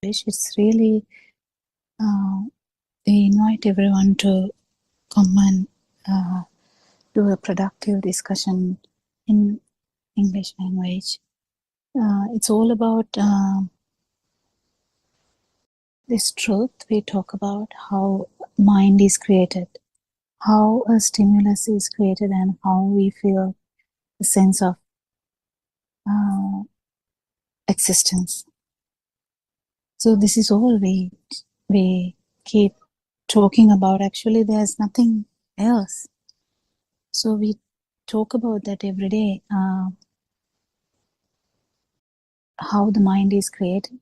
It's really, we invite everyone to come and do a productive discussion in English language. It's all about this truth. We talk about how mind is created, how a stimulus is created, and how we feel a sense of existence. So this is all we keep talking about. Actually, there's nothing else. So we talk about that every day, how the mind is created,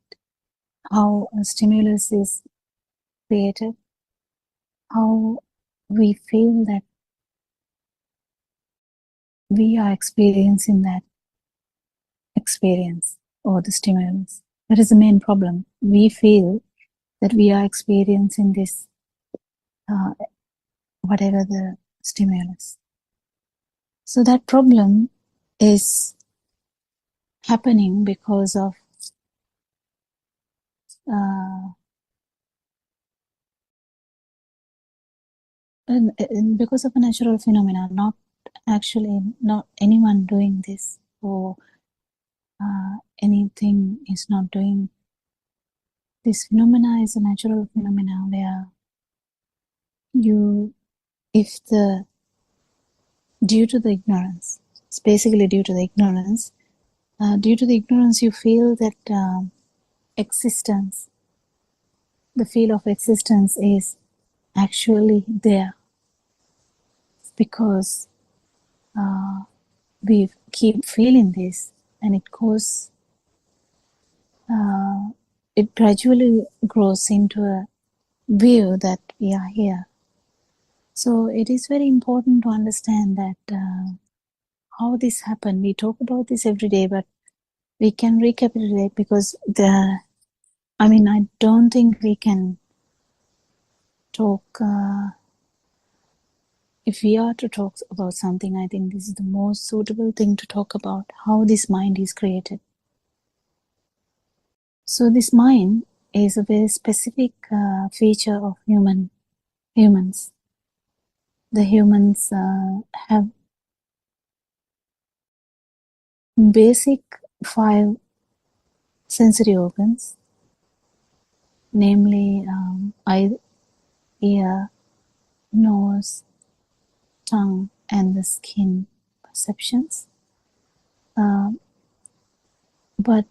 how a stimulus is created, how we feel that we are experiencing that experience or the stimulus. That is the main problem. We feel that we are experiencing this, whatever the stimulus. So that problem is happening because of because of a natural phenomenon, not anyone doing this, or anything is not doing. This phenomena is a natural phenomena where due to the ignorance, it's basically due to the ignorance, you feel that existence, the feel of existence is actually there, because we keep feeling this, and it gradually grows into a view that we are here. So it is very important to understand that how this happened. We talk about this every day, but we can recapitulate, because I don't think we can talk. If we are to talk about something, I think this is the most suitable thing to talk about, how this mind is created. So this mind is a very specific feature of humans. The humans have basic 5 sensory organs, namely eye, ear, nose, tongue, and the skin perceptions. But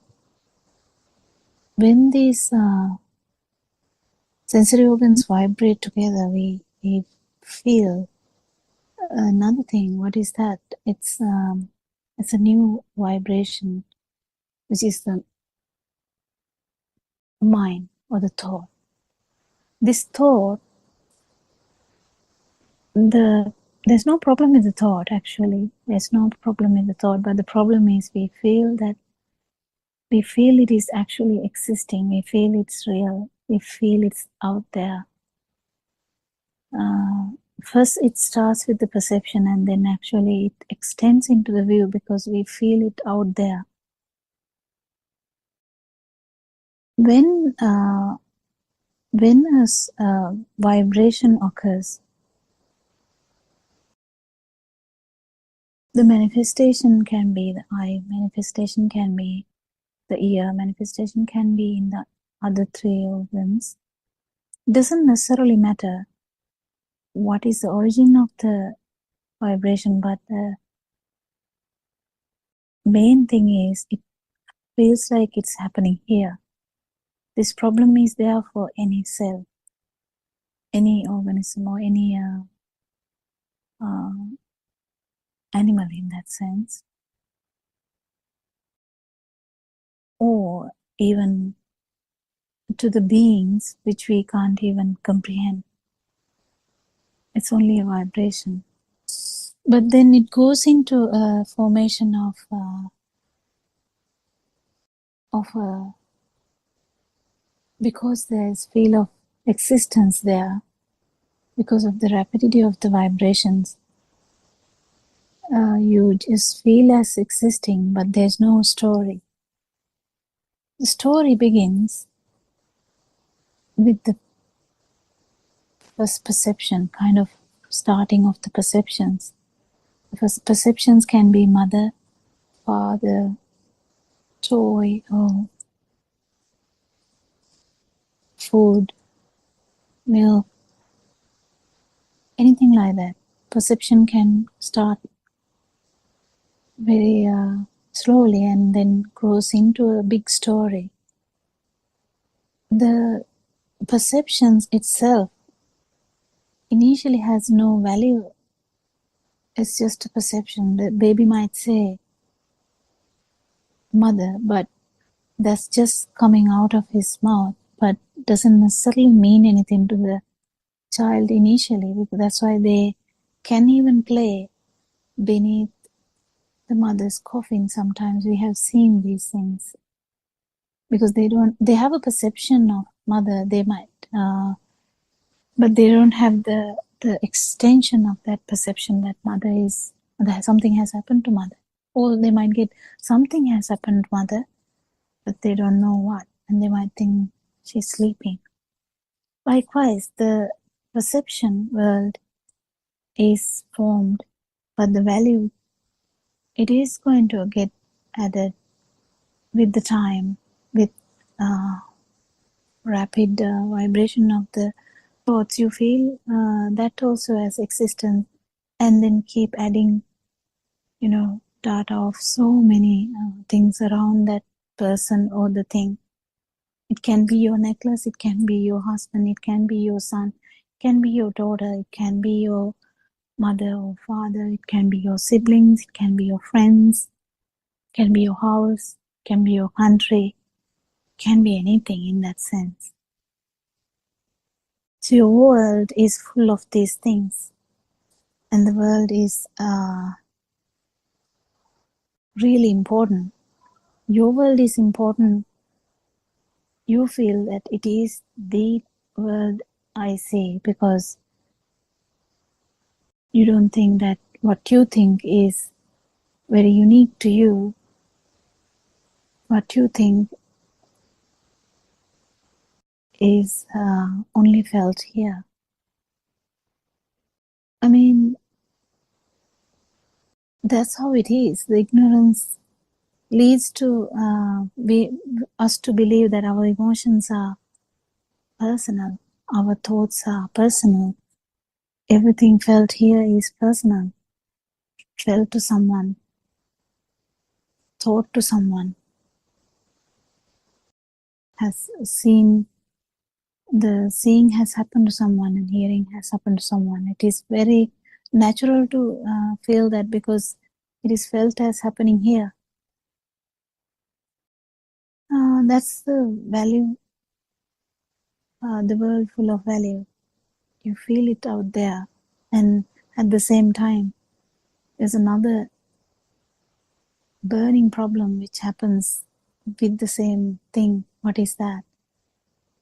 when these sensory organs vibrate together, we feel another thing. What is that? It's a new vibration, which is the mind or the thought. This thought, there's no problem with the thought, actually. There's no problem with the thought, but the problem is we feel it is actually existing. We feel it's real. We feel it's out there. First it starts with the perception, and then actually it extends into the view, because we feel it out there. When a vibration occurs, the manifestation can be the eye, manifestation can be the ear, manifestation can be in the other 3 organs. It doesn't necessarily matter what is the origin of the vibration, but the main thing is it feels like it's happening here. This problem is there for any cell, any organism, or any animal in that sense, or even to the beings which we can't even comprehend. It's only a vibration. But then it goes into a formation because there's feel of existence there, because of the rapidity of the vibrations, you just feel as existing, but there's no story. The story begins with the first perception, kind of starting of the perceptions. The first perceptions can be mother, father, toy, or food, milk, anything like that. Perception can start very slowly and then grows into a big story. The perceptions itself initially has no value. It's just a perception. The baby might say mother, but that's just coming out of his mouth, but doesn't necessarily mean anything to the child initially, because that's why they can even play beneath the mother's coffin. Sometimes we have seen these things because they have a perception of mother, they might, but they don't have the extension of that perception that mother is, that something has happened to mother. Or they might get something has happened to mother, but they don't know what, and they might think she's sleeping. Likewise, the perception world is formed, but the value, it is going to get added with the time, with rapid vibration of the thoughts. You feel that also has existence, and then keep adding, data of so many things around that person or the thing. It can be your necklace, it can be your husband, it can be your son, it can be your daughter, it can be your mother or father, it can be your siblings, it can be your friends, it can be your house, it can be your country, it can be anything in that sense. So your world is full of these things, and the world is really important. Your world is important. You feel that it is the world I see, because you don't think that what you think is very unique to you, what you think is only felt here. I mean, that's how it is. The ignorance leads to us to believe that our emotions are personal, our thoughts are personal. Everything felt here is personal, felt to someone, thought to someone, has seen, the seeing has happened to someone and hearing has happened to someone. It is very natural to feel that, because it is felt as happening here. That's the value, the world full of value. You feel it out there, and at the same time, there's another burning problem which happens with the same thing. What is that?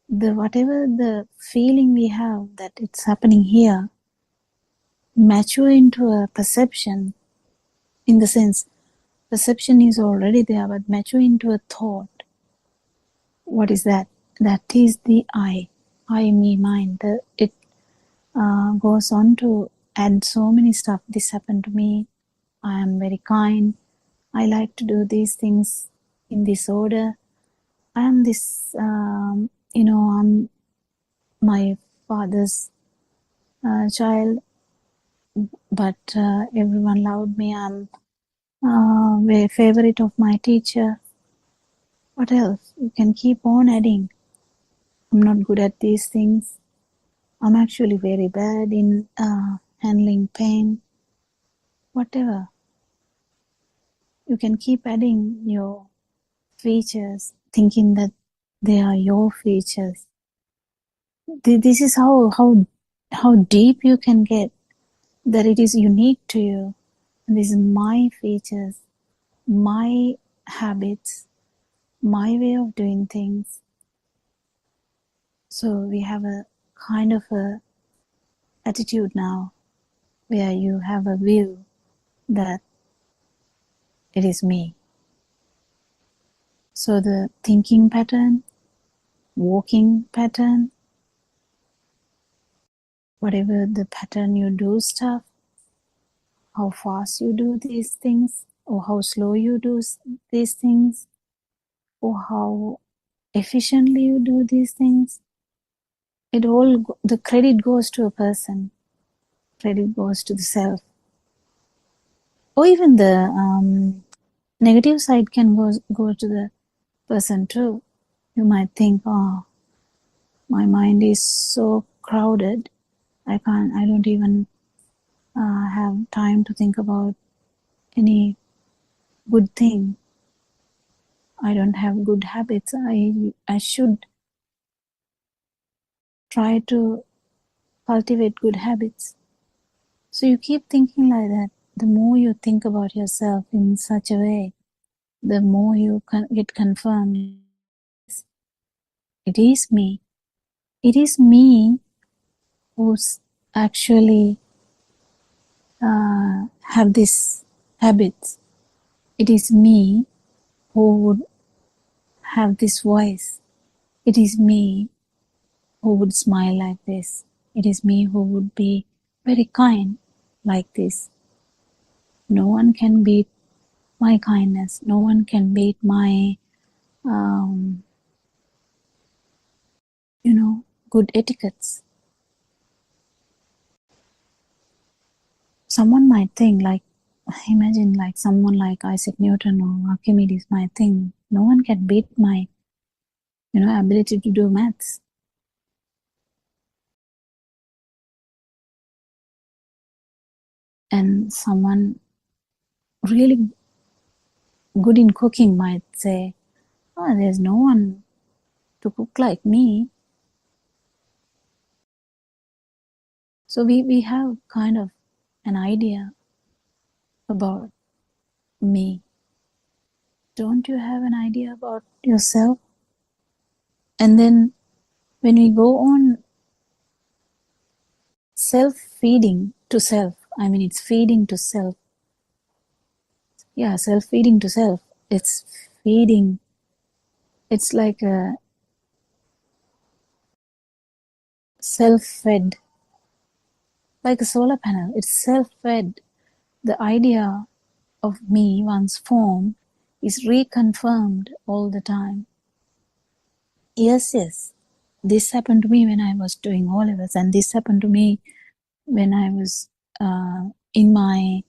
Whatever the feeling we have that it's happening here, mature into a perception, in the sense perception is already there, but mature into a thought. What is that? That is the I, me, mine. It goes on to add so many stuff. This happened to me. I am very kind. I like to do these things in this order. I am this, I'm my father's child, but everyone loved me. I'm a favorite of my teacher. What else? You can keep on adding. I'm not good at these things. I'm actually very bad in handling pain. Whatever. You can keep adding your features, thinking that they are your features. This is how deep you can get, that it is unique to you. This is my features, my habits, my way of doing things. So we have a kind of a attitude now where you have a view that it is me. So the thinking pattern, walking pattern, whatever the pattern you do stuff, how fast you do these things, or how slow you do these things, or how efficiently you do these things, the credit goes to a person, credit goes to the self. Or even the negative side can go to the person too. You might think, oh, my mind is so crowded, I don't even have time to think about any good thing. I don't have good habits. I should try to cultivate good habits. So you keep thinking like that. The more you think about yourself in such a way, the more you get confirmed. It is me. It is me who's actually have this habits. It is me who would have this voice. It is me who would smile like this. It is me who would be very kind like this. No one can beat my kindness. No one can beat my, good etiquettes. Someone might think like, imagine like someone like Isaac Newton or Archimedes might think, no one can beat my, ability to do maths. And someone really good in cooking might say, oh, there's no one to cook like me. So we have kind of an idea about me. Don't you have an idea about yourself? And then when we go on self-feeding to self, it's feeding to self. Yeah, self-feeding to self. It's feeding. It's like a self-fed, like a solar panel. It's self-fed. The idea of me, once formed, is reconfirmed all the time. Yes, this happened to me when I was doing O levels, and this happened to me when I was in my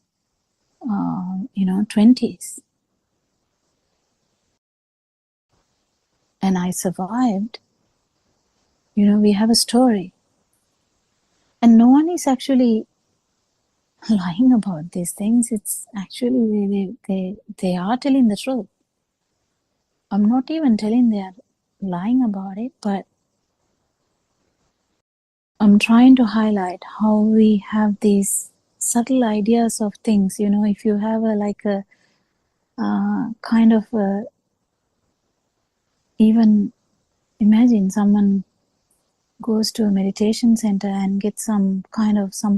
20s, and I survived. We have a story, and no one is actually lying about these things. It's actually they are telling the truth. I'm not even telling they are lying about it, but I'm trying to highlight how we have these subtle ideas of things. If you have a kind of even imagine someone goes to a meditation center and gets some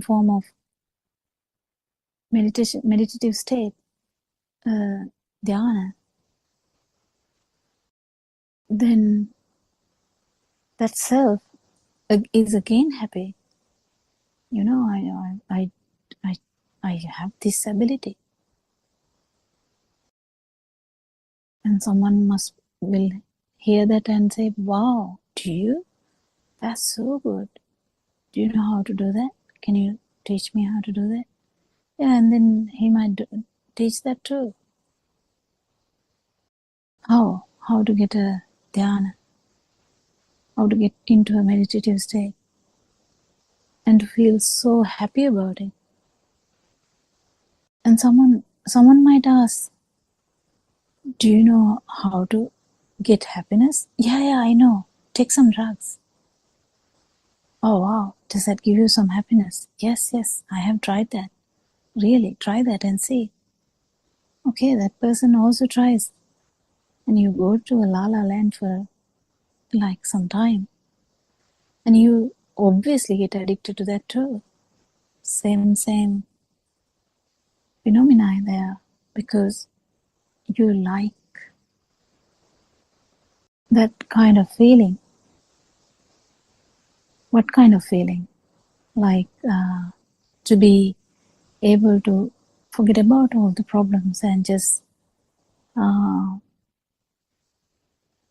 form of meditative state, dhyana, then that self is again happy. I have this ability, and someone will hear that and say, "Wow, do you? That's so good. Do you know how to do that? Can you teach me how to do that?" Yeah, and then he might teach that too. How to get a dhyana, how to get into a meditative state, and to feel so happy about it. And someone might ask, do you know how to get happiness? Yeah, I know. Take some drugs. Oh wow, does that give you some happiness? Yes, I have tried that. Really, try that and see. Okay, that person also tries. And you go to a la la land for like some time. And you obviously get addicted to that too. Same phenomena there, because you like that kind of feeling. What kind of feeling? like to be able to forget about all the problems and just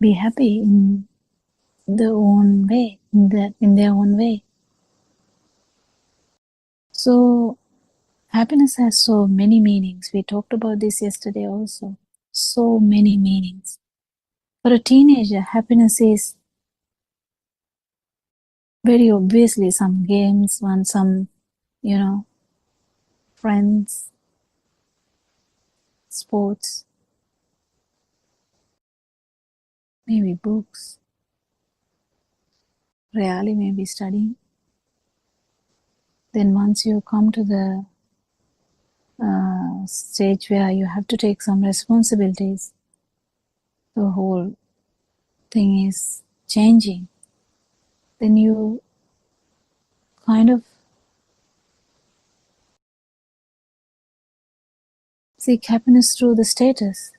be happy in their own way, in their own way. So happiness has so many meanings. We talked about this yesterday also. So many meanings. For a teenager, happiness is very obviously some games, some, friends, sports, maybe books, really maybe studying. Then once you come to the stage where you have to take some responsibilities, the whole thing is changing. Then you kind of seek happiness through the status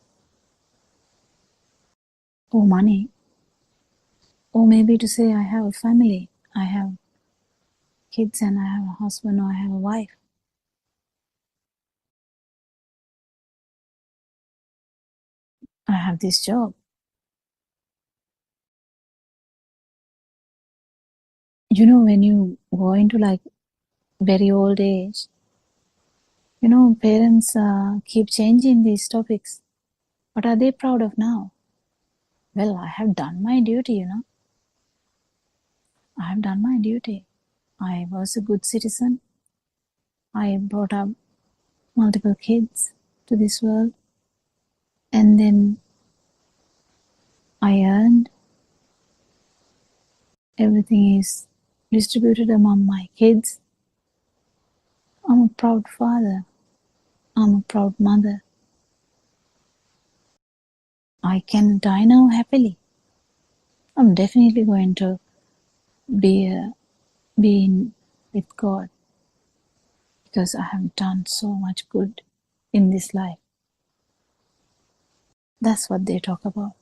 or money, or maybe to say I have a family, I have kids and I have a husband or I have a wife. I have this job. When you go into like very old age, parents keep changing these topics. What are they proud of now? Well, I have done my duty, I have done my duty. I was a good citizen. I brought up multiple kids to this world. And then I earned. Everything is distributed among my kids. I'm a proud father. I'm a proud mother. I can die now happily. I'm definitely going to be with God because I have done so much good in this life. That's what they talk about.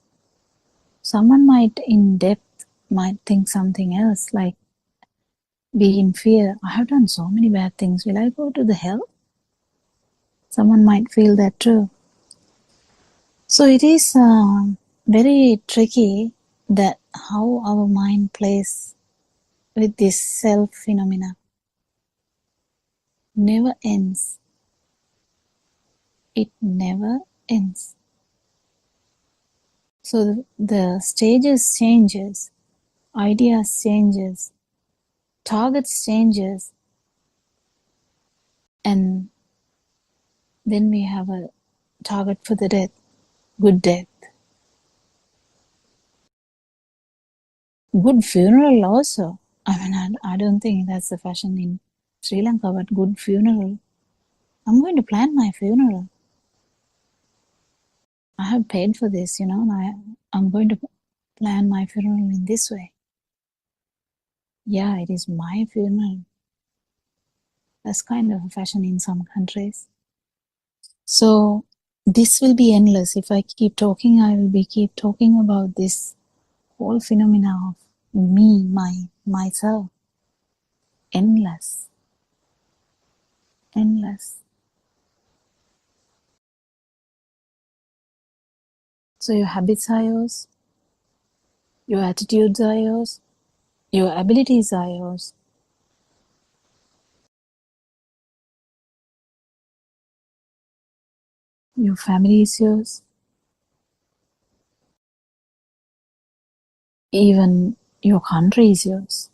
Someone might in depth might think something else, like be in fear. I have done so many bad things. Will I go to the hell? Someone might feel that too. So it is very tricky that how our mind plays with this self phenomena. Never ends. It never ends. So the stages changes, ideas changes, targets changes, and then we have a target for the death, good death. Good funeral also. I don't think that's the fashion in Sri Lanka, but good funeral. I'm going to plan my funeral. I have paid for this, I'm going to plan my funeral in this way. Yeah, it is my funeral. That's kind of a fashion in some countries. So this will be endless. If I keep talking, I will keep talking about this whole phenomena of me, myself. Endless. Endless. So your habits are yours, your attitudes are yours, your abilities are yours. Your family is yours. Even your country is yours.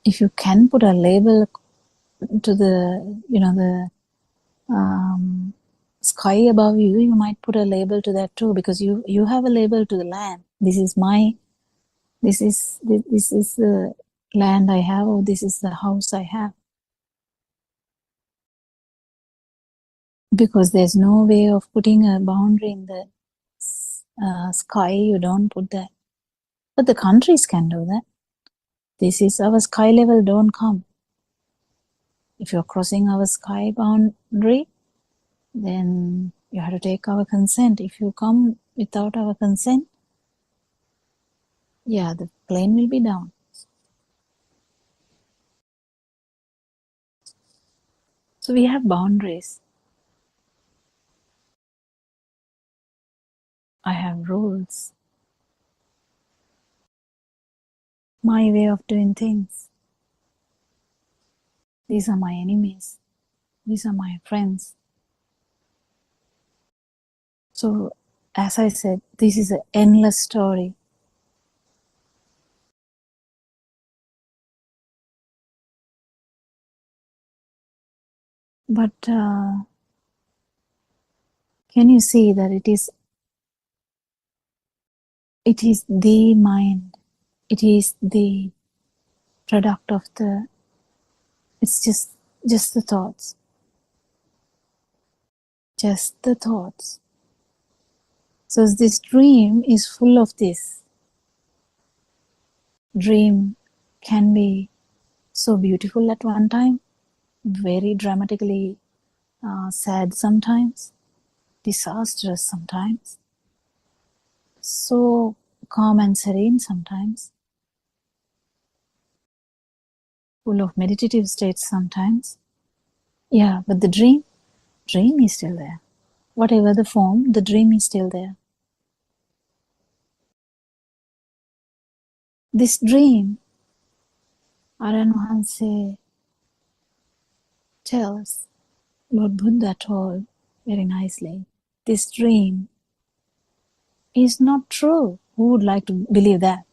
If you can put a label to the sky above you, you might put a label to that too, because you have a label to the land. This is the land I have, or this is the house I have. Because there's no way of putting a boundary in the sky. You don't put that. But the countries can do that. This is our sky level, don't come. If you're crossing our sky boundary, then you have to take our consent. If you come without our consent, yeah, the plane will be down. So we have boundaries. I have rules. My way of doing things. These are my enemies. These are my friends. So, as I said, this is an endless story. But can you see that it is the mind, it is the product of it's just the thoughts. Just the thoughts. So this dream is full of this. Dream can be so beautiful at one time, very dramatically sad sometimes, disastrous sometimes, so calm and serene sometimes, full of meditative states sometimes. Yeah, but the dream is still there. Whatever the form, the dream is still there. This dream, Aran Wahanse tells, Lord Buddha told very nicely, this dream is not true. Who would like to believe that?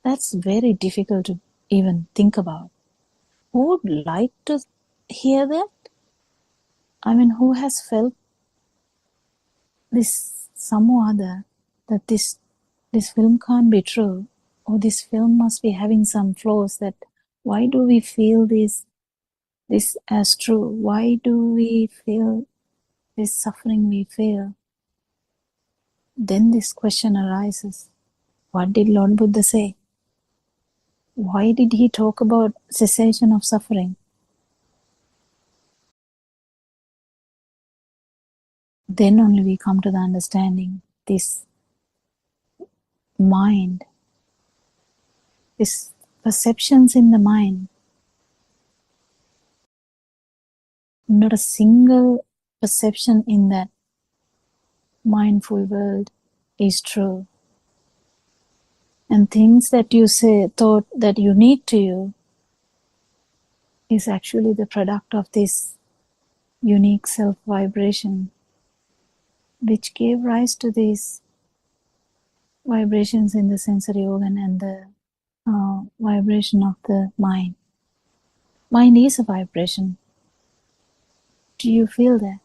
That's very difficult to even think about. Who would like to hear that? I mean, who has felt this some or other, that this film can't be true, or this film must be having some flaws, that why do we feel this as true? Why do we feel this suffering we feel? Then this question arises. What did Lord Buddha say? Why did he talk about cessation of suffering? Then only we come to the understanding, this mind, this perceptions in the mind, not a single perception in that mindful world is true. And things that you say, thought that unique to you, is actually the product of this unique self vibration, which gave rise to these vibrations in the sensory organ and the vibration of the mind. Mind is a vibration. Do you feel that?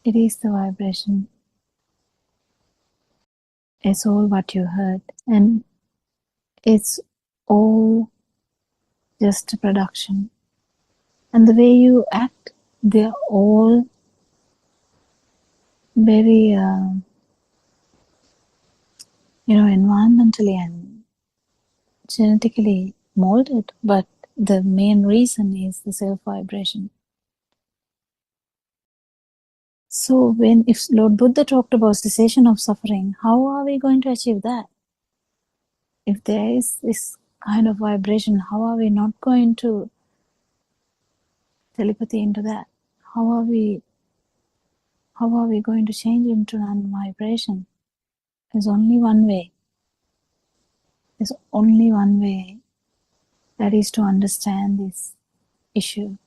It is the vibration. It's all what you heard, and it's all just a production. And the way you act, they're all very, environmentally and genetically molded, but the main reason is the self vibration. So if Lord Buddha talked about cessation of suffering, how are we going to achieve that? If there is this kind of vibration, how are we not going to telepathy into that? How are we going to change into non-vibration? There's only one way. There's only one way. That is to understand this issue.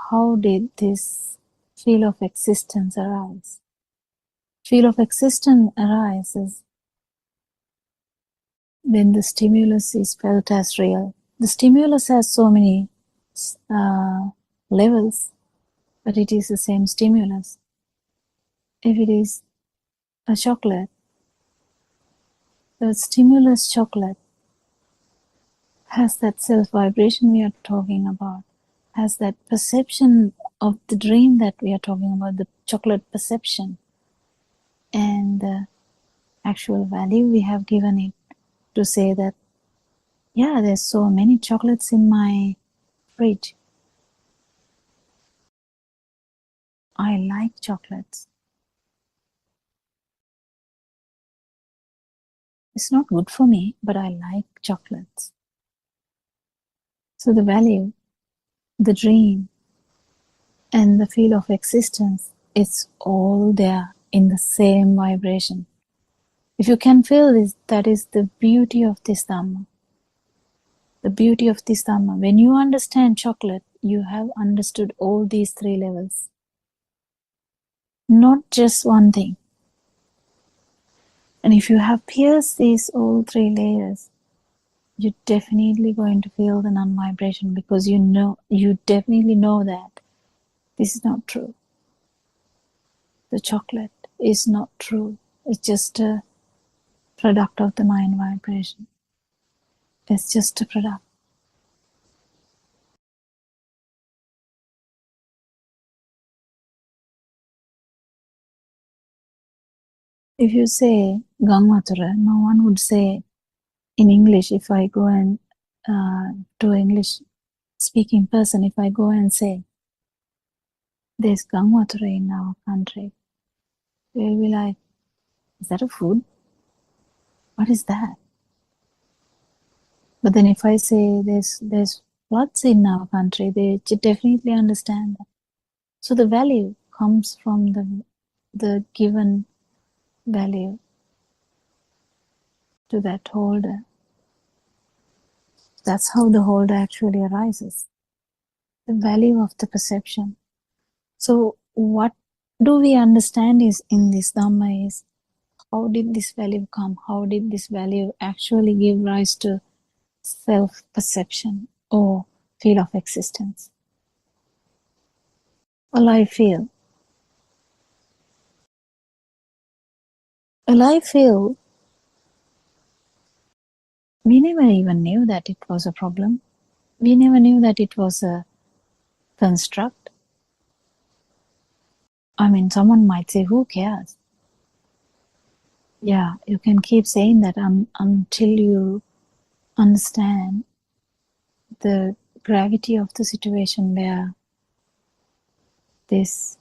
How did this feel of existence arise? Feel of existence arises when the stimulus is felt as real. The stimulus has so many levels, but it is the same stimulus. If it is a chocolate, the stimulus chocolate has that self vibration we are talking about, has that perception of the dream that we are talking about, the chocolate perception, and the actual value we have given it to say that, yeah, there's so many chocolates in my fridge. I like chocolates. It's not good for me, but I like chocolates. So the value the dream, and the feel of existence, it's all there in the same vibration. If you can feel this, that is the beauty of this Dhamma. The beauty of this Dhamma. When you understand chocolate, you have understood all these three levels. Not just one thing. And if you have pierced these all three layers, you're definitely going to feel the non-vibration, because you definitely know that this is not true. The chocolate is not true. It's just a product of the mind vibration. It's just a product. If you say Gangmatura, no one would say in English. If I go and to an English speaking person, if I go and say there's Gangmatura in our country, they'll be like, is that a food? What is that? But then if I say there's floods in our country, they definitely understand that. So the value comes from the given value to that holder. That's how the holder actually arises. The value of the perception. So what do we understand is in this Dhamma is, how did this value come? How did this value actually give rise to self-perception or feel of existence? Alive feel. Alive feel, we never even knew that it was a problem. We never knew that it was a construct. I mean, someone might say, who cares? Yeah, you can keep saying that until you understand the gravity of the situation, where this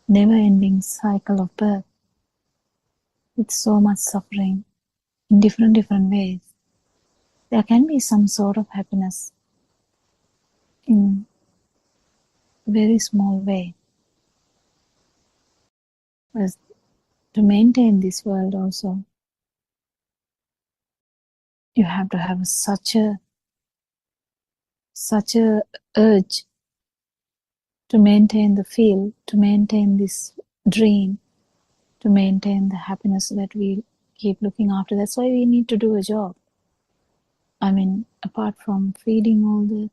never-ending cycle of birth with so much suffering in different ways, there can be some sort of happiness in a very small way. But to maintain this world also, you have to have such a urge to maintain the feel, to maintain this dream, to maintain the happiness that we keep looking after. That's why we need to do a job. I mean, apart from feeding all the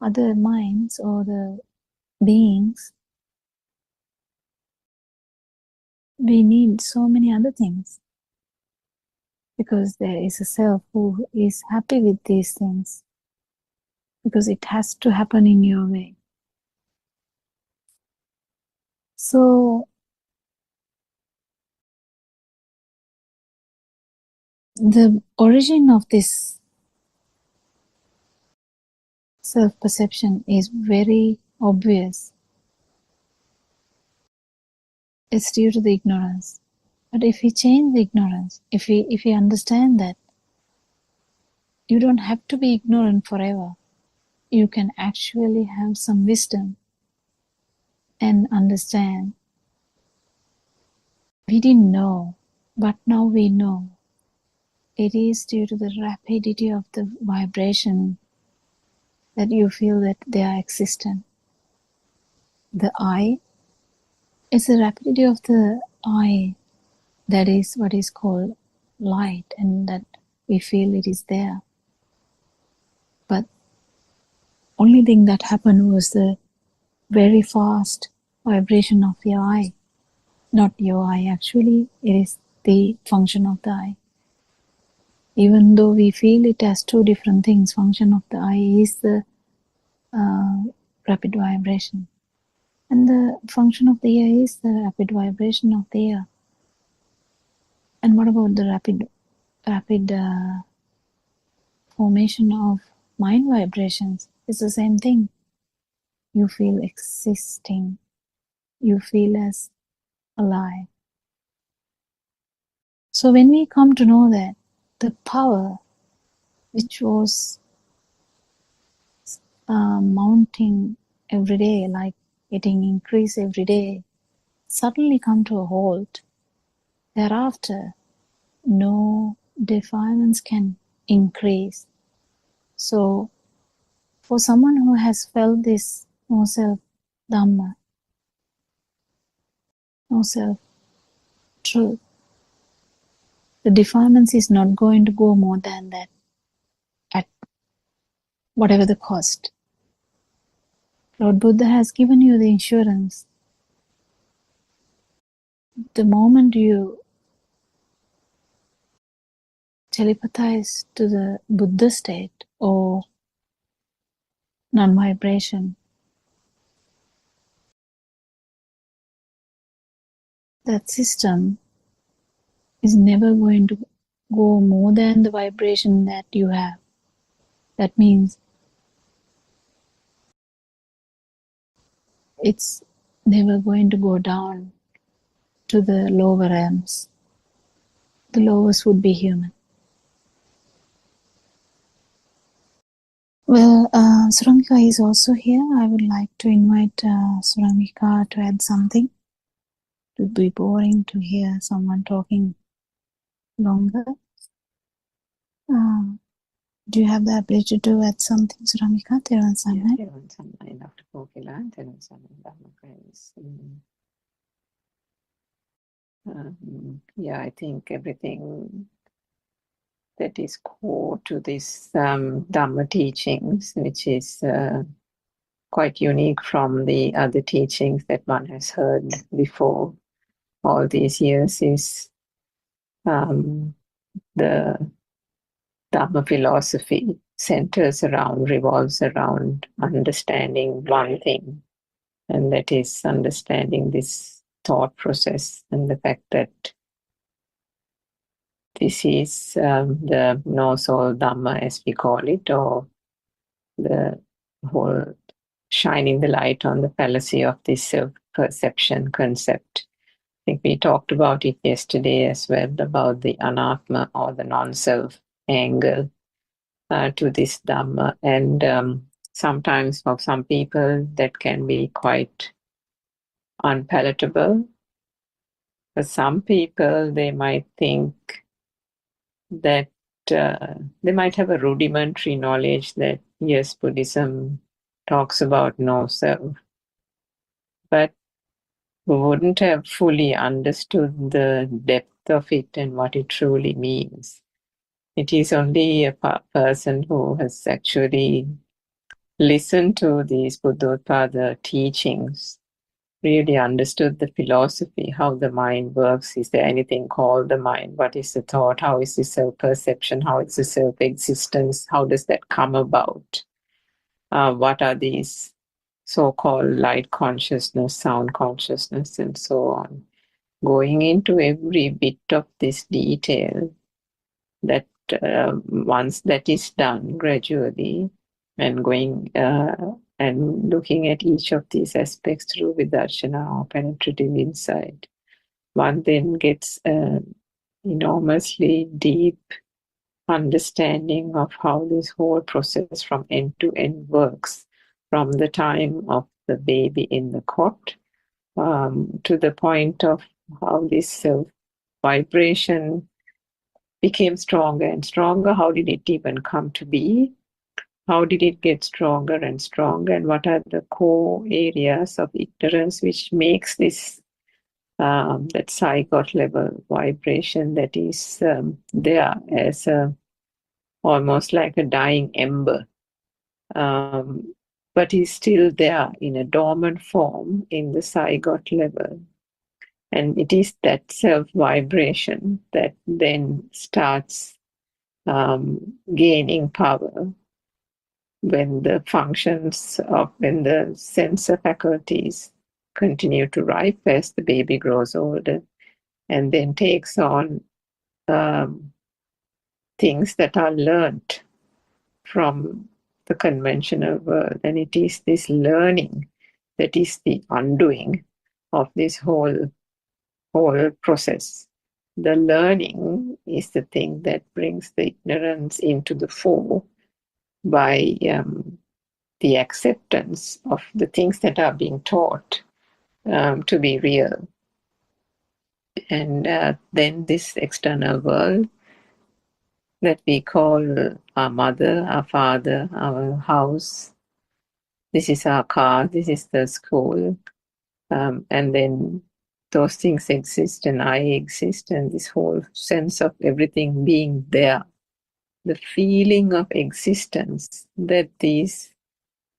other minds or the beings, we need so many other things, because there is a self who is happy with these things, because it has to happen in your way. So the origin of this self-perception is very obvious. It's due to the ignorance. But if we change the ignorance, if we understand that you don't have to be ignorant forever, you can actually have some wisdom and understand. We didn't know, but now we know. It is due to the rapidity of the vibration that you feel that they are existent. The I is the rapidity of the I, that is what is called light, and that we feel it is there. But only thing that happened was the very fast vibration of your eye. Not your eye, actually, it is the function of the eye. Even though we feel it as two different things, function of the eye is the rapid vibration. And the function of the ear is the rapid vibration of the ear. And what about the rapid formation of mind vibrations? It's the same thing. You feel existing. You feel as alive. So when we come to know that the power which was mounting every day, like getting increase every day, suddenly come to a halt. Thereafter, no defilements can increase. So, for someone who has felt this no self Dhamma, no self truth, the defilements is not going to go more than that at whatever the cost. Lord Buddha has given you the insurance. The moment you telepathize to the Buddha state or non-vibration, that system is never going to go more than the vibration that you have. That means it's never going to go down to the lower realms. The lowest would be human. Well, Suramika is also here. I would like to invite Suramika to add something. It would be boring to hear someone talking longer. Do you have the ability to add something, Suramika? Therun Samai. Therun Samai, Dr. Kokila, Therun Samai, Dharma Praise. Yeah, I think everything that is core to this Dhamma teachings, which is quite unique from the other teachings that one has heard before all these years, is the Dhamma philosophy revolves around understanding one thing, and that is understanding this thought process and the fact that this is the no-soul Dhamma, as we call it, or the whole shining the light on the fallacy of this self-perception concept. I think we talked about it yesterday as well, about the anatma or the non-self angle to this Dhamma. And sometimes for some people that can be quite unpalatable. For some people, they might think that they might have a rudimentary knowledge that, yes, Buddhism talks about no self, but wouldn't have fully understood the depth of it and what it truly means. It is only a person who has actually listened to these Buddothpado teachings, really understood the philosophy, how the mind works. Is there anything called the mind? What is the thought? How is the self-perception? How is the self-existence? How does that come about? What are these so-called light consciousness, sound consciousness, and so on? Going into every bit of this detail, that once that is done gradually, and going and looking at each of these aspects through vidarshana or penetrative insight, one then gets an enormously deep understanding of how this whole process from end to end works, from the time of the baby in the cot to the point of how this self vibration became stronger and stronger. How did it even come to be? How did it get stronger and stronger? And what are the core areas of ignorance which makes this that zygote level vibration that is there as almost like a dying ember, but is still there in a dormant form in the zygote level. And it is that self-vibration that then starts gaining power when the functions of, when the sensor faculties continue to ripe as the baby grows older, and then takes on things that are learned from the conventional world. And it is this learning that is the undoing of this whole process. The learning is the thing that brings the ignorance into the fore by the acceptance of the things that are being taught to be real. And then this external world that we call our mother, our father, our house, this is our car, this is the school, and then those things exist and I exist, and this whole sense of everything being there, the feeling of existence that these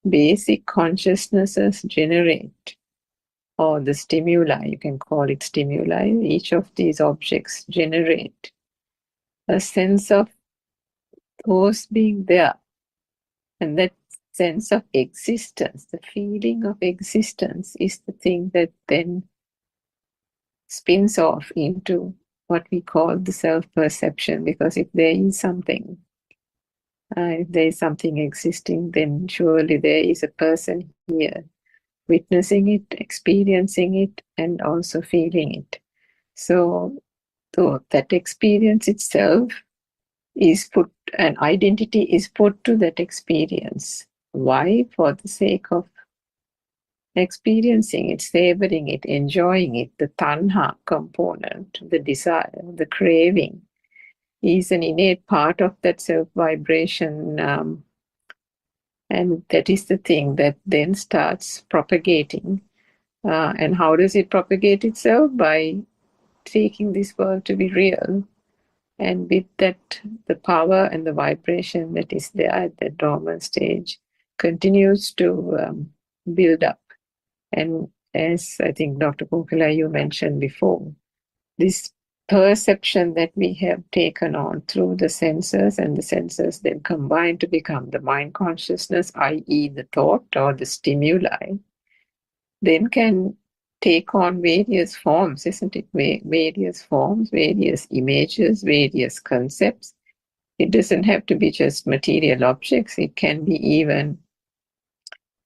basic consciousnesses generate, or the stimuli, you can call it stimuli, each of these objects generate a sense of those being there. And that sense of existence, the feeling of existence, is the thing that then spins off into what we call the self-perception. Because if there is something, if there is something existing, then surely there is a person here witnessing it, experiencing it, and also feeling it. So that experience itself is put, an identity is put to that experience. Why? For the sake of experiencing it, savoring it, enjoying it. The tanha component, the desire, the craving, is an innate part of that self-vibration, and that is the thing that then starts propagating. And how does it propagate itself? By taking this world to be real. And with that, the power and the vibration that is there at that dormant stage continues to build up. And as I think Dr. Kokila, you mentioned before, this perception that we have taken on through the senses, and the senses then combine to become the mind consciousness, i.e. the thought or the stimuli, then can take on various forms, isn't it? Various forms, various images, various concepts. It doesn't have to be just material objects. It can be even,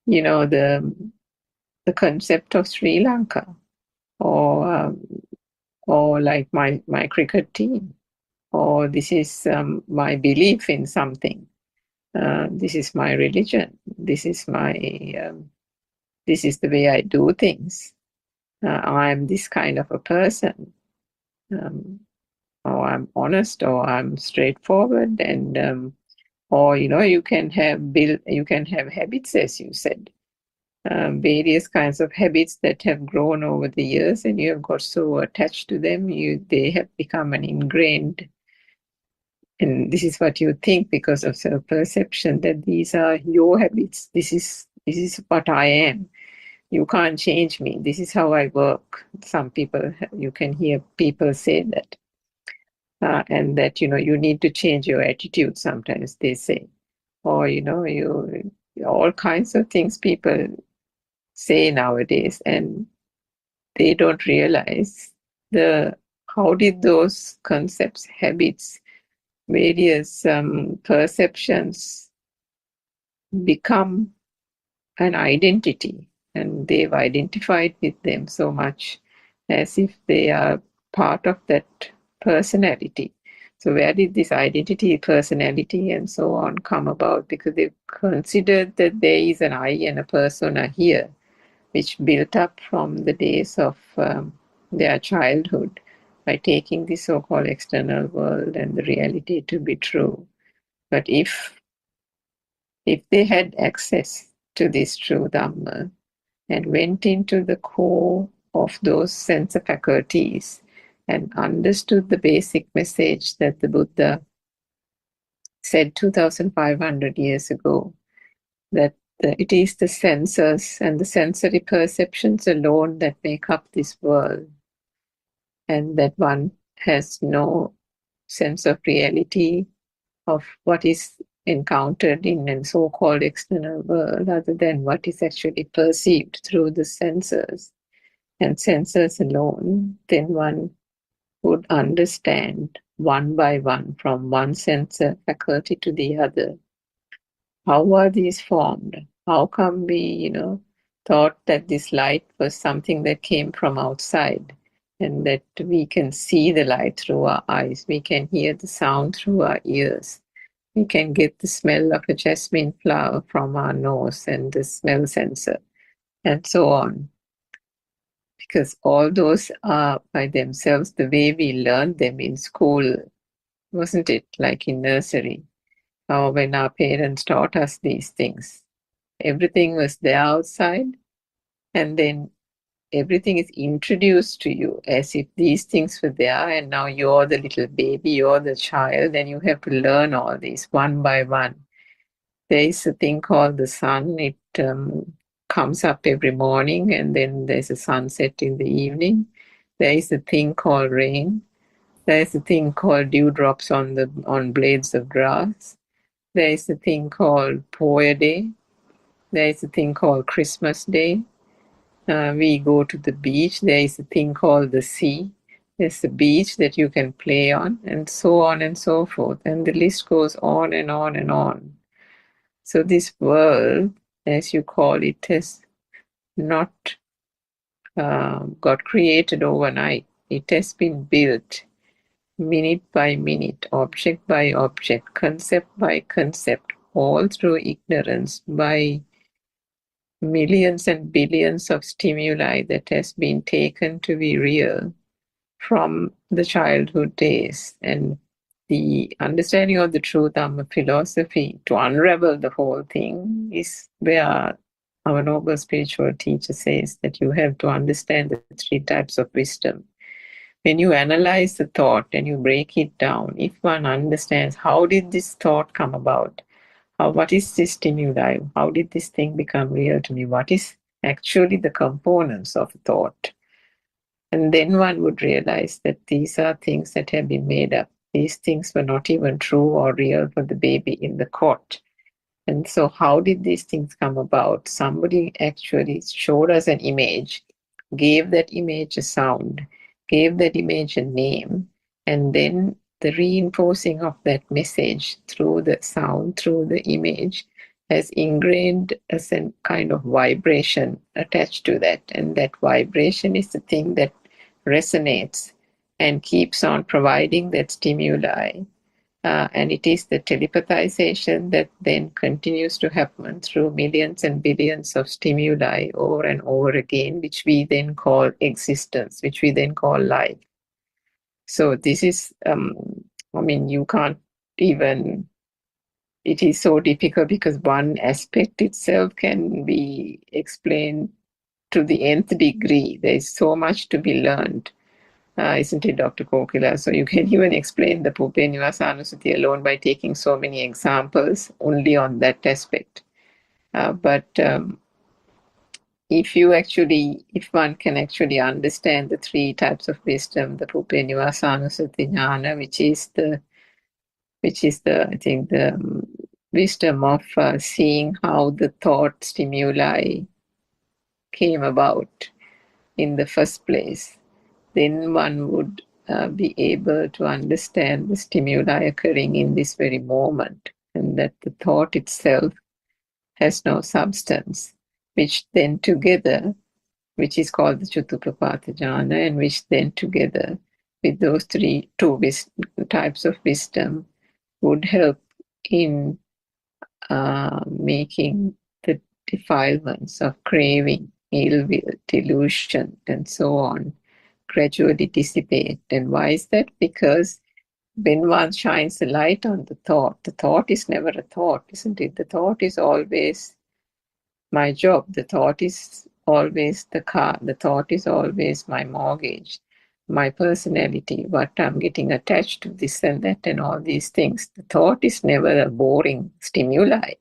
the concept of Sri Lanka, or like my cricket team, or this is my belief in something. This is my religion. This is this is the way I do things. I am this kind of a person, or I'm honest, or I'm straightforward, and or you can have habits, as you said, various kinds of habits that have grown over the years, and you have got so attached to them, they have become an ingrained. And this is what you think because of self-perception, that these are your habits. This is what I am. You can't change me. This is how I work. Some people, you can hear people say that. And that, you need to change your attitude sometimes, they say. Or, all kinds of things people say nowadays, and they don't realize how did those concepts, habits, various perceptions become an identity, and they've identified with them so much as if they are part of that personality. So where did this identity, personality, and so on come about? Because they've considered that there is an I and a persona here, which built up from the days of their childhood, by taking the so-called external world and the reality to be true. But if they had access to this true Dhamma and went into the core of those sense faculties and understood the basic message that the Buddha said 2,500 years ago, that it is the senses and the sensory perceptions alone that make up this world, and that one has no sense of reality of what is encountered in a so-called external world other than what is actually perceived through the senses, and senses alone, then one would understand one by one, from one sense faculty to the other, how are these formed? How come we, thought that this light was something that came from outside, and that we can see the light through our eyes, we can hear the sound through our ears, We can get the smell of a jasmine flower from our nose and the smell sensor and so on. Because all those are by themselves the way we learned them in school, wasn't it? Like in nursery, or when our parents taught us these things. Everything was there outside, and then everything is introduced to you as if these things were there, and now you're the little baby, you're the child, and you have to learn all these one by one. There is a thing called the sun. It comes up every morning, and then there's a sunset in the evening. There is a thing called rain. There is a thing called dewdrops on blades of grass. There is a thing called Poya Day. There is a thing called Christmas Day. We go to the beach. There is a thing called the sea. There's a beach that you can play on, and so on and so forth. And the list goes on and on and on. So this world, as you call it, has not got created overnight. It has been built minute by minute, object by object, concept by concept, all through ignorance by millions and billions of stimuli that has been taken to be real from the childhood days. And the understanding of the true Dhamma philosophy, to unravel the whole thing, is where our noble spiritual teacher says that you have to understand the three types of wisdom. When you analyze the thought and you break it down, if one understands how did this thought come about, what is this stimuli, how did this thing become real to me, what is actually the components of thought, and then one would realize that these are things that have been made up. These things were not even true or real for the baby in the cot. And so how did these things come about? Somebody actually showed us an image, gave that image a sound, gave that image a name, and then the reinforcing of that message through the sound, through the image, has ingrained as a kind of vibration attached to that. And that vibration is the thing that resonates and keeps on providing that stimuli. And it is the telepathization that then continues to happen through millions and billions of stimuli over and over again, which we then call existence, which we then call life. So this is, you can't even, it is so difficult because one aspect itself can be explained to the nth degree. There is so much to be learned. Isn't it, Dr. Kokila? So you can even explain the Pupe Nivasanusati alone by taking so many examples only on that aspect. But if one can actually understand the three types of wisdom, the Pupe Nivasanusati Jnana, which is the I think the wisdom of seeing how the thought stimuli came about in the first place, then one would be able to understand the stimuli occurring in this very moment, and that the thought itself has no substance, which then together, which is called the Chutuprapata Jnana, and which then together with those two types of wisdom would help in making the defilements of craving, ill will, delusion, and so on gradually dissipate. And why is that? Because when one shines a light on the thought is never a thought, isn't it? The thought is always my job. The thought is always the car. The thought is always my mortgage, my personality, what I'm getting attached to, this and that, and all these things. The thought is never a boring stimuli.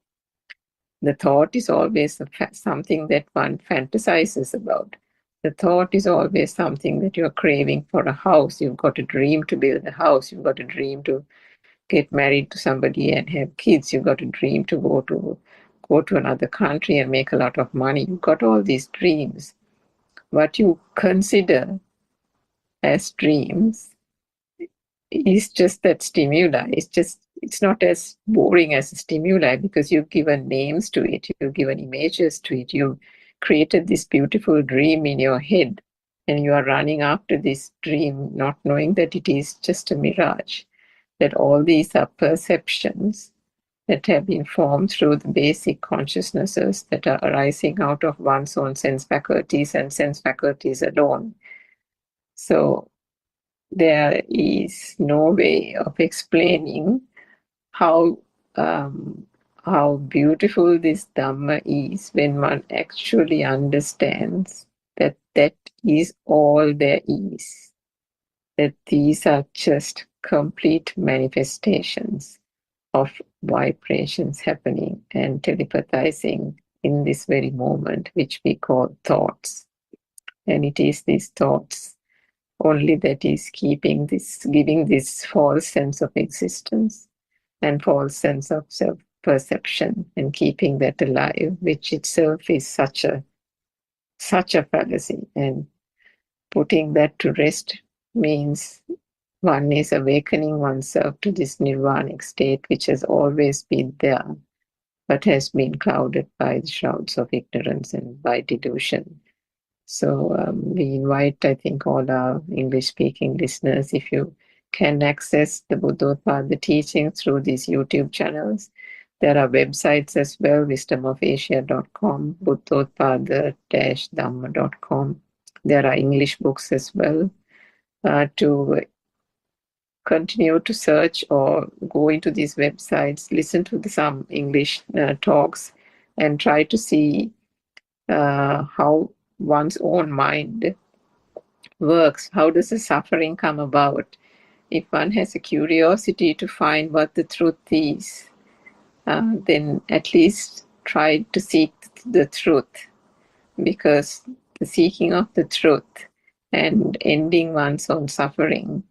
The thought is always something that one fantasizes about. The thought is always something that you're craving for a house. You've got a dream to build a house. You've got a dream to get married to somebody and have kids. You've got a dream to go to another country and make a lot of money. You've got all these dreams. What you consider as dreams is just that stimuli. It's not as boring as a stimuli because you've given names to it, you've given images to it, you've created this beautiful dream in your head, and you are running after this dream, not knowing that it is just a mirage, that all these are perceptions that have been formed through the basic consciousnesses that are arising out of one's own sense faculties and sense faculties alone. So there is no way of explaining how beautiful this Dhamma is when one actually understands that that is all there is, that these are just complete manifestations of vibrations happening and telepathizing in this very moment, which we call thoughts. And it is these thoughts only that is giving this false sense of existence and false sense of self-perception and keeping that alive, which itself is such a fallacy. And putting that to rest means one is awakening oneself to this nirvanic state, which has always been there, but has been clouded by the shrouds of ignorance and by delusion. So we invite, I think, all our English-speaking listeners, if you can access the Buddothpado teaching through these YouTube channels. There are websites as well, wisdomofasia.com, buddhothpada-dhamma.com. There are English books as well. To continue to search or go into these websites, listen to some English talks, and try to see how one's own mind works. How does the suffering come about? If one has a curiosity to find what the truth is, then at least try to seek the truth, because the seeking of the truth and ending one's own suffering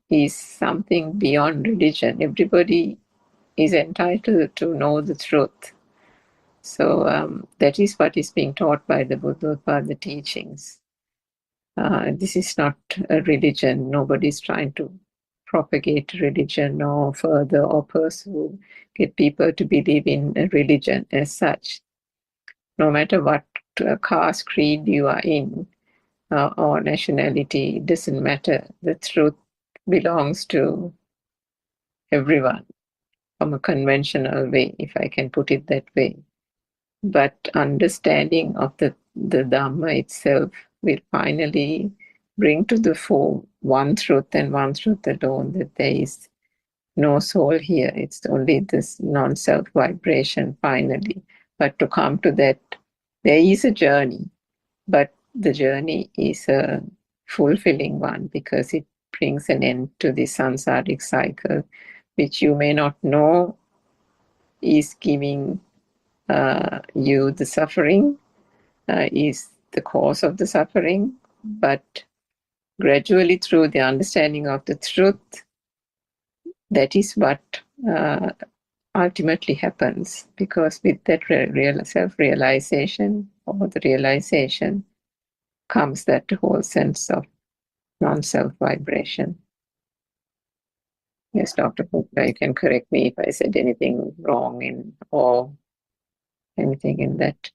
is something beyond religion. Everybody is entitled to know the truth. So that is what is being taught by the Buddothpado teachings. This is not a religion. Nobody is trying to propagate religion or further or pursue, get people to believe in a religion as such. No matter what caste, creed you are in or nationality, it doesn't matter. The truth belongs to everyone from a conventional way, if I can put it that way. But understanding of the Dhamma itself will finally bring to the fore one truth and one truth alone, that there is no soul here. It's only this non-self vibration finally. But to come to that, there is a journey, but the journey is a fulfilling one, because it brings an end to the samsaric cycle, which you may not know is giving you the suffering, is the cause of the suffering, but gradually through the understanding of the truth, that is what ultimately happens, because with that real self-realization or the realization comes that whole sense of non-self vibration. Yes, Dr. Putla, you can correct me if I said anything wrong or anything in that.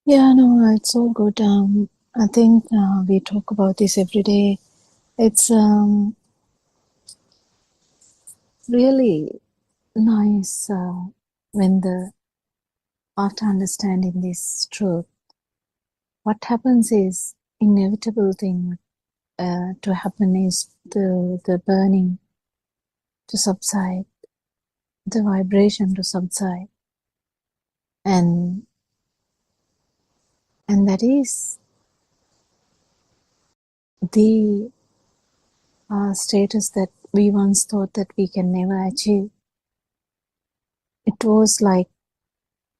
Yeah, no, it's all good. I think we talk about this every day. It's really nice when after understanding this truth, what happens is inevitable thing to happen is the burning to subside, the vibration to subside, and that is the status that we once thought that we can never achieve. It was like,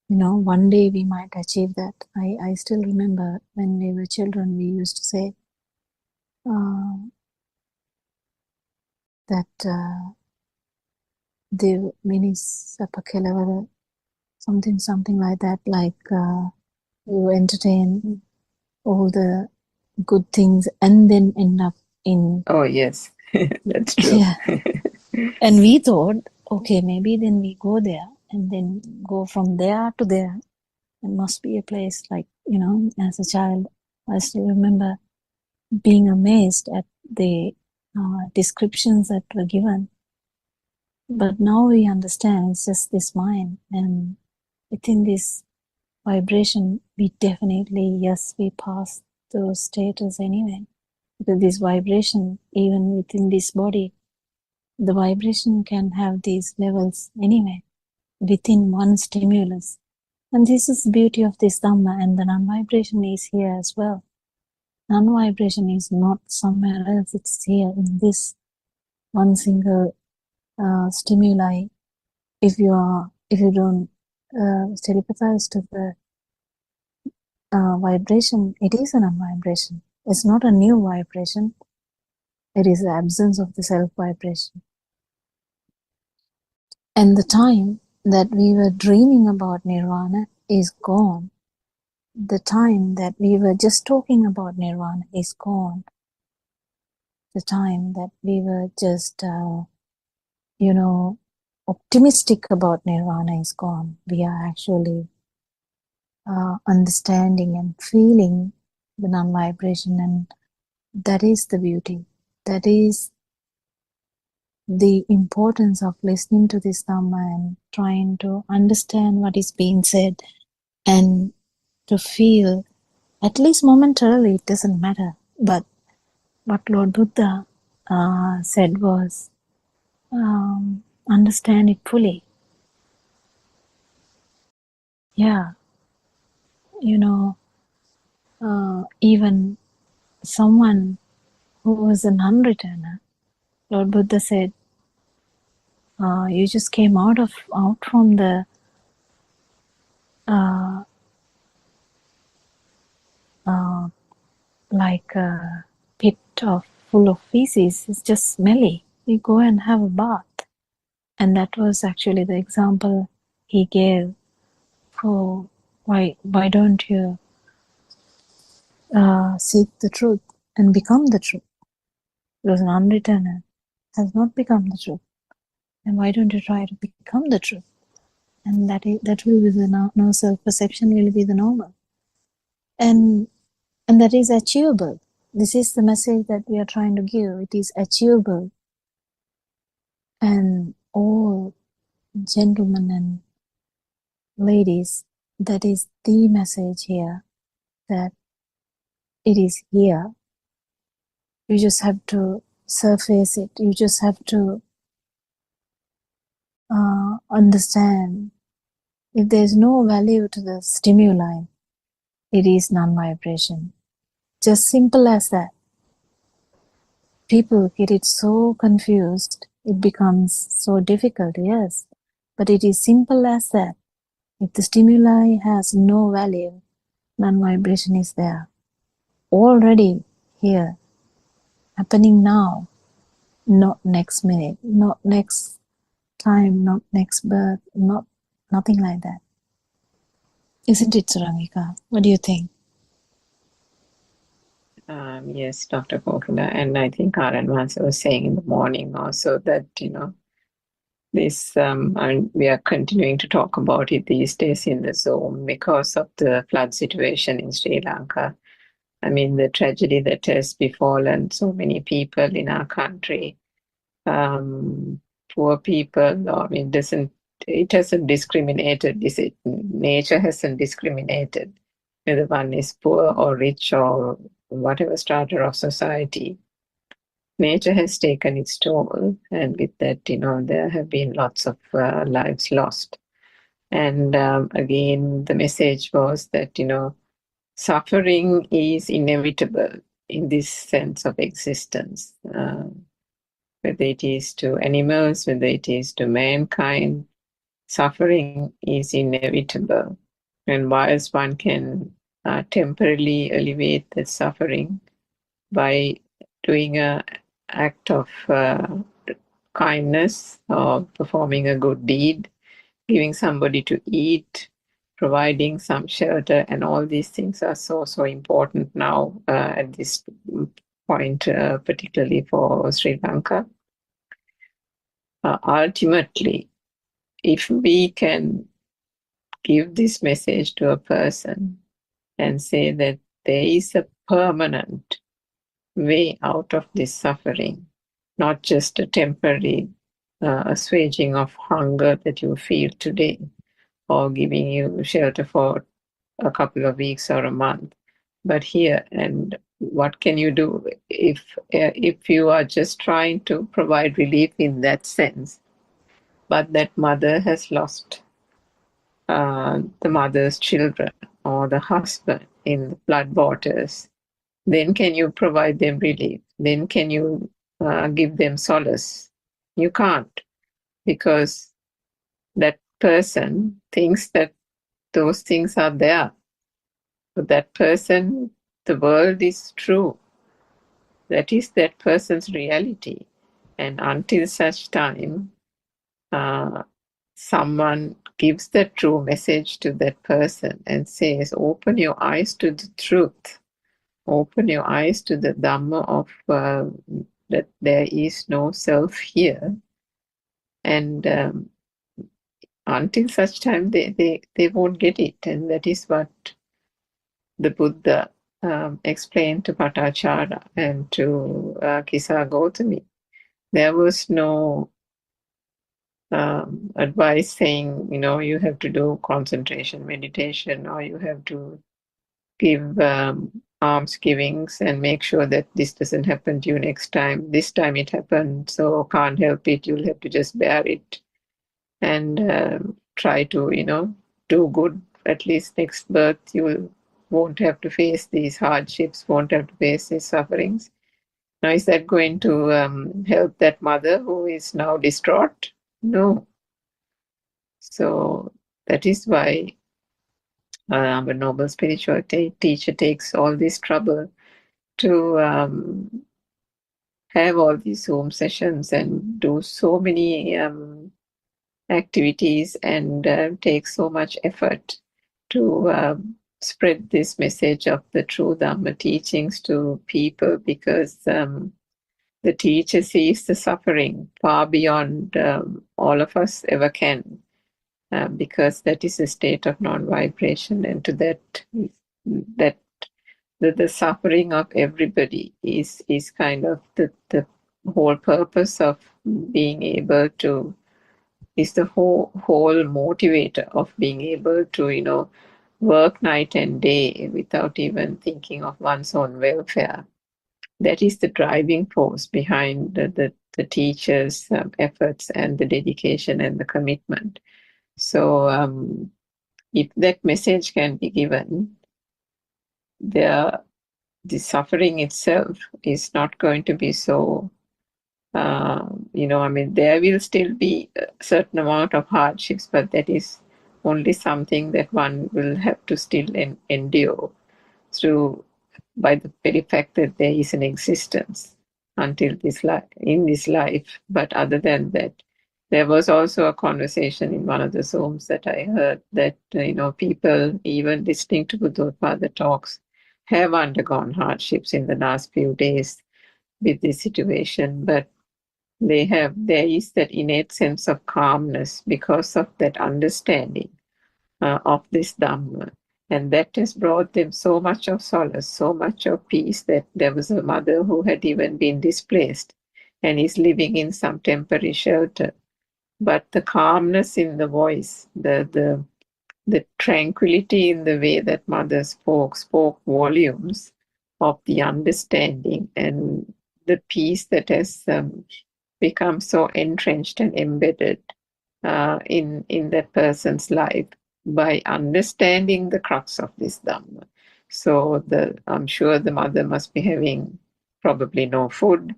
one day we might achieve that. I still remember when we were children, we used to say that the minis apakela, something like that, like you entertain all the good things and then end up in... Oh, yes, that's true. Yeah. And we thought, okay, maybe then we go there and then go from there to there. It must be a place like, as a child, I still remember being amazed at the descriptions that were given. But now we understand it's just this mind, and within this vibration, we definitely, yes, we pass those status anyway. Because this vibration, even within this body, the vibration can have these levels anyway, within one stimulus. And this is the beauty of this Dhamma, and the non-vibration is here as well. Non-vibration is not somewhere else, it's here in this one single stimuli. If you don't telepathize to the vibration, it is a non-vibration. It's not a new vibration. It is the absence of the self-vibration. And the time that we were dreaming about nirvana is gone. The time that we were just talking about nirvana is gone. The time that we were just, optimistic about nirvana is gone. We are actually understanding and feeling the non-vibration, and that is the beauty. That is the importance of listening to this Dhamma and trying to understand what is being said and to feel, at least momentarily, it doesn't matter. But what Lord Buddha said was, understand it fully. Yeah, even someone who was a non-returner, Lord Buddha said, you just came out from the like a pit full of feces. It's just smelly. You go and have a bath. And that was actually the example he gave for why don't you seek the truth and become the truth? Because an unreturner has not become the truth. And why don't you try to become the truth? And that will be the no self-perception will be the normal. And that is achievable. This is the message that we are trying to give. It is achievable. And all gentlemen and ladies, that is the message here, that it is here. You just have to surface it. You just have to understand. If there is no value to the stimuli, it is non-vibration. Just simple as that. People get it so confused. It becomes so difficult, yes. But it is simple as that. If the stimuli has no value, non-vibration is there. Already here, happening now, not next minute, not next time, not next birth, nothing like that. Isn't it, Suramika? What do you think? Yes, Dr. Kokila, and I think Karan was saying in the morning also that, this, and we are continuing to talk about it these days in the Zoom because of the flood situation in Sri Lanka. I mean, the tragedy that has befallen so many people in our country, poor people. I mean, it hasn't discriminated. Nature hasn't discriminated whether one is poor or rich or whatever strata of society. Nature has taken its toll, and with that, there have been lots of lives lost. And again, the message was that, suffering is inevitable in this sense of existence, whether it is to animals, whether it is to mankind, suffering is inevitable. And whilst one can temporarily alleviate that suffering by doing an act of kindness or performing a good deed, giving somebody to eat, providing some shelter, and all these things are so important now at this point, particularly for Sri Lanka. Ultimately, if we can give this message to a person and say that there is a permanent way out of this suffering, not just a temporary assuaging of hunger that you feel today, or giving you shelter for a couple of weeks or a month. But here, and what can you do if you are just trying to provide relief in that sense, but that mother has lost the mother's children or the husband in the flood waters? Then can you provide them relief? Then can you give them solace? You can't, because that person thinks that those things are there. For that person, the world is true. That is that person's reality. And until such time, someone gives the true message to that person and says, open your eyes to the truth. Open your eyes to the Dhamma of that there is no self here. And until such time, they won't get it. And that is what the Buddha explained to Patachara and to Kisa Gautami. There was no advice saying, you have to do concentration meditation, or you have to give alms givings and make sure that this doesn't happen to you next time. This time it happened, so can't help it. You'll have to just bear it and try to, do good. At least next birth you won't have to face these hardships, won't have to face these sufferings. Now, is that going to help that mother who is now distraught? No. So that is why our noble spiritual teacher takes all this trouble to have all these Zoom sessions and do so many activities and take so much effort to spread this message of the true Dhamma teachings to people, because the teacher sees the suffering far beyond all of us ever can. Because that is a state of non-vibration, and to that the suffering of everybody is kind of the whole purpose of being able to, is the whole motivator of being able to work night and day without even thinking of one's own welfare. That is the driving force behind the teacher's efforts and the dedication and the commitment. So if that message can be given, the suffering itself is not going to be so, there will still be a certain amount of hardships, but that is only something that one will have to still endure through, by the very fact that there is an existence until in this life. But other than that, there was also a conversation in one of the Zooms that I heard that people, even listening to Buddothpado talks, have undergone hardships in the last few days with this situation, but there is that innate sense of calmness because of that understanding of this Dhamma. And that has brought them so much of solace, so much of peace, that there was a mother who had even been displaced and is living in some temporary shelter. But the calmness in the voice, the tranquility in the way that mother spoke volumes of the understanding and the peace that has become so entrenched and embedded in that person's life by understanding the crux of this Dhamma. So I'm sure the mother must be having probably no food,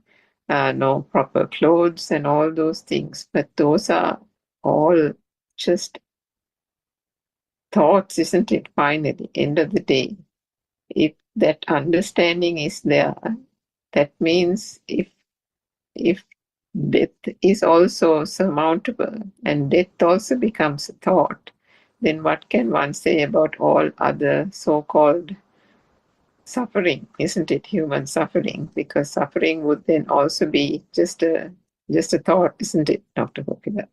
no proper clothes and all those things. But those are all just thoughts, isn't it? Finally, end of the day, if that understanding is there, that means if death is also surmountable and death also becomes a thought, then what can one say about all other so-called suffering, isn't it? Human suffering, because suffering would then also be just a thought, isn't it, Dr. Gopinath?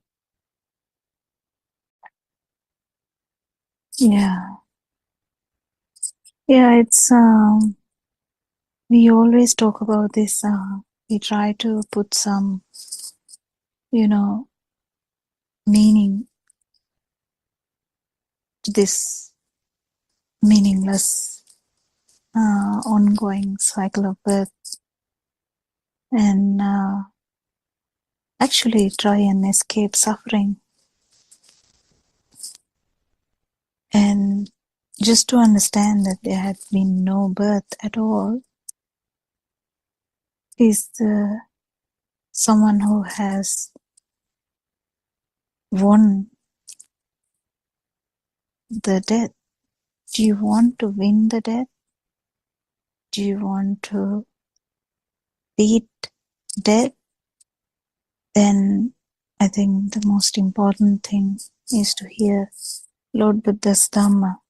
Yeah. Yeah, it's we always talk about this. We try to put some, meaning to this meaningless ongoing cycle of birth, and actually try and escape suffering. And just to understand that there had been no birth at all is someone who has won the death. Do you want to win the death? Do you want to beat death? Then I think the most important thing is to hear Lord Buddha's Dhamma.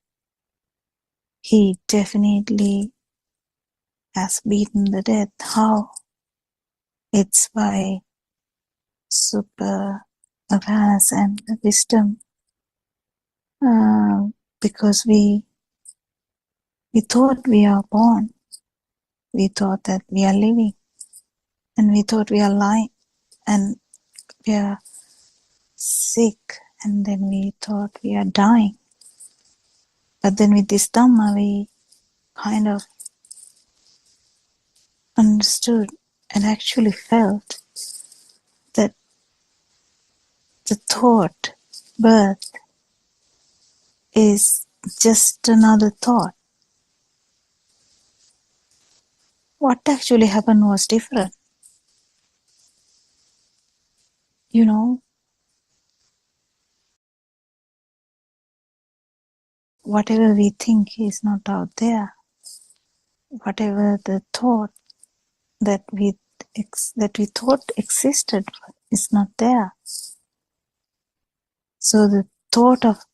He definitely has beaten the death. How? It's by super awareness and wisdom. Because we thought we are born, we thought that we are living, and we thought we are lying, and we are sick, and then we thought we are dying. But then with this Dhamma, we kind of understood and actually felt that the thought, birth, is just another thought. What actually happened was different. Whatever we think is not out there. Whatever the thought that we thought existed is not there. So the thought of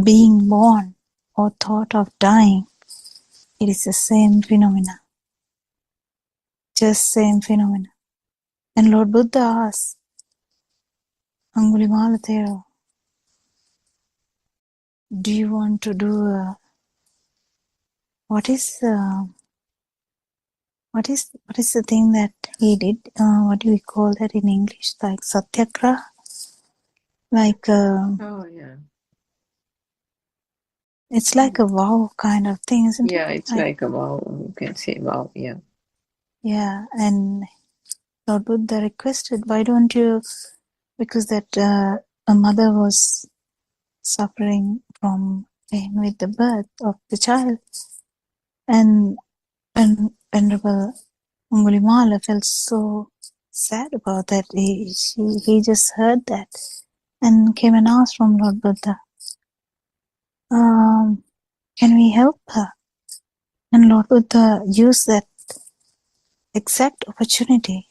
being born or thought of dying, it is the same phenomena. Just same phenomena. And Lord Buddha asked Angulimala Thero, do you want to do what is the thing that he did? What do we call that in English? Like satyagraha? Like Oh, yeah. It's like a vow kind of thing, isn't it? Yeah, it's like a vow. You can say vow, yeah. Yeah, and Lord Buddha requested, why don't you, because that a mother was suffering from pain with the birth of the child, and Venerable Angulimala felt so sad about that. He just heard that and came and asked from Lord Buddha, can we help her? And Lord Buddha used that exact opportunity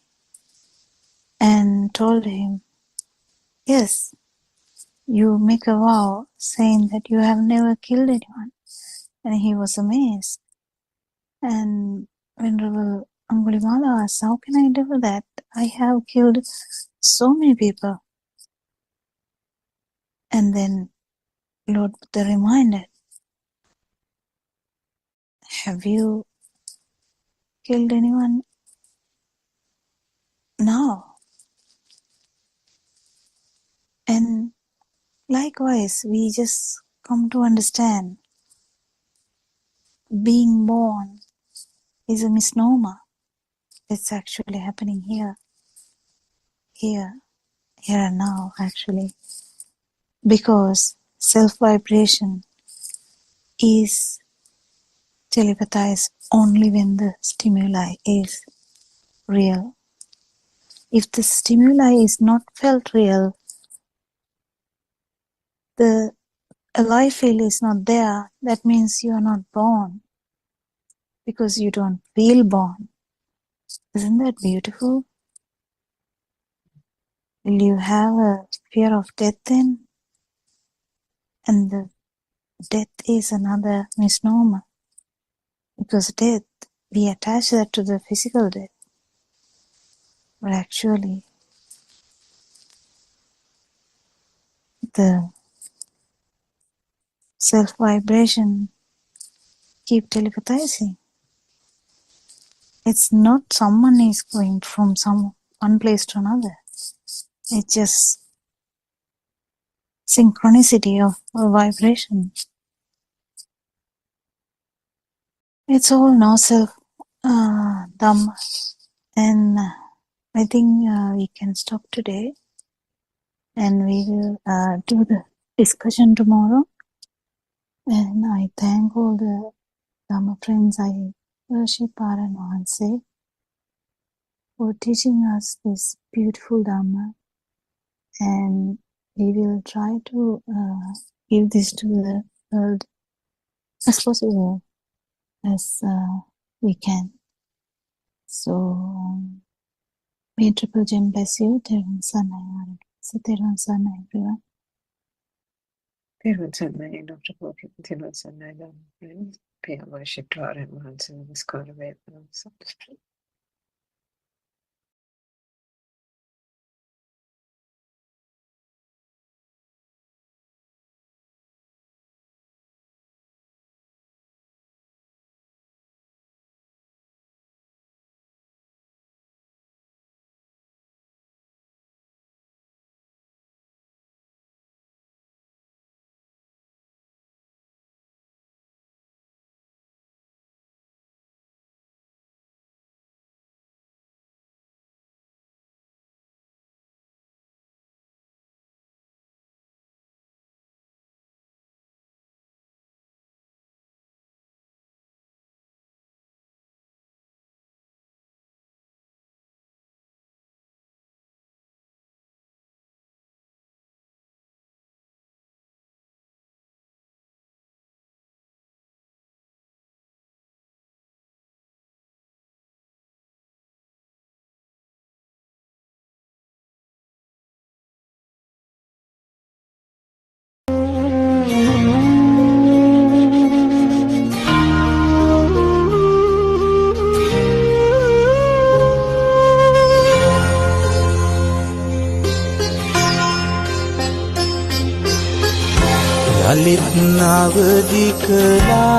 and told him, yes, you make a vow saying that you have never killed anyone. And he was amazed. And Venerable Angulimala asked, how can I do that? I have killed so many people. And then Lord Buddha reminded, have you killed anyone now? And likewise, we just come to understand being born is a misnomer. It's actually happening here and now, actually. Because self-vibration is telepathized only when the stimuli is real. If the stimuli is not felt real, the alive feel is not there, that means you are not born. Because you don't feel born. Isn't that beautiful? Will you have a fear of death then? And the death is another misnomer. Because death, we attach that to the physical death. But actually, the self-vibration keep telepathizing. It's not someone is going from one place to another. It's just synchronicity of a vibration. It's all no self Dhamma. And I think we can stop today and we will do the discussion tomorrow. And I thank all the Dhamma friends. I worship Aran Wahanse for teaching us this beautiful Dhamma. And we will try to give this to the world as possible as we can. So, may Triple Gem bless you. Tevun Sanai, so Tevun Sanai, everyone. Tevun Sanai, Dr. Poki, Tevun Sanai, friends. Pay our worship to our Mahansa in this kind of way. යලිත් නවදි කළා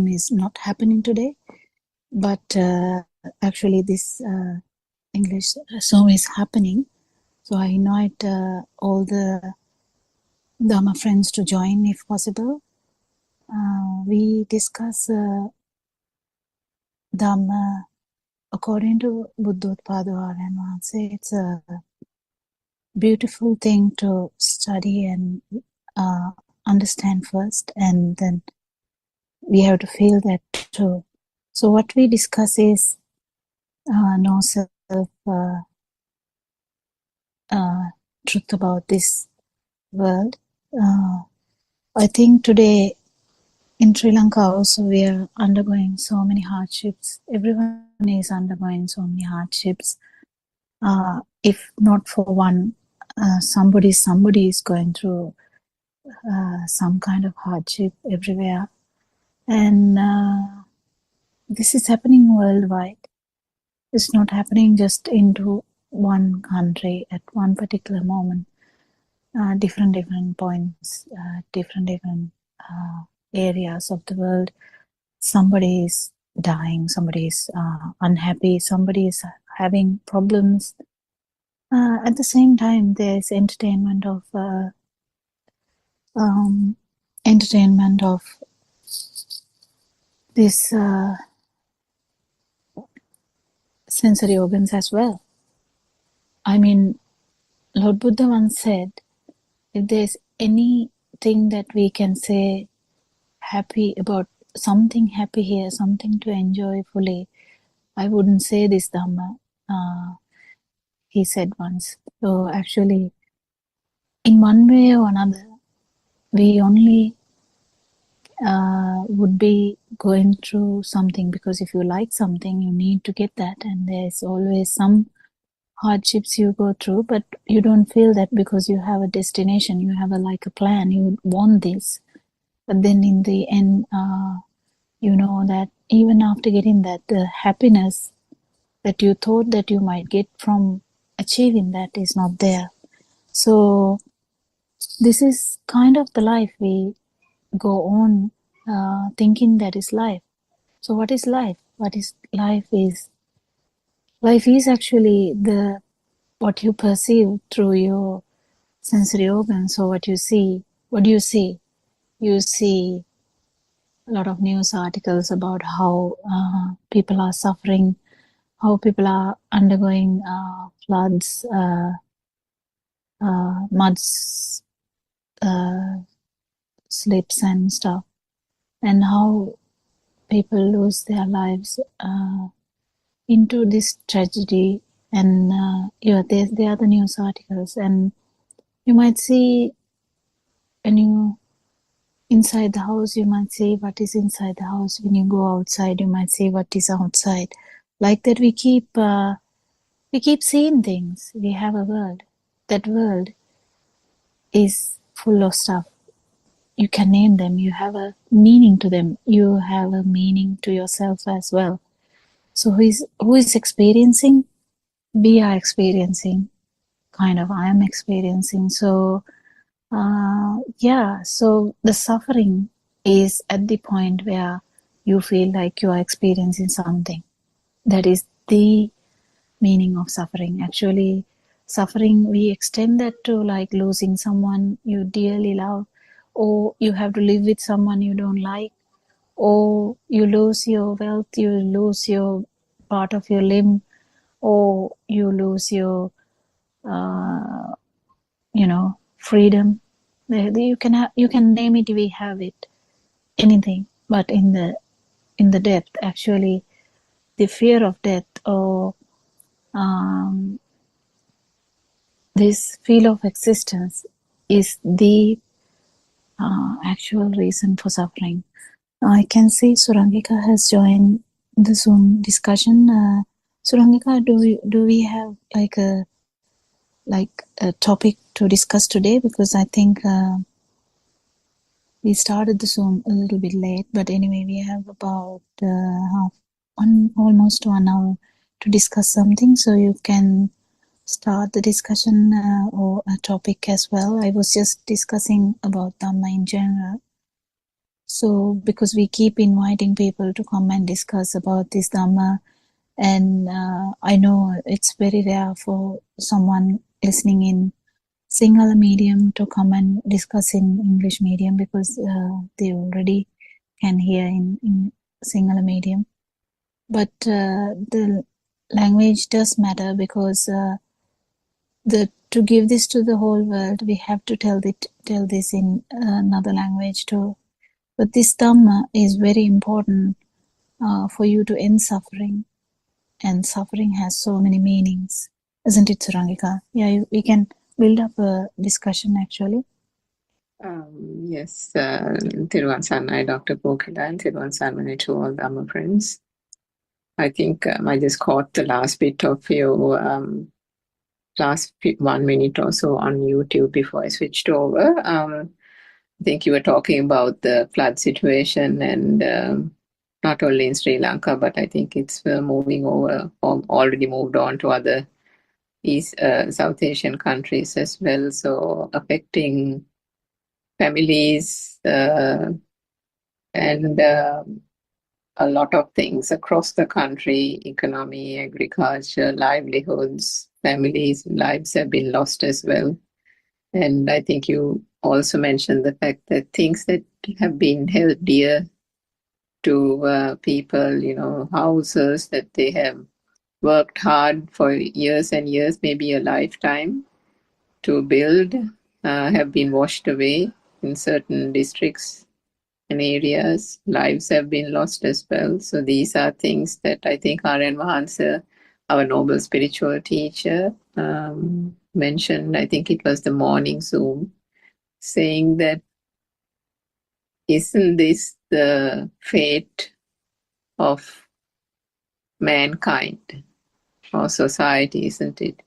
Is not happening today, but actually this English song is happening. So I invite all the Dhamma friends to join if possible. We discuss Dhamma according to Buddothpado and Wahanse. It's a beautiful thing to study and understand first, and then we have to feel that too. So what we discuss is no self truth about this world. I think today in Sri Lanka also we are undergoing so many hardships. Everyone is undergoing so many hardships. If not for one, somebody is going through some kind of hardship everywhere, and this is happening worldwide. It's not happening just into one country at one particular moment. Different points, different areas of the world. Somebody is dying, somebody is unhappy, somebody is having problems. At the same time, there is entertainment of this sensory organs as well. I mean, Lord Buddha once said, if there's anything that we can say happy about, something happy here, something to enjoy fully, I wouldn't say this Dhamma, he said once. So actually, in one way or another, we only would be going through something, because if you like something, you need to get that, and there's always some hardships you go through, but you don't feel that because you have a destination, you have a plan, you want this. But then in the end, you know that even after getting that, the happiness that you thought that you might get from achieving that is not there. So this is kind of the life we go on thinking that is life. So what is life? What is life is? Life is actually what you perceive through your sensory organs. So what you see, what do you see? You see a lot of news articles about how people are suffering, how people are undergoing floods, muds, slips and stuff, and how people lose their lives into this tragedy. And there are the news articles, and you might see when you inside the house, you might see what is inside the house. When you go outside, you might see what is outside. Like that, we keep seeing things. We have a world. That world is full of stuff. You can name them. You have a meaning to them. You have a meaning to yourself as well. So who is experiencing? We are experiencing. Kind of, I am experiencing. So so the suffering is at the point where you feel like you are experiencing something. That is the meaning of suffering. Actually, suffering, we extend that to like losing someone you dearly love, or you have to live with someone you don't like, or you lose your wealth, you lose your part of your limb, or you lose your freedom. You can name it, we have it, anything. But in the depth, actually, the fear of death, or this feel of existence, is the actual reason for suffering. I can see Surangika has joined the Zoom discussion. Surangika, do we have like a topic to discuss today? Because I think we started the Zoom a little bit late, but anyway, we have about almost 1 hour to discuss something, so you can start the discussion or a topic as well. I was just discussing about Dhamma in general. So because we keep inviting people to come and discuss about this Dhamma, and I know it's very rare for someone listening in Sinhala medium to come and discuss in English medium, because they already can hear in Sinhala medium. But the language does matter, because the to give this to the whole world, we have to tell this in another language too. But this Dhamma is very important for you to end suffering. And suffering has so many meanings. Isn't it, Surangika? Yeah, we can build up a discussion actually. Yes, Thiruvan Sannai, Dr. Pokila, and Thiruvan Sannai to all Dhamma friends. I think I just caught the last bit of your last 1 minute or so on YouTube before I switched over. I think you were talking about the flood situation and not only in Sri Lanka, but I think it's moving over or already moved on to other South Asian countries as well. So affecting families and a lot of things across the country, economy, agriculture, livelihoods, families' lives have been lost as well. And I think you also mentioned the fact that things that have been held dear to people, houses that they have worked hard for years and years, maybe a lifetime, to build, have been washed away in certain districts and areas. Lives have been lost as well. So these are things that I think R.N. Mahansa, our noble spiritual teacher, mentioned. I think it was the morning Zoom, saying that isn't this the fate of mankind or society, isn't it?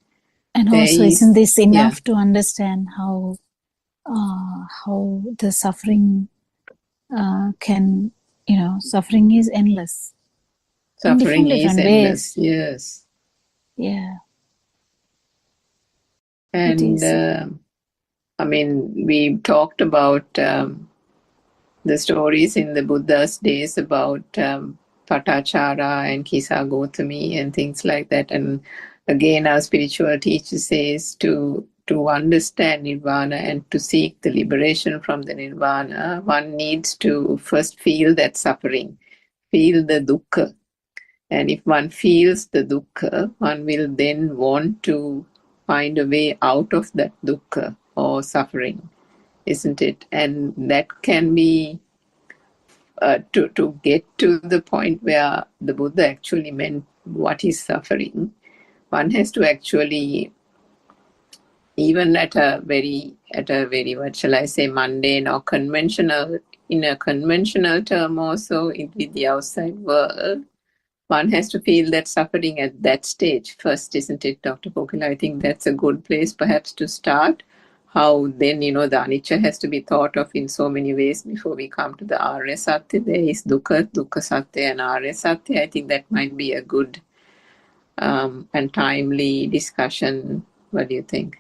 And There also, is- isn't this enough yeah. to understand how the suffering can, suffering is endless. In Suffering is different endless, ways. yes. Yeah. And we talked about the stories in the Buddha's days about Patachara and Kisa Gotami and things like that. And again, our spiritual teacher says to understand Nirvana and to seek the liberation from the Nirvana, one needs to first feel that suffering, feel the dukkha. And if one feels the dukkha, one will then want to find a way out of that dukkha or suffering, isn't it? And that can be to get to the point where the Buddha actually meant what is suffering. One has to actually, even at a very what shall I say, mundane or conventional, in a conventional term also with the outside world, one has to feel that suffering at that stage first, isn't it, Dr. Pokila? I think that's a good place perhaps to start. How then, the anicca has to be thought of in so many ways before we come to the Arya Satya. There is dukkha Satya and Arya Satya. I think that might be a good and timely discussion. What do you think?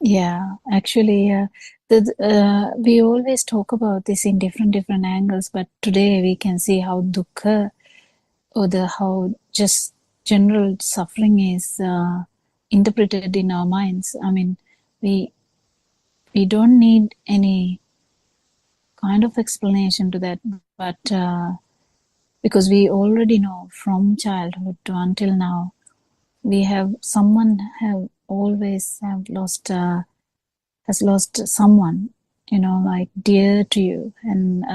Yeah, actually, we always talk about this in different angles, but today we can see how dukkha or how just general suffering is interpreted in our minds. I mean, we don't need any kind of explanation to that, but because we already know from childhood to until now, someone has lost someone, like dear to you, and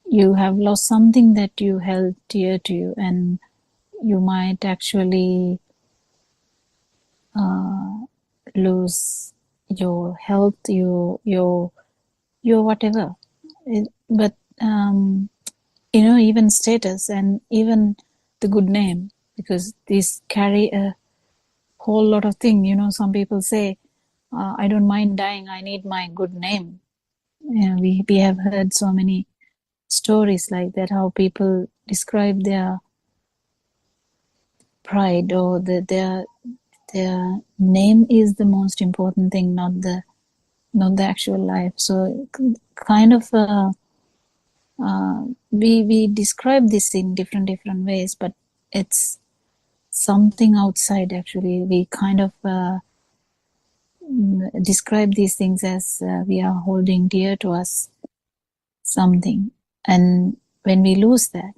you have lost something that you held dear to you, and you might actually lose your health, your whatever. But even status and even the good name, because these carry a whole lot of things. Some people say, I don't mind dying, I need my good name. We have heard so many stories like that, how people describe their pride, or their name is the most important thing, not the actual life. So kind of we describe this in different ways, but it's something outside. Actually, we kind of describe these things as we are holding dear to us something, and when we lose that,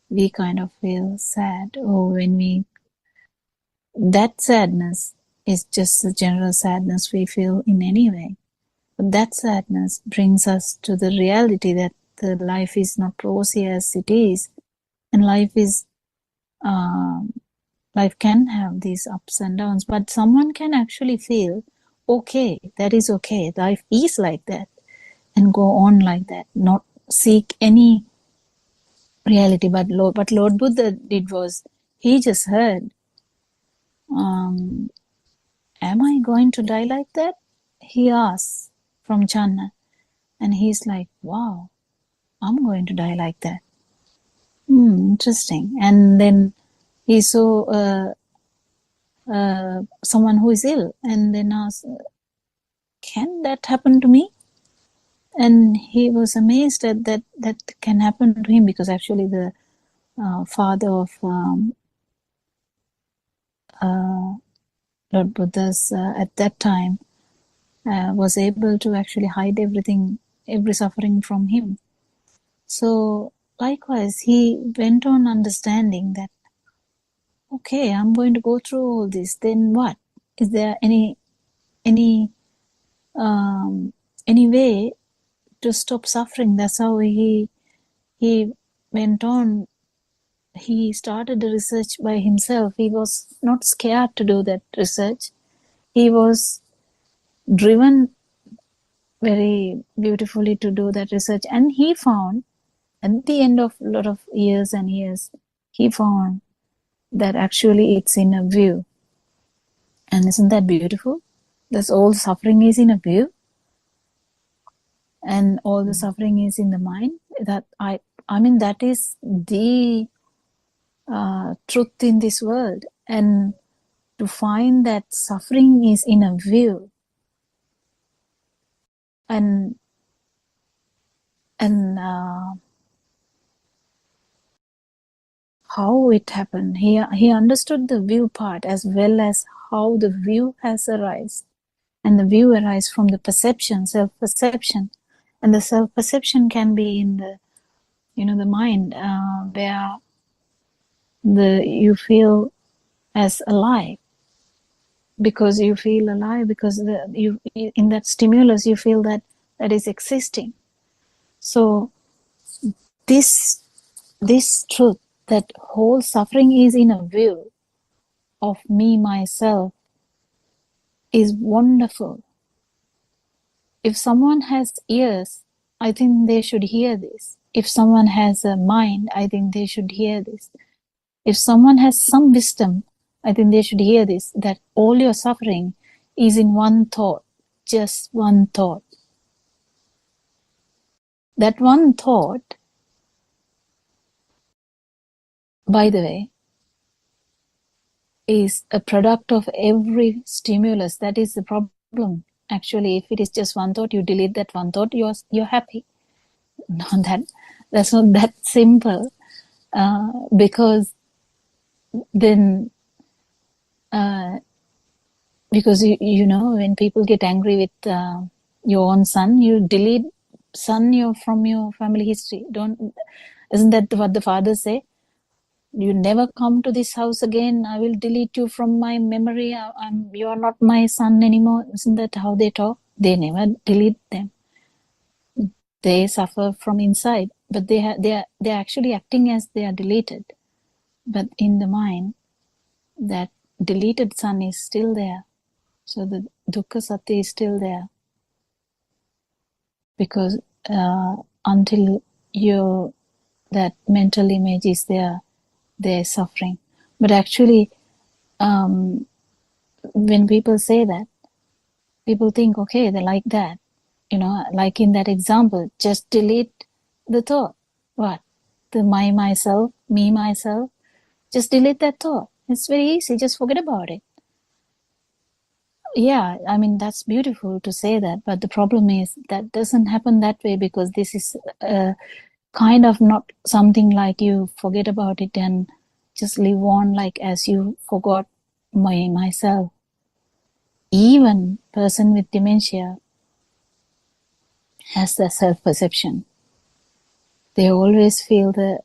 we kind of feel sad, or that sadness is just the general sadness we feel in any way. But that sadness brings us to the reality that the life is not rosy as it is, and life can have these ups and downs, but someone can actually feel, okay, that is okay, life is like that, and go on like that, not seek any reality. But Lord Buddha did was, he just heard, am I going to die like that? He asked from Channa, and he's like, wow, I'm going to die like that. Interesting. And then he saw someone who is ill, and then asked, can that happen to me? And he was amazed at that can happen to him, because actually the father of Lord Buddha's at that time was able to actually hide everything, every suffering from him. So likewise, he went on understanding that, okay, I'm going to go through all this, then what? Is there any way to stop suffering? That's how he went on. He started the research by himself. He was not scared to do that research. He was driven very beautifully to do that research, and he found, at the end of a lot of years and years, he found that actually it's in a view. And isn't that beautiful? That's all suffering is in a view, and all the suffering is in the mind. That I mean, that is the truth in this world. And to find that suffering is in a view, and how it happened. He understood the view part as well as how the view has arisen. And the view arises from the perception, self-perception. And the self-perception can be in the, the mind, where you feel as alive, because you feel alive, because you in that stimulus you feel that is existing. So this truth, that whole suffering is in a view of me, myself, is wonderful. If someone has ears, I think they should hear this. If someone has a mind, I think they should hear this. If someone has some wisdom, I think they should hear this, that all your suffering is in one thought, just one thought. That one thought, by the way, is a product of every stimulus. That is the problem. Actually, if it is just one thought, you delete that one thought, you're happy. No, that's not that simple. Because then, because when people get angry with your own son, you delete son from your family history. Isn't that what the fathers say? You never come to this house again. I will delete you from my memory. You are not my son anymore. Isn't that how they talk? They never delete them. They suffer from inside, but they're actually acting as they are deleted. But in the mind, that deleted son is still there. So the dukkha satya is still there. Because until that mental image is there, they're suffering. But actually, when people say that, people think, okay, they like that. Like in that example, just delete the thought. What? The myself, me, myself. Just delete that thought. It's very easy. Just forget about it. Yeah, I mean, that's beautiful to say that. But the problem is that doesn't happen that way, because this is kind of not something like you forget about it and just live on like as you forgot myself. Even person with dementia has the self-perception. They always feel the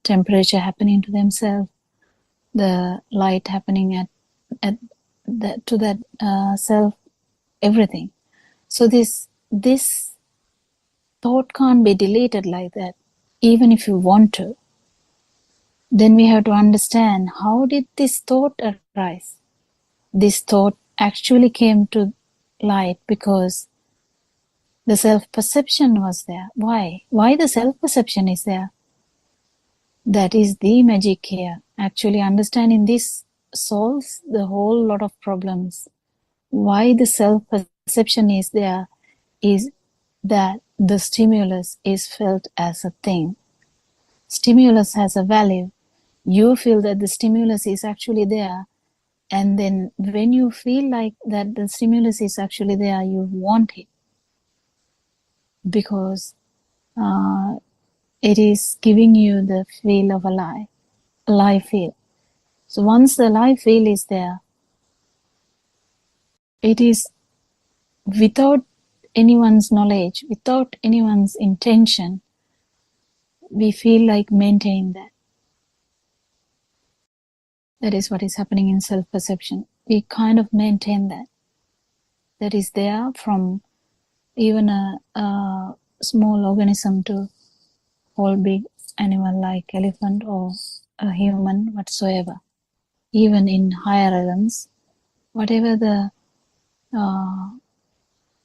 temperature happening to themselves, the light happening at self everything. So this thought can't be deleted like that, even if you want to. Then we have to understand, how did this thought arise? This thought actually came to light because the self-perception was there. Why? Why the self-perception is there? That is the magic here. Actually understanding this solves the whole lot of problems. Why the self-perception is there is that the stimulus is felt as a thing. Stimulus has a value. You feel that the stimulus is actually there, and then when you feel like that the stimulus is actually there, you want it because it is giving you the feel of alive feel. So once the alive feel is there, it is without anyone's knowledge, without anyone's intention, we feel like maintaining that. That is what is happening in self-perception. We kind of maintain that. That is there from even a small organism to whole big animal like elephant or a human whatsoever. Even in higher realms, whatever the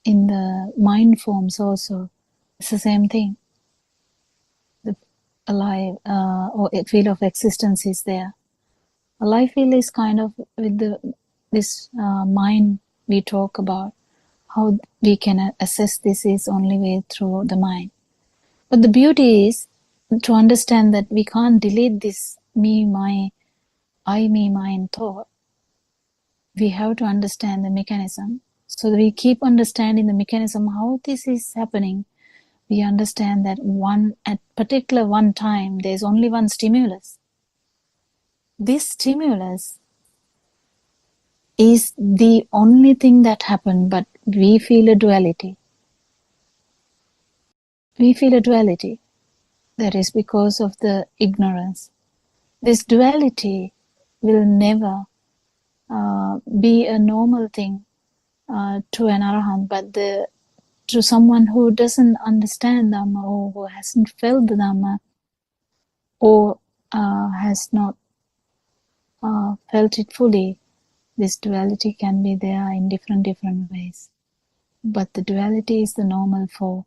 in the mind forms also, it's the same thing. The alive or a feel of existence is there. A life feel is kind of with this mind we talk about. How we can assess this is only way through the mind. But the beauty is to understand that we can't delete this me, my, I, me, mine thought. We have to understand the mechanism. So we keep understanding the mechanism, how this is happening. We understand that at particular one time, there's only one stimulus. This stimulus is the only thing that happened, but we feel a duality. We feel a duality. That is because of the ignorance. This duality will never be a normal thing to an arahant, but to someone who doesn't understand Dhamma or who hasn't felt the Dhamma or has not felt it fully, this duality can be there in different ways. But the duality is the normal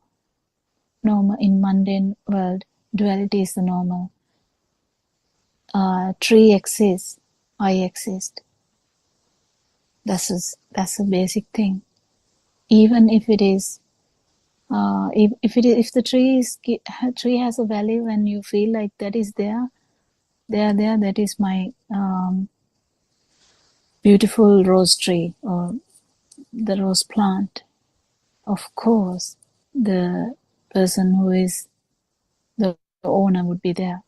in mundane world. Duality is the normal. Tree exists, I exist. That's a basic thing. Even if it is, if the tree has a value and you feel like that is there, that is my beautiful rose tree or the rose plant. Of course, the person who is the owner would be there.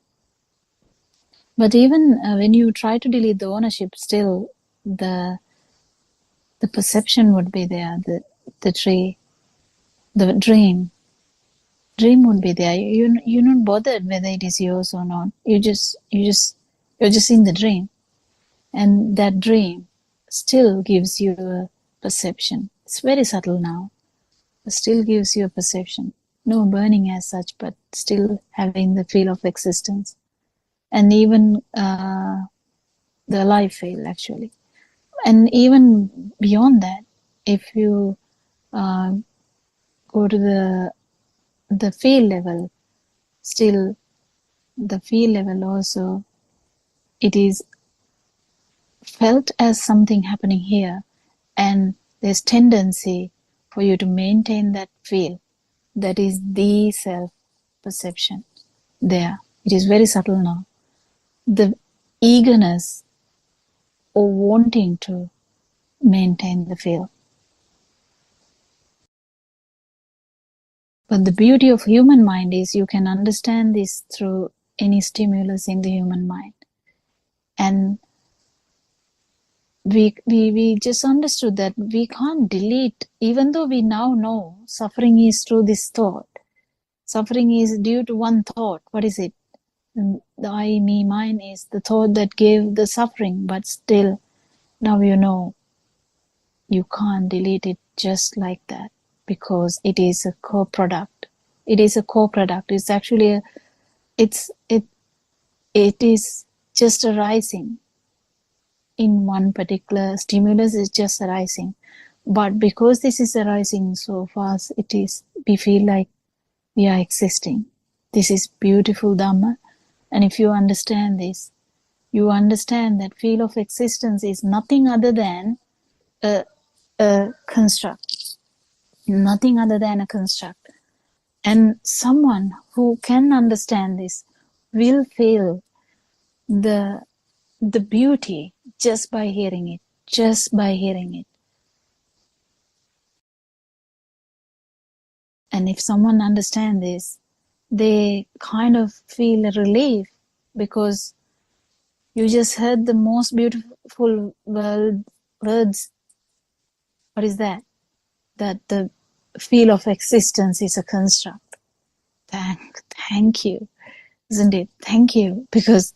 But even when you try to delete the ownership, still the perception would be there. The tree, the dream would be there. You're not bothered whether it is yours or not. You're just in the dream, and that dream still gives you a perception. It's very subtle now, but still gives you a perception. No burning as such, but still having the feel of existence, and even the life feel actually. And even beyond that, if you go to the feel level, still the feel level also, it is felt as something happening here, and there's tendency for you to maintain that feel. That is the self-perception there. It is very subtle now. The eagerness or wanting to maintain the feel. But the beauty of human mind is you can understand this through any stimulus in the human mind. And we just understood that we can't delete, even though we now know suffering is through this thought. Suffering is due to one thought. What is it? The I, me, mine is the thought that gave the suffering, but still now you know you can't delete it just like that, because it is a co-product. It is a co-product. It's actually it is just arising in one particular stimulus, is just arising. But because this is arising so fast, we feel like we are existing. This is beautiful Dhamma. And if you understand this, you understand that feel of existence is nothing other than a construct. Nothing other than a construct. And someone who can understand this will feel the beauty just by hearing it. Just by hearing it. And if someone understands this, they kind of feel a relief, because you just heard the most beautiful words. What is that? That the feel of existence is a construct. Thank you, isn't it? Thank you, because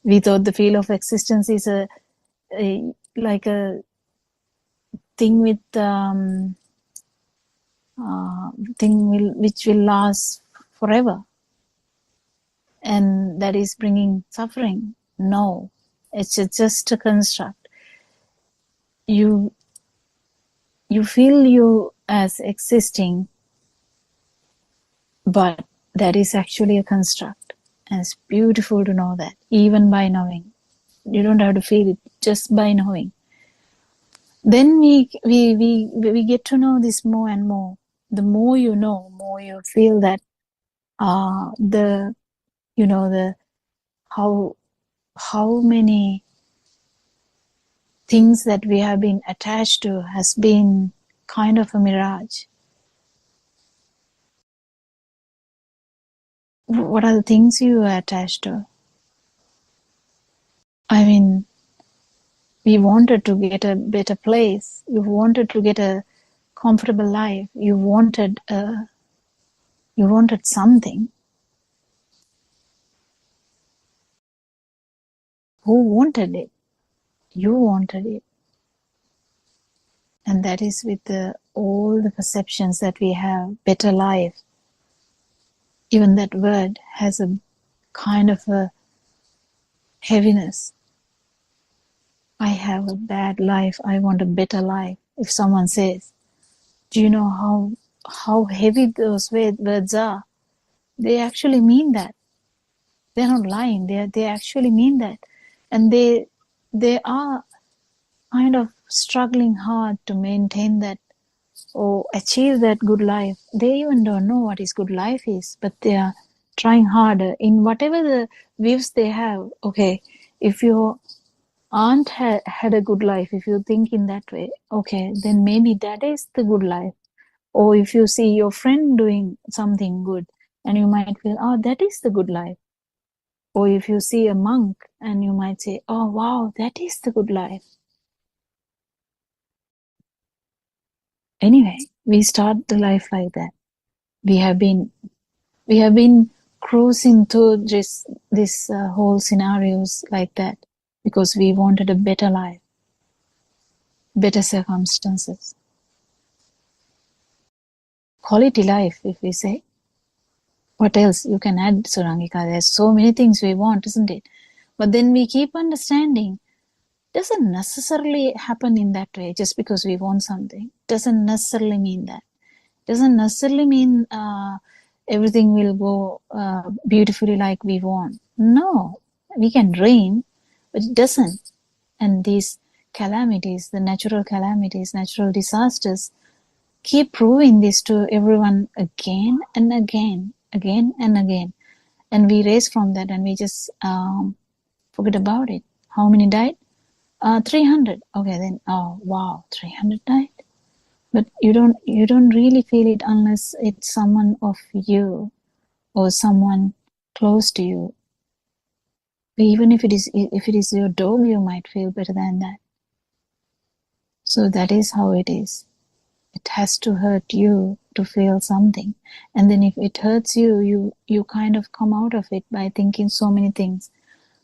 we thought the feel of existence is like a thing with which will last forever, and that is bringing suffering. No, it's just a construct. You feel you as existing, but that is actually a construct. And it's beautiful to know that, even by knowing. You don't have to feel it, just by knowing. Then we get to know this more and more. The more you know, more you feel that how many things that we have been attached to has been kind of a mirage. What are the things you are attached to? I mean, we wanted to get a better place. You wanted to get a comfortable life. You wanted something. Who wanted it? You wanted it. And that is with all the perceptions that we have, better life. Even that word has a kind of a heaviness. I have a bad life, I want a better life. If someone says, do you know how heavy those words are? They actually mean that. They're not lying. They actually mean that. And they are kind of struggling hard to maintain that or achieve that good life. They even don't know what is good life is, but they are trying harder in whatever the views they have. Okay, if your aunt had a good life, if you think in that way, okay, then maybe that is the good life. Or if you see your friend doing something good, and you might feel, oh, that is the good life. Or if you see a monk, and you might say, oh, wow, that is the good life. Anyway, we start the life like that. We have been cruising through this whole scenarios like that because we wanted a better life, better circumstances, quality life. If we say, what else you can add, Surangika? There's so many things we want, isn't it? But then we keep understanding, doesn't necessarily happen in that way. Just because we want something doesn't necessarily mean that. Doesn't necessarily mean everything will go beautifully like we want. No, we can dream, but it doesn't. And these calamities, the natural calamities, natural disasters, keep proving this to everyone again and again, again and again. And we race from that and we just forget about it. How many died? 300. Okay, then, oh wow, 300 died. But you don't really feel it unless it's someone of you or someone close to you. Even if it is your dog, you might feel better than that. So that is how it is. It has to hurt you to feel something. And then if it hurts you, you kind of come out of it by thinking so many things.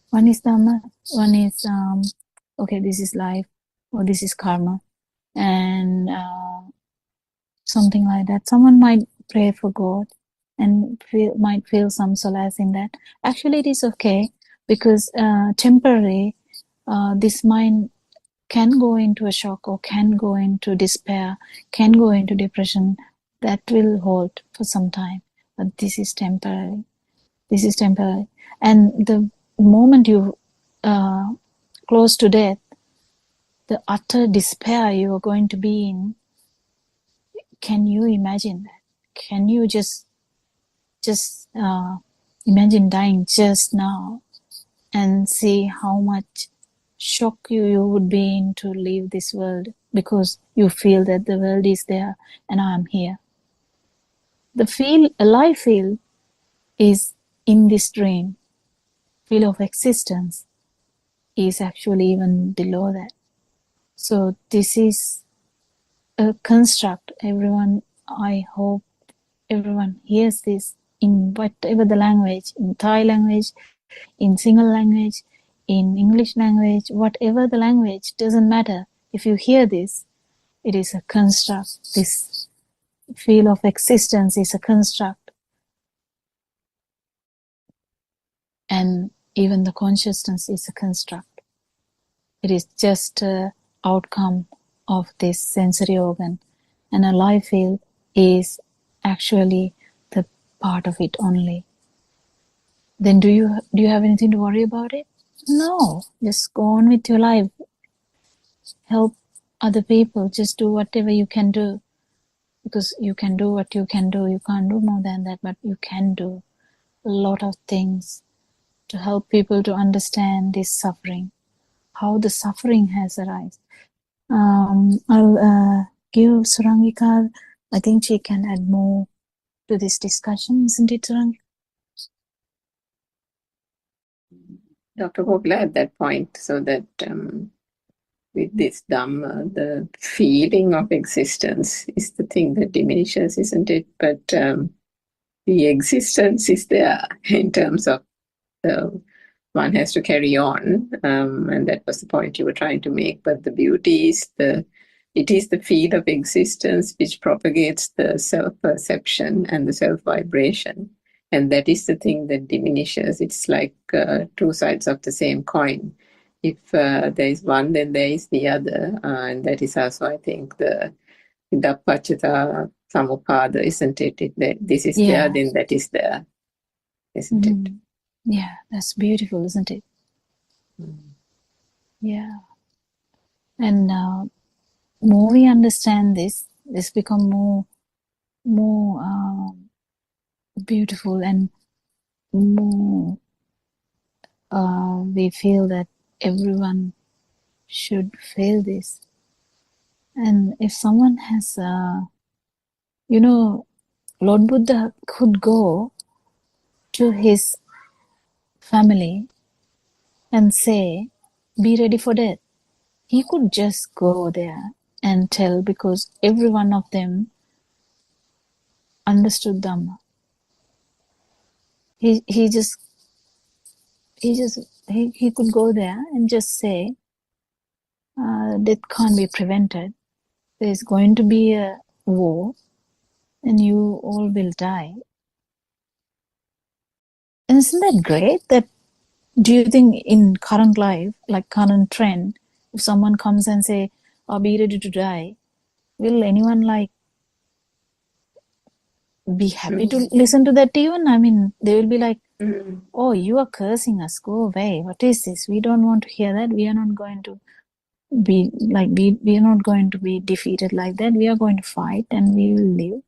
One is Dhamma, one is, okay, this is life, or this is karma. and something like that. Someone might pray for God and might feel some solace in that. Actually, it is okay, because temporary, this mind can go into a shock, or can go into despair, can go into depression. That will hold for some time, but this is temporary. This is temporary. And the moment you close to death, the utter despair you are going to be in, can you imagine that? Can you just imagine dying just now, and see how much shock you would be in to leave this world, because you feel that the world is there and I am here. The alive feel is in this dream. Feel of existence is actually even below that. So this is a construct. Everyone, I hope everyone hears this in whatever the language, in Thai language, in Sinhala language, in English language, whatever the language, doesn't matter. If you hear this, it is a construct. This feel of existence is a construct. And even the consciousness is a construct. It is just an outcome of this sensory organ. And a life field is actually the part of it only. Then do you have anything to worry about it? No, just go on with your life. Help other people. Just do whatever you can do, because you can do what you can do. You can't do more than that, but you can do a lot of things to help people to understand this suffering, how the suffering has arisen. I'll give Surangika, I think she can add more to this discussion, isn't it, Surangika? Dr. Vogler at that point, so that with this Dhamma, the feeling of existence is the thing that diminishes, isn't it? But the existence is there in terms of one has to carry on, and that was the point you were trying to make. But the beauty is it is the field of existence which propagates the self-perception and the self-vibration. And that is the thing that diminishes. It's like two sides of the same coin. If there is one, then there is the other. And that is also, I think, the Buddothpado Samuppada, isn't it? This is there, then that is there, isn't it? Yeah, that's beautiful, isn't it? Yeah. And more we understand this become more beautiful, and more we feel that everyone should feel this. And if someone has, Lord Buddha could go to his family and say, be ready for death. He could just go there and tell, because every one of them understood Dhamma. He could go there and just say, death can't be prevented. There's going to be a war and you all will die. And isn't that great? That, do you think in current life, like current trend, if someone comes and say, "Oh, be ready to die," will anyone be happy to listen to that even? I mean, they will be like, "Oh, you are cursing us. Go away. What is this? We don't want to hear that. We are not going to be like we are not going to be defeated like that. We are going to fight and we will live."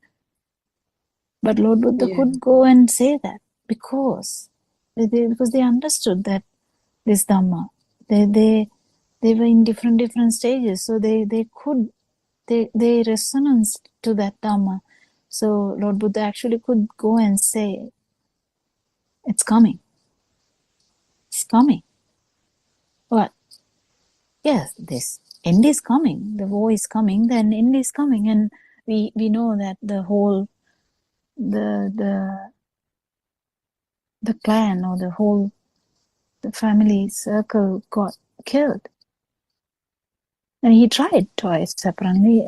But Lord Buddha could go and say that because they understood that this Dhamma, they were in different stages, so they resonance to that Dhamma. So Lord Buddha actually could go and say, it's coming. It's coming. What? Yes, this end is coming. The war is coming, then end is coming. And we know that the whole the clan, or the family circle got killed. And he tried twice, apparently,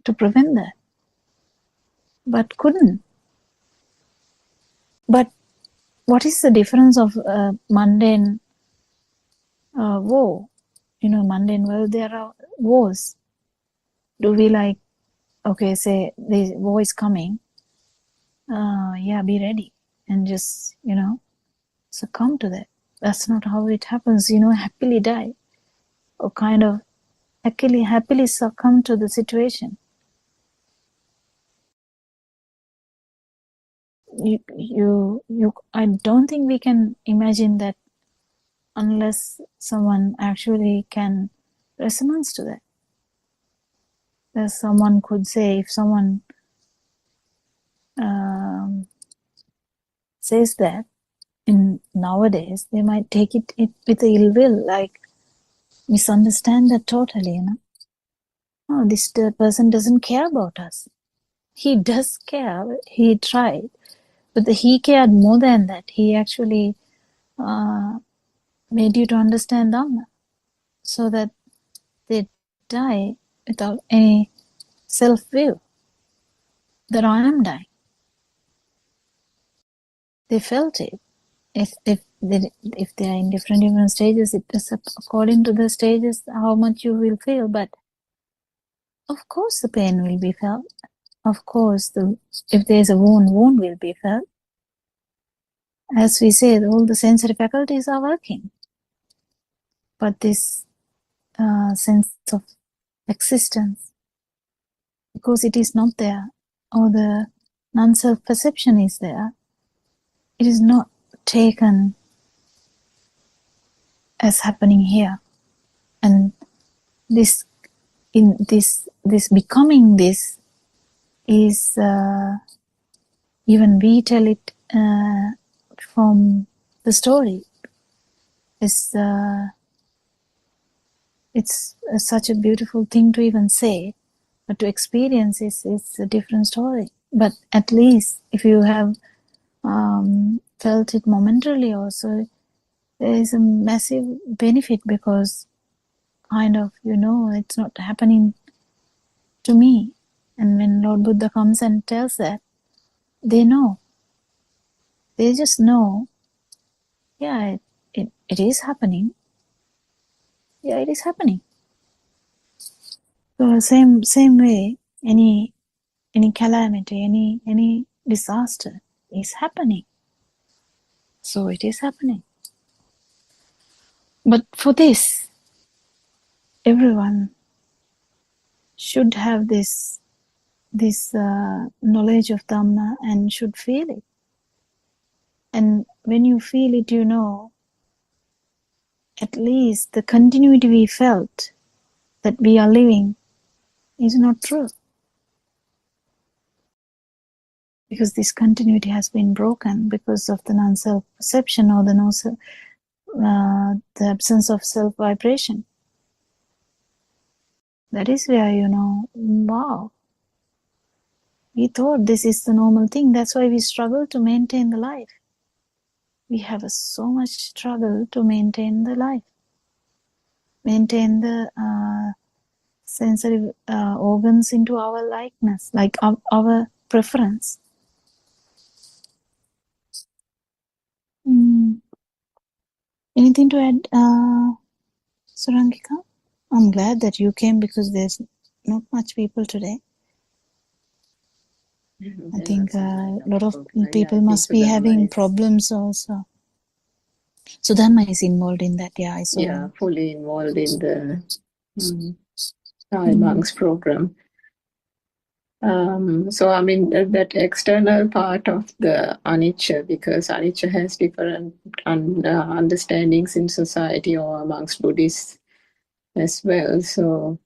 to prevent that, but couldn't. But what is the difference of mundane war? Mundane world, there are wars. Do we okay, say the war is coming, yeah, be ready and just, succumb to that. That's not how it happens, happily die or kind of happily succumb to the situation. I don't think we can imagine that unless someone actually can resonance to that. As someone could say, if someone says that in nowadays, they might take it with ill will, like misunderstand that totally, Oh, this person doesn't care about us. He does care. He tried, but he cared more than that. He actually made you to understand Dhamma, so that they die without any self-view that I am dying. They felt it. If they are in different stages, it is according to the stages how much you will feel. But of course, the pain will be felt. Of course, if there is a wound will be felt. As we say, all the sensory faculties are working, but this sense of existence, because it is not there, or the non-self perception is there, it is not taken as happening here. And this becoming this is, even we tell it from the story, it's such a beautiful thing to even say, but to experience it's a different story. But at least if you have felt it momentarily also, there is a massive benefit, because kind of, it's not happening to me. And when Lord Buddha comes and tells that, they know. They just know, yeah, it is happening. Yeah, it is happening. So same way, any calamity, any disaster is happening. So it is happening. But for this, everyone should have this knowledge of Dhamma and should feel it. And when you feel it, at least the continuity we felt that we are living is not true. Because this continuity has been broken because of the non-self perception, or the absence of self-vibration. That is where, wow, we thought this is the normal thing. That's why we struggle to maintain the life. We have so much struggle to maintain the life, maintain the sensory organs into our likeness, like our preference. Anything to add, Surangika? I'm glad that you came, because there's not much people today. I think a lot of people must be having problems also. So Dhamma is involved in that, yeah. Fully involved in the Thai monks program. So I mean that external part of the anicca, because anicca has different understandings in society or amongst Buddhists as well. So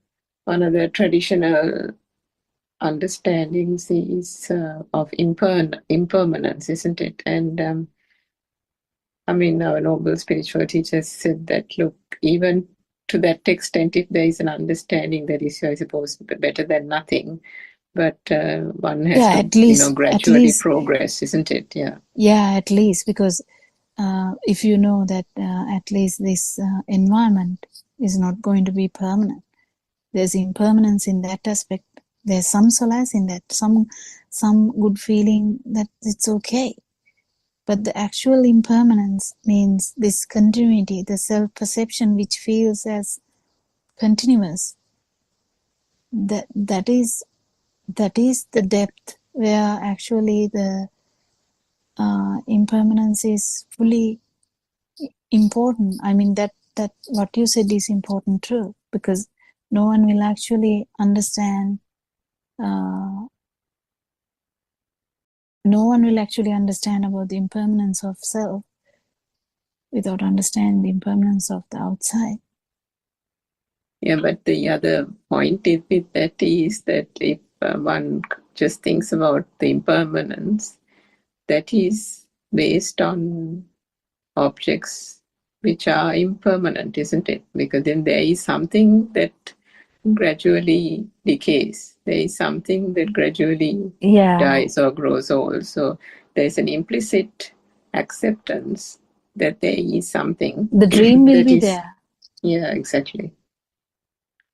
one of the traditional understandings is of impermanence, isn't it? And I mean, our noble spiritual teachers said that, look, even to that extent, if there is an understanding that is, I suppose, better than nothing, but one has to, at least, gradually progress, isn't it? Yeah. Yeah, at least, because if you know that at least this environment is not going to be permanent, There's impermanence in that aspect. There's some solace in that, some good feeling that it's okay. But the actual impermanence means this continuity, the self-perception which feels as continuous. That is the depth where actually the impermanence is fully important. I mean, that what you said is important too, because no one will actually understand. No one will actually understand about the impermanence of self without understanding the impermanence of the outside. Yeah, but the other point with that is that if one just thinks about the impermanence, that is based on objects which are impermanent, isn't it? Because then there is something that gradually decays. There is something that gradually dies or grows old. So there's an implicit acceptance that there is something. The dream will be there. Yeah, exactly.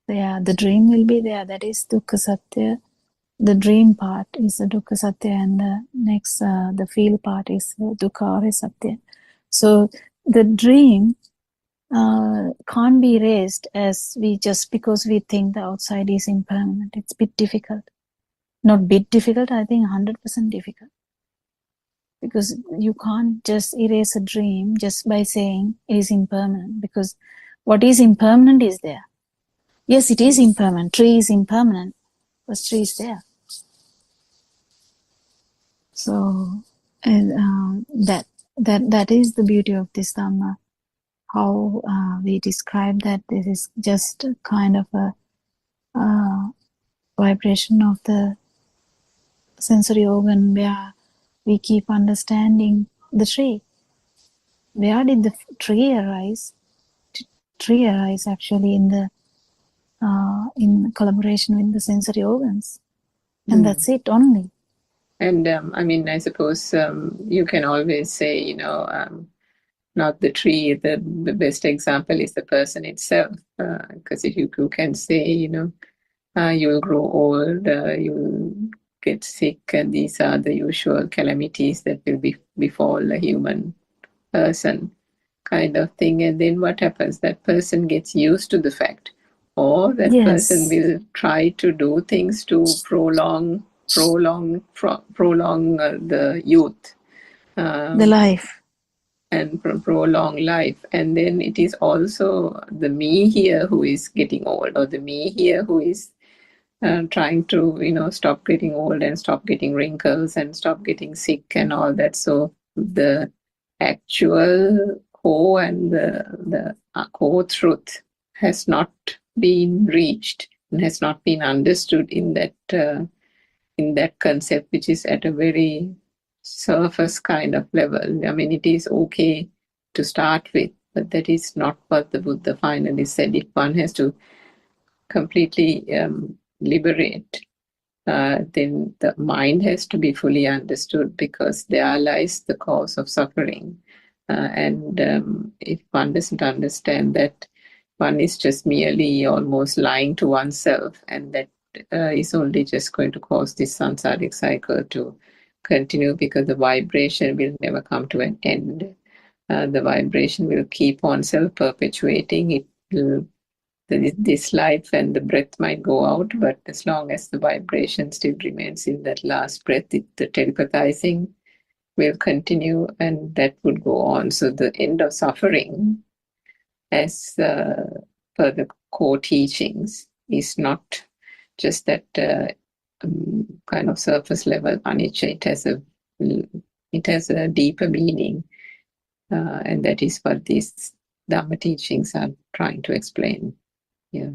Yeah, the dream will be there. That is dukkha satya. The dream part is the dukkha satya, and the next, the feel part is dukkha satya. So the dream can't be erased as we just because we think the outside is impermanent. It's a bit difficult. Not bit difficult, I think 100% difficult. Because you can't just erase a dream just by saying it is impermanent, because what is impermanent is there. Yes, it is impermanent. Tree is impermanent, but tree is there. So, and that is the beauty of this Dhamma. How we describe that this is just a kind of a vibration of the sensory organ where we keep understanding the tree. Where did the tree arise? Tree arise actually in collaboration with the sensory organs, and that's it only. And I mean, I suppose you can always say, not the tree. The best example is the person itself, because if you can say, you will grow old, you will get sick, and these are the usual calamities that will befall a human person, kind of thing. And then what happens? That person gets used to the fact, or that person will try to do things to prolong the youth, the life, and prolong life. And then it is also the me here who is getting old, or the me here who is trying to stop getting old and stop getting wrinkles and stop getting sick and all that. So the actual core and the core truth has not been reached and has not been understood in that concept, which is at a very surface kind of level. I mean, it is okay to start with, but that is not what the Buddha finally said. If one has to completely liberate, then the mind has to be fully understood, because there lies the cause of suffering. And if one doesn't understand that, one is just merely almost lying to oneself, and that is only just going to cause this samsaric cycle to continue, because the vibration will never come to an end. The vibration will keep on self-perpetuating. It will, this life and the breath might go out, but as long as the vibration still remains in that last breath, the telepathizing will continue, and that would go on. So the end of suffering, as per the core teachings, is not just that kind of surface level anicca. It has a deeper meaning, and that is what these Dhamma teachings are trying to explain. Yeah.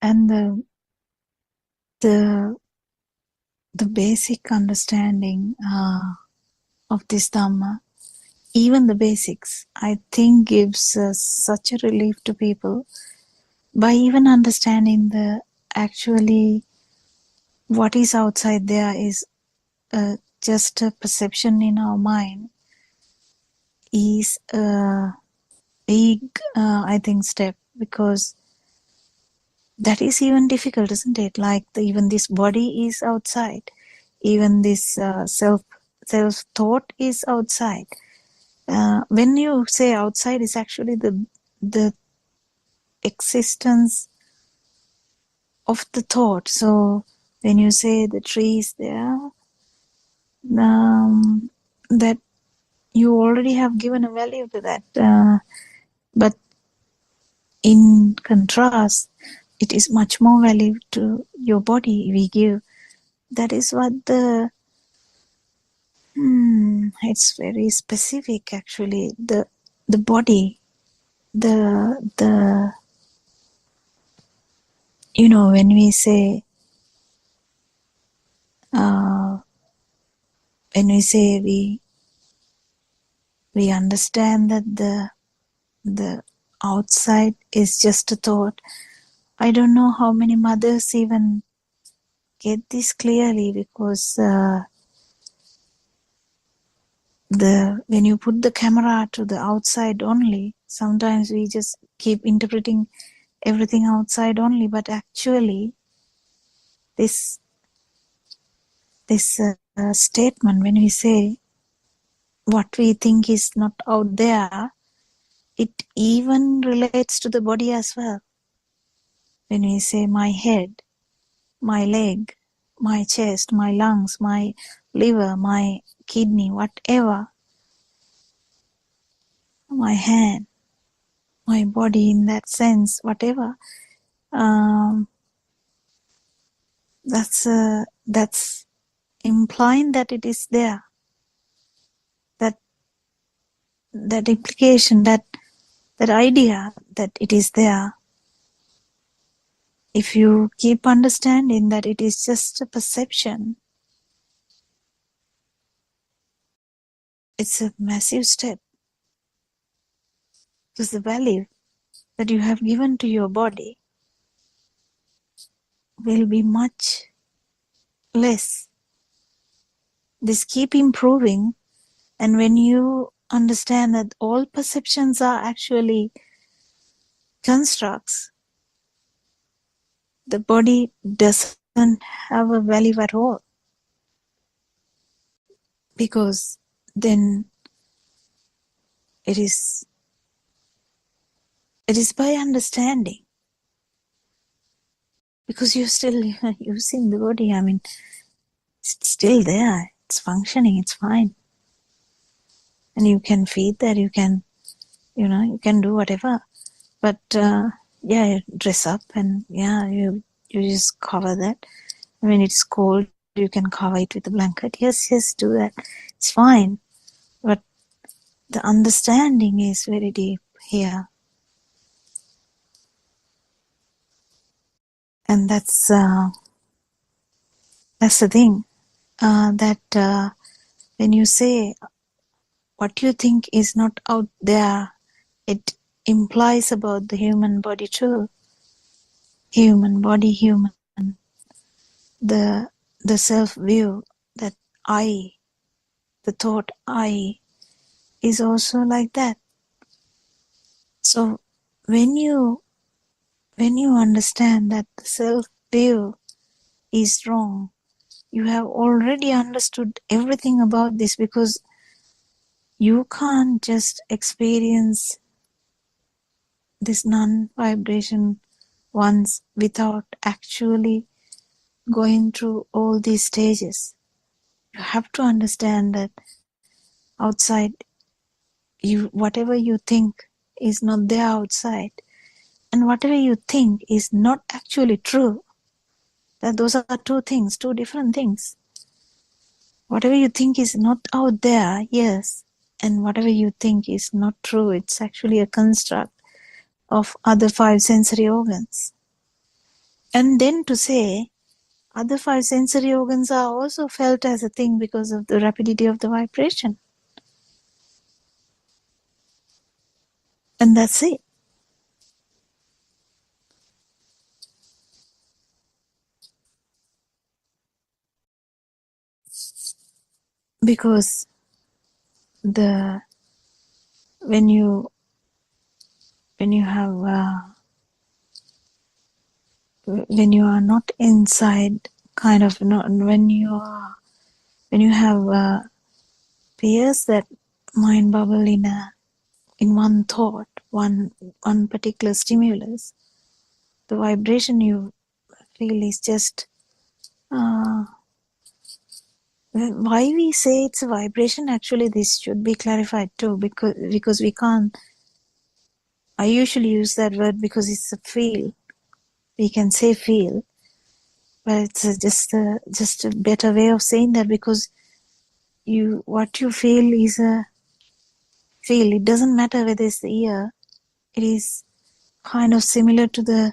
and the basic understanding of this Dhamma, even the basics, I think gives such a relief to people by even understanding the actually what is outside there is just a perception in our mind, is big, I think, step, because that is even difficult, isn't it? Like even this body is outside, even this self thought is outside. When you say outside, is actually the existence of the thought. So when you say the tree is there, that you already have given a value to that. But in contrast, it is much more value to your body we give. That is what it's very specific actually. The body, the when we say we understand that the outside is just a thought. I don't know how many mothers even get this clearly, because when you put the camera to the outside only, sometimes we just keep interpreting everything outside only, but actually this statement, when we say what we think is not out there, it even relates to the body as well. When we say my head, my leg, my chest, my lungs, my liver, my kidney, whatever, my hand, my body in that sense, whatever, that's implying that it is there. That implication, that idea that it is there. If you keep understanding that it is just a perception, it's a massive step, because the value that you have given to your body will be much less. This keep improving, and when you understand that all perceptions are actually constructs, the body doesn't have a value at all, because then it is by understanding, because you're still using the body. I mean, it's still there, it's functioning, it's fine, and you can feed that, you can you can do whatever, but dress up, and you just cover that. When it's cold, you can cover it with a blanket. Yes, do that, it's fine, but the understanding is very deep here, and that's the thing, that when you say what you think is not out there, it implies about the human body too. Human body, the self view, that I, the thought I, is also like that. So when you understand that the self view is wrong, you have already understood everything about this, because you can't just experience this non-vibration once without actually going through all these stages. You have to understand that outside, whatever you think is not there outside, and whatever you think is not actually true. That those are two things, two different things. Whatever you think is not out there, yes, and whatever you think is not true, it's actually a construct of other five sensory organs. And then to say other five sensory organs are also felt as a thing because of the rapidity of the vibration. And that's it. Because when you when you have when you are not inside, kind of not when you have peers that mind bubble in one thought, one particular stimulus, the vibration you feel is just why we say it's a vibration. Actually, this should be clarified too, because we can't. I usually use that word because it's a feel. We can say feel, but it's just a better way of saying that, because what you feel is a feel. It doesn't matter whether it's the ear. It is kind of similar to the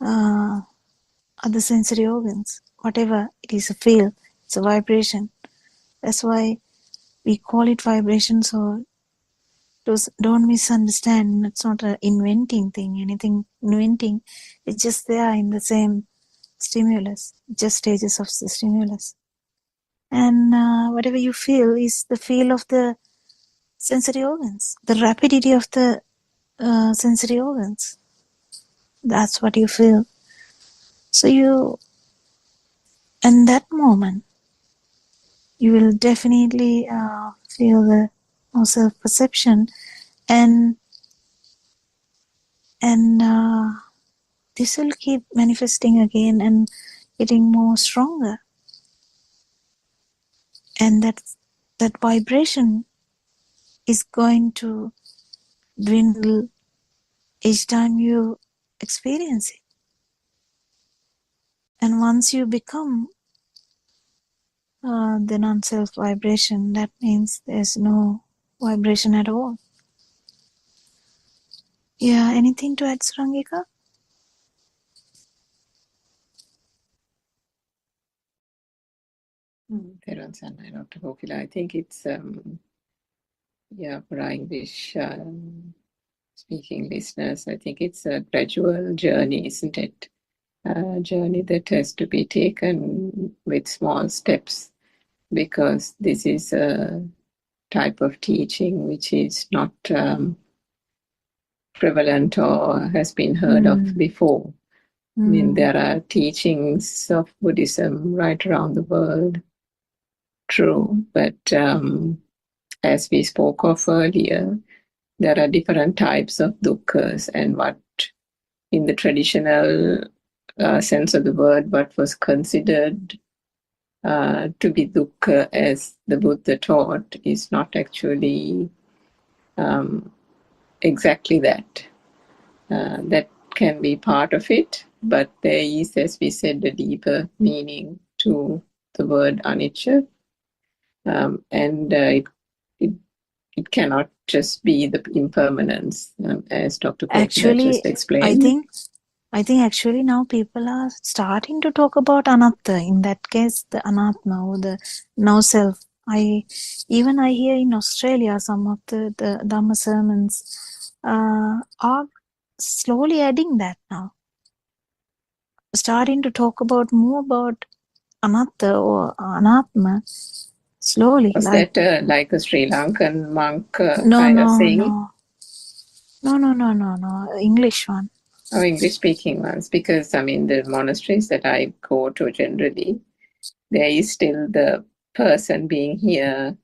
other sensory organs. Whatever it is, a feel. It's a vibration. That's why we call it vibration. So don't misunderstand. It's not an inventing thing. Anything inventing. It's just there in the same stimulus, just stages of the stimulus. And whatever you feel is the feel of the sensory organs, the rapidity of the sensory organs. That's what you feel. So in that moment, you will definitely feel the more self-perception, and this will keep manifesting again and getting more stronger. And that vibration is going to dwindle each time you experience it. And once you become the non-self vibration, that means there's no vibration at all. Yeah, anything to add, Sarangika? Dr. Kokila, I think it's for our English speaking listeners, I think it's a gradual journey, isn't it? A journey that has to be taken with small steps, because this is a type of teaching which is not prevalent or has been heard of before. I mean, there are teachings of Buddhism right around the world, true, but as we spoke of earlier, there are different types of dukkhas, and what in the traditional sense of the word, what was considered to be dukkha as the Buddha taught is not actually exactly that. That can be part of it, but there is, as we said, a deeper meaning to the word anicca, and it cannot just be the impermanence, as Dr. Kokila just explained. I think actually now people are starting to talk about anatta. In that case, the anatma, or the no self. I hear in Australia some of the Dhamma sermons are slowly adding that now. Starting to talk about more about anatta or anatma slowly. Was that like a Sri Lankan monk kind of thing? No. English one. Oh, English-speaking ones. Because, I mean, the monasteries that I go to generally, there is still the person being here,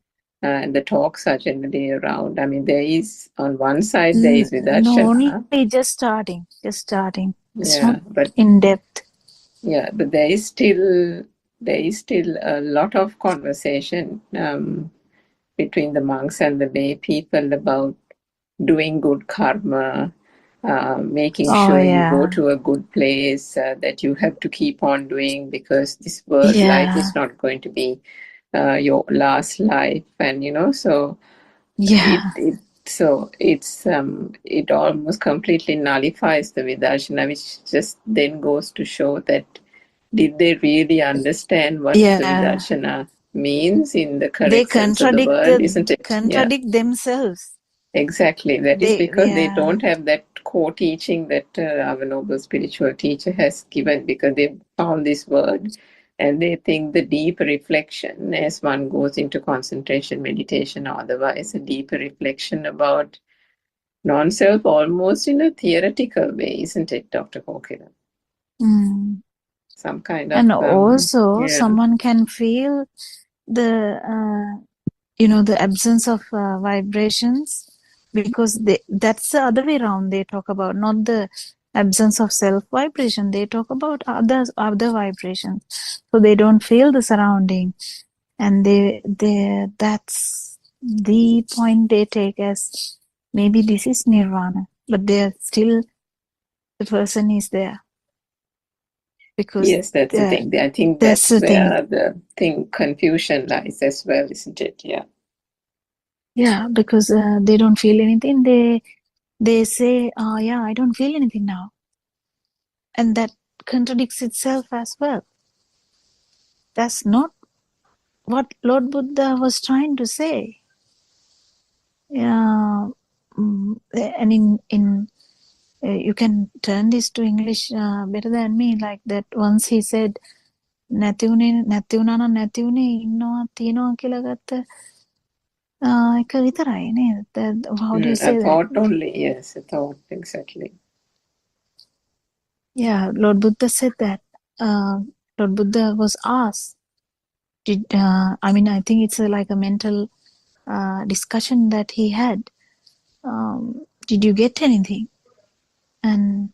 and the talks are generally around. I mean, there is, on one side, there is Vidarshana. No, only just starting. It's not but in depth. Yeah, but there is still a lot of conversation between the monks and the lay people about doing good karma, making sure you go to a good place, that you have to keep on doing, because this world life is not going to be your last life, and so it almost completely nullifies the Vidarshana, which just then goes to show that did they really understand what the Vidarshana means in the correct sense of the word, isn't it? Contradict themselves. Exactly. That is because they don't have that core teaching that our noble spiritual teacher has given, because they found this word and they think the deep reflection, as one goes into concentration, meditation, or otherwise, a deeper reflection about non-self almost in a theoretical way, isn't it, Dr. Kokila? Mm. Some kind And of also, yeah. someone can feel the the absence of vibrations, because that's the other way around. They talk about not the absence of self vibration, they talk about other vibrations, so they don't feel the surrounding, and that's the point they take as maybe this is nirvana, but they're still, the person is there, because Yes, that's the thing. I think that's that's the thing. where the confusion lies as well, isn't it? Yeah. Yeah, because they don't feel anything. They say, "Oh, yeah, I don't feel anything now," and that contradicts itself as well. That's not what Lord Buddha was trying to say. Yeah, and in you can turn this to English better than me. Like that, once he said, "නැති වුණා නම් නැති වුණේ, ඉන්නවා තියනවා කියලා ගත්ත එක විතරයි නේද?" How do you say A that? thought only, yes, a thought, exactly. Yeah, Lord Buddha said that. Lord Buddha was asked, I think it's like a mental discussion that he had. Did you get anything? And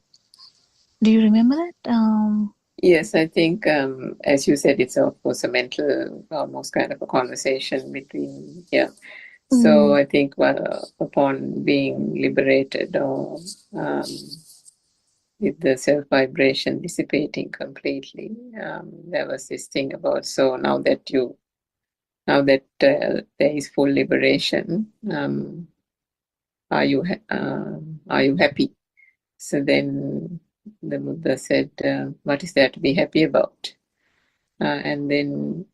do you remember that? Yes, I think, as you said, it's of course a mental, almost kind of a conversation between, yeah. So I think upon being liberated, or with the self vibration dissipating completely, there was this thing about, so now that there is full liberation, are you happy? So then the Buddha said, what is there to be happy about? And then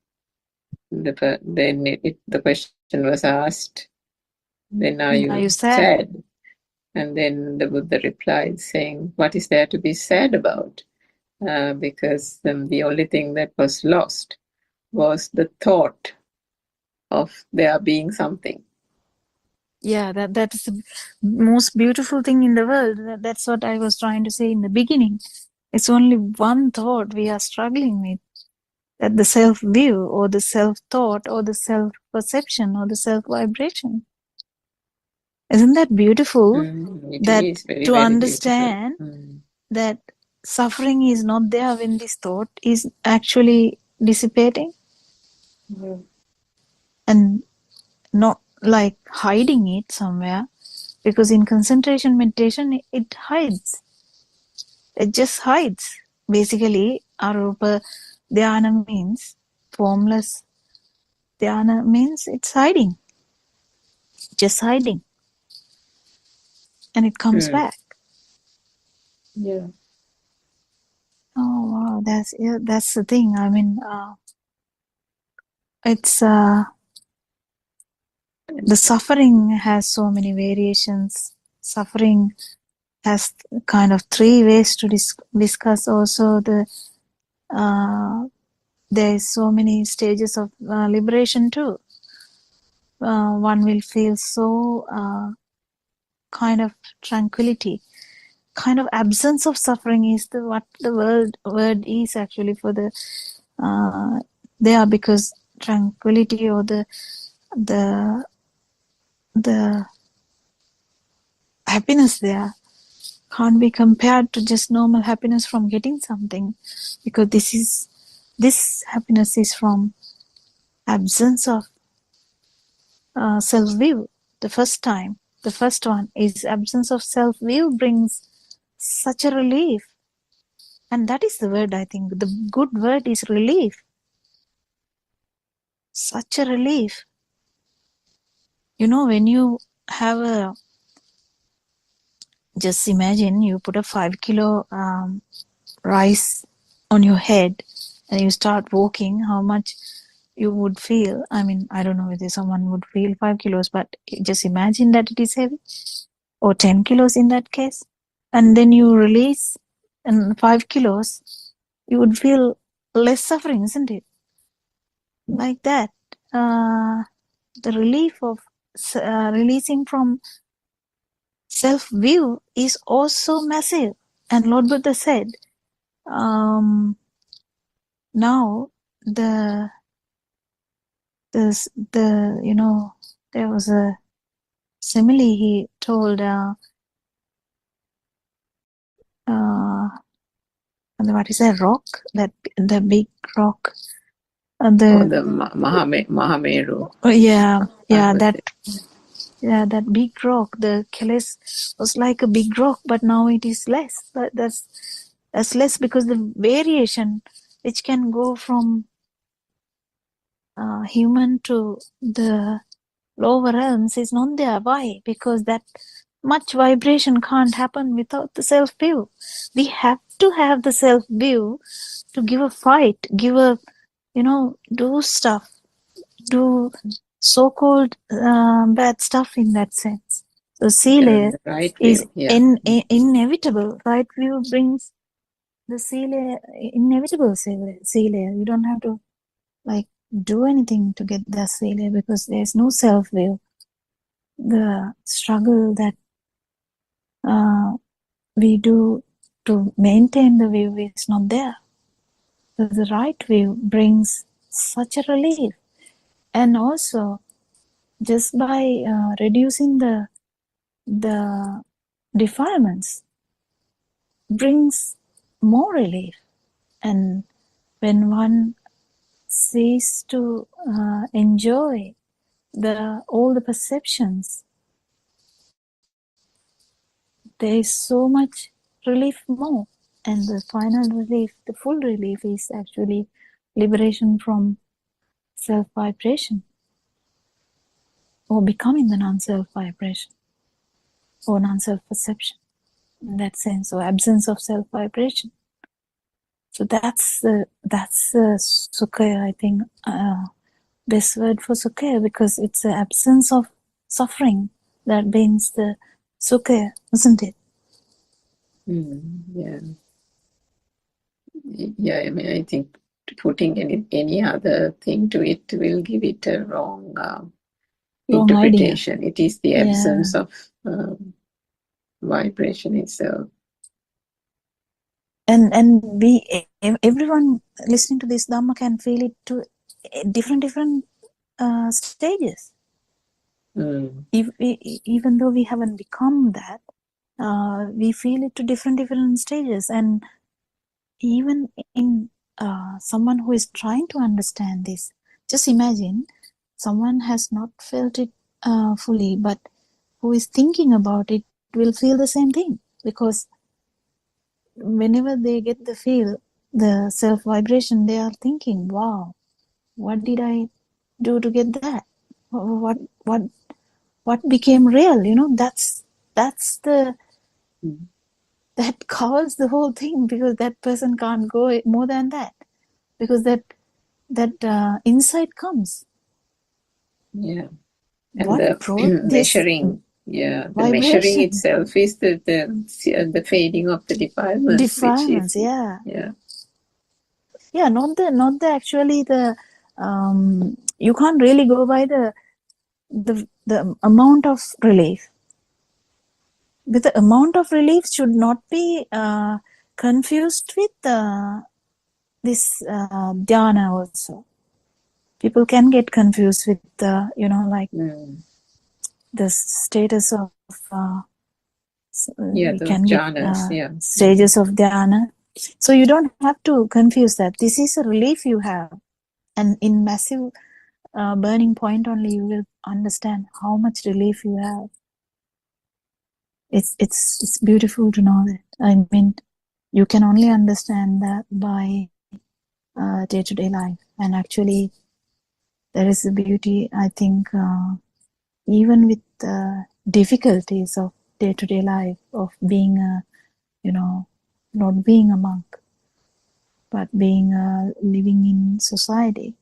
the question was asked, then are you sad? And then the Buddha replied saying, what is there to be sad about? Because the only thing that was lost was the thought of there being something. Yeah, that's the most beautiful thing in the world. That's what I was trying to say in the beginning. It's only one thought we are struggling with, that the self-view or the self-thought or the self-perception or the self-vibration. Isn't that beautiful? It that is very, to very understand beautiful. that suffering is not there when this thought is actually dissipating, and not like hiding it somewhere, because in concentration meditation it hides. It just hides. Basically, arupa dhyana means formless. Dhyana means it's hiding, just hiding, and it comes back. Yeah. Oh wow, that's the thing. I mean, it's the suffering has so many variations. Suffering has kind of three ways to discuss. Also, there is so many stages of liberation too. One will feel so kind of tranquility, kind of absence of suffering is what the word is actually for the there, because tranquility or the happiness there can't be compared to just normal happiness from getting something, because this happiness is from absence of self-view. The first one is absence of self-view brings such a relief, and that is the word. I think the good word is relief. Such a relief. When you have just imagine you put a 5 kilo rice on your head and you start walking, how much you would feel. I mean, I don't know whether someone would feel 5 kilos, but just imagine that it is heavy, or 10 kilos in that case. And then you release, and 5 kilos, you would feel less suffering, isn't it? Like that. The relief of releasing from self-view is also massive. And Lord Buddha said, now the there was a simile he told, what is a rock, that the big rock, Oh, the Mahameru. That big rock, the Keles was like a big rock, but now it is less. That's less because the variation which can go from human to the lower realms is not there. Why? Because that much vibration can't happen without the self-view. We have to have the self-view to give a fight, do stuff, do so-called bad stuff in that sense. So Sila Right is view, inevitable. Right view brings the Sila, inevitable Sila. You don't have to do anything to get the Sila because there's no self-view. The struggle that we do to maintain the view is not there. So the right view brings such a relief. And also, just by reducing the defilements brings more relief. And when one ceases to enjoy all the perceptions, there is so much relief more. And the final relief, the full relief, is actually liberation from self-vibration, or becoming the non-self vibration, or non-self perception in that sense, or absence of self-vibration. So that's sukha, I think, best word for sukha, because it's the absence of suffering that brings the sukha, isn't it? Yeah. Yeah, I mean, I think putting any other thing to it will give it a wrong interpretation. Idea. It is the absence of vibration itself. And everyone listening to this Dhamma can feel it to different stages. Even though we haven't become that, we feel it to different stages. And even in someone who is trying to understand this, just imagine someone has not felt it fully, but who is thinking about it will feel the same thing, because whenever they get the feel, the self vibration, they are thinking, wow, what did I do to get that? What became real? That's the that covers the whole thing, because that person can't go more than that, because that insight comes. Yeah. And what the brought measuring, this the measuring itself is the fading of the defilements. Defilements, which is, yeah, not the actually the you can't really go by the amount of relief. But the amount of relief should not be confused with this dhyana also. People can get confused with the the status of we can jhanas, get stages of dhyana. So you don't have to confuse that. This is a relief you have, and in massive burning point only you will understand how much relief you have. It's beautiful to know that. I mean, you can only understand that by day-to-day life. And actually, there is a beauty, I think, even with the difficulties of day-to-day life, of being not being a monk, but being living in society.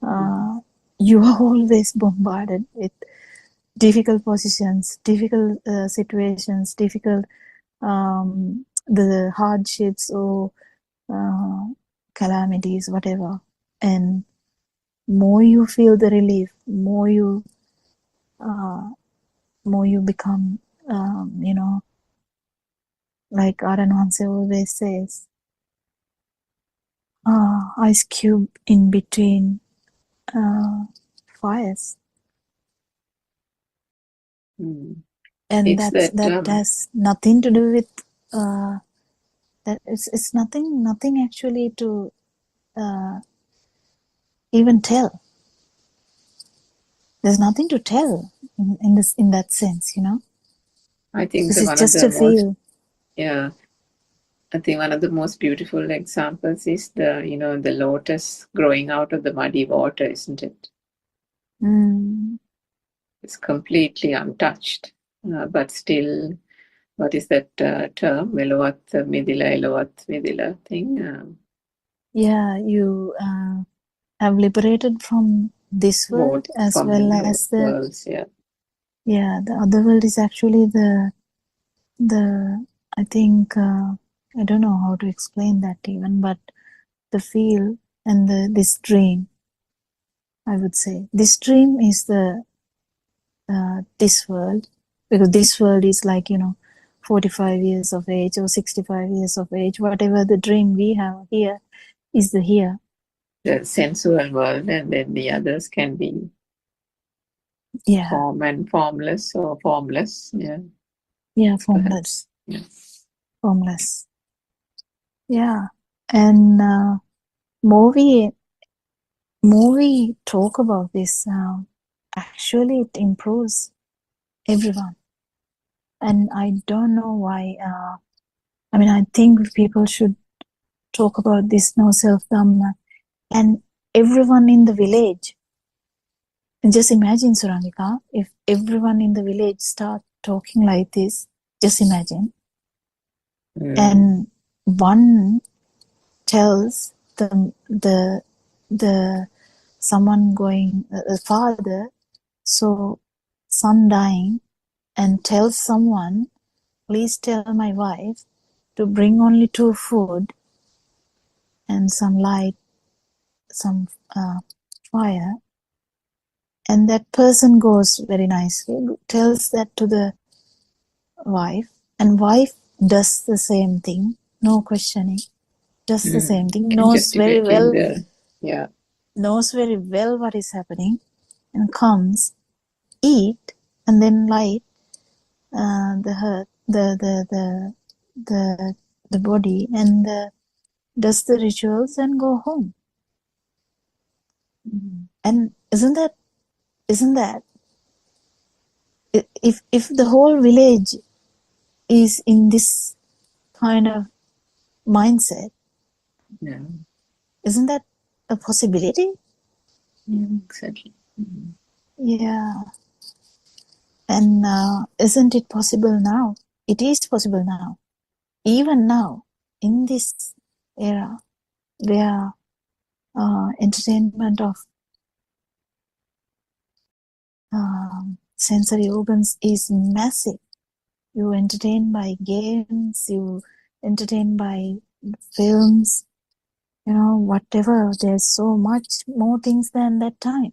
You are always bombarded with difficult positions, difficult situations, difficult the hardships or calamities, whatever. And more you feel the relief, more you become you know, like Aranwanse always says, ice cube in between fires. Mm. And It's that that has nothing to do with that. It's nothing actually to even tell. There's nothing to tell in that sense, you know. I think This is one of just the a most feel. I think one of the most beautiful examples is the lotus growing out of the muddy water, isn't it? Mm. It's completely untouched, but still, what is that term? Velovath midila, elovath midila thing. Yeah, you have liberated from this world Both as from well both as the worlds, yeah. the other world is actually the I think I don't know how to explain that even, but the feel and this dream, I would say this dream is the this world, because this world is like 45 years of age or 65 years of age, whatever the dream we have here is the here. The sensual world, and then the others can be form and formless or formless, formless. Yeah. Formless. Yeah. And more we talk about this, actually it improves everyone. And I don't know why. I think people should talk about this no self Dhamma, and everyone in the village. And just imagine, Surangika, if everyone in the village start talking like this. Just imagine. And one tells the someone going father, so son dying, and tells someone, please tell my wife to bring only 2 food and some light, some fire, and that person goes very nicely, tells that to the wife, and wife does the same thing, no questioning, does the same thing, knows very well what is happening, and comes, eat, and then light the body, and does the rituals and go home. And isn't that if the whole village is in this kind of mindset, isn't that a possibility? Exactly. Yeah. And isn't it possible now? It is possible now. Even now, in this era, where entertainment of sensory organs is massive. You entertain by games, you entertain by films, whatever. There's so much more things than that time.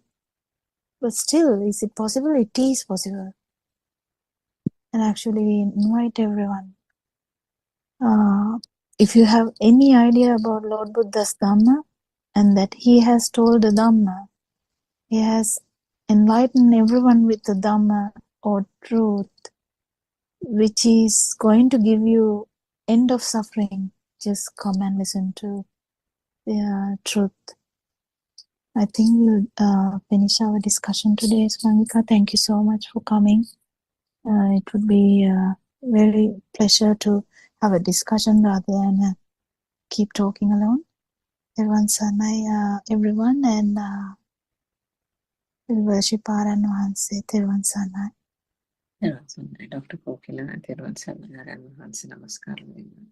But still, is it possible? It is possible. And actually, we invite everyone. If you have any idea about Lord Buddha's Dhamma, and that he has told the Dhamma, he has enlightened everyone with the Dhamma or truth, which is going to give you end of suffering, just come and listen to the truth. I think we'll finish our discussion today, Swangika. Thank you so much for coming. It would be a very pleasure to have a discussion rather than keep talking alone. Everyone, and we'll worship Aran Wahanse. Therwan Sanai. Dr. Kokila, Therwan Sanai, Aran Wahanse, Namaskaram.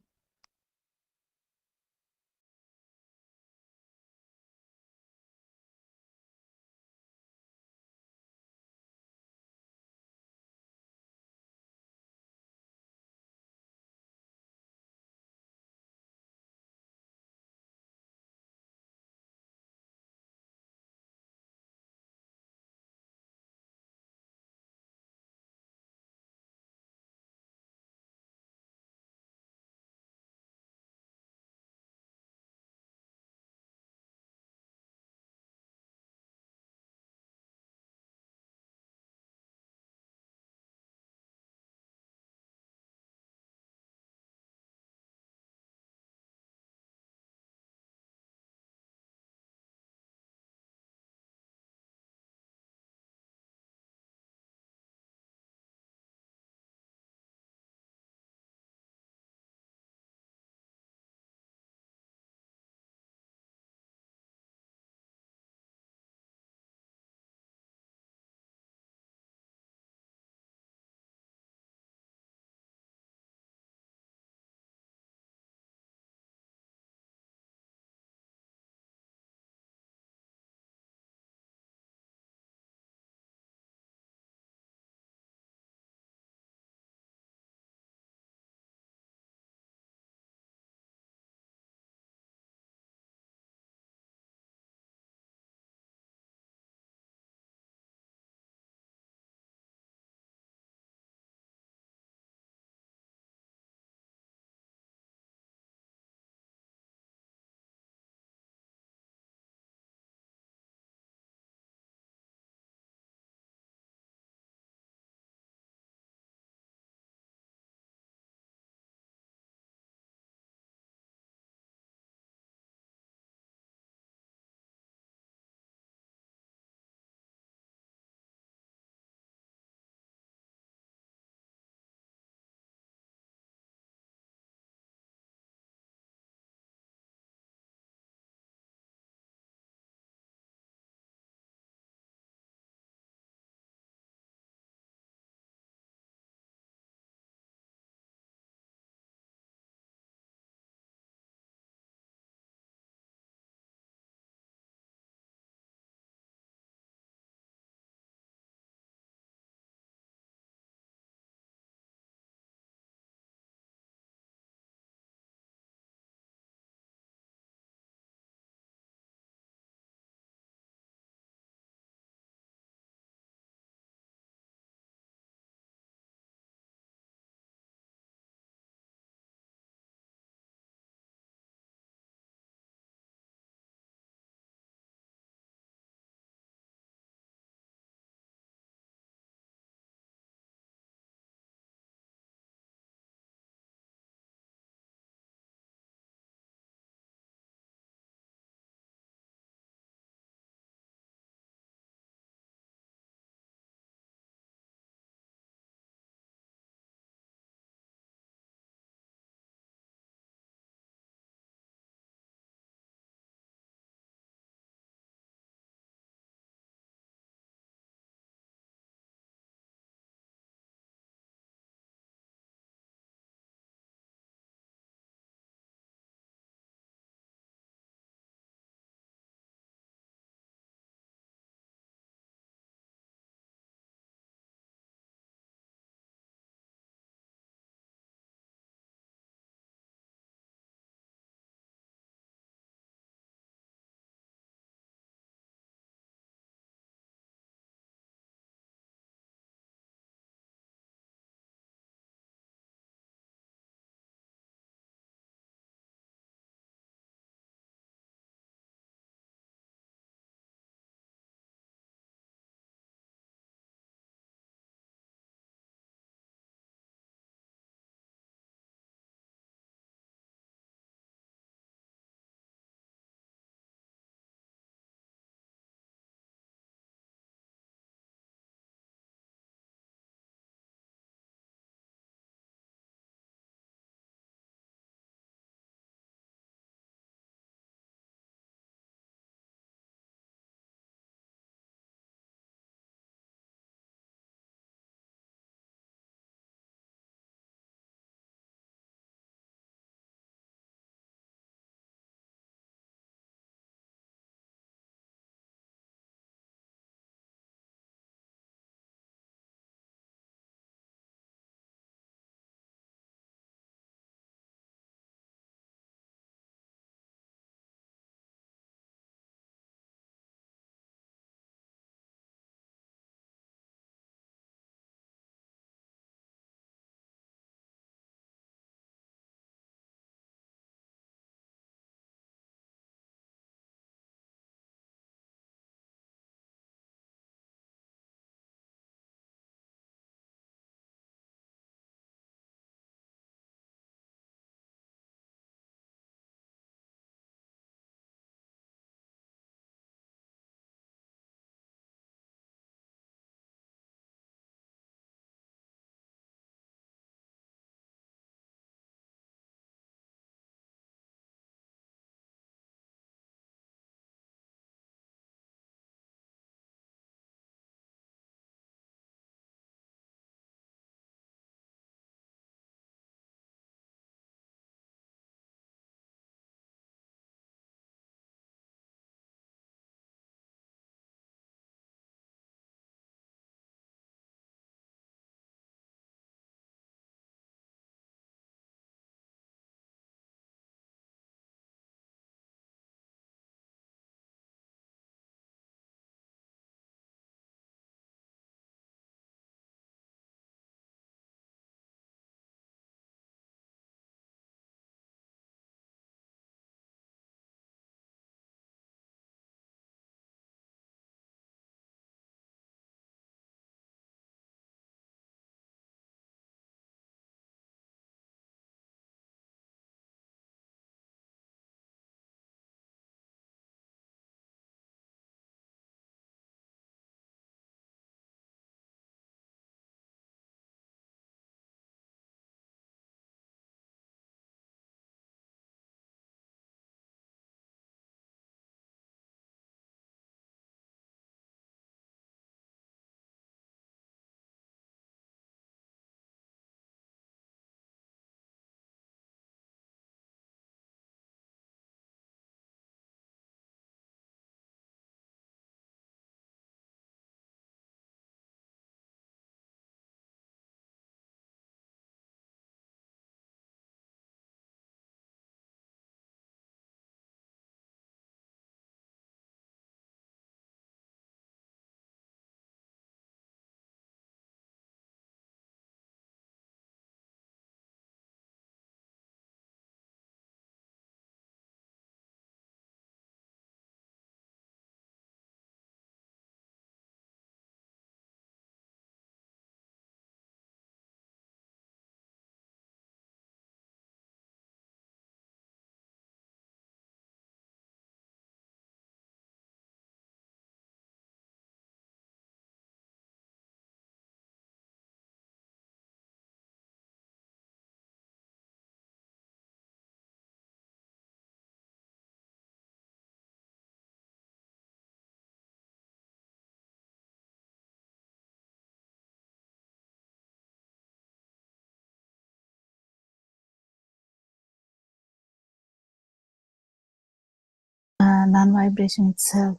non-vibration itself.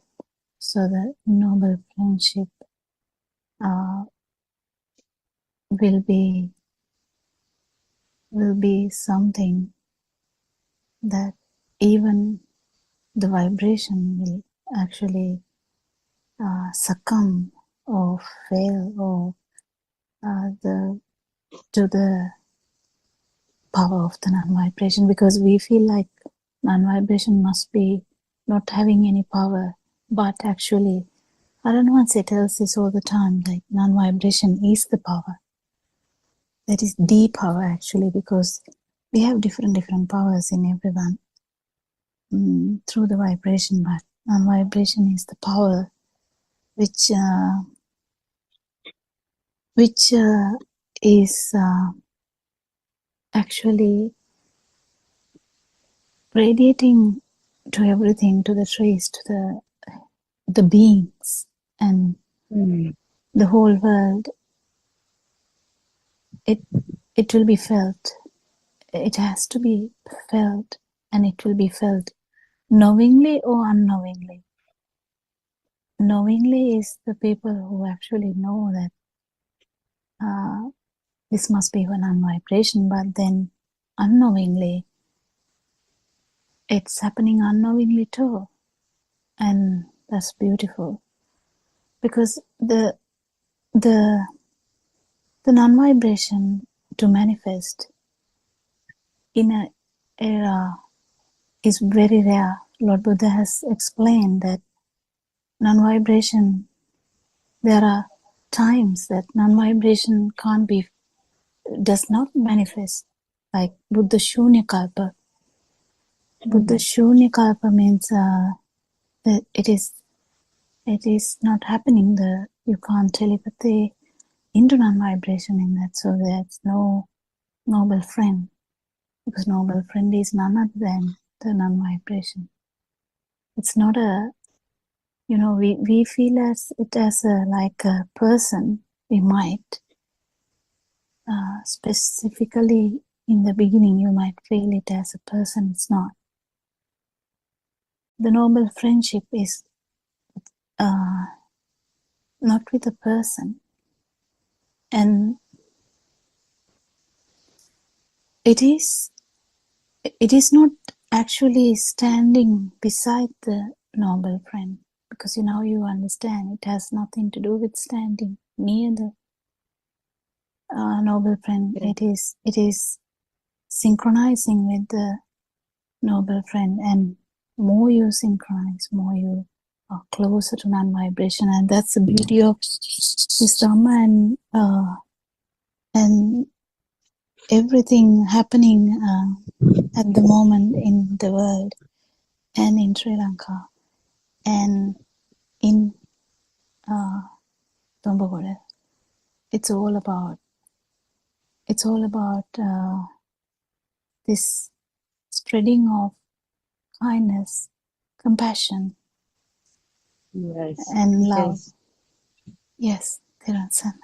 So the noble friendship will be something that even the vibration will actually succumb or fail or to the power of the non-vibration, because we feel like non-vibration must be not having any power, but actually Aranwanse tells this all the time, like non-vibration is the power. That is the power actually, because we have different powers in everyone through the vibration, but non-vibration is the power which is actually radiating to everything, to the trees, to the beings, and the whole world. It will be felt. It has to be felt, and it will be felt knowingly or unknowingly. Knowingly is the people who actually know that this must be one vibration, but then unknowingly, it's happening unknowingly too, and that's beautiful, because the non-vibration to manifest in an era is very rare. Lord Buddha has explained that non-vibration, there are times that non-vibration does not manifest, like Buddha Shunya Kalpa. Buddha Shunya Kalpa means that it is not happening. You can't telepathy into non-vibration in that, so there's no noble friend, because noble friend is none other than the non-vibration. It's not we feel it as like a person. We might specifically in the beginning you might feel it as a person. It's not. The noble friendship is not with a person, and it is not actually standing beside the noble friend, because you understand it has nothing to do with standing near the noble friend. It is synchronizing with the noble friend, and more you synchronize, more you are closer to non-vibration, and that's the beauty of this Dhamma, and everything happening at the moment in the world and in Sri Lanka and in Dombagoda. It's all about this spreading of kindness, compassion, and love. Yes, Thirusan.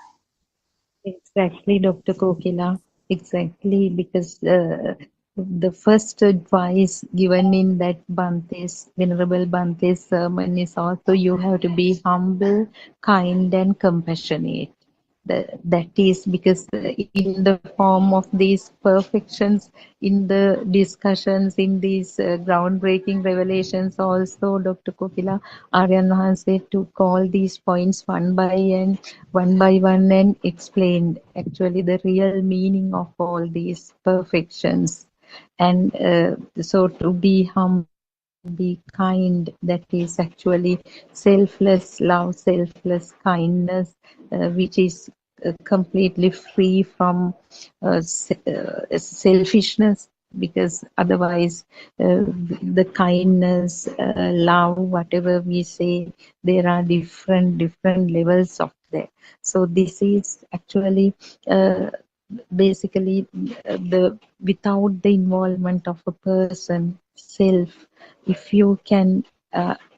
Exactly, Dr. Kokila. Exactly, because the first advice given in that Venerable Bante's sermon is also you have to be humble, kind, and compassionate. That is because in the form of these perfections, in the discussions, in these groundbreaking revelations, also Dr. Kokila Aryan Mahanse took all these points one by one and explained actually the real meaning of all these perfections. And so to be humble, be kind, that is actually selfless love, selfless kindness, which is completely free from selfishness, because otherwise the kindness, love, whatever we say, there are different levels of that. So this is actually basically the without the involvement of a person self, if you can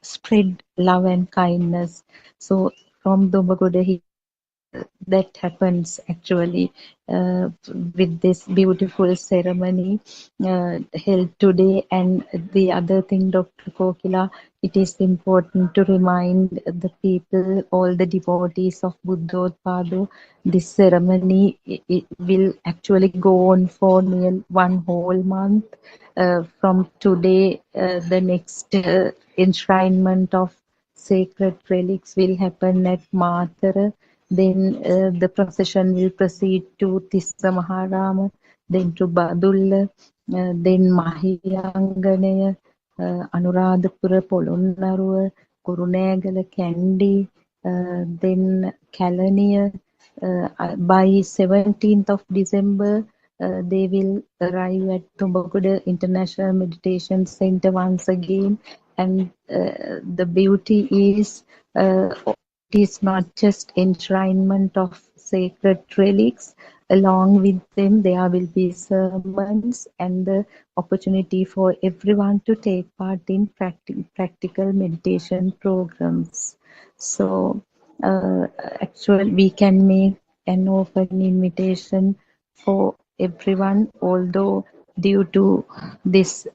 spread love and kindness. So from Dombagoda he that happens actually with this beautiful ceremony held today. And the other thing, Dr. Kokila, it is important to remind the people, all the devotees of Buddothpado, this ceremony it will actually go on for near one whole month. From today, the next enshrinement of sacred relics will happen at Matara. Then the procession will proceed to Tissa Maharama, then to Badulla, then Mahiyanganaya, Anuradhapura, Polonnaruwa, Kurunegala, Kandy, then Kalaniya. By 17th of December, they will arrive at Tumbakuda International Meditation Center once again. And the beauty is it is not just enshrinement of sacred relics. Along with them, there will be sermons and the opportunity for everyone to take part in practical meditation programs. So, actually, we can make an open invitation for everyone, although due to this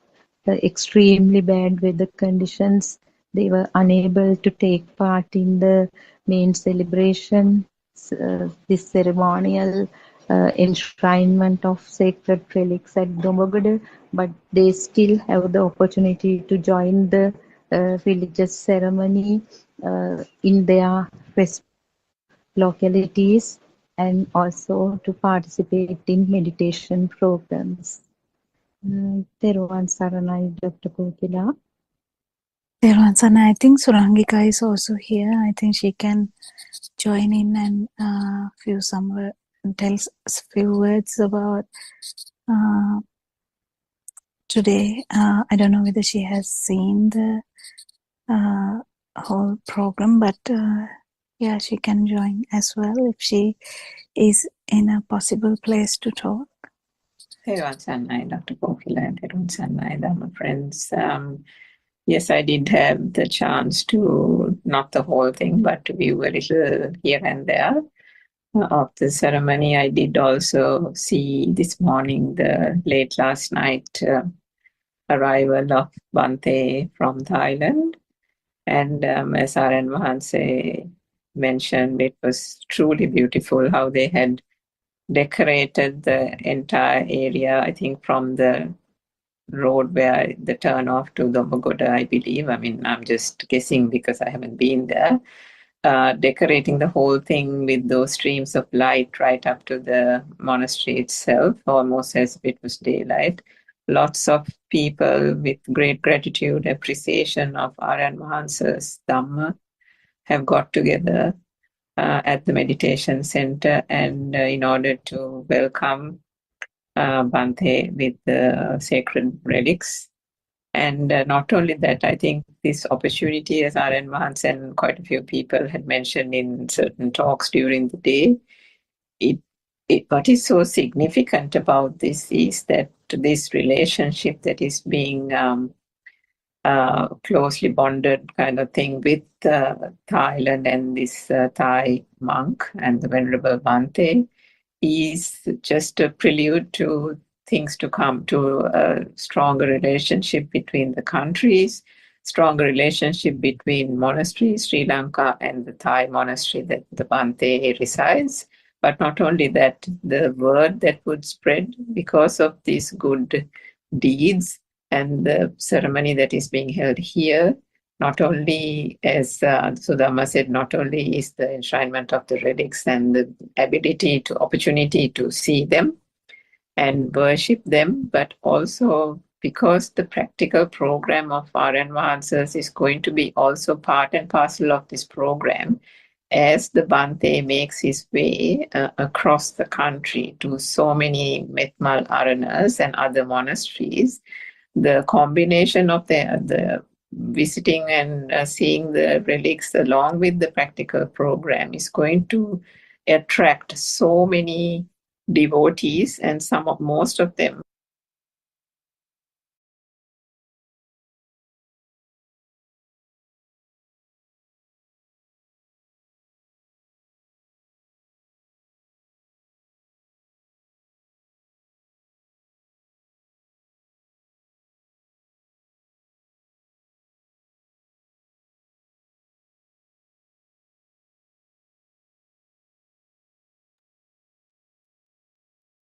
extremely bad weather conditions, they were unable to take part in the main celebration, this ceremonial enshrinement of sacred relics at Domaguda, but they still have the opportunity to join the religious ceremony in their localities and also to participate in meditation programs. Teruvan Saranai, Dr. Kokila. And I think Surangika is also here. I think she can join in and tell us a few words about today. I don't know whether she has seen the whole program, but yeah, she can join as well if she is in a possible place to talk. Everyone Sanai, Dr. Kokila, and everyone Sanai, my friends. Yes, I did have the chance to, not the whole thing, but to view a little here and there of the ceremony. I did also see this morning, the late last night arrival of Bante from Thailand. And as R.N. Mahanse mentioned, it was truly beautiful how they had decorated the entire area, I think from the road where the turn off to the Pagoda, I believe. I mean, I'm just guessing because I haven't been there. Decorating the whole thing with those streams of light right up to the monastery itself, almost as if it was daylight. Lots of people with great gratitude, appreciation of R.N. Mahansa's Dhamma have got together at the meditation center, and in order to welcome Bante with the sacred relics. And not only that, I think this opportunity, as R.N. Mahans and quite a few people had mentioned in certain talks during the day, what is so significant about this is that this relationship that is being closely bonded kind of thing with Thailand and this Thai monk and the Venerable Bante is just a prelude to things to come, to a stronger relationship between the countries, stronger relationship between monasteries, Sri Lanka and the Thai monastery that the Bante resides. But not only that, the word that would spread because of these good deeds and the ceremony that is being held here, not only, as Sudama said, not only is the enshrinement of the relics and the opportunity to see them and worship them, but also because the practical program of R.N. Mahansas is going to be also part and parcel of this program, as the Bante makes his way across the country to so many Metmal Aranas and other monasteries. The combination of the visiting and seeing the relics along with the practical program is going to attract so many devotees, and most of them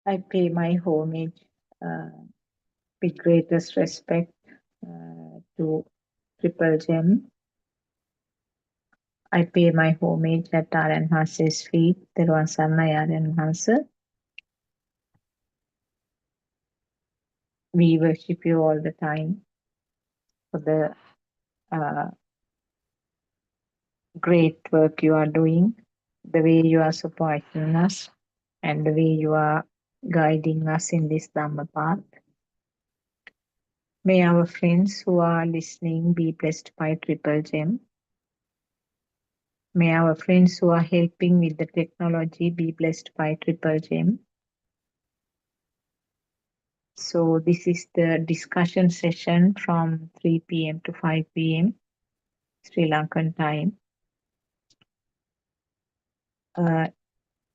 I pay my homage with greatest respect to Triple Gem. I pay my homage at Aran Hase's feet. Teruwan Saranai Aran Hase. We worship you all the time for the uh, great work you are doing, the way you are supporting us, and the way you are guiding us in this Dhamma path. May our friends who are listening be blessed by Triple Gem. May our friends who are helping with the technology be blessed by Triple Gem. So this is the discussion session from 3 p.m. to 5 p.m. Sri Lankan time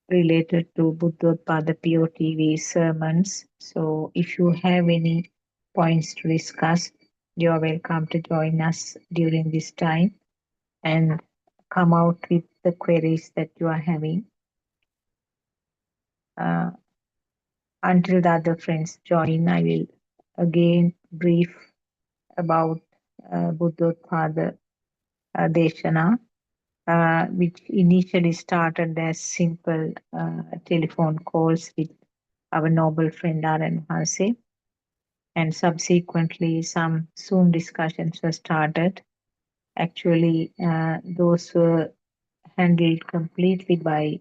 related to Buddothpado PeoTV's sermons. So if you have any points to discuss, you are welcome to join us during this time and come out with the queries that you are having. Until the other friends join, I will again brief about Buddothpado Deshana, which initially started as simple telephone calls with our noble friend Aran Hase, and subsequently some Zoom discussions were started. Actually, those were handled completely by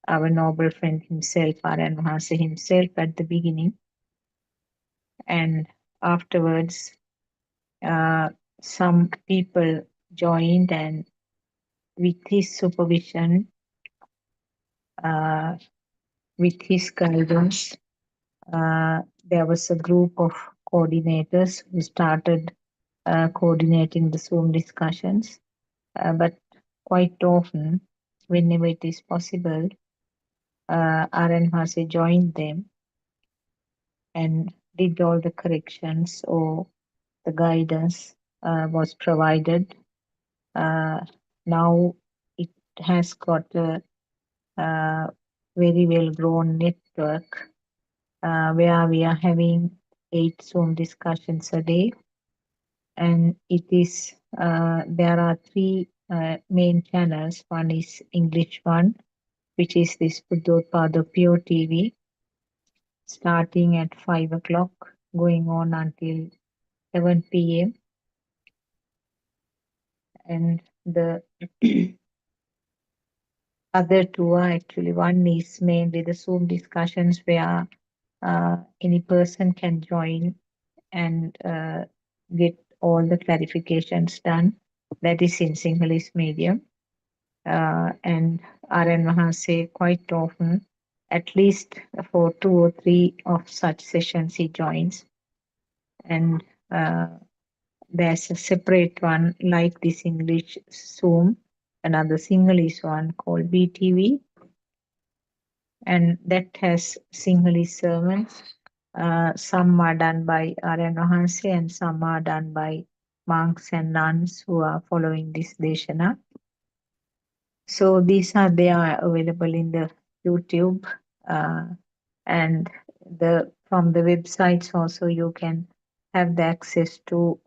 our noble friend himself, Aran Hase himself, at the beginning, and afterwards some people joined, and with his supervision, with his guidance, there was a group of coordinators who started coordinating the Zoom discussions. But quite often, whenever it is possible, Aran Hase joined them and did all the corrections, or the guidance was provided. Now it has got a very well grown network where we are having 8 Zoom discussions a day, and it is there are 3 main channels. One is English one, which is this Buddothpado PeoTV, starting at 5 o'clock, going on until 7 p.m. And the other 2 are actually, one is mainly the Zoom discussions where any person can join and get all the clarifications done. That is in Sinhalese medium. And Aran Mahase quite often, at least for 2 or 3 of such sessions, he joins. And there's a separate one like this English Zoom, another Sinhalese one called BTV, and that has Sinhalese sermons. Some are done by Aryan Wahanse and some are done by monks and nuns who are following this Deshana. So they are available in the YouTube, and from the websites also you can have the access to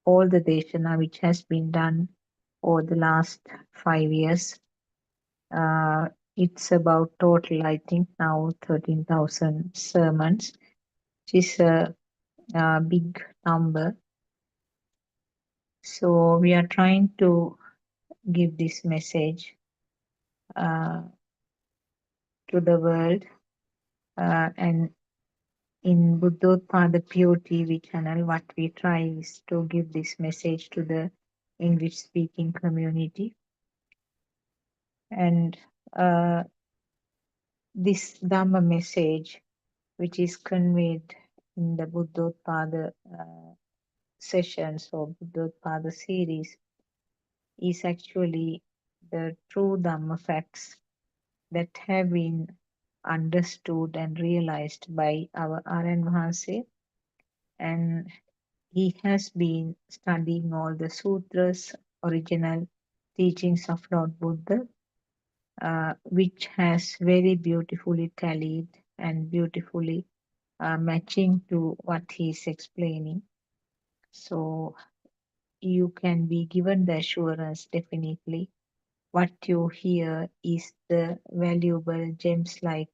all the Deshana which has been done over the last 5 years. It's about total, I think now 13,000 sermons, which is a big number. So we are trying to give this message to the world, and in Buddothpado PeoTV channel, what we try is to give this message to the English speaking community. And this Dhamma message, which is conveyed in the Buddothpado sessions or Buddothpado series, is actually the true Dhamma facts that have been understood and realized by our Aran Mahase. And he has been studying all the sutras, original teachings of Lord Buddha, which has very beautifully tallied and beautifully matching to what he's explaining. So you can be given the assurance definitely what you hear is the valuable gems like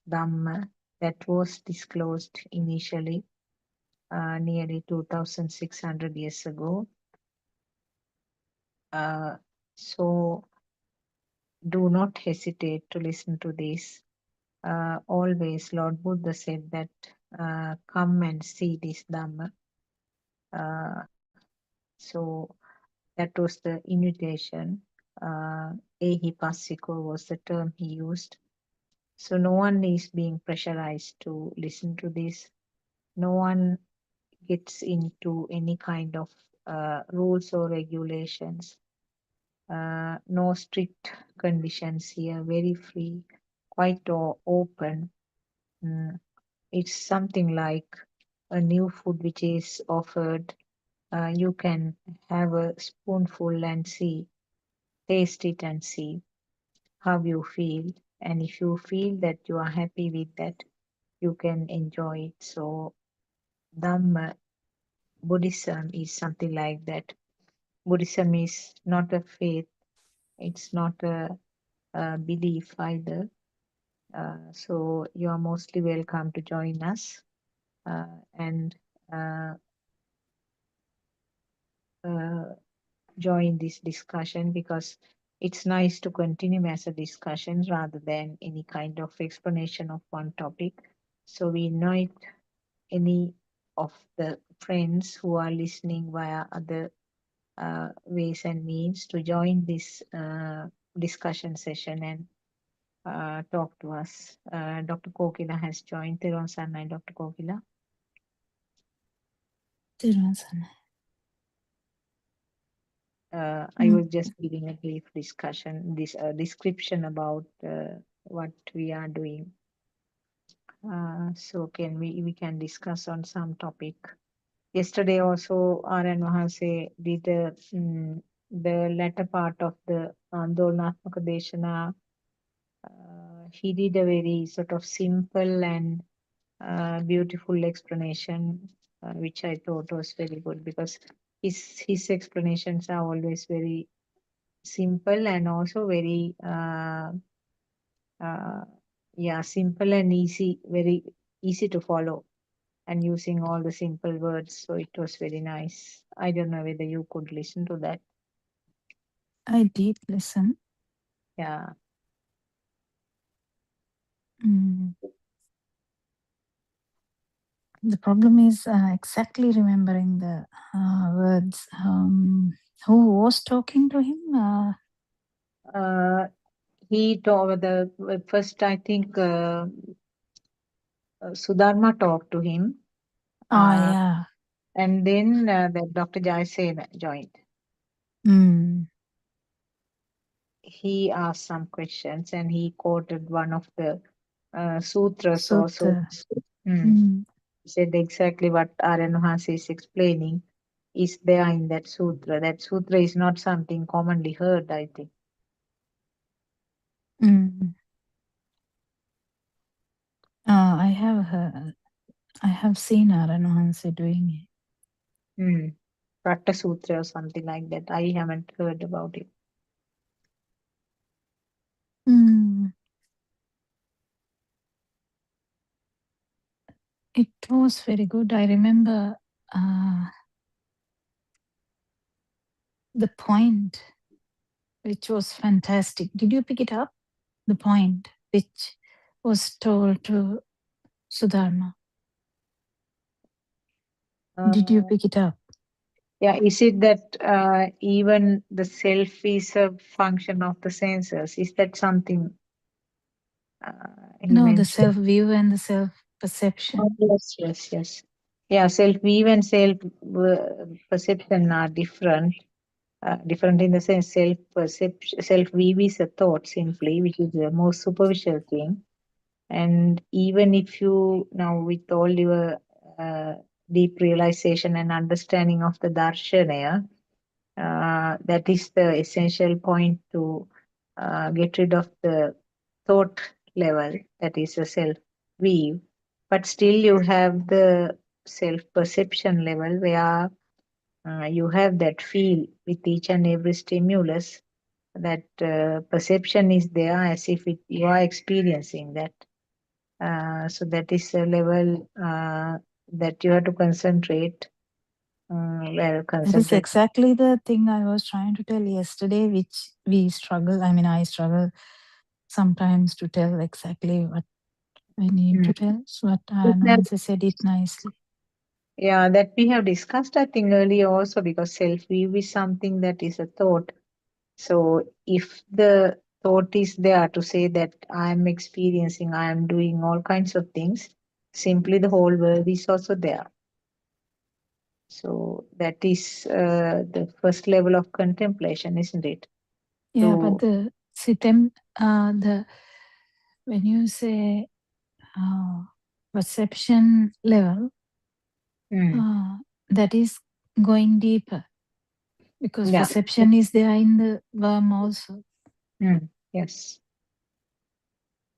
Dhamma that was disclosed initially nearly 2600 years ago. So do not hesitate to listen to this. Always, Lord Buddha said that come and see this Dhamma. So that was the invitation. Ehipassiko was the term he used. So no one is being pressurized to listen to this. No one gets into any kind of rules or regulations. No strict conditions here, very free, quite open. Mm, it's something like a new food which is offered. You can have a spoonful and see, taste it and see how you feel. And if you feel that you are happy with that, you can enjoy it. So, Dhamma Buddhism is something like that. Buddhism is not a faith, it's not a belief either. So, you are mostly welcome to join us and uh, uh, join this discussion because it's nice to continue as a discussion rather than any kind of explanation of one topic. So, we invite any of the friends who are listening via other ways and means to join this discussion session and talk to us. Dr. Kokila has joined. Thiron Sanai, Dr. Kokila. Thiruvan Sannai. I was just giving a brief discussion, this description about what we are doing. So can we can discuss on some topic. Yesterday also, R.N. Mahase did the latter part of the Andolnatmaka Deshana. He did a very sort of simple and beautiful explanation, which I thought was very good because his explanations are always very simple and also very simple and easy, very easy to follow, and using all the simple words. So it was very nice. I don't know whether you could listen to that. I did listen. Yeah. The problem is exactly remembering the words. Who was talking to him? He told the first, I think, Sudharma talked to him. Yeah. And then the Dr. Jayasena joined. He asked some questions and he quoted one of the sutras also. He said exactly what Aryanuhas is explaining is there in that sutra. That sutra is not something commonly heard, I think. I have seen Aryanuhansi doing it. Ratta Sutra or something like that. I haven't heard about it. It was very good. I remember the point, which was fantastic. Did you pick it up? The point which was told to Sudharma. Did you pick it up? Yeah, is it that even the self is a function of the senses? Is that something he No, mentioned? the self-view and the self-perception. Oh, yes. Yeah, self-view and self-perception are different. Different in the sense self-perception, self-view is a thought simply, which is the most superficial thing. And even if you now with all your deep realization and understanding of the darshana, that is the essential point to get rid of the thought level, that is a self. weave, but still you have the self-perception level where you have that feel with each and every stimulus. That perception is there as if you are experiencing that. So that is a level that you have to concentrate. That is Concentrate. exactly the thing I was trying to tell yesterday, which we struggle. I mean, I struggle sometimes to tell exactly what I need to tell. So what Anansi said it nicely. Yeah, that we have discussed, I think, earlier also, because self-view is something that is a thought. So if the thought is there to say that I am experiencing, I am doing all kinds of things, simply the whole world is also there. So that is the first level of contemplation, isn't it? Yeah, but To the sitem, when you say perception level, that is going deeper, because yeah, perception is there in the worm also. yes.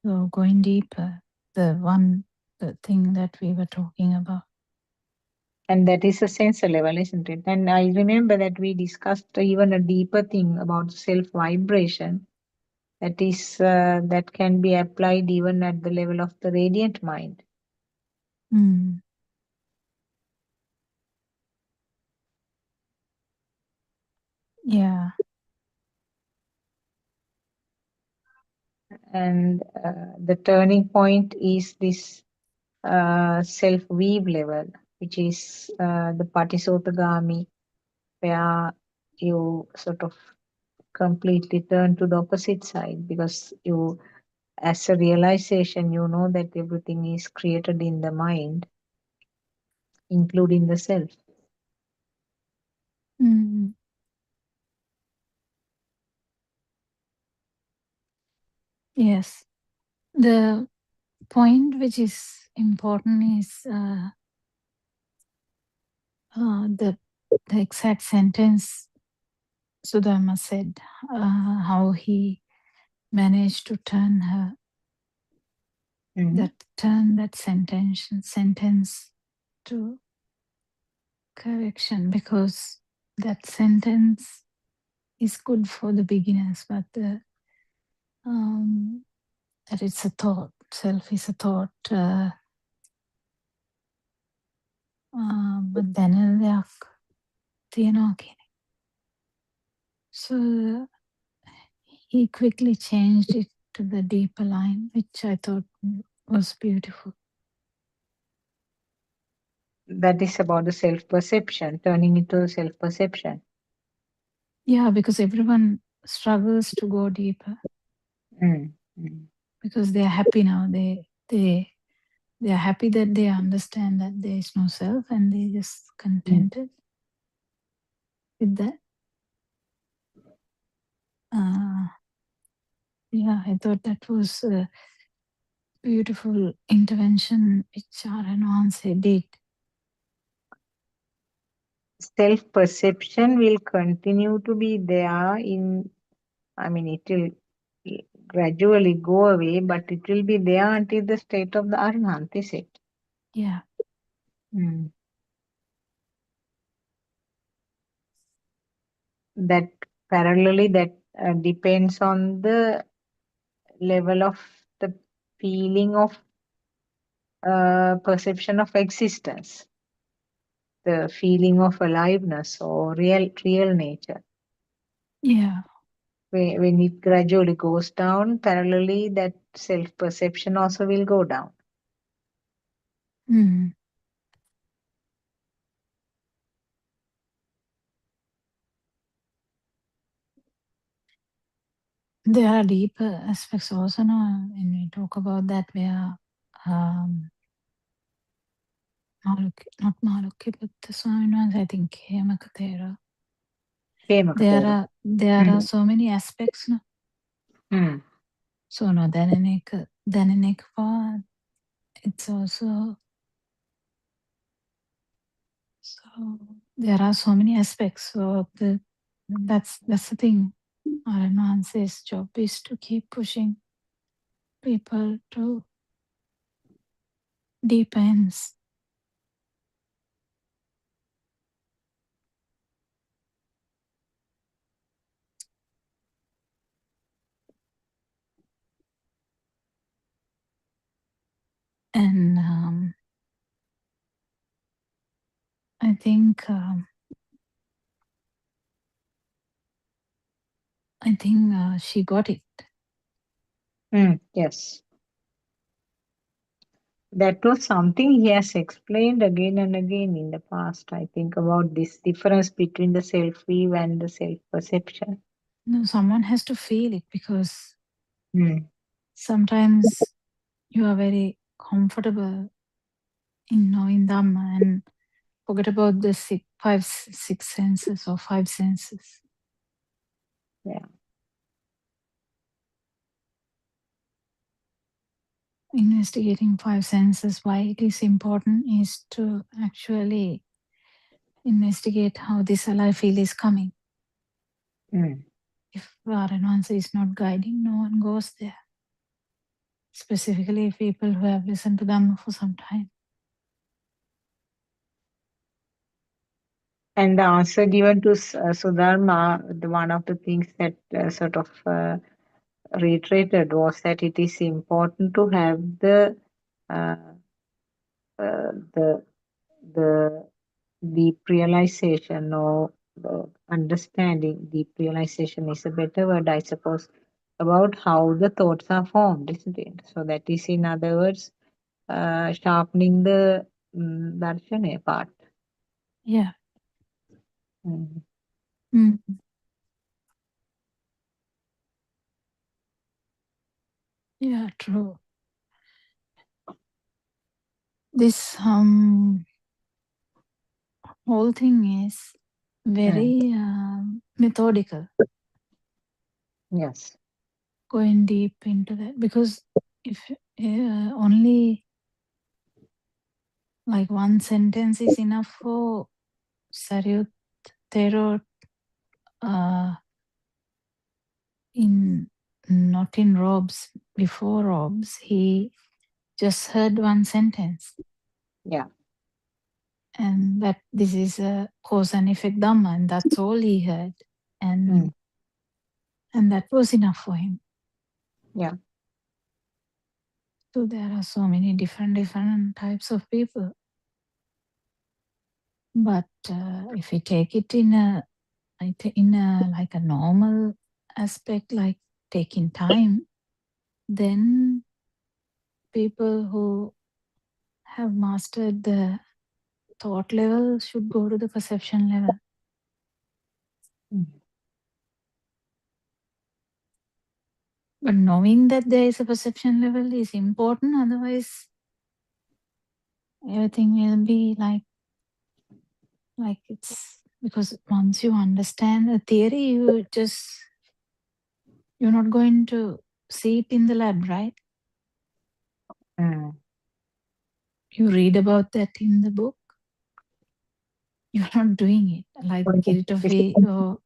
So going deeper, the thing that we were talking about. And that is a sensor level, isn't it? And I remember that we discussed even a deeper thing about self vibration. That is that can be applied even at the level of the radiant mind. Mm. Yeah. And the turning point is this self weave level, which is the Patisotagami, where you sort of completely turn to the opposite side, because you, as a realization, you know that everything is created in the mind, including the self. Mm. Yes. The point which is important is the exact sentence Sudama said, how he managed to turn her, turn that sentence to correction, because that sentence is good for the beginners, but that it's a thought, self is a thought, but දැනෙන තියනවා කියන. So he quickly changed it to the deeper line, which I thought was beautiful. That is about the self perception, turning into self perception. Yeah, because everyone struggles to go deeper because they are happy now. They are happy that they understand that there is no self, and they just contented with that. Yeah, I thought that was a beautiful intervention which Aranwanse did. Self perception will continue to be there in, I mean, it will gradually go away, but it will be there until the state of the Arhat, is it? Yeah. That parallelly, that depends on the level of the feeling of perception of existence, the feeling of aliveness or real nature. Yeah. When it gradually goes down, parallelly that self perception also will go down. Mm. There are deeper aspects also now when we talk about that, where not Malukki, but the Swaminans, I think Hemakatera. There are so many aspects now. So no, දැනෙන part, it's also, so there are so many aspects. So that's the thing. Aranwanse's job is to keep pushing people to deepens. And I think she got it. Yes. That was something he has explained again and again in the past, I think, about this difference between the self view and the self perception. No, someone has to feel it, because Mm. sometimes you are very comfortable in knowing Dhamma and forget about the six senses or five senses. Yeah. Investigating five senses, why it is important is to actually investigate how this alive feel is coming. Mm. If Varanasi is not guiding, no one goes there. Specifically people who have listened to Dhamma for some time. And the answer given to Sudharma, one of the things that sort of reiterated was that it is important to have uh, the the deep realization, or the understanding. Deep realization is a better word, I suppose, about how the thoughts are formed, isn't it? So that is, in other words, sharpening the darshana part. Yeah. Mm. Mm. Yeah, true. This whole thing is very methodical, Yes. going deep into that, because if only like one sentence is enough for Sarut Thero in not in robes, before robes, he just heard one sentence, Yeah. and that this is a cause and effect Dhamma, and that's all he heard, and that was enough for him. Yeah. So there are so many different types of people, but if we take it in a like a normal aspect, like taking time, then people who have mastered the thought level should go to the perception level. Mm. But knowing that there is a perception level is important, otherwise everything will be like it's, because once you understand the theory, you're not going to see it in the lab, right? Mm. You read about that in the book. You're not doing it like Kiritofi or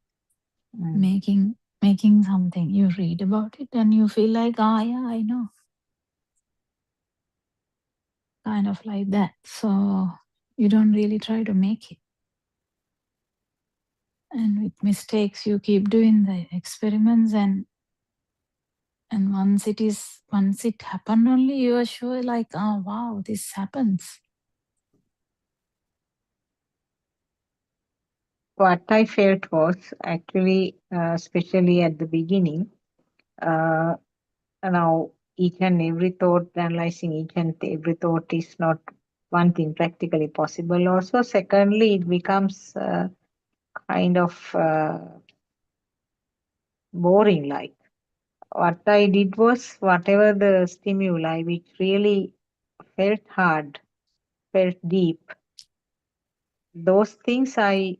Mm. making something. You read about it and you feel like, yeah, I know. Kind of like that. So you don't really try to make it. And with mistakes, you keep doing the experiments, and once it happened, only you are sure, like, oh wow, this happens. What I felt was actually, especially at the beginning, uh, now each and every thought, analyzing each and every thought is not one thing practically possible. Also, secondly, it becomes kind of boring. Like, what I did was, whatever the stimuli which really felt hard, felt deep, those things I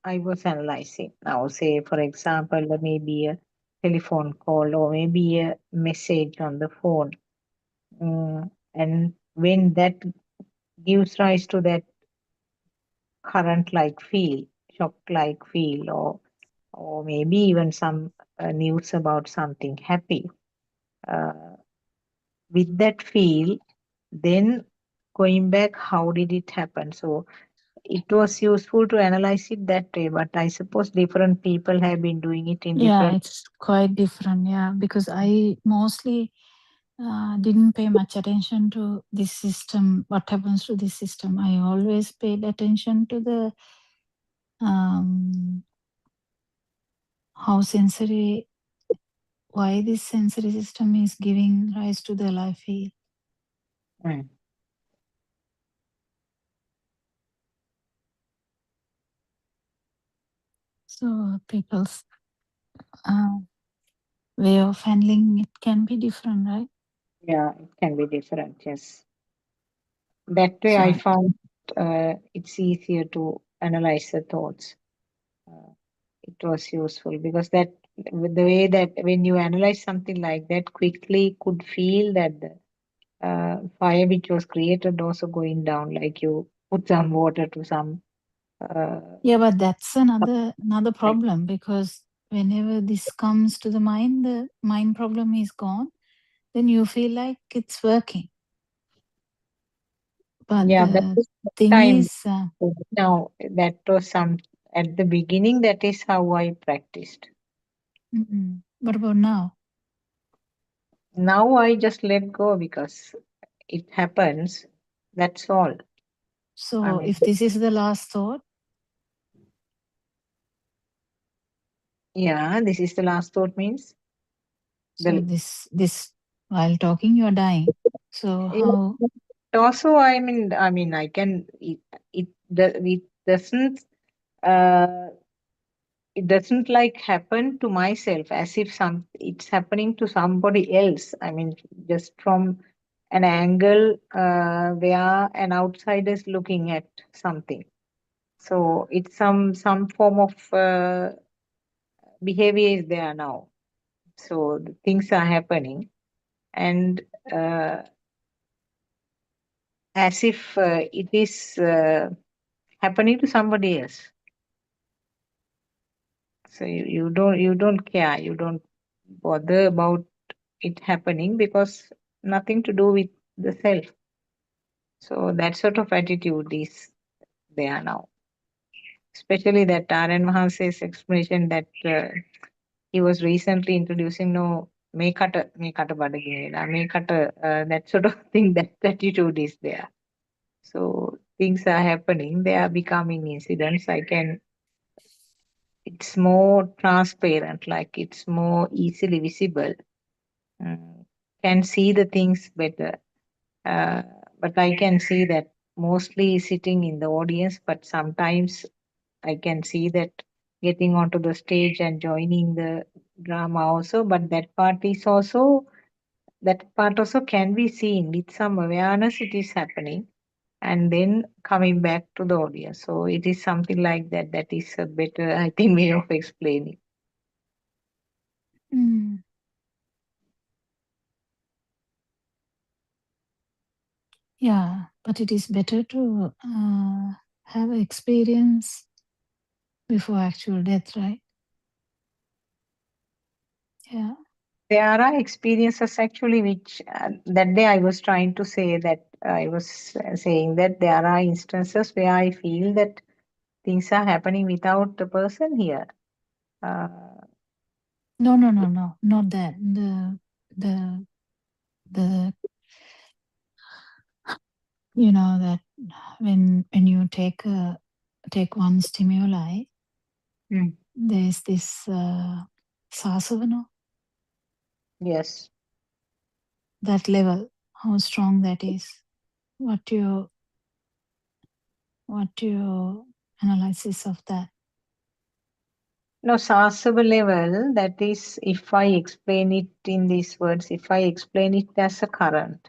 was analyzing. Now, say for example, there may be a telephone call or maybe a message on the phone. And when that gives rise to that current like feel, shock like feel, or maybe even some news about something happy, uh, with that feel, then going back, how did it happen? So it was useful to analyze it that way, but I suppose different people have been doing it in Yeah, different. it's quite different. Yeah, because I mostly didn't pay much attention to this system, what happens to this system. I always paid attention to the how sensory, why this sensory system is giving rise to the life field. Mm. So people's way of handling it can be different, right? Yeah, it can be different, yes. That way I So found it's easier to analyze the thoughts. Uh, it was useful because that with the way that when you analyze something like that, quickly could feel that the fire which was created also going down, like you put some water to some yeah, but that's another problem, because whenever this comes to the mind problem is gone, then you feel like it's working. But yeah, that the is thing time. is, Now that was some at the beginning. That is how I practiced. what about now? Now I just let go because it happens. That's all. I So mean, if this is the last thought, yeah, this is the last thought means so the. this while talking you're dying. So how? Also, I mean, I can. It doesn't. Uh, it doesn't like happen to myself as if it's happening to somebody else. I mean, just from an angle where an outsider is looking at something. So it's some form of behavior is there now. So the things are happening, and as if it is happening to somebody else. So you don't care, you don't bother about it happening because nothing to do with the self. So that sort of attitude is there now. Especially that Aryan Mahase's explanation that he was recently introducing no මේකට බඩගිනිලා මේකට that sort of thing, that attitude is there. So things are happening, they are becoming incidents. It's more transparent, like it's more easily visible. Can see the things better. Uh, but I can see that mostly sitting in the audience, but sometimes I can see that getting onto the stage and joining the drama also. But that part also can be seen with some awareness it is happening, and then coming back to the audience. So it is something like that. That is a better, I think, way of explaining. Mm. Yeah, but it is better to have experience before actual death, right? Yeah. There are experiences actually which that day I was trying to say that I was saying that there are instances where I feel that things are happening without the person here. Uh, No, not that. The the that when you take one stimuli, mm, there's this sasavana, yes. that level, how strong that is. What your analysis of that? No, Sasaba level, that is, if I explain it in these words, if I explain it as a current,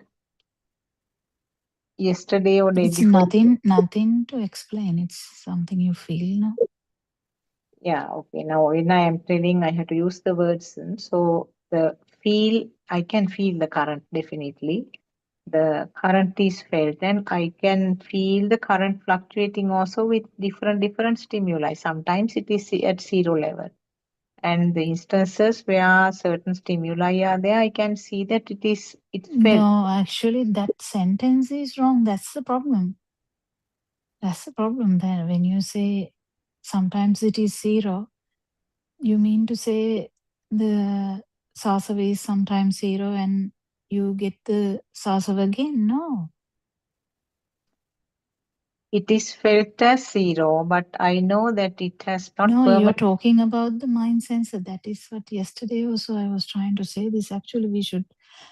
yesterday or day It's before, nothing to explain. It's something you feel, no? yeah, okay. Now, when I am telling, I have to use the words. So, I can feel the current definitely. The current is felt, and I can feel the current fluctuating also with different stimuli. Sometimes it is at zero level, and the instances where certain stimuli are there, I can see that it's felt. No, actually, that sentence is wrong. That's the problem. That's the problem there. When you say sometimes it is zero, you mean to say the sasava is sometimes zero and you get the sasava again? No. It is felt as zero, but I know that it has not No, you're permanent. talking about the mind sensor. That is what yesterday also I was trying to say. This actually we should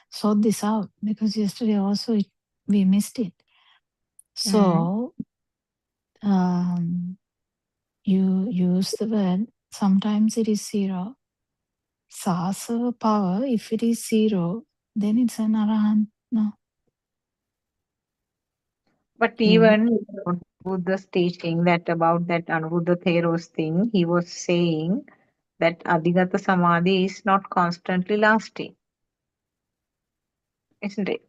sort this out because yesterday also we missed it. So you use the word, sometimes it is zero. Sasava power, if it is zero, then it's an arahant. No. But even Buddha's teaching that about that Anuruddha Thero's thing, he was saying that Adhigata Samadhi is not constantly lasting, isn't it?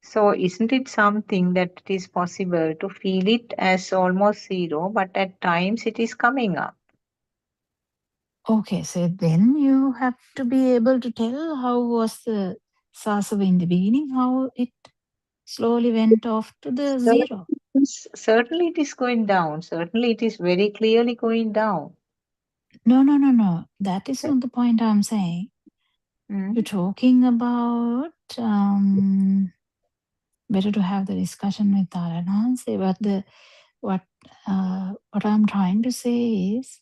So isn't it something that it is possible to feel it as almost zero, but at times it is coming up? Okay, so then you have to be able to tell how was the sasava in the beginning, how it slowly went off to the zero. Certainly it is going down. Certainly it is very clearly going down. No. That is not the point I'm saying. You're talking about better to have the discussion with Arananse, but what I'm trying to say is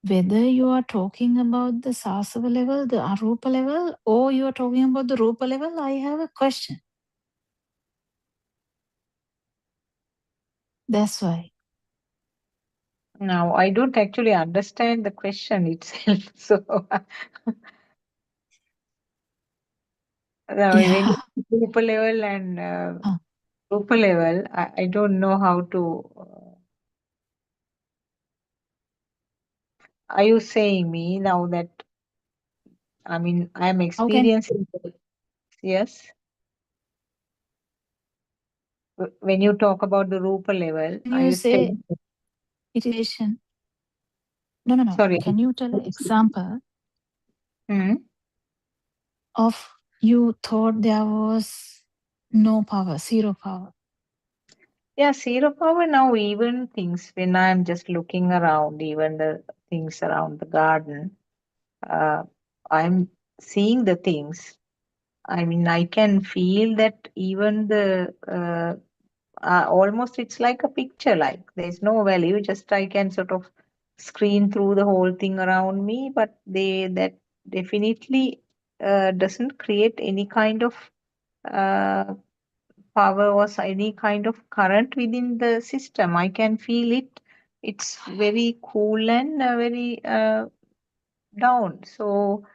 whether you are talking about the sasava level, the arupa level, or you are talking about the rupa level, I have a question. That's why. Now, I don't actually understand the question itself. So, when Yeah. Rupa level and Rupa level, I don't know how to. Are you saying me now that, I mean, I'm How can experiencing, yes? When you talk about the Rupa level, are you you say saying, iteration? No. sorry? Can you tell an example Hmm? of you thought there was no power, zero power? Yeah, zero power now, even things when I'm just looking around, even the things around the garden, uh, I'm seeing the things. I mean, I can feel that even the almost it's like a picture, like there's no value, just I can sort of screen through the whole thing around me, but that definitely doesn't create any kind of uh, power or any kind of current within the system. I can feel it. It's very cool and very down. So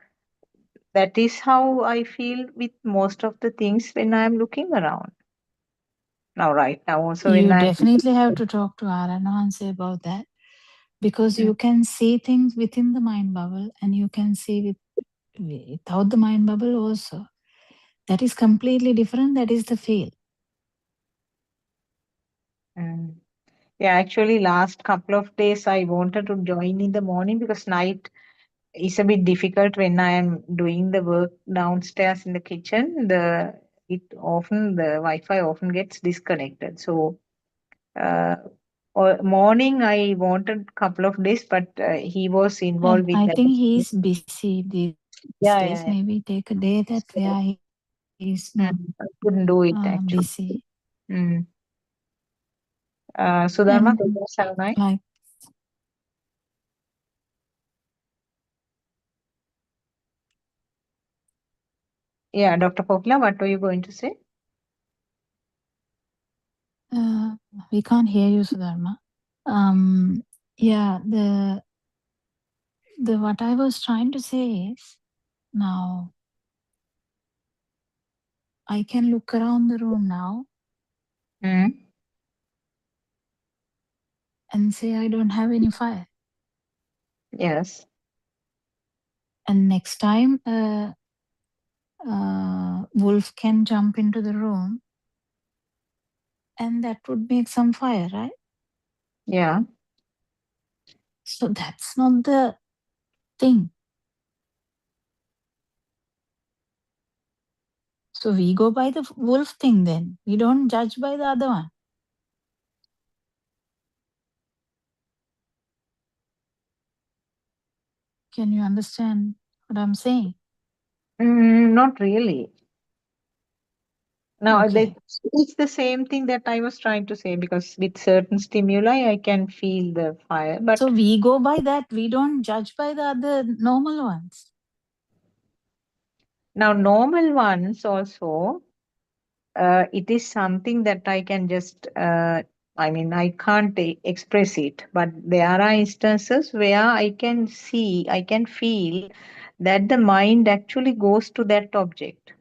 that is how I feel with most of the things when I'm looking around. Now, right now, also when You I'm definitely have to talk to Arananse about that because Mm, you can see things within the mind bubble and you can see without the mind bubble also. That is completely different. That is the feel. mm. Yeah, actually, last couple of days I wanted to join in the morning because night is a bit difficult when I am doing the work downstairs in the kitchen. The Wi-Fi often gets disconnected. So uh, or morning I wanted couple of days, but he was involved with I that. think he's busy these Yeah, days. yeah, yeah. Maybe take a day that So, where he is not I couldn't do it actually. busy. Mm. Sudharma, And shall I? like Yeah, Dr. Kokla, what were you going to say? we can't hear you, Sudharma. Yeah, the what I was trying to say is now I can look around the room now Mm. and say I don't have any fire. Yes. And next time wolf can jump into the room and that would make some fire, right? Yeah. So that's not the thing. So we go by the wolf thing then. We don't judge by the other one. Can you understand what I'm saying? Not really. Now, Okay. it's the same thing that I was trying to say, because with certain stimuli, I can feel the fire. But So we go by that. We don't judge by the other normal ones. now, normal ones also, it is something that I can just, I mean, I can't express it, but there are instances where I can see, I can feel that the mind actually goes to that object.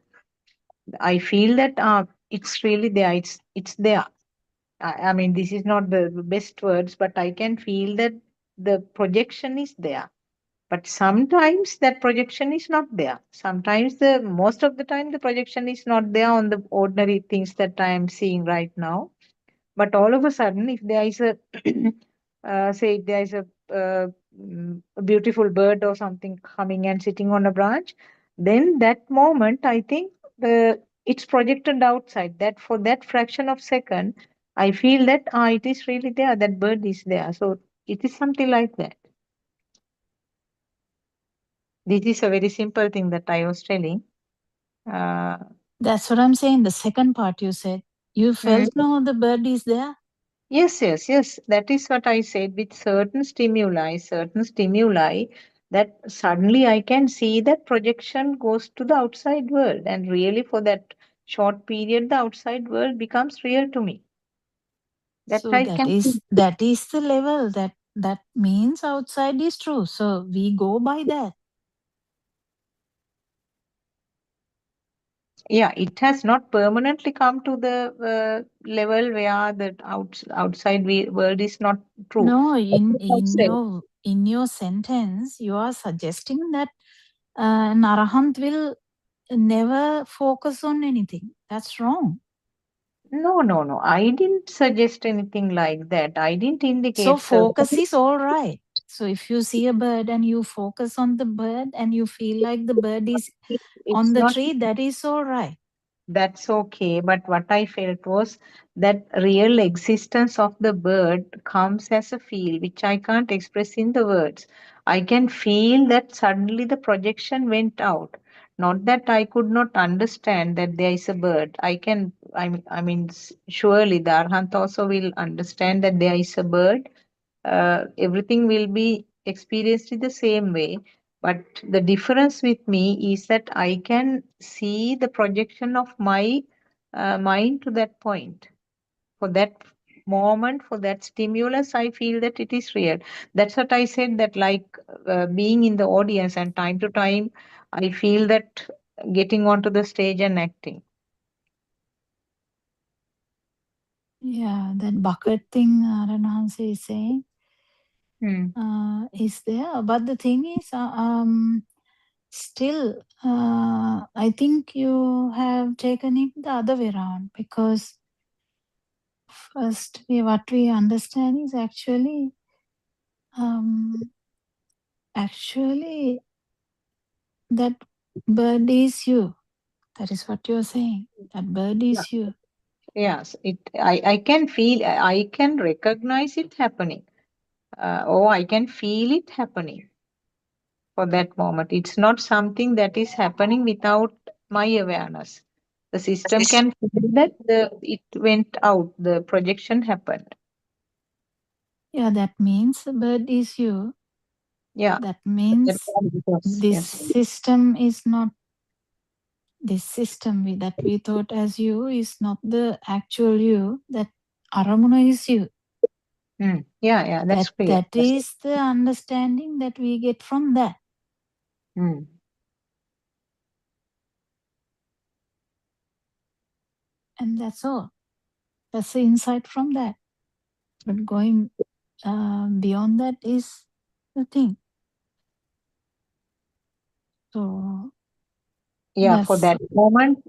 I feel that it's really there, it's there. I mean, this is not the best words, but I can feel that the projection is there. But sometimes that projection is not there. Sometimes most of the time the projection is not there on the ordinary things that I am seeing right now. But all of a sudden, if there is a say if there is a beautiful bird or something coming and sitting on a branch, then that moment I think it's projected outside. That for that fraction of second, I feel that it is really there. That bird is there. So it is something like that. This is a very simple thing that I was telling. That's what I'm saying. The second part you said. You felt no, the bird is there. Yes, yes, yes. That is what I said. With certain stimuli, that suddenly I can see that projection goes to the outside world. And really, for that short period, the outside world becomes real to me. That So I can see. that is the level that means outside is true. So we go by that. Yeah, it has not permanently come to the level where the outside world is not true. No, Outside. in your sentence, you are suggesting that an arahant will never focus on anything. That's wrong. No, no, no. I didn't suggest anything like that. I didn't So indicate so. focus is all right. So if you see a bird and you focus on the bird and you feel like the bird is on It's the not. tree, that is all right. That's okay, but what I felt was that real existence of the bird comes as a feel, which I can't express in the words. I can feel that suddenly the projection went out. Not that I could not understand that there is a bird. Surely the Arhant also will understand that there is a bird. Everything will be experienced in the same way. But the difference with me is that I can see the projection of my mind to that point. For that moment, for that stimulus, I feel that it is real. That's what I said, that like being in the audience, and time to time, I feel that getting onto the stage and acting. Yeah, that bucket thing Ranhansi is saying is there. But the thing is, still, I think you have taken it the other way around, because first what we understand is actually that bird is you. That is what you're saying. That bird Yeah. is you. Yes, I can feel, I can recognize it happening. I can feel it happening for that moment. It's not something that is happening without my awareness. The system can feel that it went out, the projection happened. Yeah, that means the bird is you. Yeah. That means this Yes. system is not, this system that we thought as you is not the actual you. That aramuna is you. Yeah, that's clear. That is the understanding that we get from that. Mm. And that's all. That's the insight from that. But going beyond that is the thing. So Yeah, for that's that moment,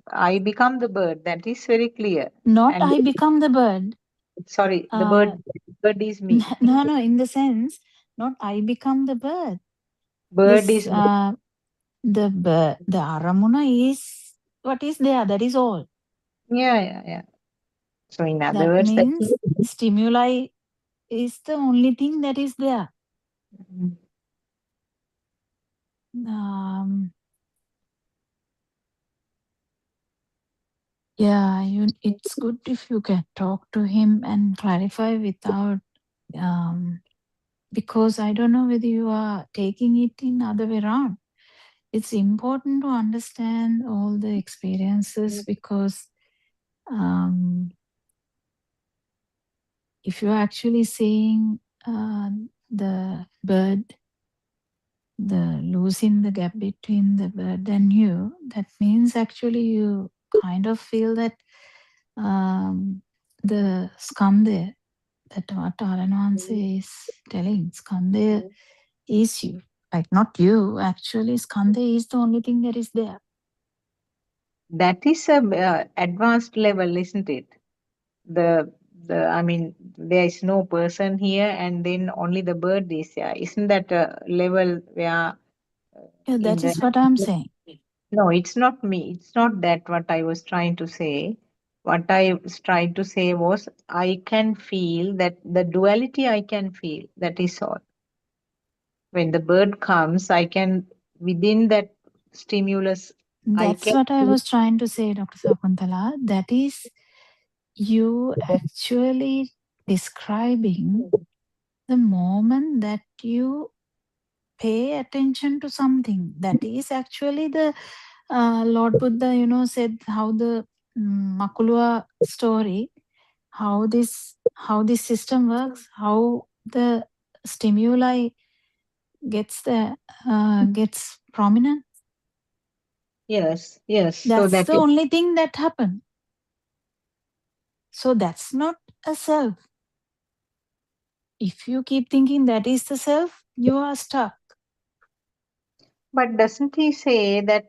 I become the bird. That is very clear. not And I become the bird. sorry, the bird is me. No, in the sense, not I become the bird. Bird This is the aramuna is what is there. That is all. yeah. So in other That words, that means stimuli is the only thing that is there. Mm. Yeah, it's good if you can talk to him and clarify without because I don't know whether you are taking it in other way around. It's important to understand all the experiences because if you're actually seeing the bird, the losing the gap between the bird and you, that means actually you kind of feel that the skandha, that what Aranwanse is telling, skandha is you. Like not you, actually skandha is the only thing that is there. That is a advanced level, isn't it? The I mean, there is no person here, and then only the bird is here. Isn't that a level where Yeah, in that the is what I'm saying. no, it's not me. It's not that what I was trying to say. What I was trying to say was I can feel that the duality I can feel. That is all. When the bird comes, I can within that stimulus I That's can what I feel. was trying to say, Dr. Sakuntala. That is you actually describing the moment that you pay attention to something. That is actually the Lord Buddha, said how the Makulua story, how this system works, how the stimuli gets prominent. Yes. So That's that the is only thing that happened. So that's not a self. If you keep thinking that is the self, you are stuck. but doesn't he say that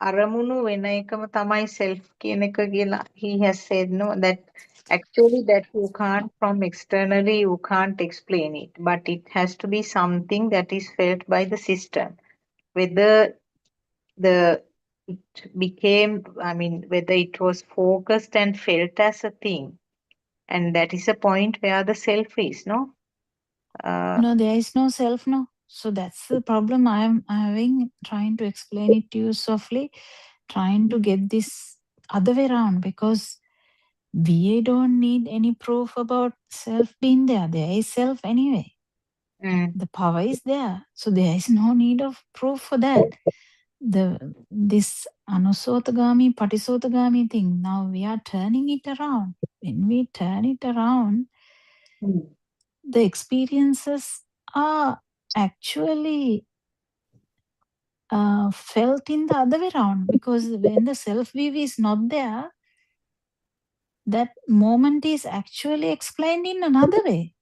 අරමුණු වෙන එකම තමයි self කියන එක කියලා he has said no that actually that you can't from externally you can't explain it but it has to be something that is felt by the system whether the it became I mean whether it was focused and felt as a thing and that is a point where the self is no No, there is no self, no. So that's the problem I am having, trying to explain it to you softly, trying to get this other way around because we don't need any proof about self being there. There is self anyway. mm, The power is there. So there is no need of proof for that. This anusotagami, patisotagami thing, now we are turning it around. When we turn it around, mm. the experiences are actually felt in the other way around because when the self view is not there, that moment is actually explained in another way.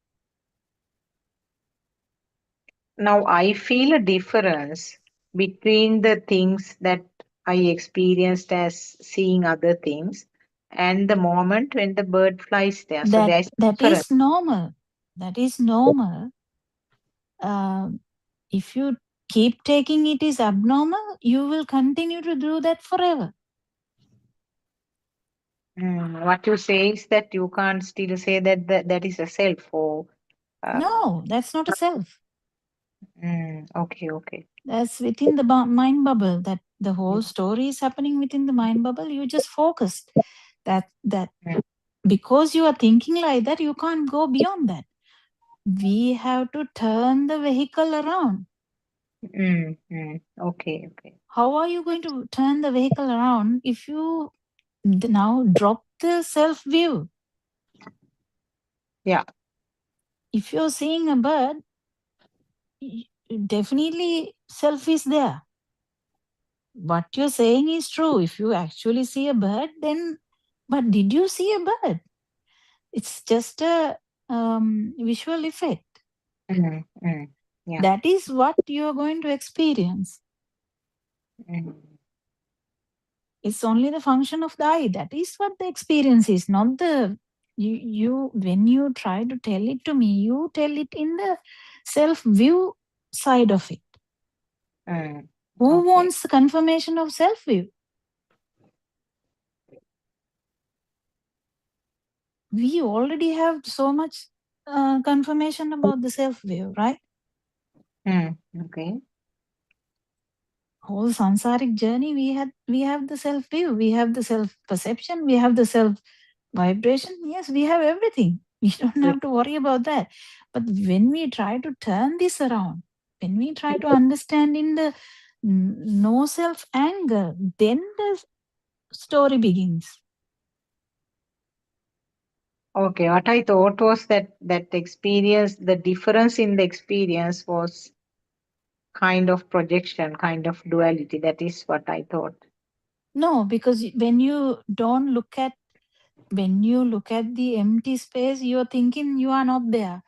Now I feel a difference between the things that I experienced as seeing other things and the moment when the bird flies there. So That there's a that difference. is normal. That is normal. If you keep taking it is abnormal, you will continue to do that forever. What you say is that you can't still say that that is a self or No, that's not a self. okay. That's within the mind bubble. That the whole story is happening within the mind bubble. You just focused. That Mm, because you are thinking like that, you can't go beyond that. We have to turn the vehicle around. okay. How are you going to turn the vehicle around if you now drop the self view? Yeah. If you're seeing a bird, definitely self is there. What you're saying is true. If you actually see a bird, then but did you see a bird? It's just a visual effect. Yeah. That is what you are going to experience. Mm, It's only the function of the eye. That is what the experience is, not the you when you try to tell it to me, you tell it in the self view side of it. Who Okay. wants the confirmation of self-view? We already have so much confirmation about the self-view, right? Okay. Whole samsaric journey, we have the self-view, we have the self-perception, we have the self-vibration. Yes, we have everything. We don't have to worry about that. But when we try to turn this around, when we try to understand in the no self-anger, then the story begins. Okay. What I thought was that experience, the difference in the experience was kind of projection, kind of duality. That is what I thought. No, because when you look at the empty space, you're thinking you are not there.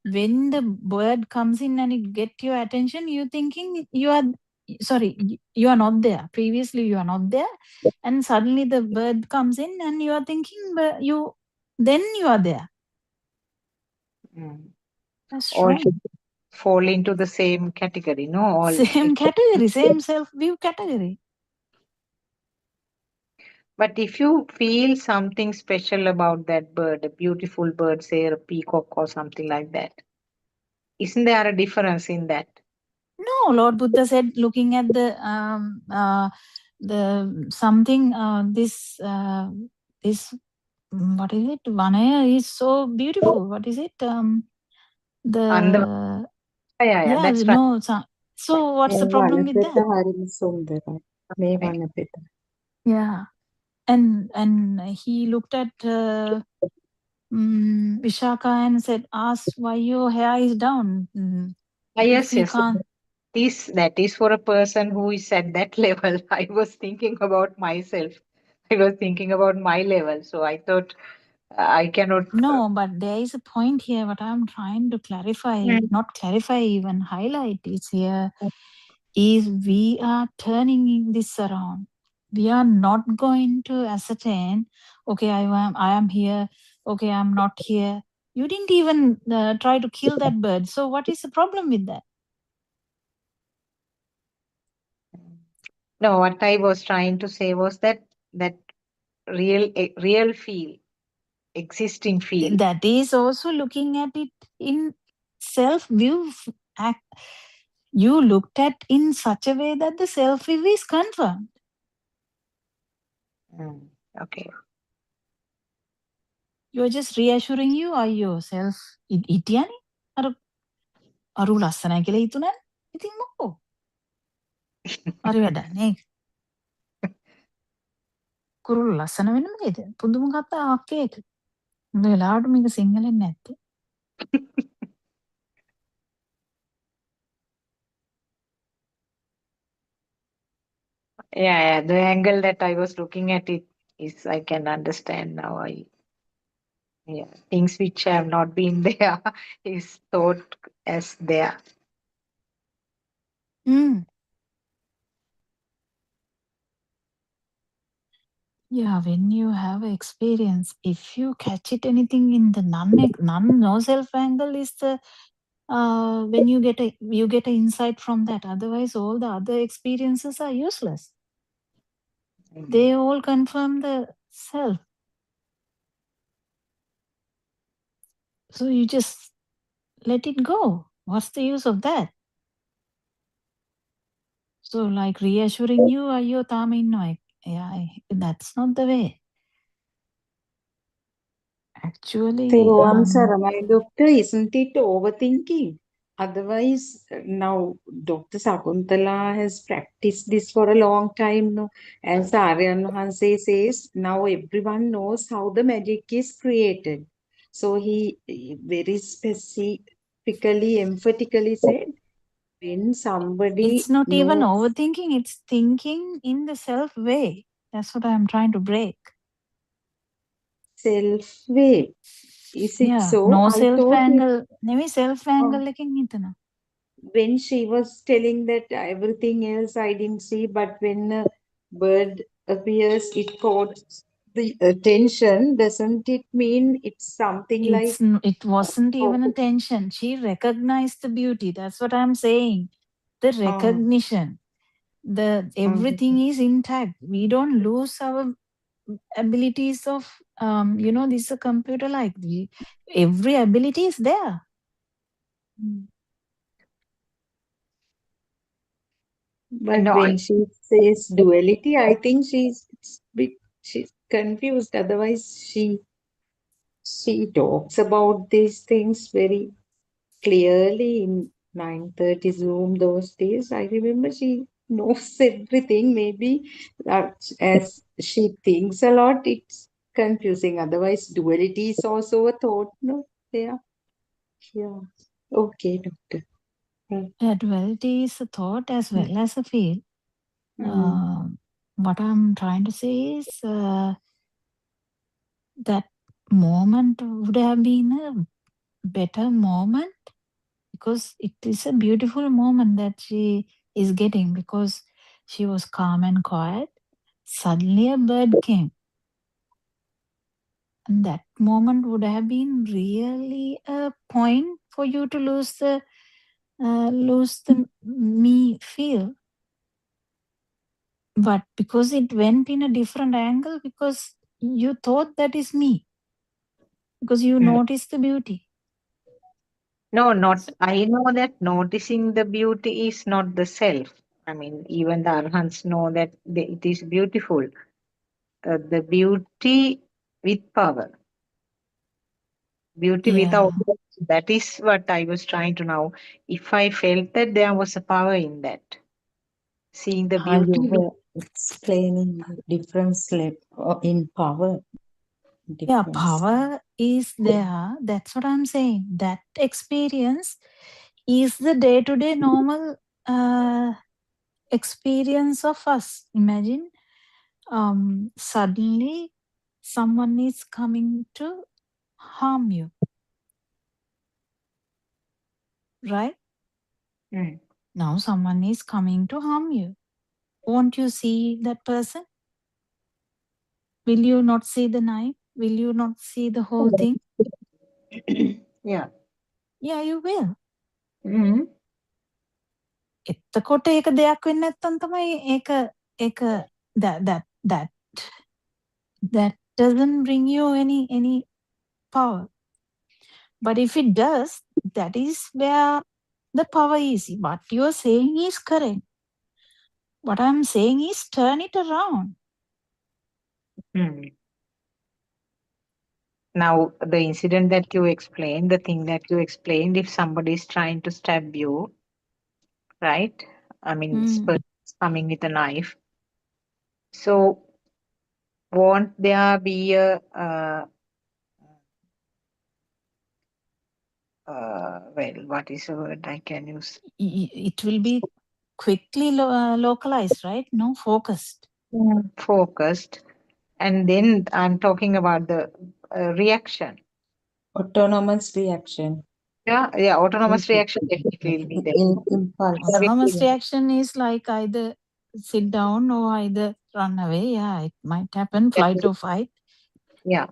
When the bird comes in and it get your attention, you're thinking you are not there. Previously you are not there, and suddenly the bird comes in and you are thinking you are there. That's All wrong. should fall into the same category, no? All Same category, same self-view category. But if you feel something special about that bird, a beautiful bird, say a peacock or something like that, isn't there a difference in that? No, Lord Buddha said, looking at the something this what is it? Vanaya is so beautiful. What is it? The Yeah, that's right. no. So what's the problem with that? හරිම සුන්දරයි. මේ වනපෙත. Yeah, and he looked at Vishaka and said, "Ask why your hair is down." Yes, We yes. can't. That is for a person who is at that level. I was thinking about myself. I was thinking about my level. So I thought I cannot. No, but there is a point here. What I'm trying to clarify, not clarify, even highlight is here, is we are turning this around. We are not going to ascertain, okay, I am here, okay, I'm not here. You didn't even try to kill that bird. So what is the problem with that? No, what I was trying to say was that real feel, existing feel. That is also looking at it in self-view. You looked at in such a way that the self-view is confirmed. Okay. You're just reassuring you or yourself. Itiani? Aru lassana කියලා හිතුණා. ඉතින් මොකෝ? හරි වැඩක් නේ. කුරුල්ල ලස්සන වෙන්න මොකේද? පුදුම කතාවක් ඒක. හොඳ වෙලාවට මේක සිංහලෙන් නැත්තේ. Yeah, the angle that I was looking at it is, I can understand now. Things which have not been there is thought as there. Yeah, when you have an experience, if you catch it anything in the no self angle is the when you get an insight from that. Otherwise, all the other experiences are useless. They all confirm the self. So you just let it go. What's the use of that? So like reassuring you, ayo tama innoy. Yeah, that's not the way. Actually, තෙරුවන් සරණයි doctor, isn't it overthinking? Otherwise, now Dr. Sakuntala has practiced this for a long time. No? As Aryan Hanse says, now everyone knows how the magic is created. So he very specifically, emphatically said, when somebody it's not even knows overthinking, it's thinking in the self way. That's what I'm trying to break. self way. Is it Yeah, so? no I self thought angle. Maybe self angle එකෙන් හිතනවා. when she was telling that everything else I didn't see, but when a bird appears, it caught the attention. Doesn't it mean it's something like It wasn't even a tension. She recognized the beauty. That's what I'm saying. the recognition, everything is intact. We don't lose our abilities of, this is a computer, like every ability is there. But No, when she says duality, I think she's confused. Otherwise, she talks about these things very clearly in 9:30 Zoom those days. I remember she knows everything. Maybe as she thinks a lot, it's confusing. Otherwise, duality is also a thought. No, yeah, yeah. Okay, doctor. Yeah, duality is a thought as well as a feel. Mm. What I'm trying to say is that moment would have been a better moment, because it is a beautiful moment that she is getting, because she was calm and quiet. Suddenly a bird came, and that moment would have been really a point for you to lose the me feel. But because it went in a different angle, because you thought that is me, because you noticed the beauty. no, not. I know that noticing the beauty is not the self. I mean, even the arhants know that it is beautiful. The beauty with power, beauty without. Yeah, That is what I was trying to know. If I felt that there was a power in that, seeing the How you beauty with. were explaining the difference in power yeah, difference. power is there. That's what I'm saying. That experience is the day-to-day normal experience of us. Imagine suddenly someone is coming to harm you, right? Mm. Now someone is coming to harm you. Won't you see that person? Will you not see the knife? Will you not see the whole thing? Yeah. Yeah, you will. Mm. එතකොට ඒක දෙයක් වෙන්නේ නැත්තම් තමයි ඒක that that doesn't bring you any power. But if it does, that is where the power is. What you're saying is correct. What I'm saying is turn it around. Mm. Now, the incident that you explained, the thing that you explained, if somebody is trying to stab you, right? I mean, this person is coming with a knife. So, won't there be a, well, what is the word I can use? It will be quickly localized, right? No, focused. Focused. And then I'm talking about the reaction. Autonomous reaction. Yeah, autonomous reaction definitely will be there. Impulse. Autonomous reaction is like either sit down or either run away. Yeah, it might happen, flight or fight. Yeah.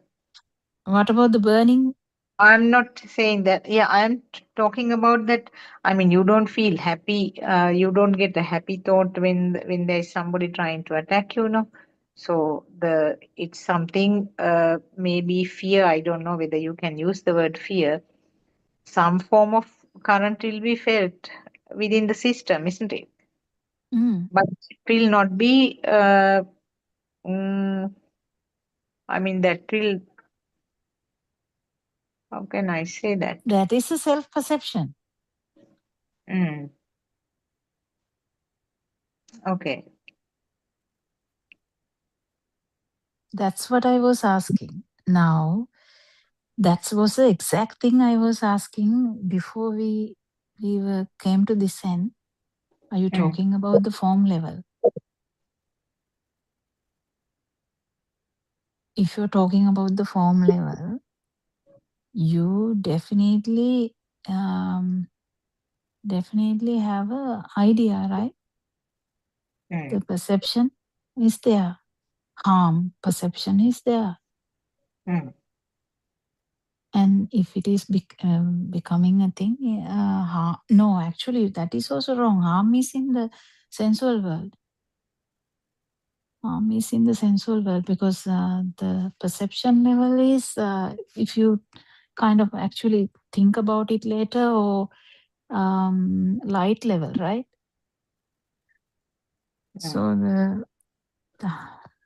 What about the burning? I'm not saying that. Yeah, I'm talking about that. I mean, you don't feel happy. You don't get a happy thought when there's somebody trying to attack you, no. So it's something, maybe fear. I don't know whether you can use the word fear. Some form of current will be felt within the system, isn't it? But it will not be. Mm, I mean, that will. How can I say that? That is a self-perception. Mm. Okay. That's what I was asking. Now, that was the exact thing I was asking before we came to this end. Are you talking about the form level? If you're talking about the form level, you definitely have a idea, right? The perception is there. Harm perception is there. And if it is becoming a thing, no, actually, that is also wrong. Harm is in the sensual world. Harm is in the sensual world because the perception level is, if you kind of actually think about it later, or light level, right? So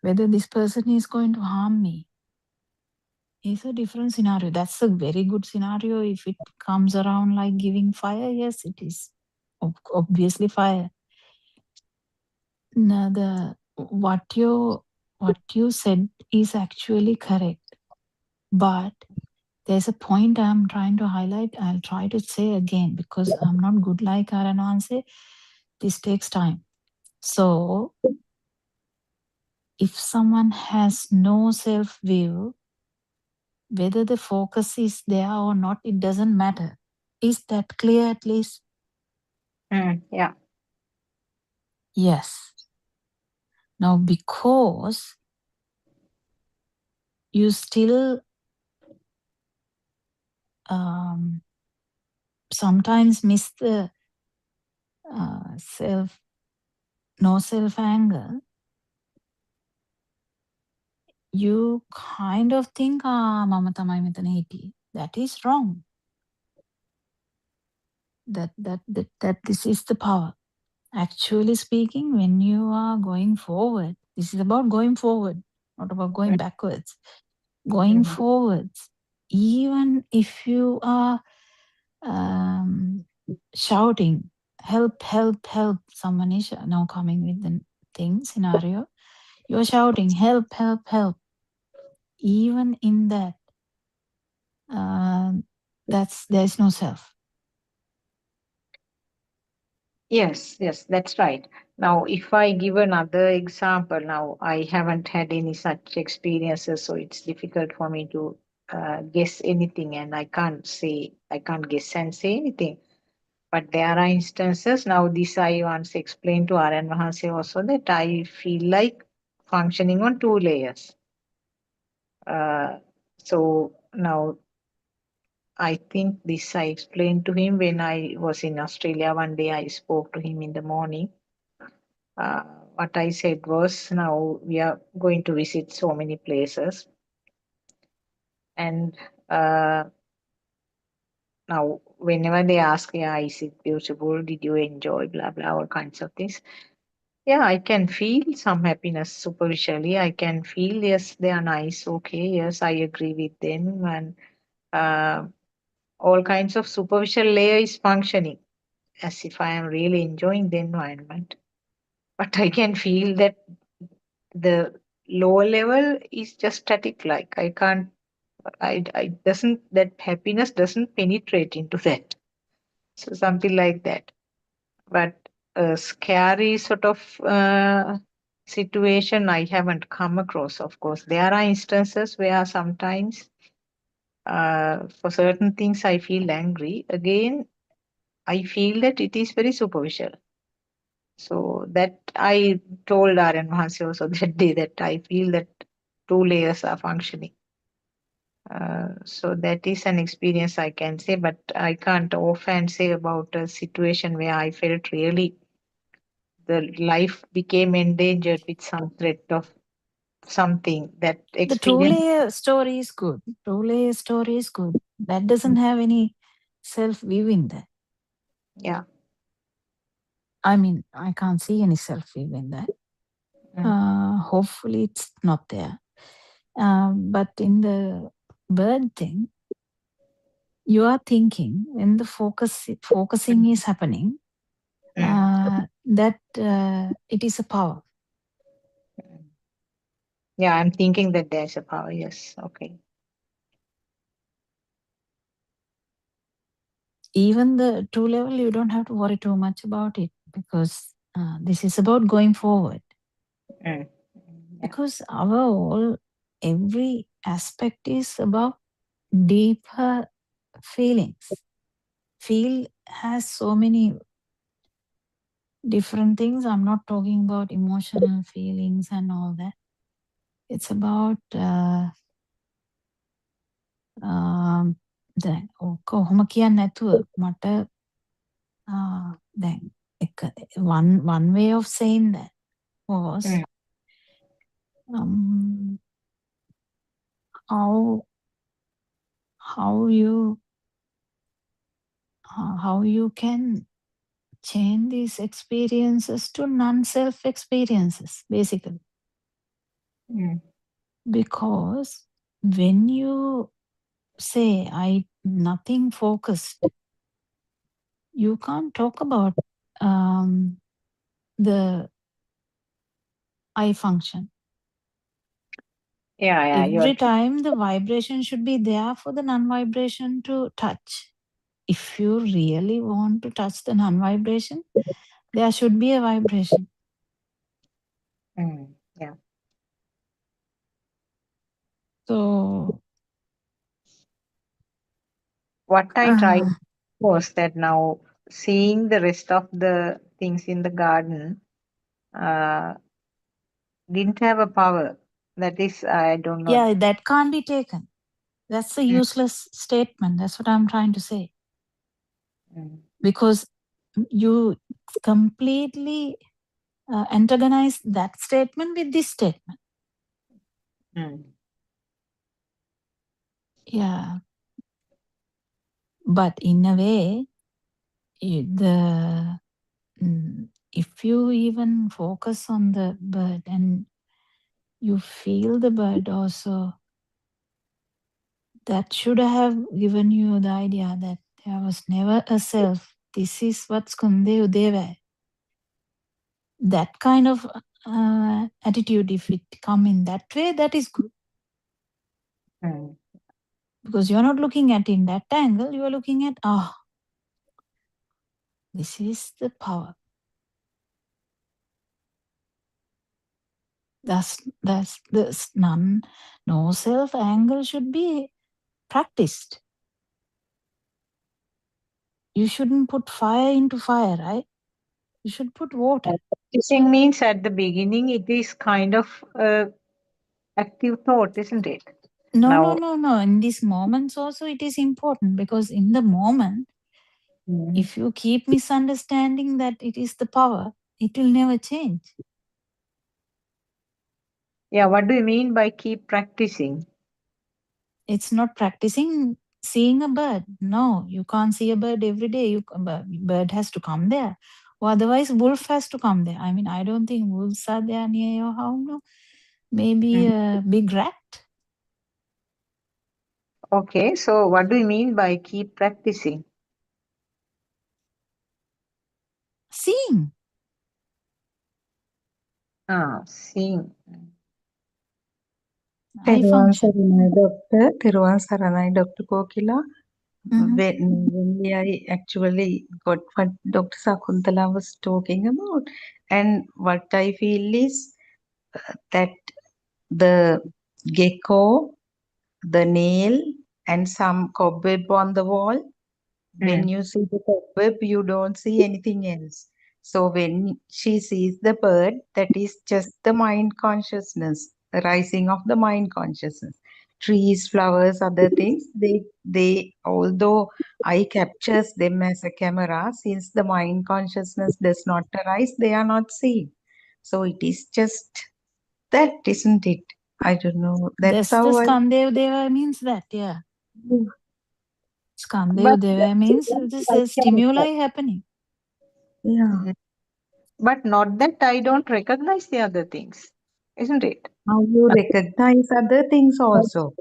whether this person is going to harm me is a different scenario. That's a very good scenario. If it comes around like giving fire, yes, it is obviously fire. Now, what you said is actually correct, but there's a point I'm trying to highlight. I'll try to say again because I'm not good like Aranwanse. This takes time. So if someone has no self-view, whether the focus is there or not, it doesn't matter. Is that clear at least? Yeah. Yes. Now, because you still sometimes miss the no self anger, you kind of think, mama tamai metana hitiye. That is wrong. That this is the power. Actually speaking, when you are going forward, this is about going forward, not about going backwards. Going forwards, even if you are shouting, help, help, help, someone is now coming with the scenario, you're shouting, help, help, help. Even in that, there's no self. Yes, that's right. Now, if I give another example, now I haven't had any such experiences, so it's difficult for me to guess anything, and I can't guess and say anything. But there are instances, now this I once explained to Aryan Mahanse also, that I feel like functioning on two layers. So now I think this I explained to him when I was in Australia. One day I spoke to him in the morning. What I said was, now we are going to visit so many places. And now whenever they ask, yeah, is it beautiful? Did you enjoy? Blah, blah, all kinds of things. Yeah, I can feel some happiness superficially. I can feel, yes, they are nice. Okay, yes, I agree with them. And all kinds of superficial layer is functioning as if I am really enjoying the environment. But I can feel that the lower level is just static, like I can't, I doesn't, that happiness doesn't penetrate into that. So something like that. But a scary sort of situation I haven't come across. Of course, there are instances where sometimes for certain things I feel angry. Again, I feel that it is very superficial. So that I told Aryan Mahansi also that day that I feel that two layers are functioning. So that is an experience I can say, but I can't often say about a situation where I felt really the life became endangered with some threat of something. That The experience. two-layer story is good. Two-layer story is good. That doesn't have any self-view in there. Yeah. I mean, I can't see any self-view in that. Hopefully it's not there. But in the bird thing, you are thinking when the focusing is happening, that it is a power. Yeah, I'm thinking that there's a power. Yes. Okay. Even the two level, you don't have to worry too much about it because this is about going forward. Yeah. Because every aspect is about deeper feelings. Feel has so many different things. I'm not talking about emotional feelings and all that. It's about දැන් ඕක ඔහොම කියන්නේ නැතුව මට දැන් one way of saying that was how you can change these experiences to non-self experiences, basically. Because when you say nothing focused, you can't talk about the I function. Every time the vibration should be there for the non-vibration to touch. If you really want to touch the non-vibration, there should be a vibration. Yeah. So what I tried was that now seeing the rest of the things in the garden didn't have a power. That is, I don't know. Yeah, that can't be taken. That's a useless statement. That's what I'm trying to say. Because you completely antagonize that statement with this statement. Yeah. But in a way, if you even focus on the bird and you feel the bird also, that should have given you the idea that there was never a self. This is what Skande Udeva. That kind of attitude, if it come in that way, that is good. Because you're not looking at it in that angle, you are looking at, this is the power. That's this no self angle should be practiced. You shouldn't put fire into fire, right? You should put water. Practicing means at the beginning it is kind of active thought, isn't it? No. In these moments also it is important, because in the moment, if you keep misunderstanding that it is the power, it will never change. Yeah, what do you mean by keep practicing? It's not practicing seeing a bird. No, you can't see a bird every day. Bird has to come there. Or otherwise, wolf has to come there. I mean, I don't think wolves are there near your house. No. Maybe a big rat. Okay, so what do you mean by keep practicing? Seeing. Seeing. I function. Thiruvan Saranai, Dr. Kokila. When I actually got what Dr. Sakuntala was talking about, and what I feel is that the gecko, the nail, and some cobweb on the wall, when you see the cobweb, you don't see anything else. So when she sees the bird, that is just the mind consciousness, the rising of the mind consciousness. Trees, flowers, other things, they although eye captures them as a camera, since the mind consciousness does not arise, they are not seen. So it is just that, isn't it? I don't know. That's The how I. Skandev Deva means that, yeah. But Skandev Deva means this is stimuli happening. Yeah. But not that I don't recognize the other things, isn't it? How you recognize other things also.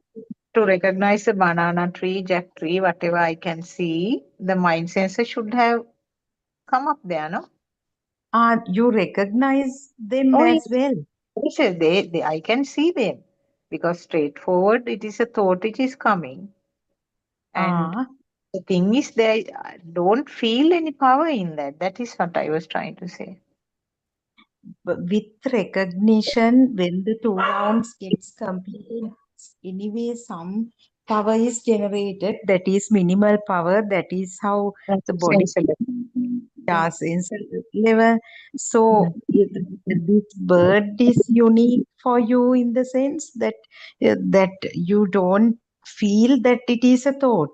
To recognize a banana tree, jack tree, whatever I can see, the mind sensor should have come up there, no? You recognize them Oh, as yes. well. Yes, I can see them because straightforward, it is a thought which is coming. And the thing is, they don't feel any power in that. That is what I was trying to say. But with recognition, when the 2 rounds gets completed, anyway, some power is generated. That is minimal power. That is how the body does in level. So this bird is unique for you in the sense that that you don't feel that it is a thought.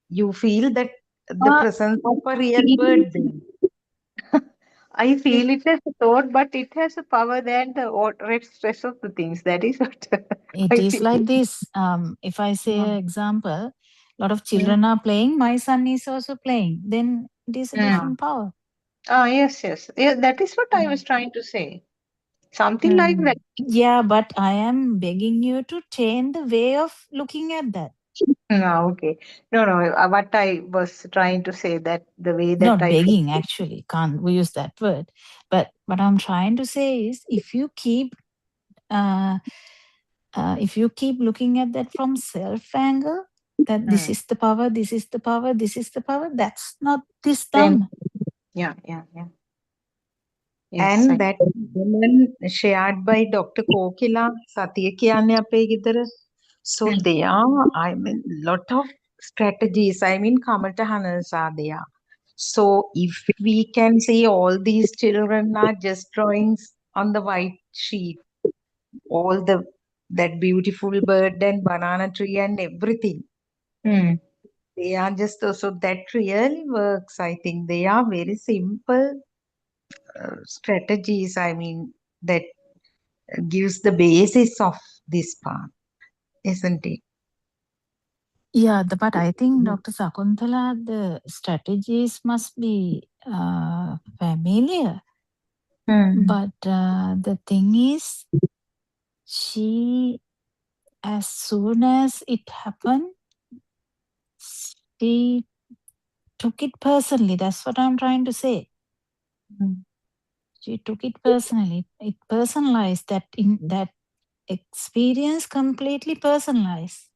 You feel that the Uh, presence of a real I bird there. I feel it as a thought, but it has a power than the rest of the things. That is what It I is feel. like this. If I say Mm. an example, a lot of Mm. children are playing, my son is also playing. Then it is a Mm. different power. Yes, yes. Yeah, that is what I Mm. was trying to say. Something like that. Yeah, but I am begging you to change the way of looking at that. No, okay. No, no. What I was trying to say that the way that Not I feel. begging, actually, can't we use that word. But what I'm trying to say is, if you keep looking at that from self angle, that this is the power, this is the power, this is the power, that's not this Then, Dhamma. yeah. Yes, And that woman shared by Dr. Kokila, Satya Kiyane ape gidara. So there are, I mean, lot of strategies. I mean, Kamatahanas are there. So if we can see all these children are just drawings on the white sheet, all that beautiful bird and banana tree and everything. They are just so that really works. I think they are very simple strategies. I mean, that gives the basis of this part, isn't it? Yeah, but I think, Dr. Sakuntala, the strategies must be familiar. But the thing is, she, as soon as it happened, she took it personally. That's what I'm trying to say. She took it personally. It personalized that in that experience, completely personalized.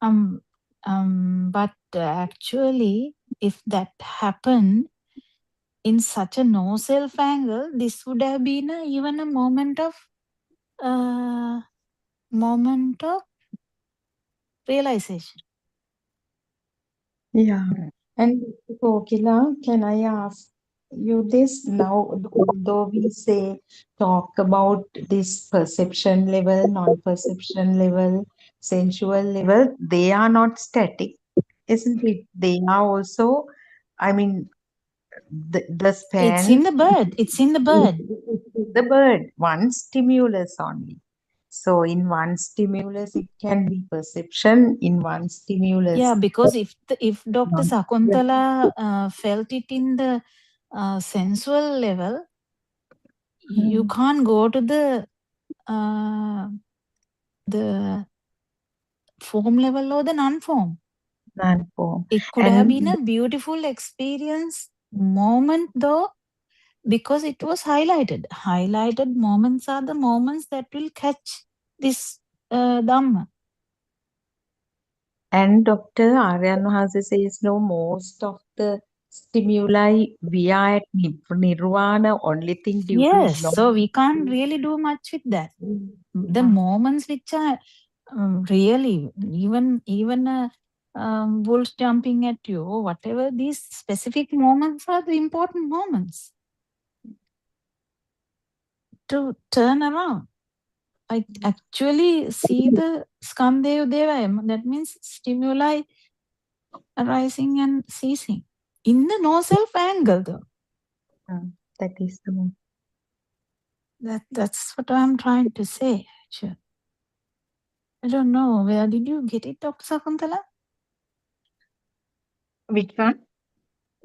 But actually, if that happened in such a no self angle, this would have been even a moment of realization. Yeah. And Kokila, can I ask you this now? Although we say talk about this perception level, non-perception level, sensual level, they are not static, isn't it? They are also, I mean, the It's in span the bird. It's in the is bird. the bird, one stimulus only. So in one stimulus, it can be perception. In one stimulus, Yeah, because if Dr. um, Sakuntala felt it in the sensual level, you can't go to the form level or the non-form. non-form. It could have been a beautiful experience moment, though, because it was highlighted. Highlighted moments are the moments that will catch this Dhamma. And Dr. Aryan Mahase says, no, most of the stimuli we are at nirvana, only thing due to Yes, ignorance. so we can't really do much with that. The moments which are really, even wolves jumping at you, or whatever, these specific moments are the important moments to turn around. I actually see the Skandeva Devayam, that means stimuli arising and ceasing in the no self angle, though. That is the moment. That's what I'm trying to say. Actually. I don't know. Where did you get it, Dr. Sakuntala? Which one?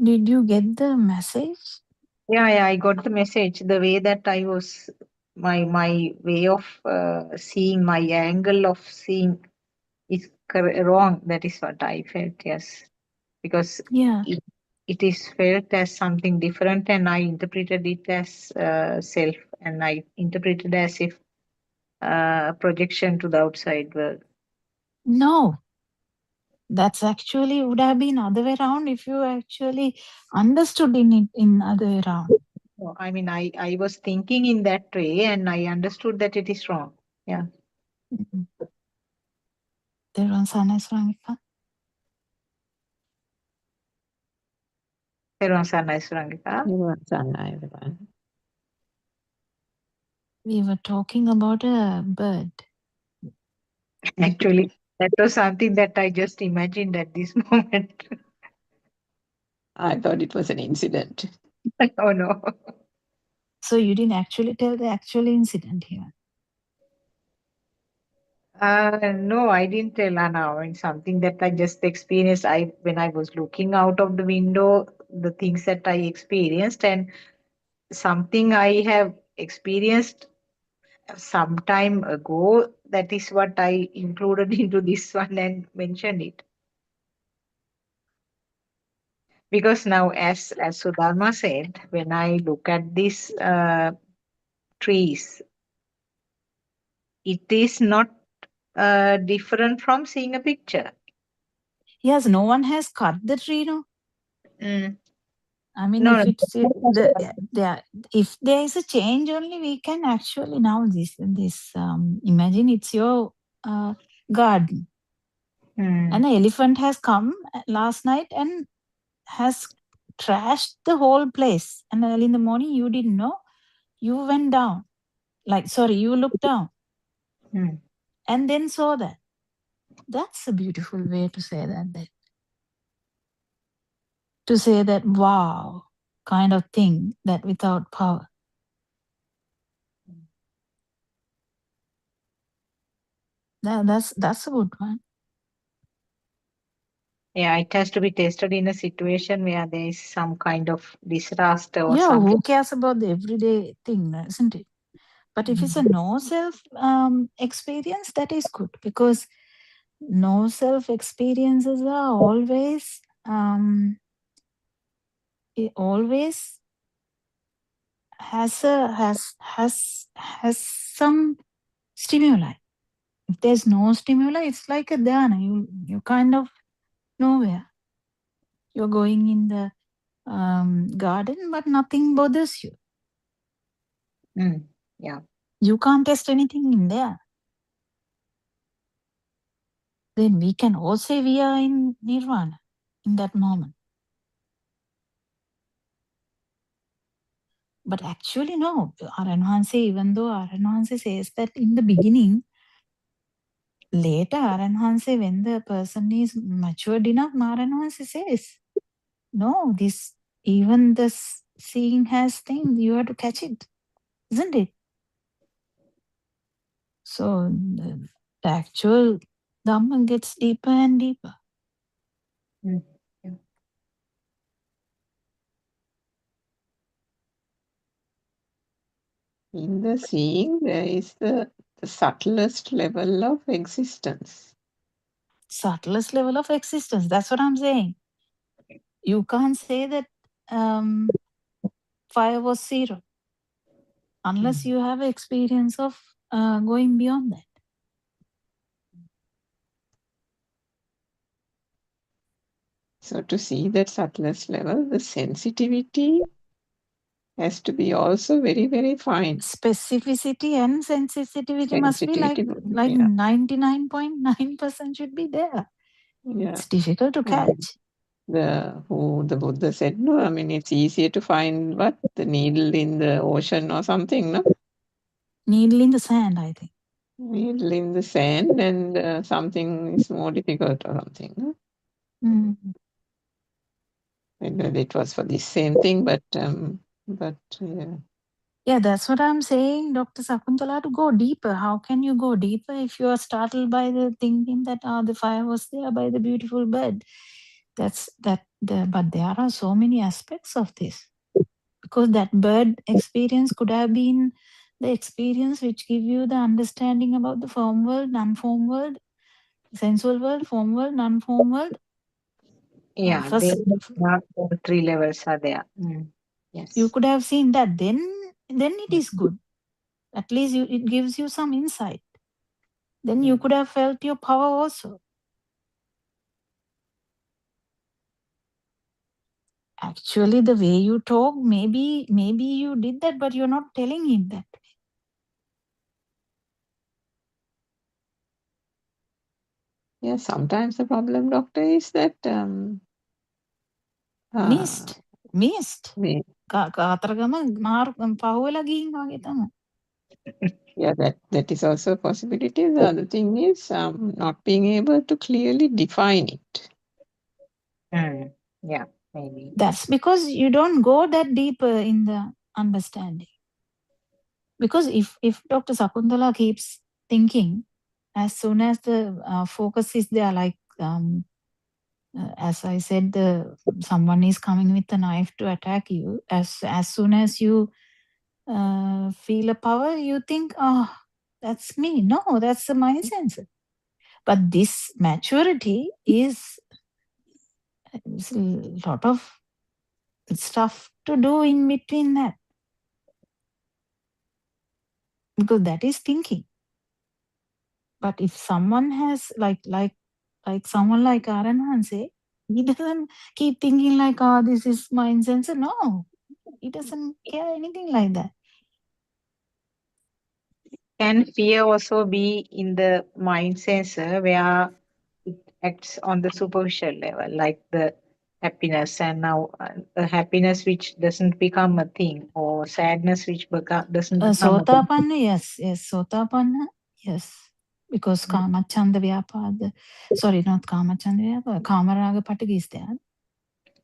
Did you get the message? Yeah, I got the message. The way that I was, my way of seeing, my angle of seeing is wrong. That is what I felt. Yes, because Yeah. it is felt as something different, and I interpreted it as self, and I interpreted as if projection to the outside world. No. That's actually would have been other way around if you actually understood it in other way around. No, I mean, I was thinking in that way, and I understood that it is wrong. Yeah. Teruwan sarණයි සුරංගිකා. Teruwan sarණයි Surangika. everyone. We were talking about a bird. Actually, that was something that I just imagined at this moment. I thought it was an incident. Oh no. So you didn't actually tell the actual incident here. No, I didn't tell Anna. I mean, something that I just experienced. When I was looking out of the window, the things that I experienced, and something I have experienced some time ago. That is what I included into this one and mentioned it. Because now, as Sudharma said, when I look at these trees, it is not different from seeing a picture. Yes, no one has cut the tree, no? Mm. I mean, No, if no. it's if there is a change only, we can actually now imagine it's your garden, Mm. and an elephant has come last night and has trashed the whole place. And early in the morning, you didn't know. You went down, you looked down, Mm. and then saw that. That's a beautiful way to say that. To say that, wow, kind of thing that without power. That's a good one. Yeah, it has to be tested in a situation where there is some kind of disaster or Yeah, something. who cares about the everyday thing, isn't it? But if it's a no self experience, that is good, because no self experiences are always it always has some stimuli. If there's no stimuli, it's like a dhyana. You kind of nowhere. You're going in the garden, but nothing bothers you. Mm. Yeah. You can't test anything in there. Then we can all say we are in nirvana in that moment. But actually, no. Aranhanse, even though Aranhanse says that in the beginning, later Aranhanse, when the person is matured enough, Aranhanse says, no, this even this seeing has things, you have to catch it, isn't it? So the actual Dhamma gets deeper and deeper. Mm. Yeah. In the seeing, there is the subtlest level of existence. Subtlest level of existence. That's what I'm saying. You can't say that fire was zero unless you have experience of going beyond that. So to see that subtlest level, the sensitivity has to be also very, very fine. Specificity and sensitivity must be like yeah. 99.9% should be there. Yeah. It's difficult to catch. The Buddha said, no, I mean, it's easier to find the needle in the ocean or something, no? Needle in the sand, I think. Needle in the sand, and something is more difficult or something, no? Mm. And it was for the same thing, but yeah. Yeah, that's what I'm saying, Dr. Sakuntala, to go deeper. How can you go deeper if you are startled by the thinking that the fire was there by the beautiful bird? But there are so many aspects of this, because that bird experience could have been the experience which give you the understanding about the form world, non-form world, sensual world, form world, non-form world. Yeah, First, all three levels are there. Mm. Yes. you could have seen that. Then it is good. At least it gives you some insight. Then you could have felt your power also. Actually, the way you talk, maybe you did that, but you're not telling it that way. Yeah, sometimes the problem, doctor, is that Missed. කාතරගම පහුවෙලා ගිහින් වගේ තමයි. Yeah, that is also a possibility. The other thing is not being able to clearly define it. Yeah, maybe. That's because you don't go that deeper in the understanding. Because if Dr. Sakuntala keeps thinking, as soon as the focus is there, like as I said, someone is coming with a knife to attack you. As soon as you feel a power, you think, oh, that's me. No, that's the mind sensor. But this maturity is a lot of stuff to do in between that, because that is thinking. But if someone has like someone like Aranhanse, he doesn't keep thinking like, oh, this is mind sensor. No, he doesn't care anything like that. Can fear also be in the mind sensor where it acts on the superficial level, like the happiness, and now a happiness which doesn't become a thing, or sadness which doesn't become a thing? Sotapanna, yes, Sotapanna, yes. Because Kamachanda Vyapad, sorry, not Kamachanda Vyapad, Kamaraga Pataka is there.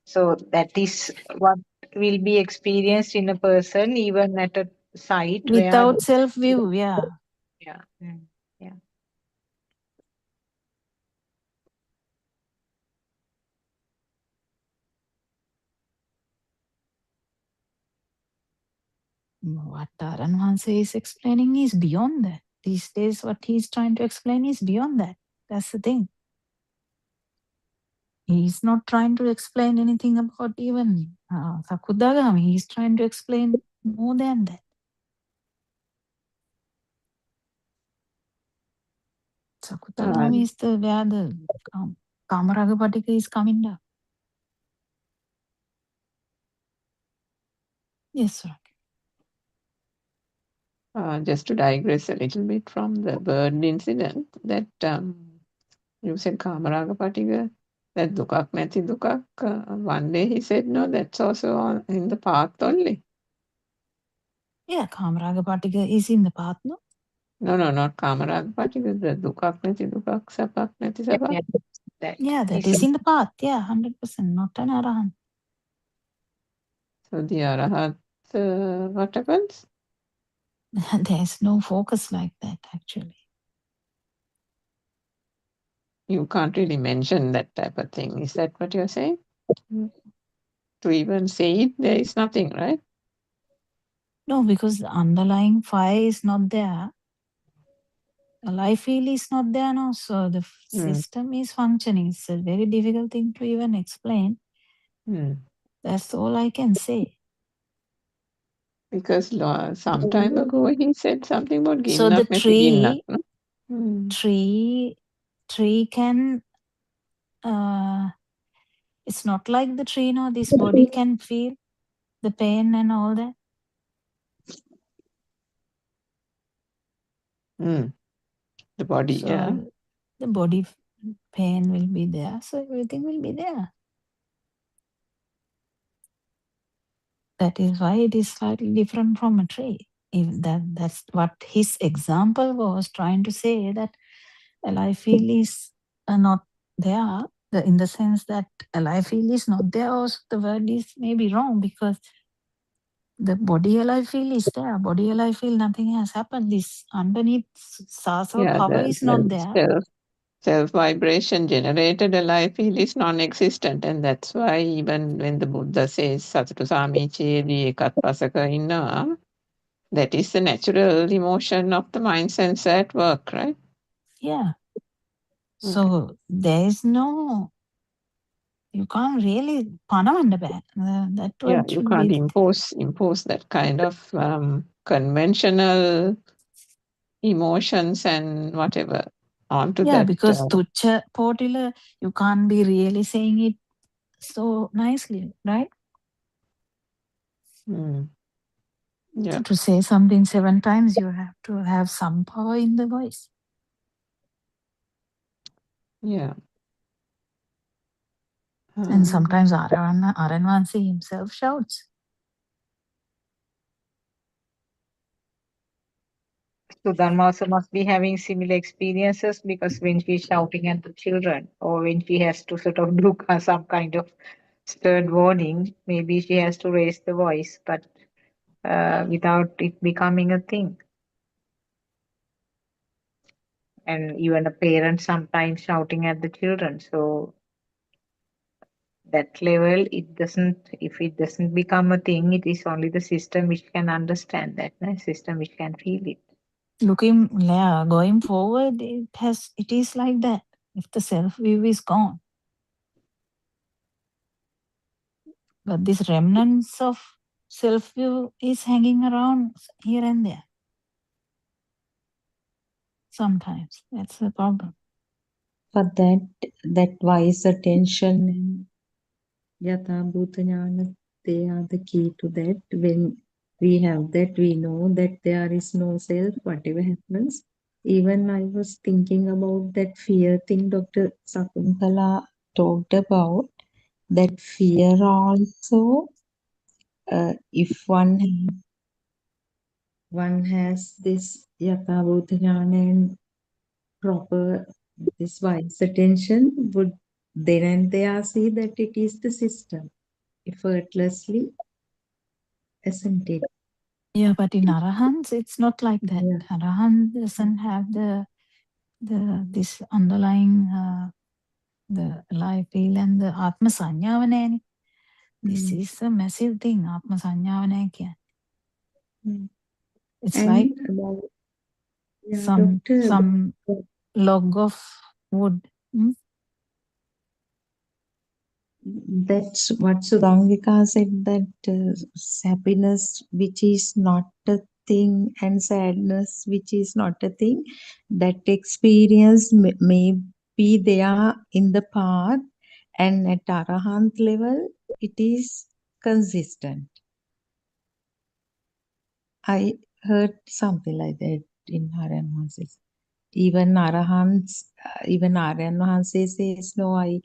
So that is what will be experienced in a person, even at a site where, Without self view, yeah. yeah, yeah. What Aranhanse is explaining is beyond that. These days, what he's trying to explain is beyond that. That's the thing. He's not trying to explain anything about even Sakudagami. He's trying to explain more than that. Sakudagami is where the Kamaraga Patika is coming down. Yes, sir. Just to digress a little bit from the bird incident, that you said Kamaraga Patiga, that dukak nati dukak. One day he said, no, that's also in the path only. Yeah, Kamaraga Patika is in the path, no? No, not Kamaraga Patiga, the dukak nati dukak, sapak nati sapak. Yeah, that is in the path. Yeah, 100%, not an Arahant. So the Arahat, what happens? There's no focus like that, actually. You can't really mention that type of thing. Is that what you're saying? To even say it, there is nothing, right? No, because the underlying fire is not there. The life field is not there now, so the system is functioning. It's a very difficult thing to even explain. That's all I can say. Because some time ago he said something about ginnak. So the tree, no? tree can, it's not like the tree, no, this body can feel the pain and all that. The body, So yeah. the body pain will be there, so everything will be there. That is why it is slightly different from a tree. If that's what his example was trying to say, that a life field is not there, in the sense that a life field is not there, or the word is maybe wrong, because the body alive feel is there. Body alive feel, nothing has happened. This underneath sasa power is not there. Self vibration generated a life field is non-existent, and that's why even when the Buddha says Satatu Samichedi Ekatpasaka inna, that is the natural emotion of the mind sense at work, right? Yeah. So there is no, you can't really panamanda that Yeah, word you should can't be impose that kind of conventional emotions and whatever onto yeah, that. because tucha potila, you can't be really saying it so nicely, right? Yeah. So to say something 7 times, you have to have some power in the voice. Yeah. And sometimes Aranvansi himself shouts. Sudharma also must be having similar experiences, because when she's shouting at the children, or when she has to sort of do some kind of stern warning, maybe she has to raise the voice, but without it becoming a thing. And even a parent sometimes shouting at the children. So that level, it doesn't, if it doesn't become a thing, it is only the system which can understand that, no? System which can feel it. Going forward, it is like that. If the self view is gone, but this remnants of self view is hanging around here and there. Sometimes that's the problem. But that wise attention and Yatha Bhuta Jnana, they are the key to that. When we have that, we know that there is no self, whatever happens. Even I was thinking about that fear thing Dr. Sakuntala talked about. That fear also, if one has this Yatha Bhuta Jnana and proper this wise attention, would then and there see that it is the system effortlessly, isn't it? Yeah, but in Arahants, it's not like that. Yeah. Arahant doesn't have this underlying the life feel and the Atma Sanyavane. This is a massive thing, Atma Sanyavane. It's And like about, yeah, some Doctor, log of wood. that's what Sudhangika said, that happiness which is not a thing and sadness which is not a thing, that experience may be there in the path, and at Arahant level it is consistent. I heard something like that in Aryan Mahasis. Even Arahants, even Aryan Mahasis says, no,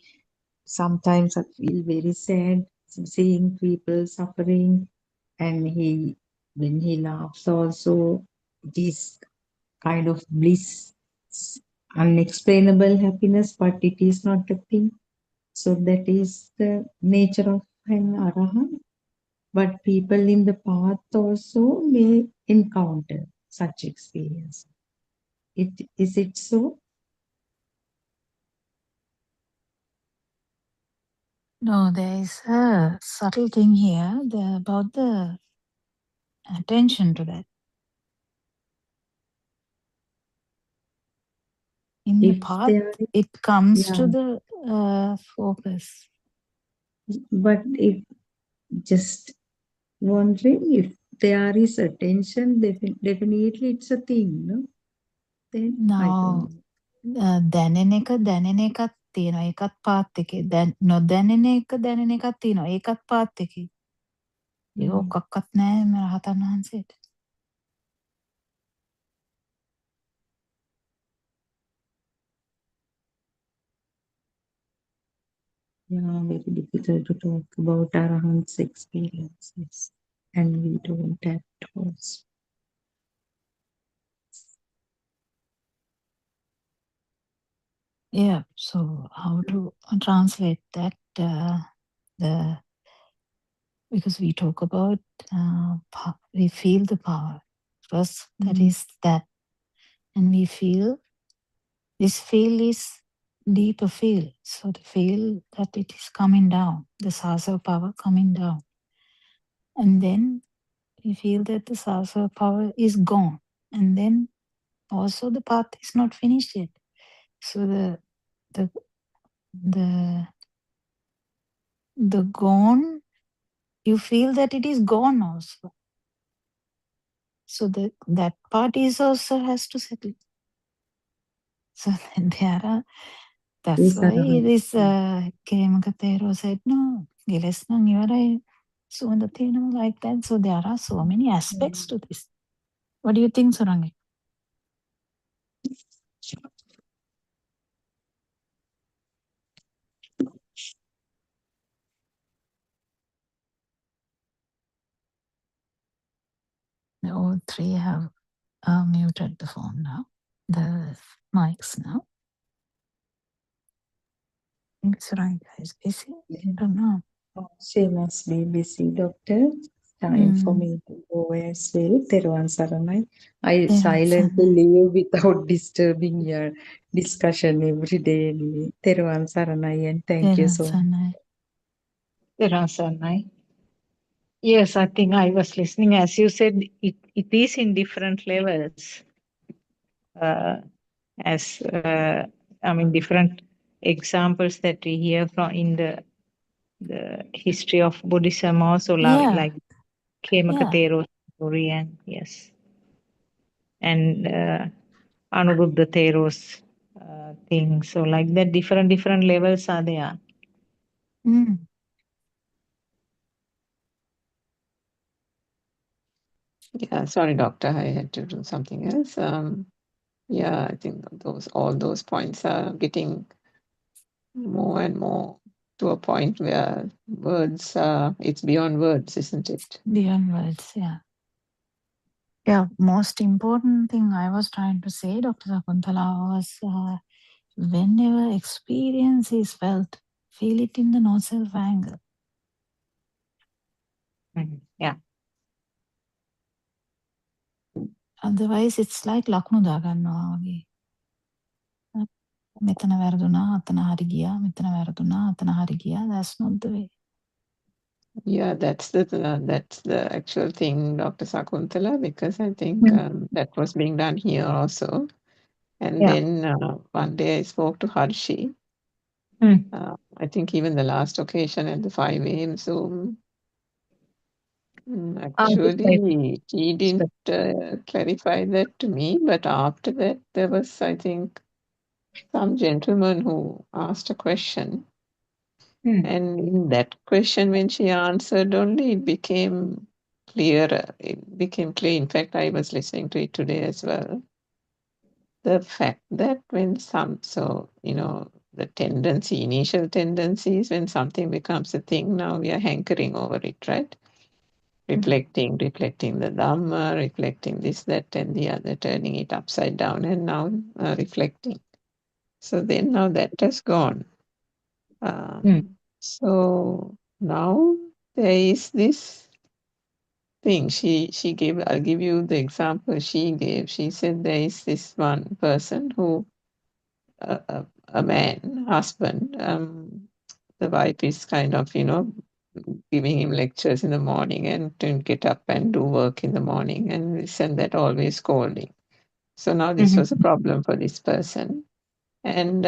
sometimes I feel very sad seeing people suffering, and when he laughs also, it is kind of bliss, unexplainable happiness, but it is not a thing. So that is the nature of an Arahant. But people in the path also may encounter such experience. Is it so? No, there is a subtle thing here about the attention to that. In the path, it comes to the focus. But if just wondering if there is attention, definitely it's a thing, no? Then I Now, don't දැනෙන එකක් තියෙනවා. ඒකත් පාත් එකේ. නොදැනෙන එකක් තියෙනවා. ඒකත් පාත් එකේ. ඒක ඔක්කොක්වත් නැහැ මේ රහතන් වහන්සේට. Yeah, very difficult to talk about Arahant's experiences, and we don't have those. Yeah, so how to translate that? Because we talk about we feel the power first. That is that, and we feel this feel is deeper feel. So the feel that it is coming down, the sasa power coming down, and then we feel that the sasa power is gone, and then also the path is not finished yet. So the gone, you feel that it is gone also. So that part is also has to settle. So that's why this Kemakatero said, no, giles nang iwarai sunda තියෙනවා like that. So there are so many aspects to this. What do you think, Surangi? All three have muted the phone now, the mics now. I think it's right, guys. Is it? I don't know. She must be busy, doctor. Time for me to go as well. Teruvan Saranai. I silently leave without disturbing your discussion every day. Anyway. Teruvan Saranai, and thank you so much. Teransanai. Yes, I think I was listening. As you said, it is in different levels. As I mean, different examples that we hear from in the history of Buddhism also, like Khemakatero story, and yes, and Anuruddha Thero's thing. So like that, different levels are there. Yeah, sorry, doctor, I had to do something else. Yeah, I think all those points are getting more and more to a point where words it's beyond words, isn't it? Beyond words, yeah. Yeah, most important thing I was trying to say, Dr. Sakuntala, was whenever experience is felt, feel it in the no-self angle. Yeah. Otherwise, it's like ලකුණු දාගන්නවා වගේ. මෙතන වැරදුනා, අතන හරි ගියා, මෙතන වැරදුනා, අතන හරි ගියා. That's not the way. Yeah, that's the actual thing, Dr. Sakuntala, because I think that was being done here also. And then one day I spoke to Harshi. I think even the last occasion at the 5 a.m. Zoom, actually, he didn't clarify that to me. But after that, there was, I think, some gentleman who asked a question. And in that question, when she answered only, it became clearer. It became clear. In fact, I was listening to it today as well. The fact that when the initial tendency is when something becomes a thing, now we are hankering over it, right? Reflecting the Dhamma, reflecting this, that, and the other, turning it upside down, and now reflecting. So then now that has gone. So now there is this thing. She gave. I'll give you the example she gave. She said there is this one person who, a man, husband. The wife is kind of, giving him lectures in the morning and to get up and do work in the morning and this and that, always scolding. So now this was a problem for this person. And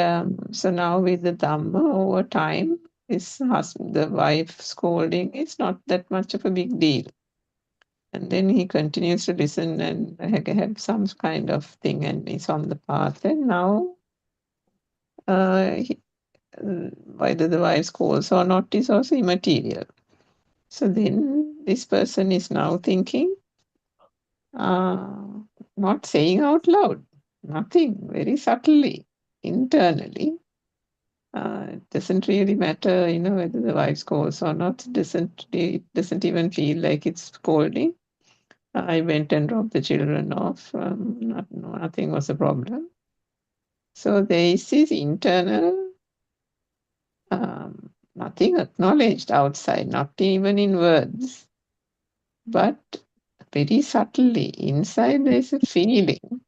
so now with the Dhamma, over time, the wife scolding, it's not that much of a big deal. And then he continues to listen and have some kind of thing and is on the path. And now, whether the wife scolds or not is also immaterial. So then this person is now thinking, not saying out loud, nothing, very subtly, internally. It doesn't really matter, whether the wife scolds or not. It doesn't even feel like it's scolding. I went and dropped the children off. Nothing was a problem. So there is this internal, nothing acknowledged outside, not even in words, but very subtly inside there is a feeling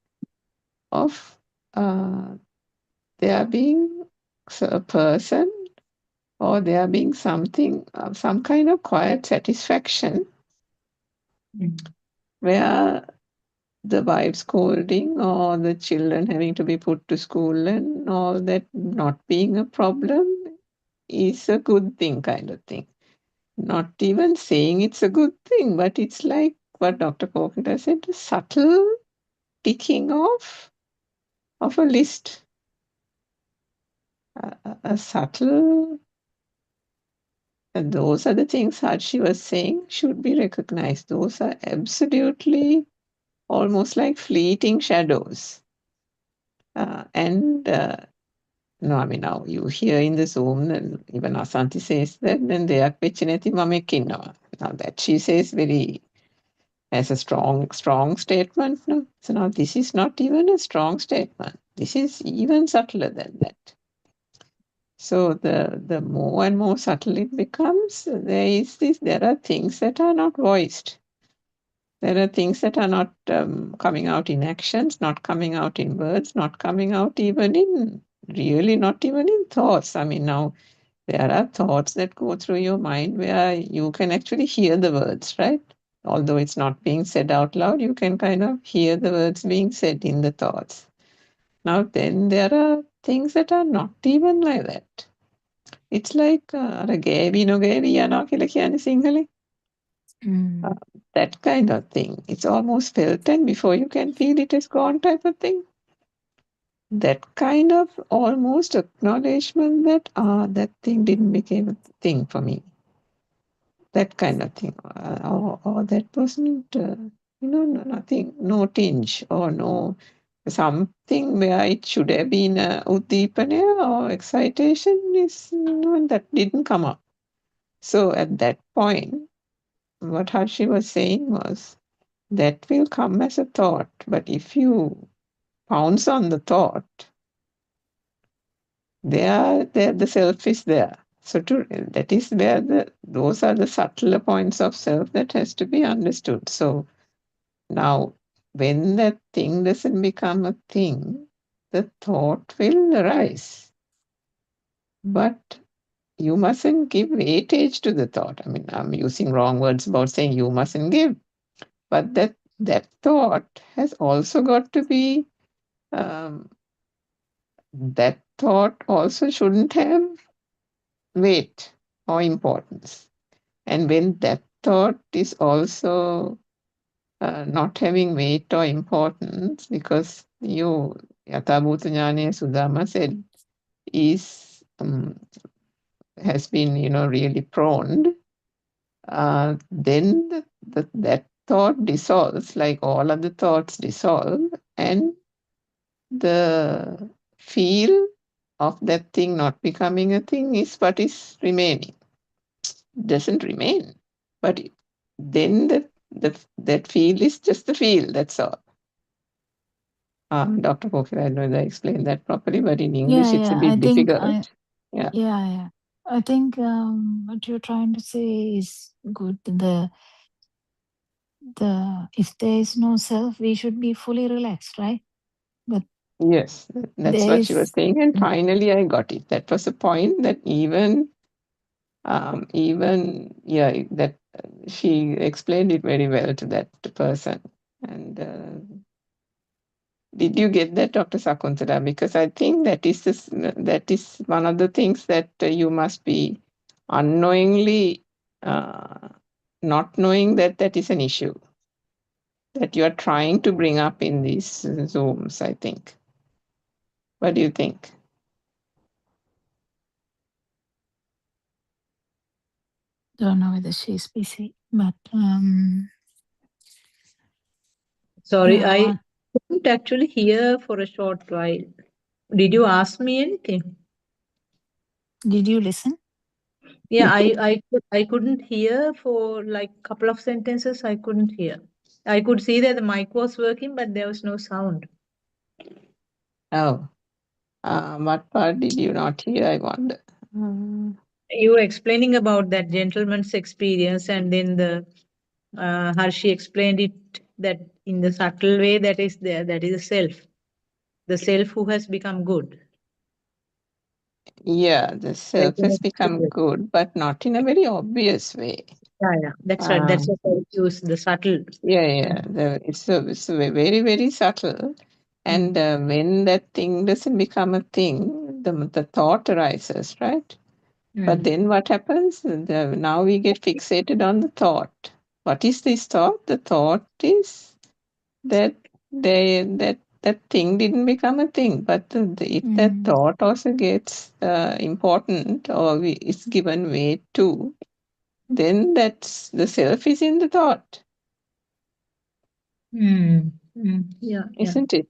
of there being a person, or there being something, some kind of quiet satisfaction, where the wife scolding or the children having to be put to school and all that not being a problem is a good thing, kind of thing. Not even saying it's a good thing, but it's like what Dr. Kokita said, a subtle ticking off of a list. A subtle, and those are the things that she was saying should be recognized. Those are absolutely almost like fleeting shadows. Now you hear in the Zoom, and even Asanti says that, then දෙයක් වෙච්ච නැති මමෙක් ඉන්නවා. Now that she says very as a strong statement. No? So now this is not even a strong statement. This is even subtler than that. So the more and more subtle it becomes, there are things that are not voiced. There are things that are not coming out in actions, not coming out in words, not coming out even in, really not even in thoughts. I mean, now there are thoughts that go through your mind where you can actually hear the words, right? Although it's not being said out loud, you can kind of hear the words being said in the thoughts. Now then there are things that are not even like that. It's like අර ගෑවි නොගෑවි යනවා කියලා කියන්නේ සිංහලෙන්. That kind of thing. It's almost felt and before you can feel it is gone type of thing. That kind of almost acknowledgement that that thing didn't become a thing for me. That kind of thing. Or that wasn't, nothing, no tinge or no something where it should have been uddipana or excitation is that didn't come up. So at that point, what Harshi was saying was that will come as a thought, but if you pounce on the thought, there the self is there. So that is where those are the subtler points of self that has to be understood. So now, when that thing doesn't become a thing, the thought will arise. But you mustn't give weightage to the thought. I mean, I'm using wrong words about saying you mustn't give. But that thought has also got to be, that thought also shouldn't have weight or importance. And when that thought is also not having weight or importance, because Yathabhuta Jnana, Sudama said, has been, really prone, then that thought dissolves, like all other thoughts dissolve, and the feel of that thing not becoming a thing is what is remaining. Doesn't remain, but then that feel is just the feel. That's all. Dr. Kokila, I don't know whether I explained that properly, but in English it's a bit I think difficult. Yeah. I think what you're trying to say is good. If there is no self, we should be fully relaxed, right? But Yes, that's there what she was is saying, and finally I got it. That was a point that that she explained it very well to that person. And did you get that, Dr. Sakuntala? Because I think that is one of the things that you must be unknowingly not knowing that is an issue that you are trying to bring up in these Zooms, I think. What do you think? don't know whether she's busy, but Sorry, yeah, I couldn't actually hear for a short while. Did you ask me anything? did you listen? Yeah, I couldn't hear for like a couple of sentences. I couldn't hear. I could see that the mic was working, but there was no sound. Oh, what part did you not hear, I wonder? You were explaining about that gentleman's experience, and then the Harshi explained it that in the subtle way that is there, that is the self who has become good. Yeah, the self Like in has become experience. good, but not in a very obvious way. Yeah, that's right. That's what I use, the subtle. Yeah. It's very, very subtle. And when that thing doesn't become a thing, the thought arises, right? But then what happens? Now we get fixated on the thought. What is this thought? The thought is that that thing didn't become a thing, but if that thought also gets important or is given weight to, then that's the self is in the thought, Yeah. isn't it?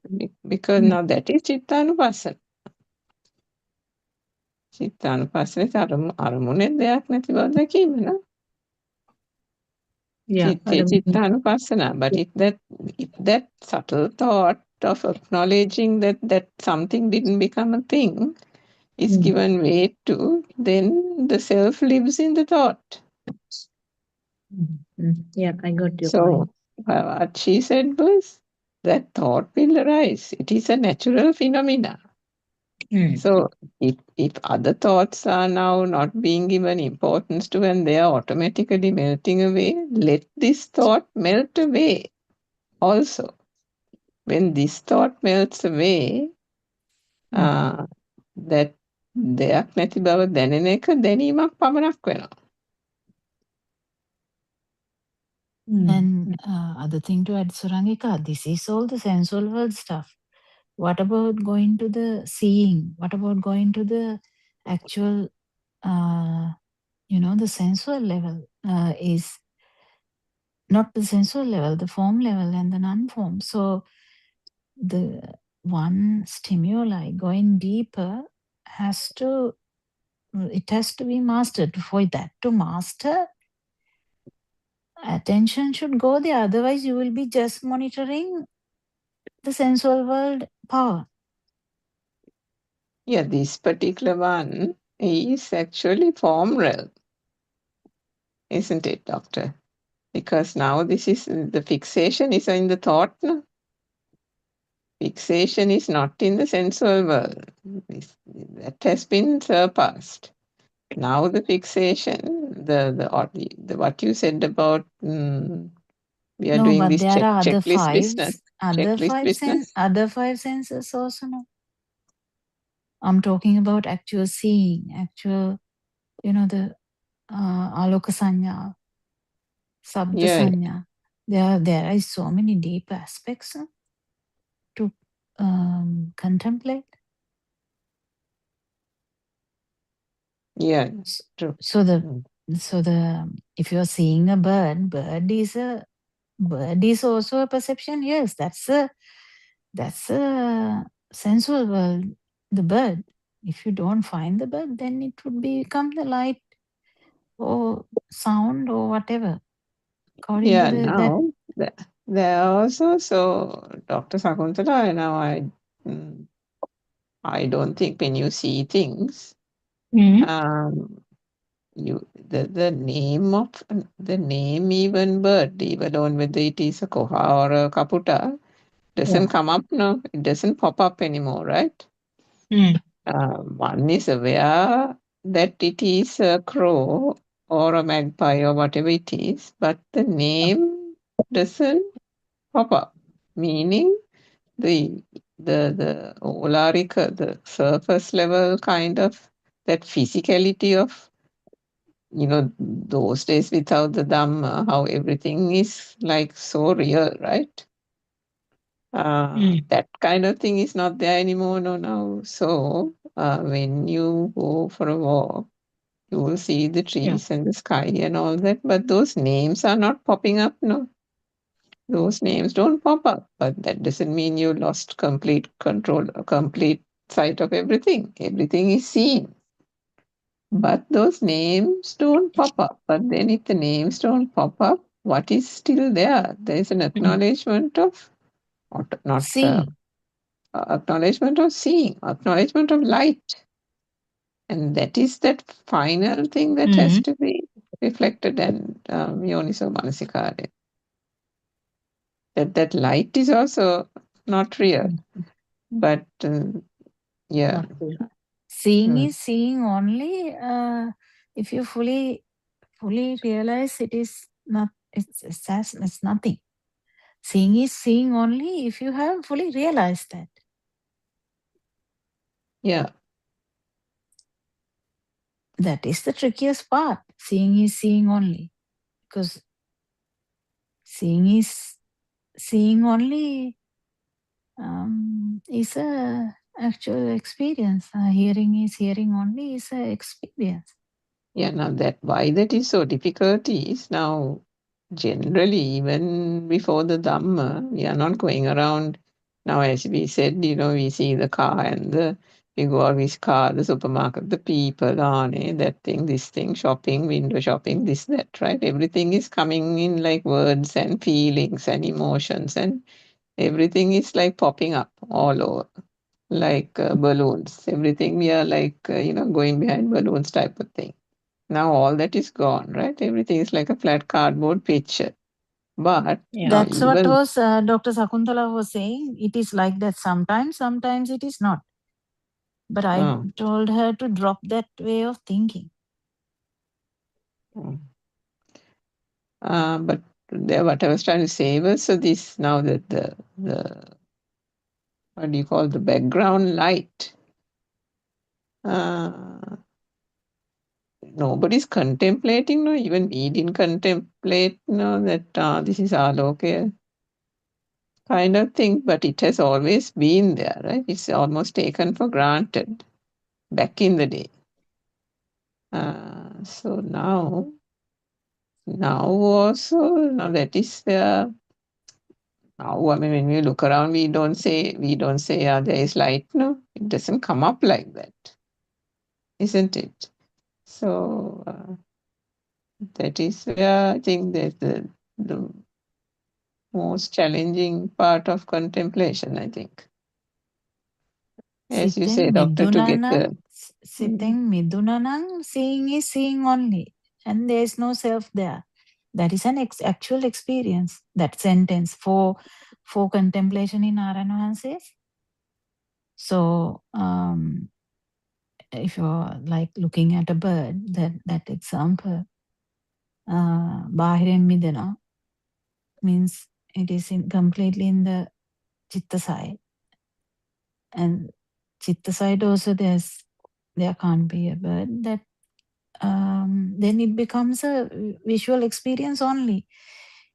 Because now that is චිත්තානුපස්සන. චිත්තානුපස්සනේ අරමුණේ දෙයක් නැති බව දැකීම න? Yeah. Chittanupassana. But if that subtle thought of acknowledging that something didn't become a thing is given weight to, then the self lives in the thought. Yeah, I got your So point. what she said was that thought will arise. It is a natural phenomena. So if other thoughts are now not being given importance to and they are automatically melting away, let this thought melt away also. When this thought melts away, that දෙයක් නැති බව දැනෙන එක දැනීමක් පමණක් වෙනවා. And other thing to add, Surangika, this is all the sensual world stuff. What about going to the seeing? What about going to the actual, the sensual level is not the sensual level, the form level and the non-form. So the one stimuli going deeper it has to be mastered. For that to master, attention should go there. Otherwise, you will be just monitoring the sensual world power. Yeah, this particular one is actually form realm, isn't it, Doctor? Because now this is the fixation is in the thought. No? Fixation is not in the sensual world. That has been surpassed. Now the fixation, the what you said about we are No, doing but this there are other checklist business. Checklist business. other five senses also. No? I'm talking about actual seeing, actual, the aloka sanya, sabda Yeah, sanya. There is so many deep aspects to contemplate. yeah, true. So if you're seeing a bird is also a perception. Yes, that's a sensual world. The bird. If you don't find the bird, then it would become the light or sound or whatever. According Yeah, to that. now there are also, so Dr. Sakuntala, now I don't think when you see things, the name even bird, even on whether it is a koha or a kaputa, doesn't come up, no, it doesn't pop up anymore, right? One is aware that it is a crow or a magpie or whatever it is, but the name doesn't pop up, meaning the Olarika, the surface level kind of that physicality of, those days without the Dhamma, how everything is like so real, right? That kind of thing is not there anymore, no, now. So when you go for a walk, you will see the trees and the sky and all that, but those names are not popping up, no. Those names don't pop up, but that doesn't mean you lost complete control, complete sight of everything. Everything is seen. But those names don't pop up. But then if the names don't pop up, what is still there? There is an acknowledgement of, not Seeing. acknowledgement of seeing, acknowledgement of light. And that is that final thing that has to be reflected and yoniso manasikare. That light is also not real. But yeah. Seeing is seeing only if you fully realize it is not, it's nothing. Seeing is seeing only if you have fully realized that. Yeah. That is the trickiest part. Seeing is seeing only. Because seeing is seeing only is a actual experience. Hearing is hearing only is a experience. Yeah, now why that is so difficult is now generally even before the Dhamma, we are not going around now, as we said, we see the car and the We go out, we car, the supermarket, the people, that thing, this thing, shopping, window shopping, this, that, right? Everything is coming in like words and feelings and emotions, and everything is like popping up all over, like balloons. Everything we are like, going behind balloons type of thing. Now all that is gone, right? Everything is like a flat cardboard picture. But Yeah. now That's what even was Dr. Sakuntala was saying. It is like that sometimes it is not. But I told her to drop that way of thinking. But what I was trying to say was, so this now that the what do you call, the background light, nobody's contemplating, no, even we didn't contemplate, no, that this is Aloka kind of thing, but it has always been there, right? It's almost taken for granted back in the day. So now also, now that is there. Now, I mean, when we look around, we don't say, there is light. No, it doesn't come up like that, isn't it? So that is where I think that the most challenging part of contemplation, I think. As you say, Doctor, to get the... Sitting midunanang, seeing is seeing only. And there is no self there. That is an actual experience, that sentence for contemplation in Narayana says. So if you're like looking at a bird, that example, Bahiren Midana means it is completely in the chitta side. And chitta side also there can't be a bird. That then it becomes a visual experience only.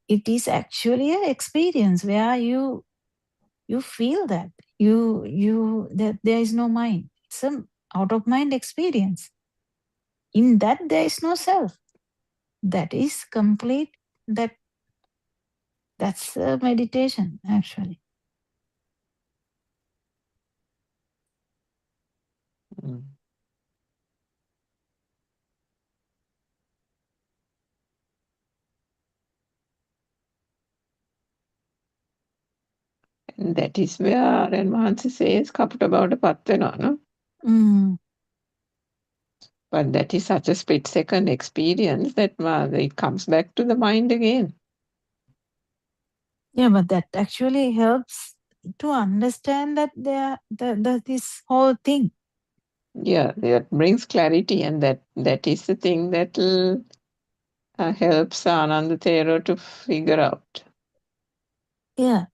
It is actually an experience where you feel that that there is no mind. It's an out of mind experience. In that there is no self. That is complete. That's a meditation actually. And that is where Renmahansa says, Kaput about a pattana, no? But that is such a split-second experience that it comes back to the mind again. Yeah, but that actually helps to understand that this whole thing. Yeah, that brings clarity, and that is the thing that helps Ananda Thero to figure out. Yeah.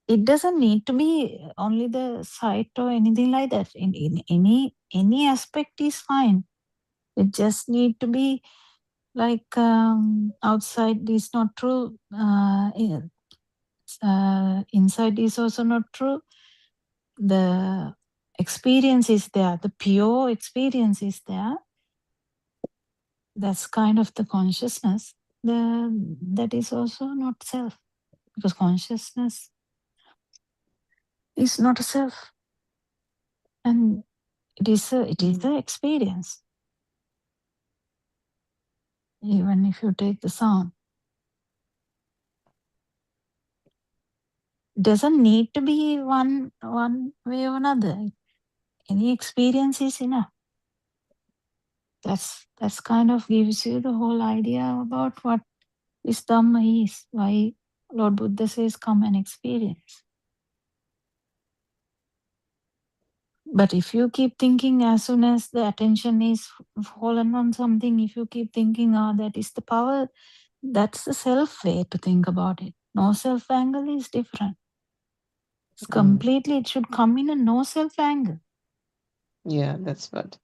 It doesn't need to be only the sight or anything like that. In any aspect is fine. It just need to be like outside is not true. Inside is also not true. The experience is there. The pure experience is there. That's kind of the consciousness. That is also not self, because consciousness is not a self, and it is the experience. Even if you take the sound, it doesn't need to be one way or another. Any experience is enough. That's kind of gives you the whole idea about what this Dhamma is. Why Lord Buddha says, come and experience. But if you keep thinking, as soon as the attention is fallen on something, if you keep thinking, that is the power, that's the self way to think about it. No self angle is different. It's completely, it should come in a no self angle. Yeah, that's what.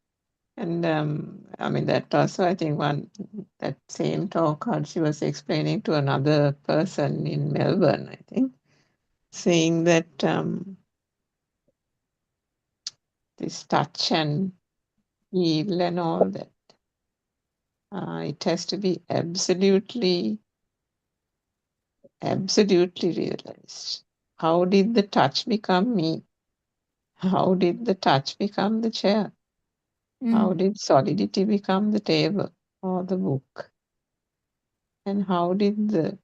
And I mean, that also, I think that same talk she was explaining to another person in Melbourne, I think, saying that this touch and feel and all that, it has to be absolutely absolutely realized. How did the touch become me? How did the touch become the chair? How did solidity become the table or the book? And how did the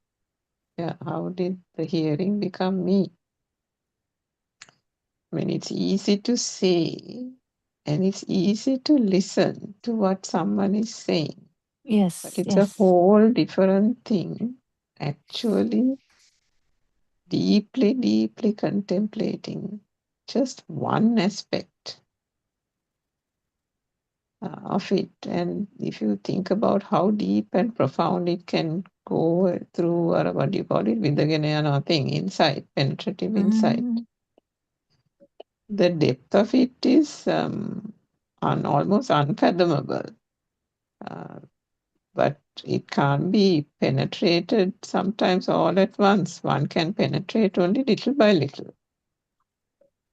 hearing become me? I mean, it's easy to say and it's easy to listen to what someone is saying, Yes, but it's a yes. whole different thing actually deeply, deeply contemplating just one aspect of it. And if you think about how deep and profound it can go through, or what do you call it, Vidagana thing, insight, penetrative insight, the depth of it is almost unfathomable. But it can't be penetrated sometimes all at once. One can penetrate only little by little.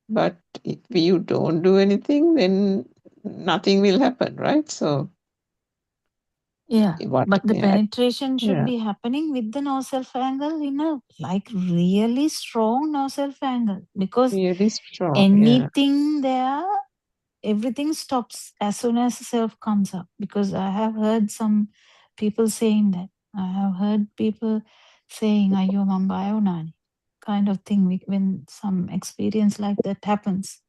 But if you don't do anything, then nothing will happen, right? So, Yeah, what? but the Yeah, penetration should yeah, be happening with the no self angle in a like really strong no self angle, because really strong. Yeah, anything there, everything stops as soon as self comes up. Because I have heard some people saying that. I have heard people saying "Ayyo man baya unani," kind of thing when some experience like that happens.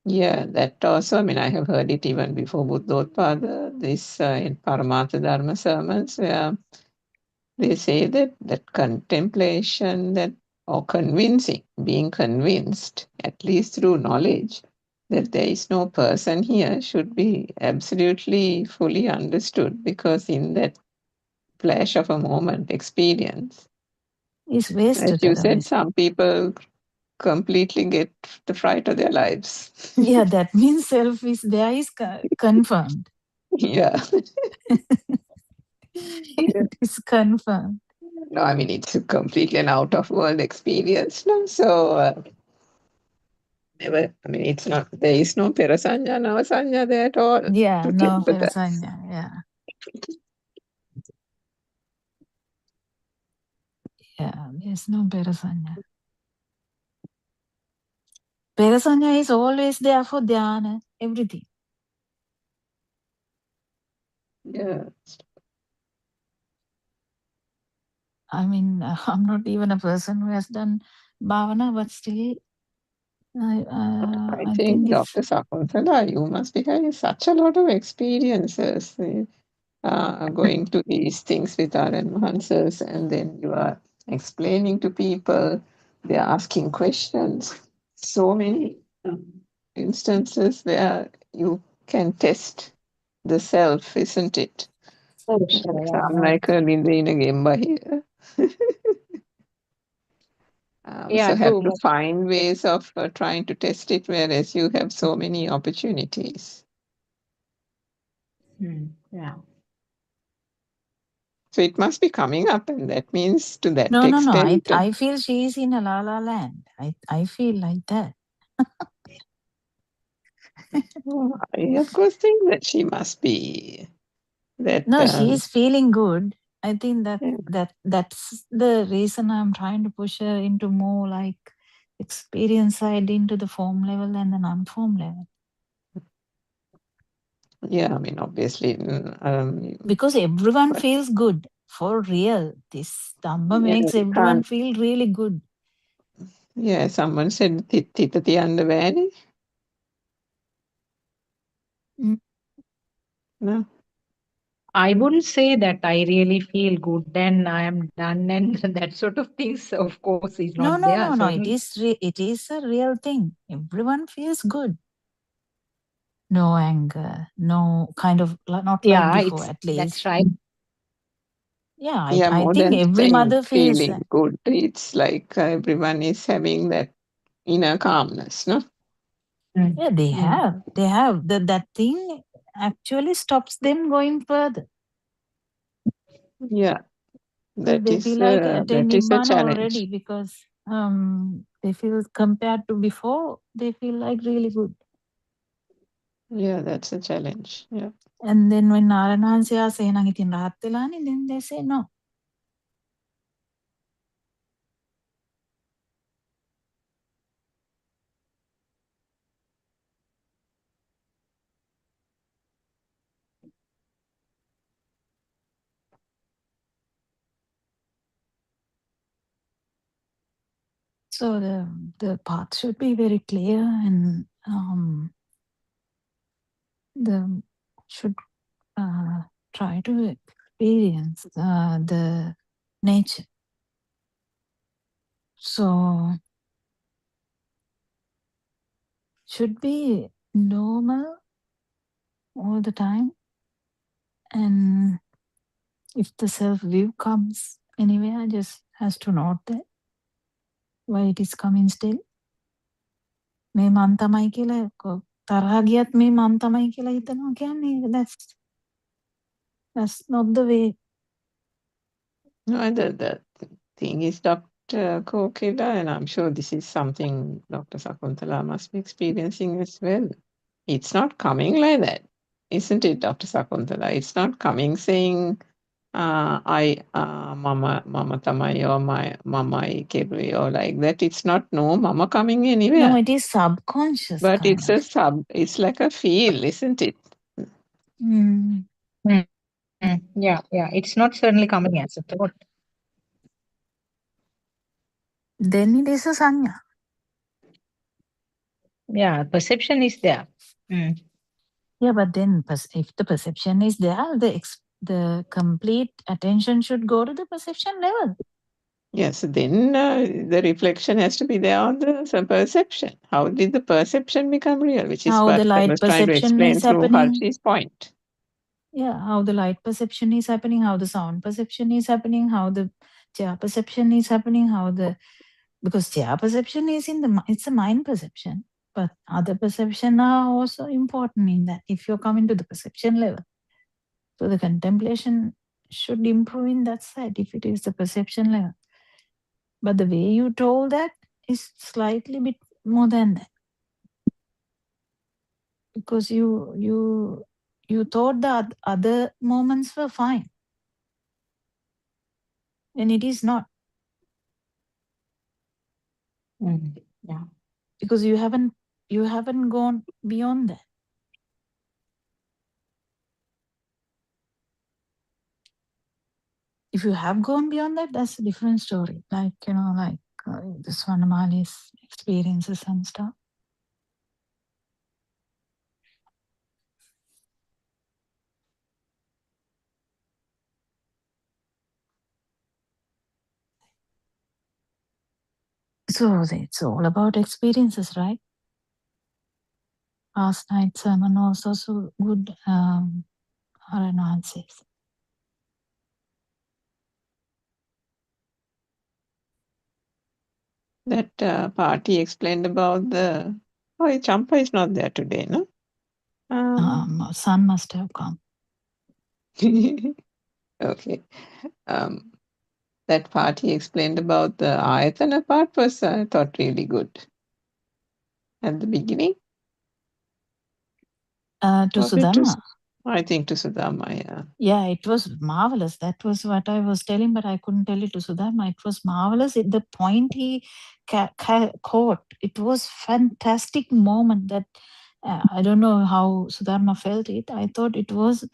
yeah. That also. I mean, I have heard it even before Buddothpado. This in Paramatha Dharma sermons, where they say that contemplation, that or convincing, being convinced, at least through knowledge, that there is no person here should be absolutely fully understood, because in that flash of a moment experience, It's as wasted you said, otherwise. some people completely get the fright of their lives. Yeah, that means self is there is confirmed. Yeah. It is confirmed. No, I mean, it's completely an out of world experience. No, so never, I mean, it's not, there is no Perasanya, Navasanya there at all Yeah, to no temper that. Perasanya. Yeah, there's no Perasanya. Perasanya is always there for dhyana, everything. Yeah. I mean, I'm not even a person who has done bhavana, but still, I I think think if Dr. Sakuntala, you must be having such a lot of experiences going to these things with our enhancers, and then you are explaining to people, they're asking questions. So many instances where you can test the self, isn't it? I'm like a Linda in a game by here. Yeah, So have true. to But find ways of trying to test it, whereas you have so many opportunities. yeah. So it must be coming up, and that means to that no. extent. I feel she is in a la la land. I feel like that. I of course think that she must be that. No, she is feeling good. I think Yeah, that's the reason I'm trying to push her into more like experience side into the form level and the non-form level. yeah, I mean, obviously, Because everyone but feels good for real. This Dhamma yeah, makes we everyone can't. feel really good. Yeah, someone said "Tita tianda vani." Mm. No, I wouldn't say that I really feel good and I am done and that sort of things, of course, is No, not there. So, It is a real thing. Everyone feels good. No anger, no kind of not like yeah, before it's at that's least. right. Yeah, yeah, I more think than every saying mother feels feeling that. good, it's like everyone is having that inner calmness, no? Yeah, they Mm. have. They have. That thing actually stops them going further. Yeah, They feel like that attaining is a Nibbana already challenge. because they feel compared to before, they feel like really good. Yeah, that's a challenge. Yeah. And then when Naranansiya say "Nang itin rahat velani," then they say no. So the path should be very clear, and the should try to experience the nature. So should be normal all the time, and if the self view comes anywhere, just has to note that why it is coming still. මේ මන් තමයි කියලා තරහා ගියත් මේ මන් තමයි කියලා හිතනවා කියන්නේ that's not the way. No, the thing is, Dr. Kokila, and I'm sure this is something Dr. Sakuntala must be experiencing as well. It's not coming like that, isn't it, Dr. Sakuntala? It's not coming saying, mama tamai or my mamai kebri or like that. It's not no mama coming anywhere. No, it is subconscious. But it's it's like a feel, isn't it? Yeah. It's not certainly coming as a thought. Then it is a sanya. Yeah, perception is there. Yeah, but then if the perception is there, the complete attention should go to the perception level. Yes, then the reflection has to be there on the perception. How did the perception become real? Which is How what the I light was trying to perception explain is through happening. Harshi's point. Yeah, how the light perception is happening, how the sound perception is happening, how the chair perception is happening, because chair perception is it's a mind perception, but other perception are also important in that if you're coming to the perception level. So the contemplation should improve in that side if it is the perception level. But the way you told that is slightly bit more than that. Because you thought that other moments were fine. And it is not. Yeah. Because you haven't gone beyond that. If you have gone beyond that, that's a different story. Like, the Swarnamali's experiences and stuff. So it's all about experiences, right? Last night's sermon was also good answers. That party explained about the... Oh, Champa is not there today, no? Son must have come. Okay. That part he explained about the Ayatana part was, I thought, really good. At the beginning. To Sudama. I think to Sudama, yeah. Yeah, it was marvelous. That was what I was telling, but I couldn't tell it to Sudama. It was marvelous. The point he caught, it was fantastic moment that I don't know how Sudama felt it. I thought it was,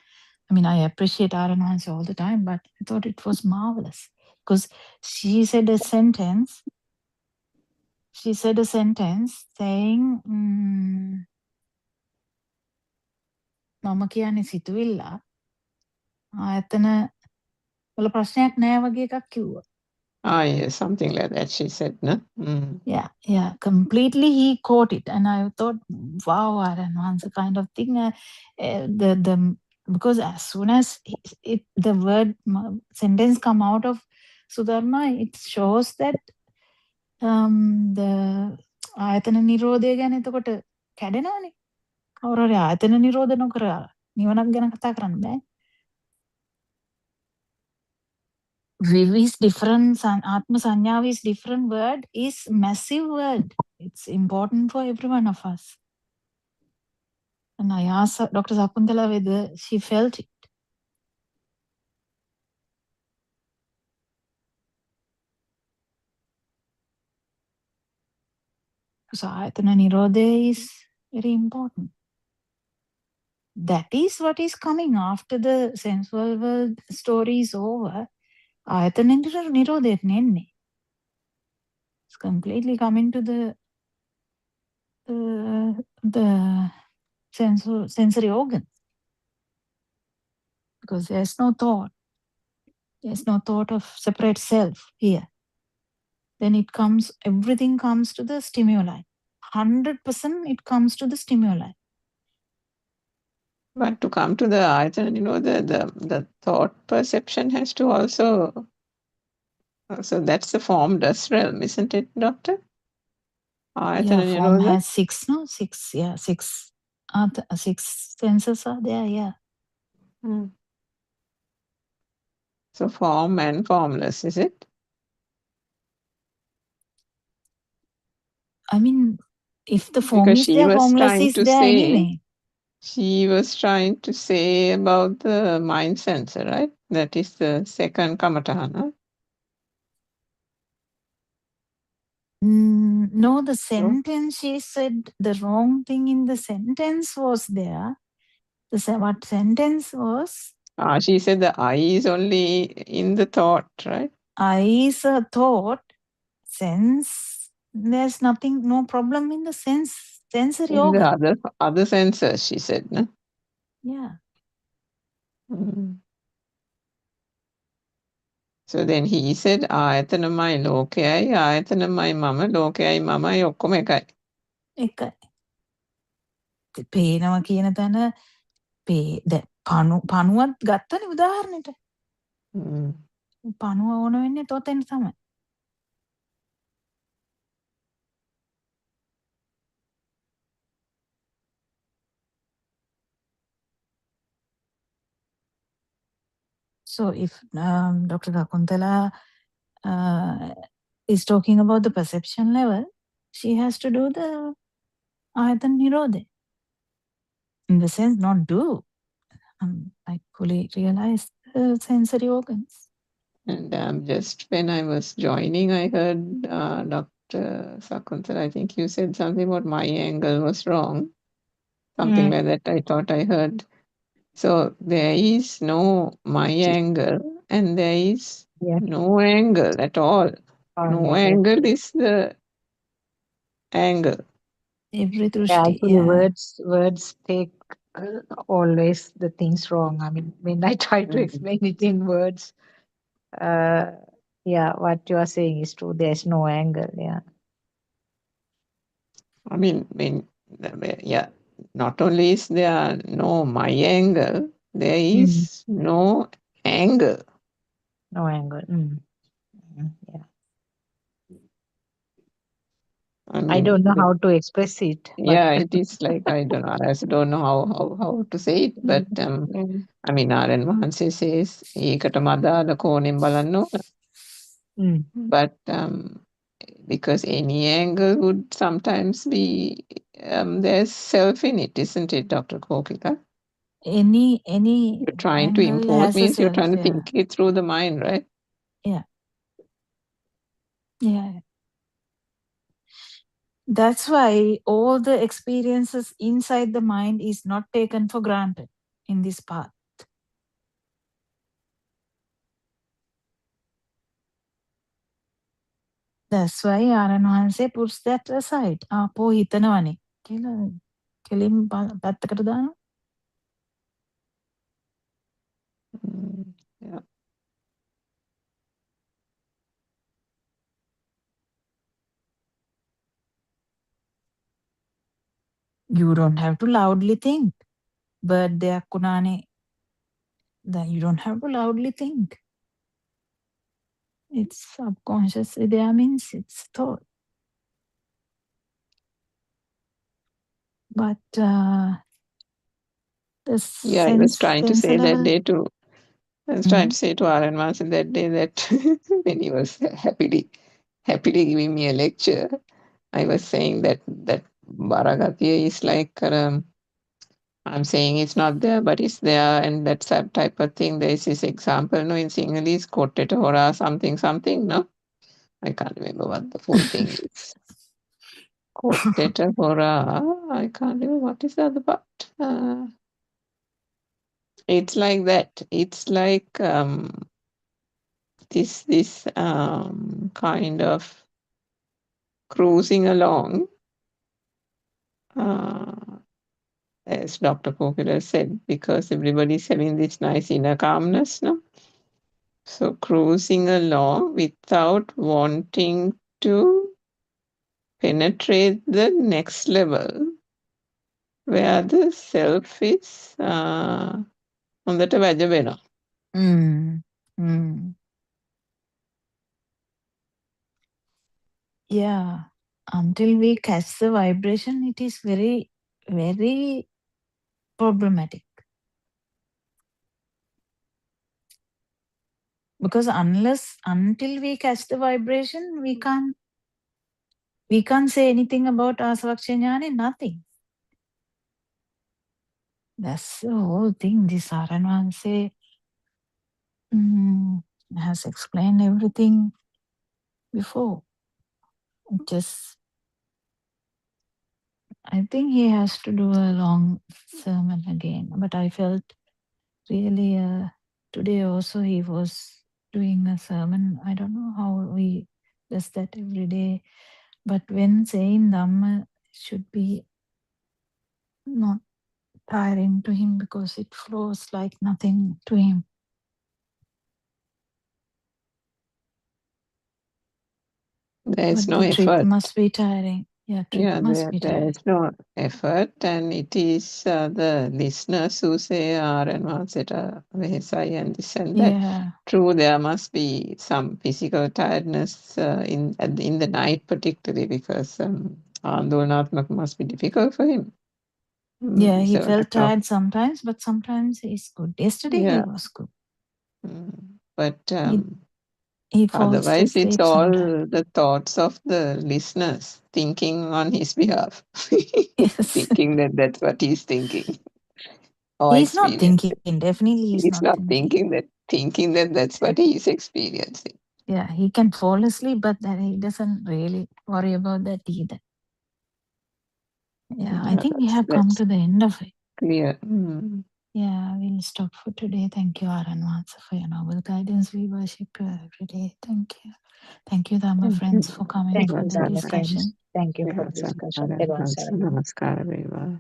I appreciate Aranhansi all the time, but I thought it was marvelous because she said a sentence saying, මම කියන්නේ සිතුවිල්ල ආයතන වල ප්‍රශ්නයක් නෑ වගේ එකක් කිව්වා. Yeah, something like that she said, no? Yeah, completely he caught it, and I thought, wow, Aranhansi kind of thing. Because as soon as the word sentence come out of Sudharma, it shows that the ආයතන නිරෝධය ගැන එතකොට කැඩෙනවනේ. කවුරු හරි ආයතන නිරෝධ නොකර නිවනක් ගැන කතා කරන්න බෑ. Viv is different, Atma Sanyav is different word, is massive word. It's important for every one of us. And I asked Dr. Sakuntala whether she felt it. So Ayatana Nirodha is very important. That is what is coming after the sensual world story is over. Ayatana Nirodha එන්නේ. It's completely coming to the sensory organs, because there's no thought. There's no thought of separate self here. Then everything comes to the stimuli. 100% it comes to the stimuli. But to come to the ayatana, the thought perception has to also, so that's the formless realm, isn't it, Doctor? Yeah, Ayatana, form has 6, no? 6, yeah, 6. 6 senses are there, yeah. So form and formless, is it? I mean, if the form Because is she there, was formless trying is to there say, anyway. she was trying to say about the mind sensor, right? That is the second kamatana. No, the sentence, she said the wrong thing in the sentence was there. What sentence was? She said the I is only in the thought, right? I is a thought, sense, there's nothing, no problem in the sensory In the organ. other sensors, she said, no? Yeah. So then he said, ආයතනමයි ලෝකයයි ආයතනමයි මම ලෝකයයි මමයි ඔක්කොම එකයි. එකයි. පේනවා කියන තැන පණුවත් ගත්තනේ උදාහරණයට. පණුව ඕන වෙන්නේ තොතෙන් තමයි. So if Dr. Sakuntala is talking about the perception level, she has to do the Ayatan Nirodha. In the sense, not do. I fully realize the sensory organs. And just when I was joining, I heard Dr. Sakuntala, I think you said something about my angle was wrong. Something like that I thought I heard. So there is no my angle and there is no angle at all. No angle is the angle. Every Yeah, drushti, actually, yeah. words take always the things wrong. I mean, when I try to explain it in words, yeah, what you are saying is true. There's no angle. Yeah. I mean, yeah, not only is there no my angle, there is no angle. No angle. Yeah. I don't know how to express it, but Yeah, it is like, I don't know. I also don't know how to say it, but I mean, Aaron Mahanse says, ඒකට මදාල කෝණයෙන් බලන්න ඕන. But because any angle would sometimes be, there's self in it, isn't it, Dr. Kokika? Any You're trying to angle import has a means you're self, trying to yeah. think it through the mind, right? Yeah. Yeah. That's why all the experiences inside the mind is not taken for granted in this path. That's why Aaron Hanse puts that aside. ආපෝ හිතනවනේ කියලා කෙලින් පැත්තකට දානවා. Yeah. You don't have to loudly think. But දෙයක් වුණානේ. That you don't have to loudly think. It's subconsciously there means it's thought. But Yeah, I was trying to say that level, day to, I was trying to say to Aaron Mahanse that day that when he was happily giving me a lecture, I was saying that Bharagatiya is like, I'm saying it's not there, but it's there, and that's that type of thing. There is this example, no, in Sinhalese, Kotteta Hora, something, no? I can't remember what the full thing is. Kotteta Hora, I can't remember what is the other part. It's like that. It's like this kind of cruising along, as Dr. Kokila said, because everybody's having this nice inner calmness, no? So cruising along without wanting to penetrate the next level where the self is හොඳට වැජ වෙනවා. Yeah. Until we catch the vibration, it is very, very problematic. Because until we catch the vibration, we can't say anything about asavakshanyani, nothing. That's the whole thing. This Aranwanse has explained everything before. I think he has to do a long sermon again. But I felt really today also he was doing a sermon. I don't know how he does that every day. But when saying Dhamma, it should be not tiring to him because it flows like nothing to him. There's But no the trip effort. must be tiring. Yeah, trip must be There tiring. is no effort, and it is the listeners who say, and Vehesai and this and that. Yeah. True, there must be some physical tiredness in the night, particularly because Andolnathmak must be difficult for him. Yeah, he 7 felt o'clock. tired sometimes, but sometimes he's good. Yesterday he was good. But He falls otherwise, it's asleep all sometimes. the thoughts of the listeners thinking on his behalf, Yes. thinking that that's what he's thinking or He's not experiencing. thinking. Definitely he's He's not not thinking. thinking that that's what he is experiencing. Yeah, he can fall asleep, but then he doesn't really worry about that either. Yeah, I think we have come That's to the end of it. clear. Yeah, we'll stop for today. Thank you, Aranwansa, for your noble guidance. We worship you every day. Thank you. Thank you, Dhamma friends, for coming Thank for you, the Dharma friends. discussion. Thank you for the discussion. Tevon Saranam. Namaskara වේවා.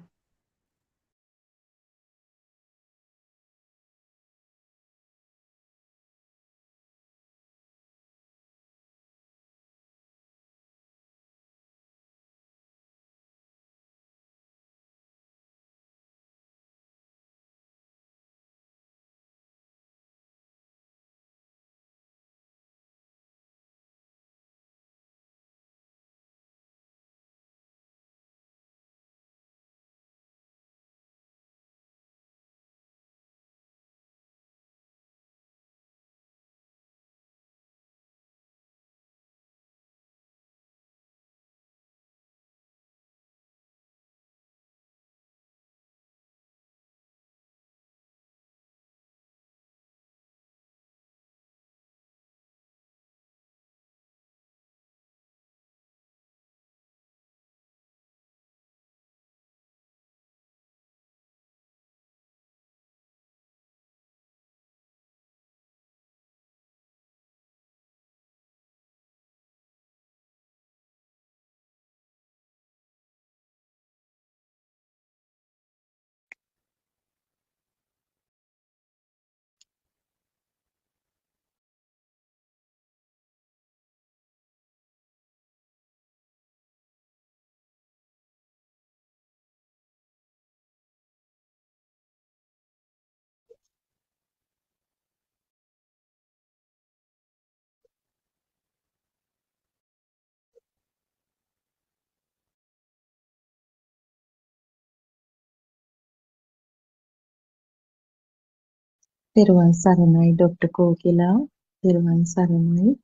Peruwan Saranai, Dr. Kokila. Peruwan Saranai.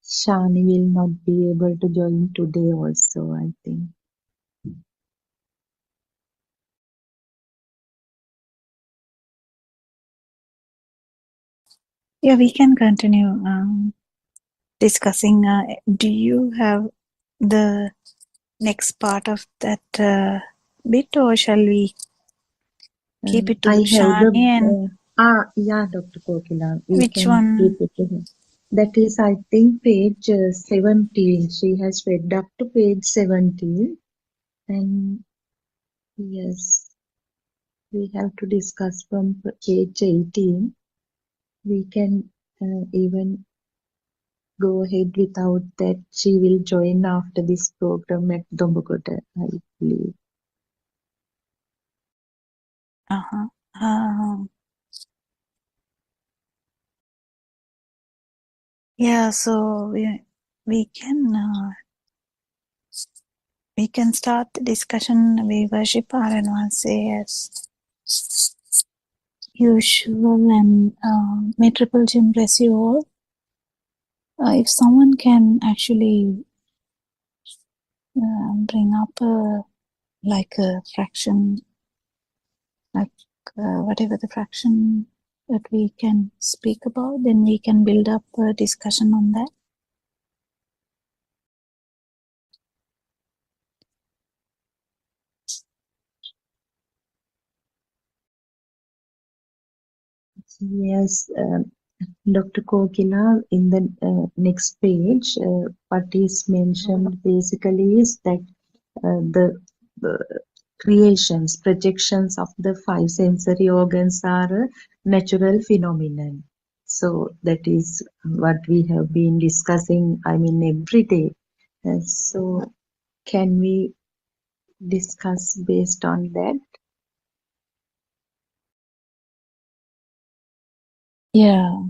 Shani will not be able to join today also, I think. Yeah, we can continue discussing. Do you have the next part of that bit, or shall we keep it to I have Shani and yeah, Dr. Kokila. We which can one? keep it to him. That is, I think, page 17. She has read up to page 17. And yes, we have to discuss from page 18. We can even go ahead without that. She will join after this program at Dombukota, I believe. Uh-huh. Yeah, so we can start the discussion. We worship Aranwase as usual, and may Triple Gym bless you all. If someone can actually bring up like a fraction, like whatever the fraction that we can speak about, then we can build up a discussion on that. Yes, Dr. Kokila, in the next page, what is mentioned basically is that the creations, projections of the five sensory organs are a natural phenomenon. So that is what we have been discussing, I mean, every day. So can we discuss based on that? Yeah.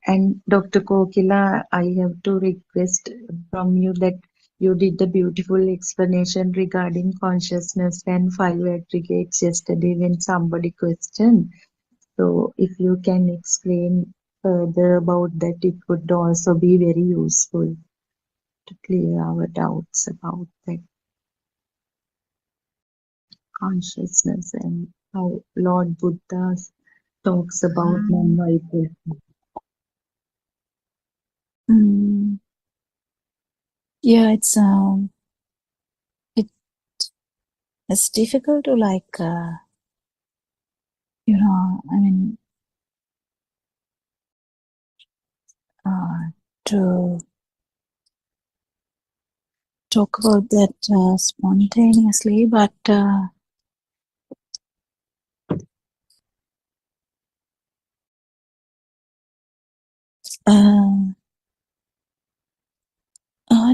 And Dr. Kokila, I have to request from you that you did a beautiful explanation regarding consciousness and five aggregates yesterday when somebody questioned. So if you can explain further about that, it would also be very useful to clear our doubts about that consciousness and how Lord Buddha talks about non-vibration. Yeah, it's difficult to like I mean to talk about that spontaneously, but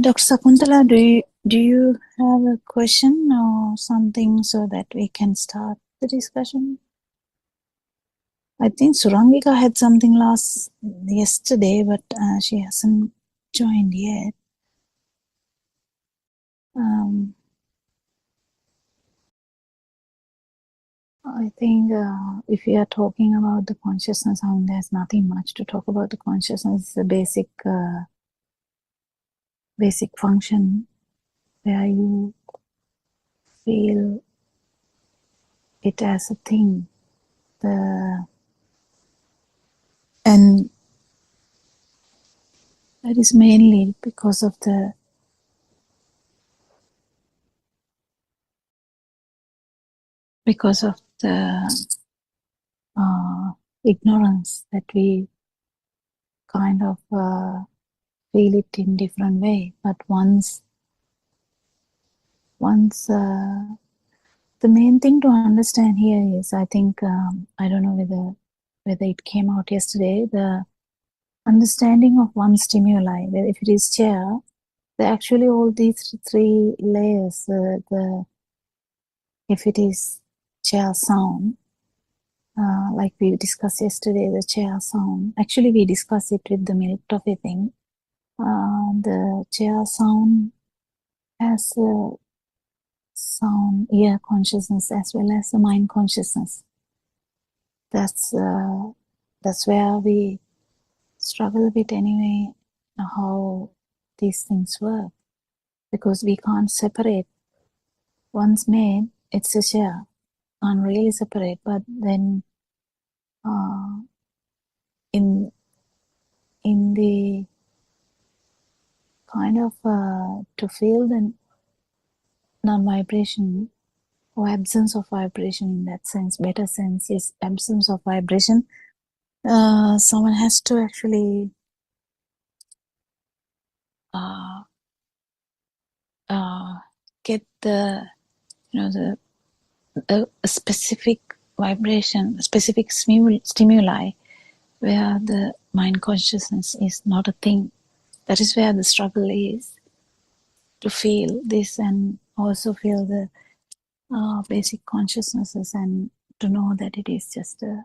Dr. Sakuntala, do you have a question or something so that we can start the discussion? I think Surangika had something yesterday, but she hasn't joined yet. I think if we are talking about the consciousness, there's nothing much to talk about the consciousness. It's a basic function where you feel it as a thing. And that is mainly because of the ignorance that we kind of feel it in different way. But once the main thing to understand here is, I think, I don't know whether it came out yesterday, the understanding of one stimuli. If it is chair, actually all these three layers, if it is chair sound, like we discussed yesterday, the chair sound. Actually, we discussed it with the milk toffee thing. The chair sound has a sound ear consciousness as well as the mind consciousness. That's where we struggle a bit anyway, how these things work, because we can't separate. Once made, it's a chair, can't really separate. But then in the kind of to feel the non-vibration or absence of vibration, in that sense, better sense is absence of vibration. Someone has to actually get the a specific vibration, specific stimuli where the mind consciousness is not a thing. That is where the struggle is, to feel this and also feel the basic consciousnesses, and to know that it is just the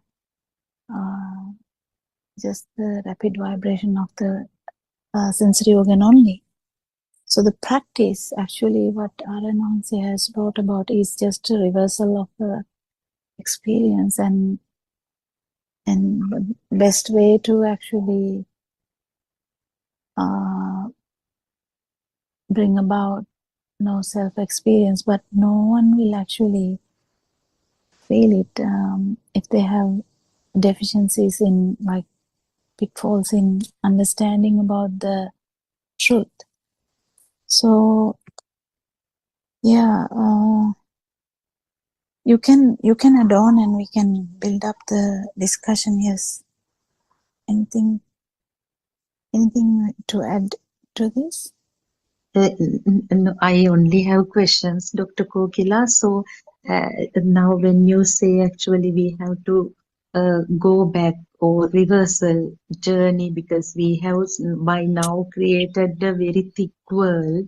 rapid vibration of the sensory organ only. So the practice, actually, what Aranansi has brought about is just a reversal of the experience, and the best way to actually bring about no self-experience, but no one will actually feel it if they have deficiencies in, like, pitfalls in understanding about the truth. So yeah, you can add on, and we can build up the discussion. Yes, anything to add to this? No, I only have questions, Dr. Kokila. So now when you say actually we have to go back or reversal journey, because we have by now created a very thick world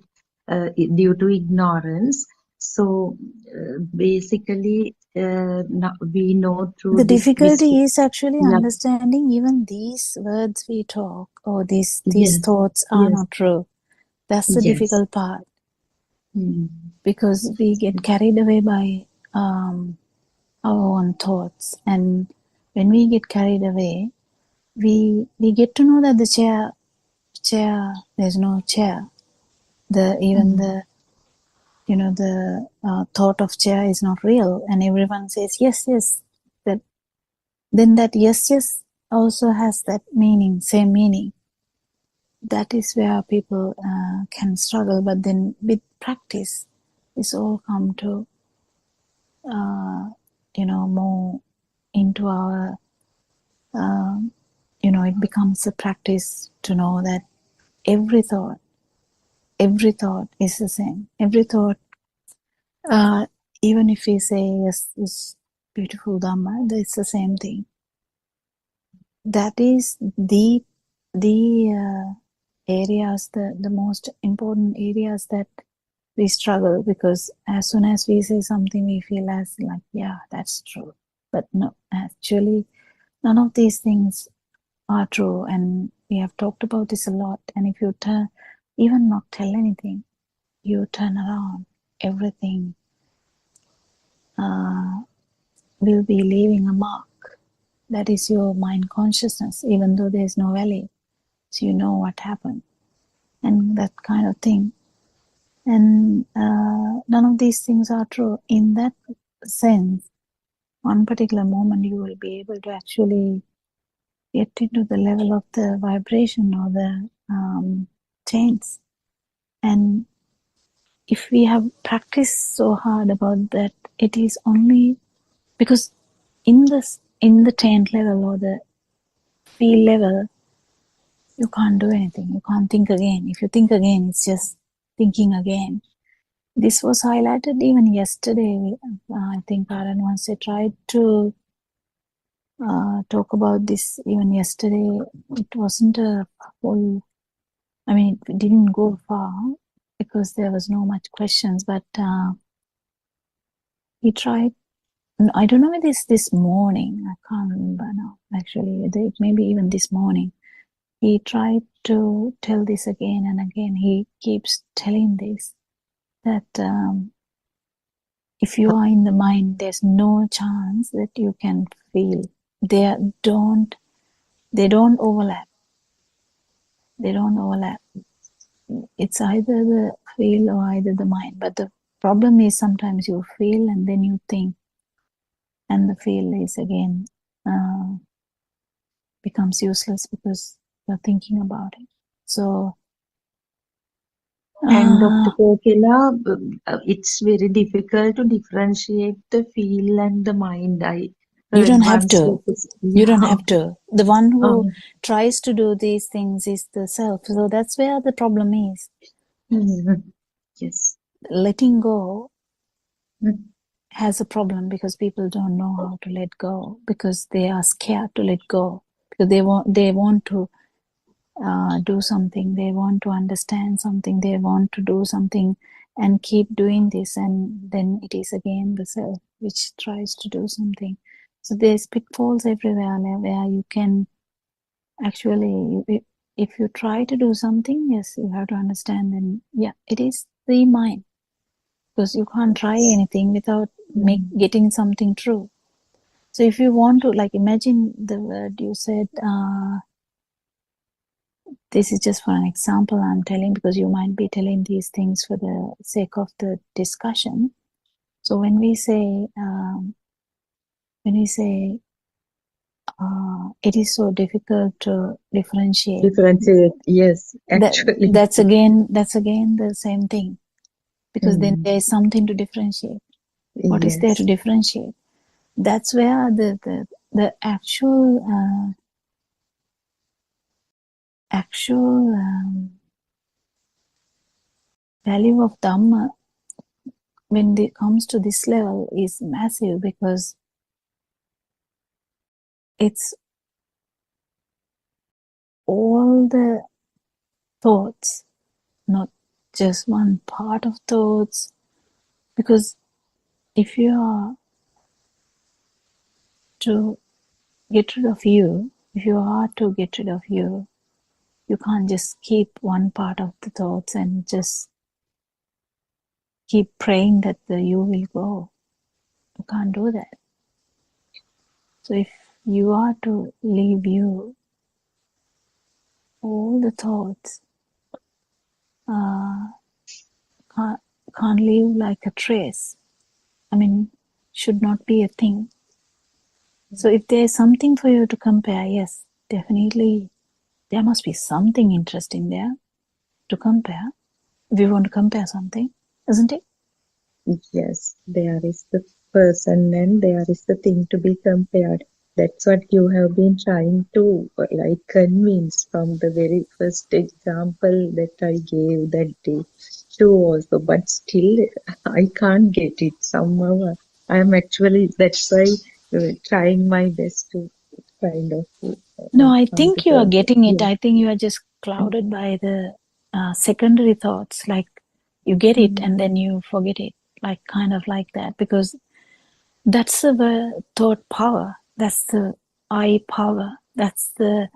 due to ignorance. So basically now we know through The this difficulty is actually yeah, understanding even these words we talk, or these yes, thoughts are yes, not true. That's the yes. difficult part, because we get Mm. carried away by our own thoughts, and when we get carried away, we get to know that the chair, there's no chair. Even the thought of chair is not real, and everyone says yes, that then that yes also has that meaning, same meaning. That is where people can struggle, but then with practice, it's all come to more into our it becomes a practice to know that every thought is the same. Every thought, even if we say yes, this beautiful Dhamma, it's the same thing. That is the areas, the most important areas that we struggle, because as soon as we say something, we feel as like, yeah, that's true. But no, actually, none of these things are true, and we have talked about this a lot. And if you even not tell anything, you turn around, everything will be leaving a mark. That is your mind consciousness, even though there's no valley. So you know what happened, and that kind of thing. And none of these things are true. In that sense, one particular moment you will be able to actually get into the level of the vibration or the change. And if we have practiced so hard about that, it is only because in the taint level or the feel level, you can't do anything. You can't think again. If you think again, it's just thinking again. This was highlighted even yesterday. I think Karan once tried to talk about this even yesterday. It wasn't a full, I mean, it didn't go far because there was no much questions, but he tried. I don't know whether it's this morning. I can't remember now. Actually, it may be even this morning. He tried to tell this again and again. He keeps telling this, that if you are in the mind, there's no chance that you can feel. They don't overlap. They don't overlap. It's either the feel or either the mind. But the problem is sometimes you feel and then you think, and the feel is again becomes useless because you're thinking about it. So and Dr. Kokila, it's very difficult to differentiate the feel and the mind. You don't have once to. it is- You don't have to. The one who Um, tries to do these things is the self. So that's where the problem is. yes. Letting go Mm. has a problem because people don't know how to let go, because they are scared to let go, because they want to do something, they want to understand something, they want to do something and keep doing this, and then it is again the self which tries to do something. So there's pitfalls everywhere where you can actually, if you try to do something, yes, you have to understand, and yeah, it is the mind, because you can't try anything without getting something true. So if you want to, like, imagine the word you said, this is just for an example I'm telling, because you might be telling these things for the sake of the discussion. So when we say it is so difficult to differentiate, Differentiate, yes, actually. that's again the same thing, because then Mm. there is something to differentiate. What is there to Yes. differentiate? That's where the actual value of Dhamma, when it comes to this level, is massive, because it's all the thoughts, not just one part of thoughts. Because if you are to get rid of you, if you are to get rid of you, you can't just keep one part of the thoughts and just keep praying that the you will go. You can't do that. So if you are to leave you, all the thoughts can't leave like a trace. I mean, should not be a thing. So if there's something for you to compare, yes, definitely there must be something interesting there to compare. If you want to compare something, isn't it? Yes, there is the person and there is the thing to be compared. That's what you have been trying to like convince from the very first example that I gave that day too also, but still I can't get it somehow. I am actually, that's why trying my best to kind of No, I come to think you are terms. getting it. Yeah. I think you are just clouded by the secondary thoughts. Like, you get it and then you forget it, like kind of like that, because that's the thought power. That's the I power. That's the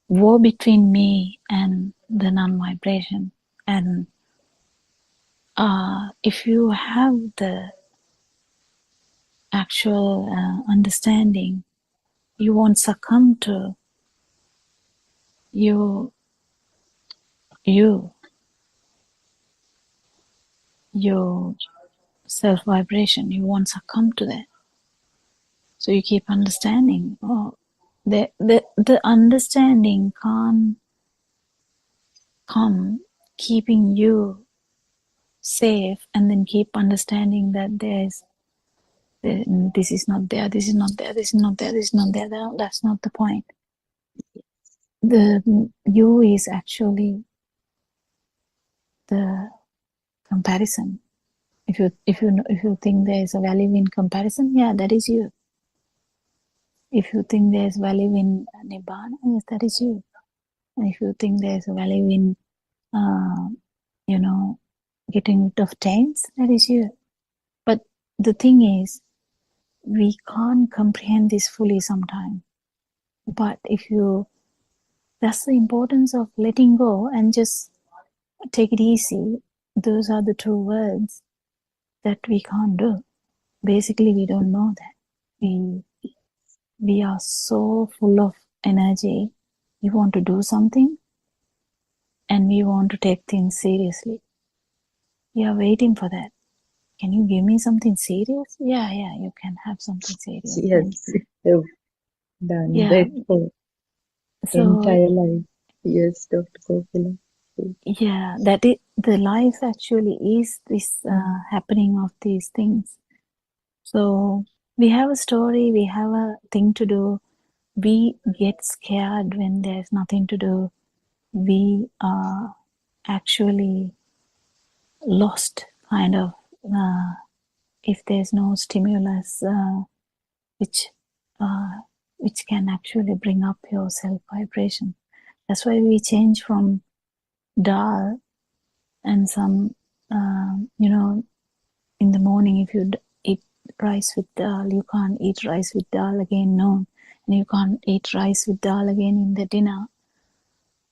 war between me and the non-vibration. And if you have the actual understanding, you won't succumb to your self vibration. You won't succumb to that. So you keep understanding. Oh, the understanding can't come keeping you safe, and then keep understanding that this is not there, this is not there, this is not there, this is not there. That's not the point. The you is actually the comparison. If you think there is a value in comparison, yeah, that is you. If you think there is value in nibbana, yes, that is you. And if you think there is a value in getting rid of taints, that is you. But the thing is, we can't comprehend this fully sometimes. But that's the importance of letting go and just take it easy. Those are the two words that we can't do. Basically, we don't know that. We are so full of energy. We want to do something and we want to take things seriously. We are waiting for that. Can you give me something serious? Yeah, you can have something serious. Yes, have done Yeah. that for So entire life. Yes, Dr. Kokila. yeah, that is the life actually is this happening of these things. So We have a story, we have a thing to do. We get scared when there's nothing to do. We are actually lost, kind of, if there's no stimulus which can actually bring up your self vibration. That's why we change from dal and some, in the morning, if you eat rice with dal, you can't eat rice with dal again noon, and you can't eat rice with dal again in the dinner,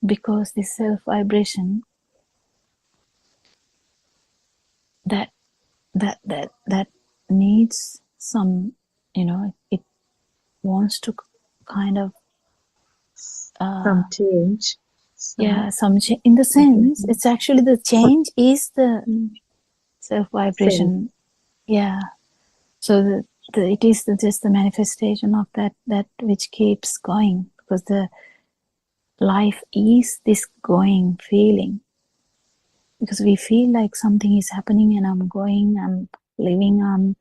because this self vibration that needs some, it wants to kind of Some change. some in the sense, it's actually the change is the self vibration. Yeah. So it is just the manifestation of that which keeps going, because the life is this going feeling, because we feel like something is happening and I'm living.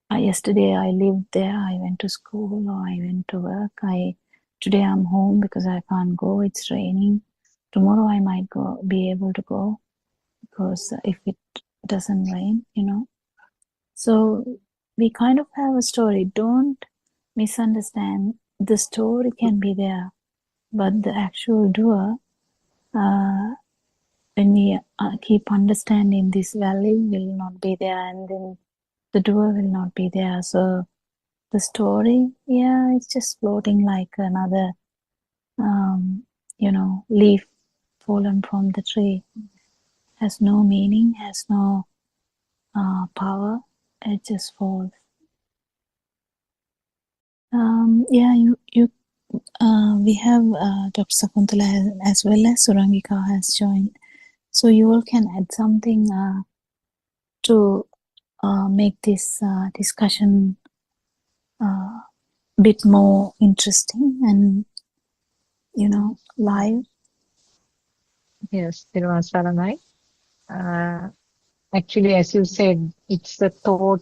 Yesterday I lived there, I went to school, or I went to work. Today I'm home because I can't go, it's raining. Tomorrow I might be able to go, because if it doesn't rain, So we kind of have a story. Don't misunderstand. The story can be there, but the actual doer, when we keep understanding this value, will not be there, and then the doer will not be there. So the story, it's just floating like another, leaf fallen from the tree. Has no meaning, has no power. It just falls. We have Dr. Sakuntala as well as Surangika has joined. So you all can add something to make this discussion a bit more interesting and, live. Yes, Thiruvan Saranai. Actually, as you said, it's the thought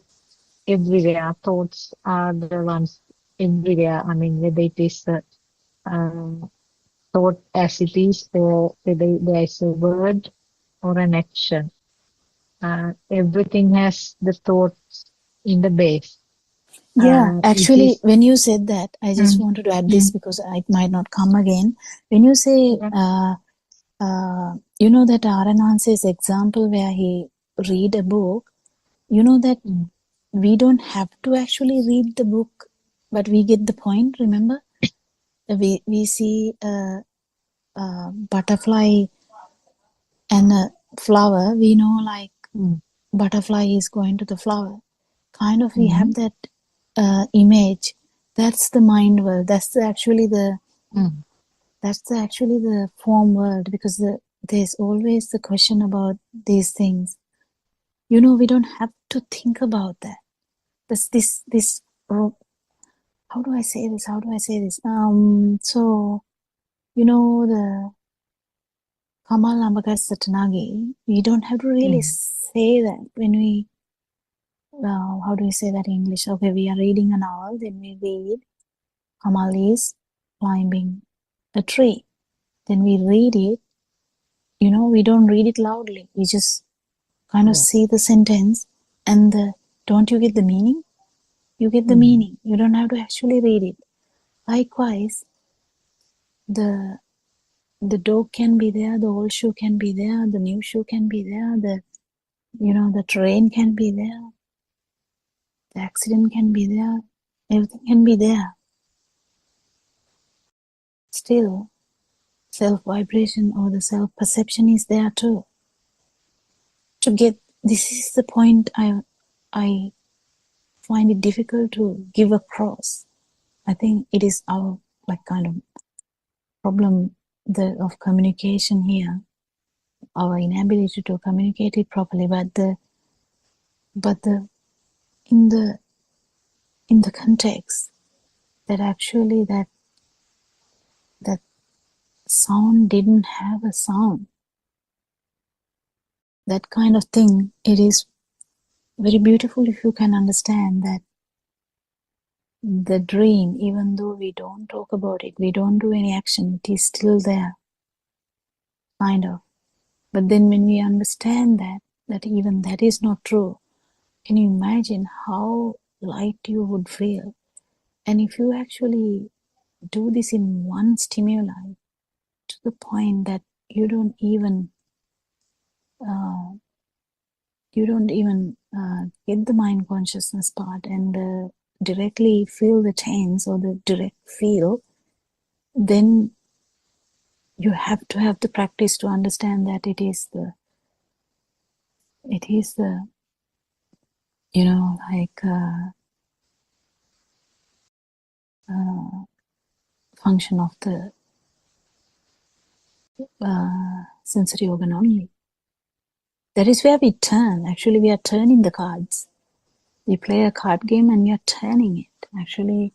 everywhere. Thoughts are the ones everywhere. I mean, whether it is the thought as it is, or whether there is a word or an action. Everything has the thoughts in the base. Actually, when you said that, I just wanted to add this because it might not come again. When you say, that Arananse's example where he read a book, that we don't have to actually read the book, but we get the point, remember? We see a butterfly and a flower, we know like butterfly is going to the flower. Kind of we have that image. That's the mind world. That's actually the form world, because there's always the question about these things. We don't have to think about that. There's this how do I say this? So the Kamal Ambagas Satanagi, we don't have to really say that when we how do we say that in English? Okay, we are reading a novel, then we read Kamal is climbing a tree. Then we read it, we don't read it loudly. We just kind of see the sentence, and don't you get the meaning? You get the meaning. You don't have to actually read it. Likewise, the dog can be there, the old shoe can be there, the new shoe can be there, the train can be there, the accident can be there, everything can be there. Still, self-vibration or the self-perception is there too. This is the point I find it difficult to give across. I think it is our kind of problem of communication here, our inability to communicate it properly. But in the context that actually that sound didn't have a sound, that kind of thing, it is very beautiful if you can understand that the dream, even though we don't talk about it, we don't do any action, it is still there, kind of. But then when we understand that even that is not true, can you imagine how light you would feel? And if you actually do this in one stimuli to the point that you don't even get the mind consciousness part and directly feel the change or the direct feel, then you have to have the practice to understand that it is the function of the sensory organ only. That is where we turn. Actually, we are turning the cards. We play a card game and we are turning it. Actually,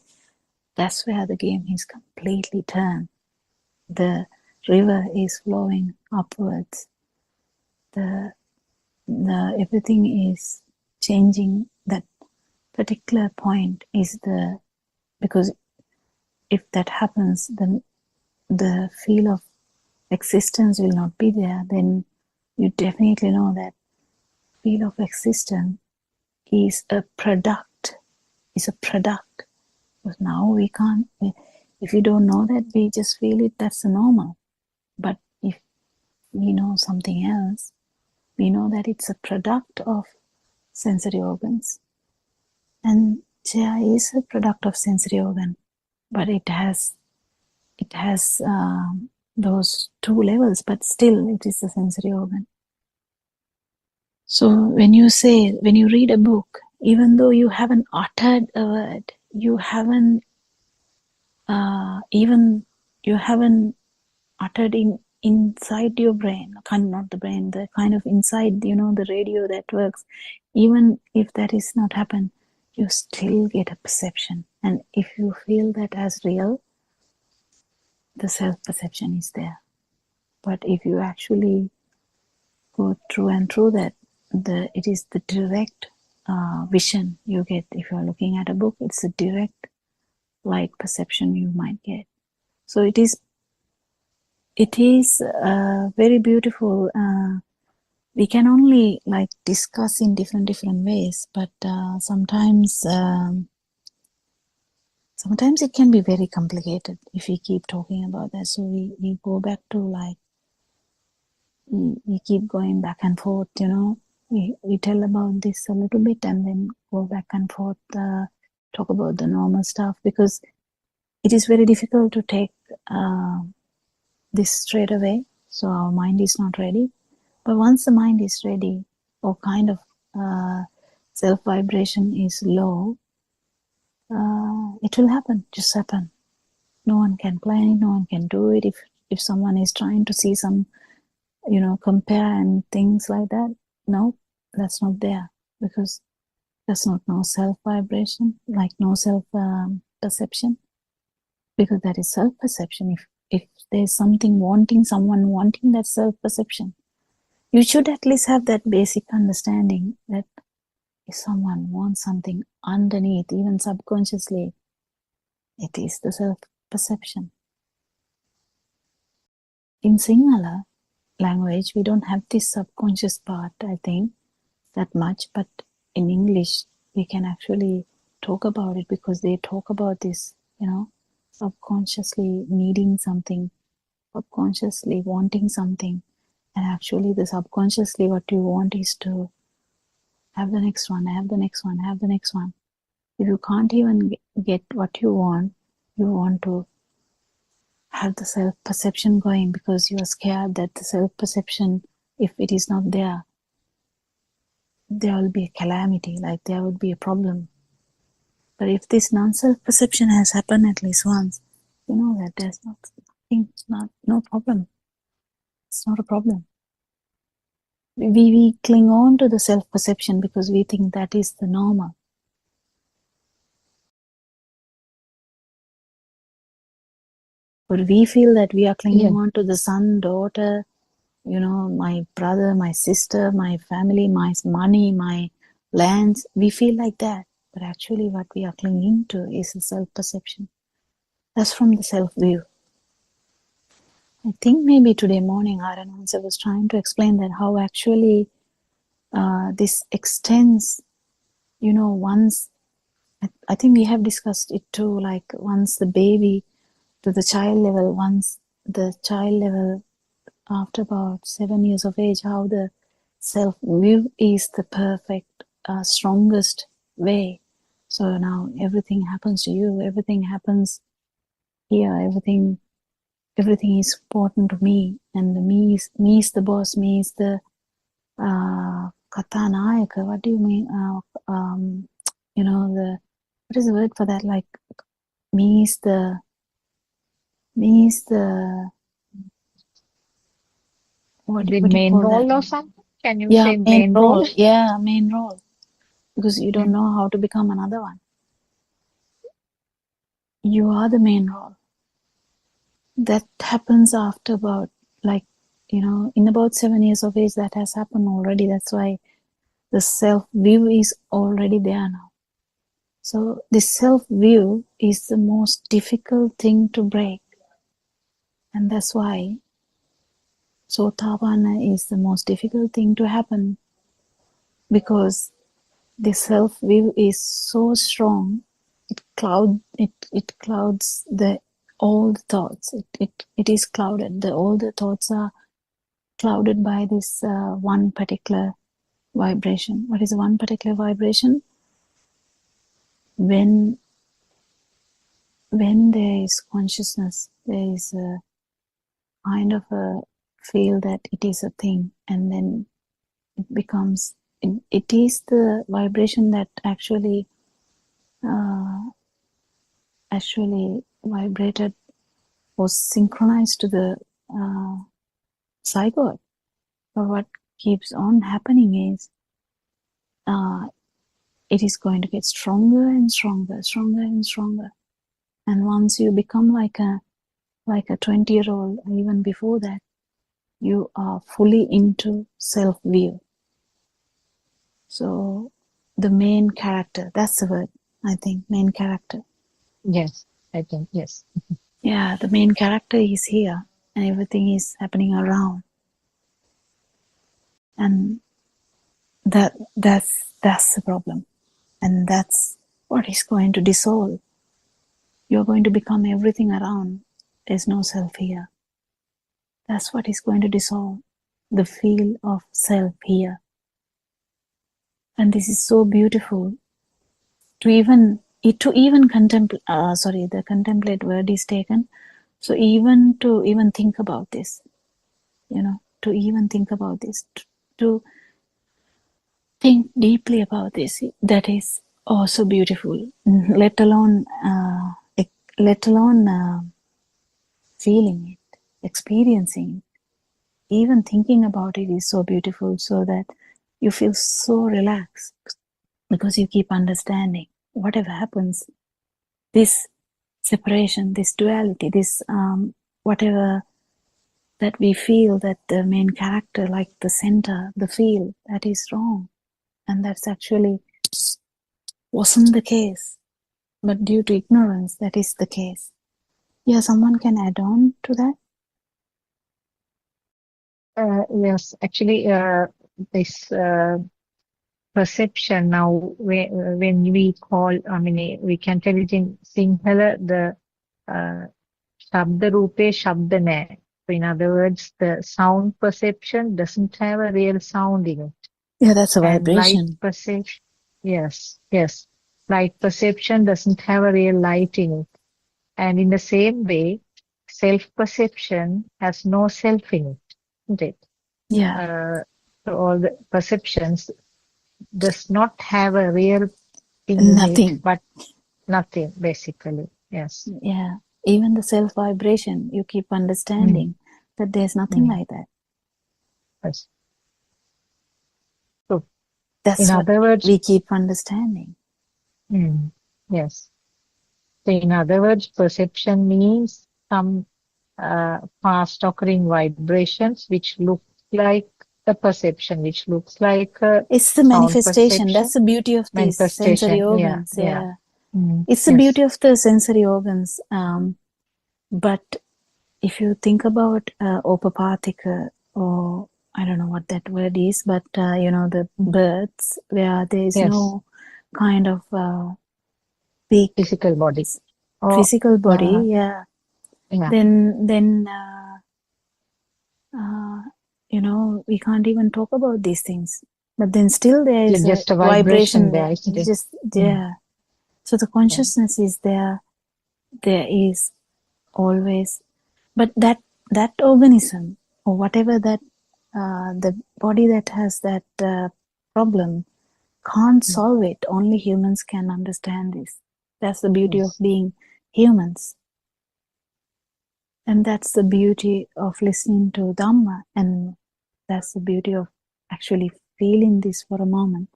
that's where the game is completely turned. The river is flowing upwards. The everything is changing. That particular point is because if that happens, then the feel of existence will not be there. Then you definitely know that feel of existence is a product. But now we can't, if you don't know that, we just feel it, that's normal. But if we know something else, we know that it's a product of sensory organs. And chair is a product of sensory organ, but it has those two levels, but still it is a sensory organ. So when you read a book, even though you haven't uttered a word, you haven't uttered inside your brain, not the brain, the kind of inside, the radio that works, even if that is not happened, you still get a perception. And if you feel that as real, the self-perception is there. But if you actually go through and through that, it is the direct vision you get. If you are looking at a book, it's a direct light perception you might get. So it is very beautiful. We can only discuss in different ways, but sometimes it can be very complicated if we keep talking about that. So we go back to we keep going back and forth, we tell about this a little bit and then go back and forth, talk about the normal stuff, because it is very difficult to take this straight away. So our mind is not ready. But once the mind is ready, or kind of self vibration is low, it will happen, just happen. No one can plan it, no one can do it. If someone is trying to see some, compare and things like that, no, that's not there, because that's not no self vibration, no self perception, because that is self perception. If there's someone wanting that self perception, you should at least have that basic understanding that if someone wants something underneath, even subconsciously, it is the self perception. In Sinhala language, we don't have this subconscious part, I think, that much, but in English, we can actually talk about it, because they talk about this, subconsciously needing something, subconsciously wanting something, and actually the subconsciously what you want is to have the next one, have the next one, have the next one. If you can't even get what you want to have the self-perception going, because you are scared that the self-perception, if it is not there, there will be a calamity, there would be a problem. But if this non-self-perception has happened at least once, you know that there's no problem. It's not a problem. We cling on to the self-perception because we think that is the normal. But we feel that we are clinging on to the son, daughter, my brother, my sister, my family, my money, my lands. We feel like that. but actually what we are clinging to is a self-perception. That's from the self-view. I think maybe today morning Aranwansa was trying to explain that how actually this extends, once, I think we have discussed it too, like once the baby to the child level, once the child level after about 7 years of age, how the self-view is the perfect, strongest way. So now everything happens to you, everything happens here, everything is important to me, and me is the boss, me is the Katanayaka. What do you mean? What is the word for that? Like me is the what do you main call role that? or something? Can you Yeah, say main main role. role? Yeah, main role. Because you don't know how to become another one. You are the main role. That happens after about, like, in about 7 years of age, that has happened already. That's why the self-view is already there now. So the self-view is the most difficult thing to break. And that's why Sotapanna is the most difficult thing to happen, because the self-view is so strong, it clouds all the thoughts. It is clouded. All the thoughts are clouded by this one particular vibration. What is one particular vibration? When there is consciousness, there is a kind of a feel that it is a thing, and then it becomes, it is the vibration that actually vibrated, was synchronized to the zygote. But what keeps on happening is it is going to get stronger and stronger, stronger and stronger. And once you become like a 20-year-old, even before that, you are fully into self-view. So the main character, that's the word, I think, main character. Yes, I think, yes. Yeah, the main character is here, and everything is happening around. And that's the problem. And that's what is going to dissolve. You're going to become everything around. There's no self here. That's what is going to dissolve, the feel of self here. And this is so beautiful to even contemplate. The contemplate word is taken. So even to even think about this, to even think about this, to think deeply about this, that is also beautiful. Let alone feeling it, experiencing it. Even thinking about it is so beautiful, so that you feel so relaxed, because you keep understanding whatever happens, this separation, this duality, this whatever that we feel, that the main character, like the center, the feel, that is wrong. And that's actually wasn't the case. But due to ignorance, that is the case. Yeah, someone can add on to that? Yes, actually, this perception now, when we call, we can tell it in Sinhala, the Shabda Rupe Shabda Ne. So in other words, the sound perception doesn't have a real sound in it. Yeah, that's a And light vibration. perception, yes. Light perception doesn't have a real light in it. And in the same way, self-perception has no self in it, isn't it? Yeah. So all the perceptions does not have a real thing in Nothing. it, but nothing, basically. Yes. Yeah. Even the self vibration, you keep understanding that there's nothing like that. Yes. So, That's in what other words, we keep understanding. Yes. So, in other words, perception means some fast occurring vibrations which look like the perception, which looks like It's the sound manifestation. perception. That's the beauty of these Manifestation, sensory yeah, organs. yeah. It's the Yes. beauty of the sensory organs. But if you think about Opapathika, or I don't know what that word is, but the birds where there is Yes. no kind of big Physical body. Or, physical body, yeah. then we can't even talk about these things. But then still there is just a a vibration there, there. isn't it? Just there. So the consciousness is there. There is always, but that organism or whatever that the body that has that problem can't solve it. Only humans can understand this. That's the beauty of being humans. And that's the beauty of listening to Dhamma, and that's the beauty of actually feeling this for a moment.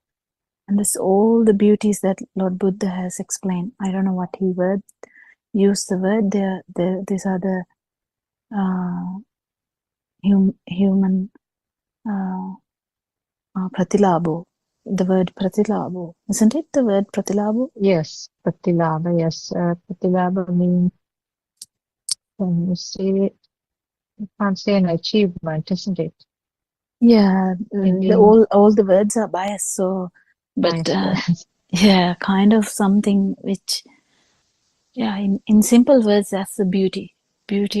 And that's all the beauties that Lord Buddha has explained. I don't know what he used the word there. These are the human pratilabo. The word pratilabo, isn't it? The word pratilabo. Yes, pratilabha. Yes, pratilabha means, can you say, you can't say an achievement, isn't it? Yeah, all the words are biased. So, but kind of something which, in simple words, that's the beauty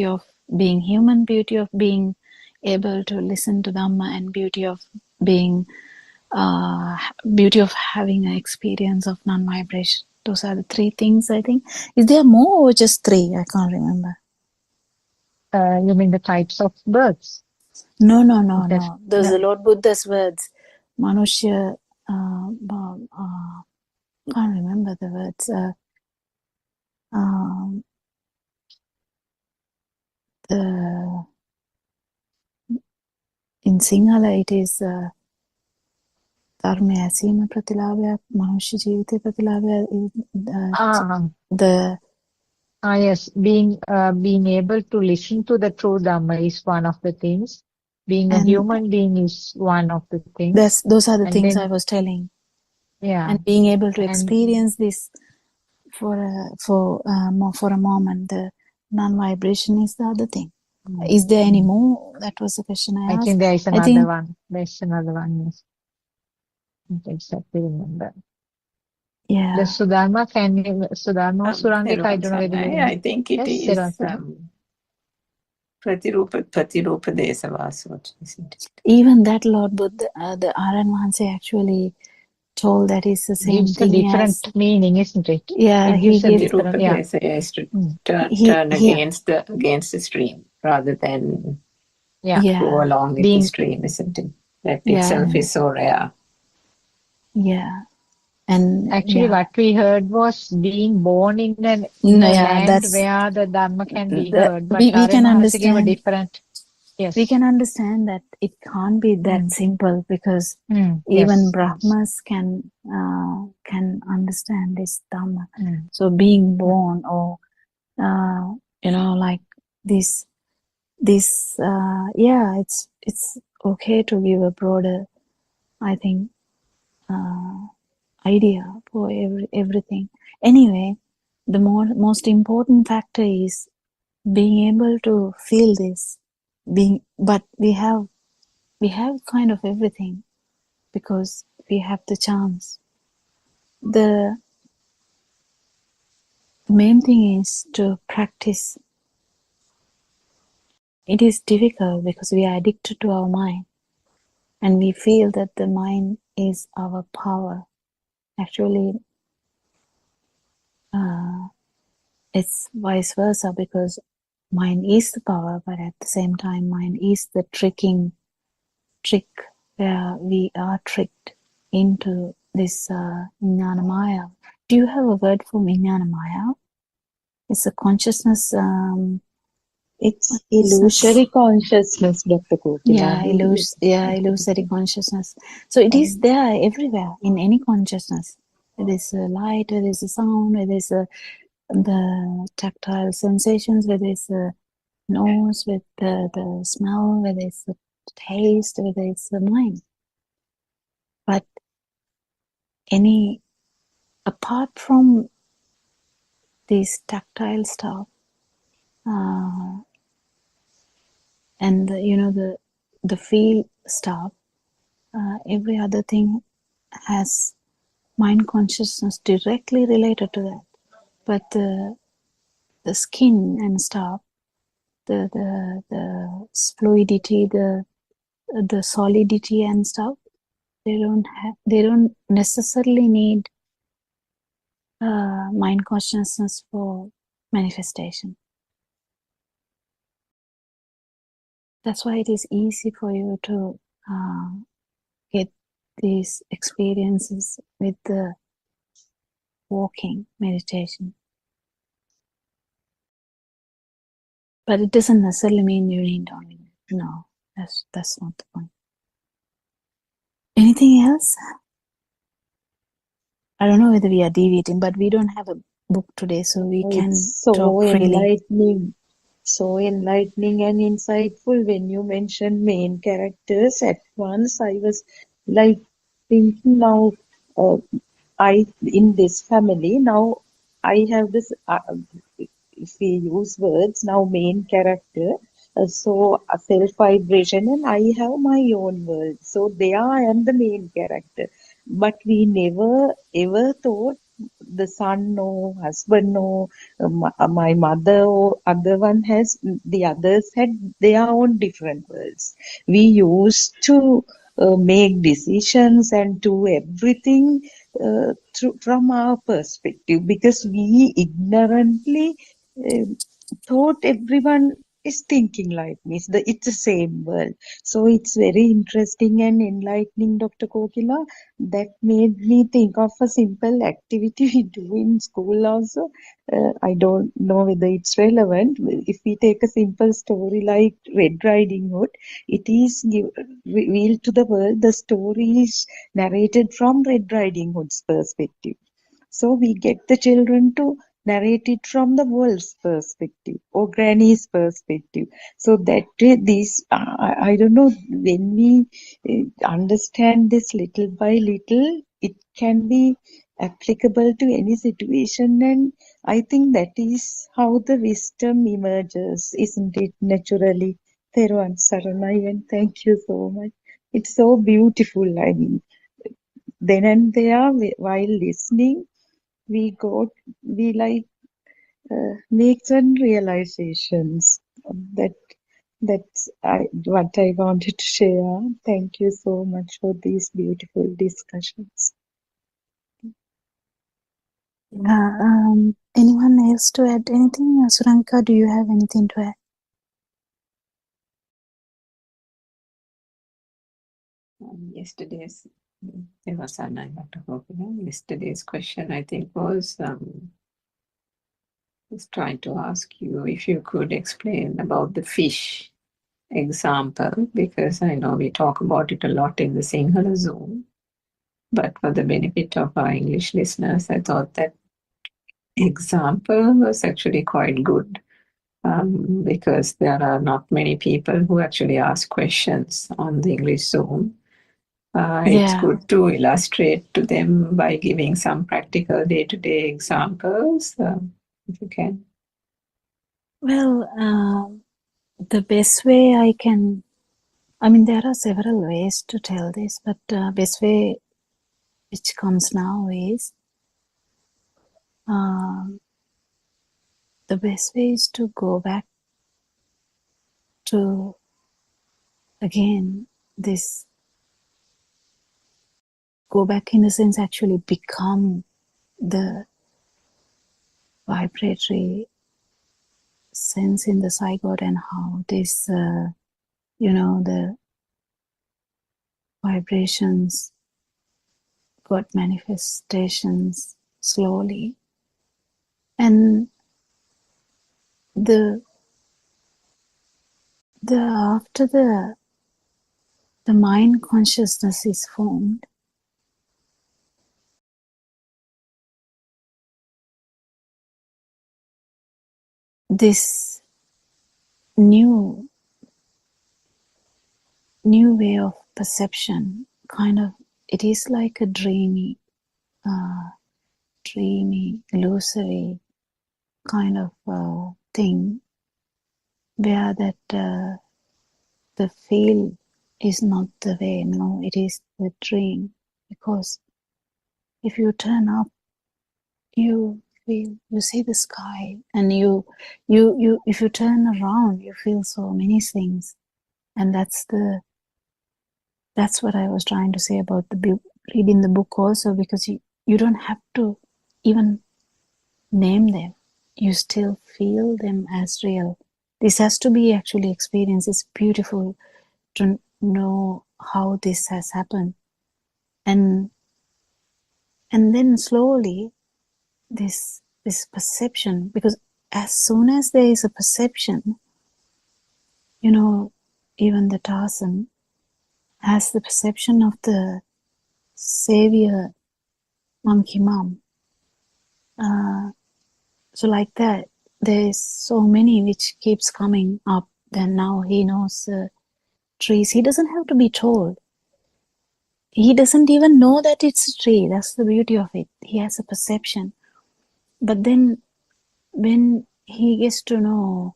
of being human, beauty of being able to listen to Dhamma, and beauty of being, beauty of having an experience of non-vibration. Those are the three things, I think. Is there more or just three? I can't remember. You mean the types of birds? No. Those are Lord Buddha's words. Manushya, can't remember the words. In Sinhala it is ධර්මය ඇසීම ප්‍රතිලාභයක්, මනුෂ්‍ය ජීවිතේ ප්‍රතිලාභයක්. Yes, being able to listen to the true Dhamma is one of the things. Being a human being is one of the things. Those are the things I was telling. Yeah. And being able to experience this for a moment, the non-vibration is the other thing. Is there any more? That was the question I asked. I think there is another one. There's another one. Yes. I don't exactly remember. Yeah. The Sudharma Surangika, I don't know whether you I think it is Pratirupa Desavasot, isn't it? Even that Lord Buddha, the Aran Mahanse actually told that is the same gives thing. Gives a different meaning, isn't it? Yeah, it gives he gives Rupa Desa is to turn against the stream rather than go along with the stream, isn't it? That itself is so rare. Yeah. And actually what we heard was being born in a land where the Dhamma can be heard, but we can understand a different. Yes. We can understand that it can't be that simple, because even Brahmas can understand this Dhamma. So being born, or like this it's okay to give a broader, I think, idea for everything. Anyway, the most important factor is being able to feel this. But we have kind of everything, because we have the chance. The main thing is to practice. It is difficult because we are addicted to our mind, and we feel that the mind is our power. Actually, it's vice versa, because mind is the power, but at the same time, mind is the trick where we are tricked into this Vijnana Maya. Do you have a word for Vijnana Maya? It's a consciousness. It's illusory consciousness, Dr. Kokila. Illusory consciousness. So it is there everywhere, in any consciousness. Whether it's a light, whether it's a sound, whether it's the tactile sensations, whether it's a nose with the smell, whether it's the taste, whether it's the mind. But apart from this tactile stuff, and the feel stuff, every other thing has mind consciousness directly related to that. But the skin and stuff, the fluidity, the solidity and stuff, they don't necessarily need mind consciousness for manifestation. That's why it is easy for you to get these experiences with the walking meditation. But it doesn't necessarily mean you need only. No, that's not the point. Anything else? I don't know whether we are deviating, but we don't have a book today, so we can It's so talk freely. enlightening and insightful. When you mentioned main characters, at once I was like thinking now, in this family, now I have this, if we use words, now main character, so a self-vibration, and I have my own world. So there I am the main character. But we never ever thought the son or husband or my mother or other one has, the others had their own different worlds. We used to make decisions and do everything from our perspective, because we ignorantly thought everyone is thinking like me. It's the same world. So it's very interesting and enlightening, Dr. Kokila. That made me think of a simple activity we do in school also. I don't know whether it's relevant. If we take a simple story like Red Riding Hood, it is revealed to the world. The story is narrated from Red Riding Hood's perspective. So we get the children to narrate it from the world's perspective or granny's perspective. So that I don't know, when we understand this little by little, it can be applicable to any situation. And I think that is how the wisdom emerges, isn't it, naturally? Theruvan Saranai, and thank you so much. It's so beautiful. I mean, then and there, while listening, we like make some realizations. That what I wanted to share. Thank you so much for these beautiful discussions. Anyone else to add anything? Suranka, do you have anything to add? Yesterday's, there was Dr. Gopinath. Yesterday's question, I think, was trying to ask you if you could explain about the fish example, because I know we talk about it a lot in the Sinhala Zoom, but for the benefit of our English listeners, I thought that example was actually quite good, because there are not many people who actually ask questions on the English Zoom. It's good to illustrate to them by giving some practical day-to-day examples, if you can. Well, the best way I mean, there are several ways to tell this, but best way which comes now is the best way is to go back to, again, go back in a sense, actually become the vibratory sense in the zygote, and how this, the vibrations got manifestations slowly. And after the mind consciousness is formed, this new new way of perception, kind of, it is like a dreamy, illusory kind of thing, where that the feel is not the way. No, it is the dream. Because if you turn up, you see the sky, and if you turn around, you feel so many things. And that's what I was trying to say about reading the book also, because you don't have to even name them. You still feel them as real. This has to be actually experienced. It's beautiful to know how this has happened. And then slowly this perception, because as soon as there is a perception, even the Tarzan has the perception of the savior monkey mom. So like that, there's so many which keeps coming up. Then now he knows trees. He doesn't have to be told. He doesn't even know that it's a tree. That's the beauty of it. He has a perception. But then when he gets to know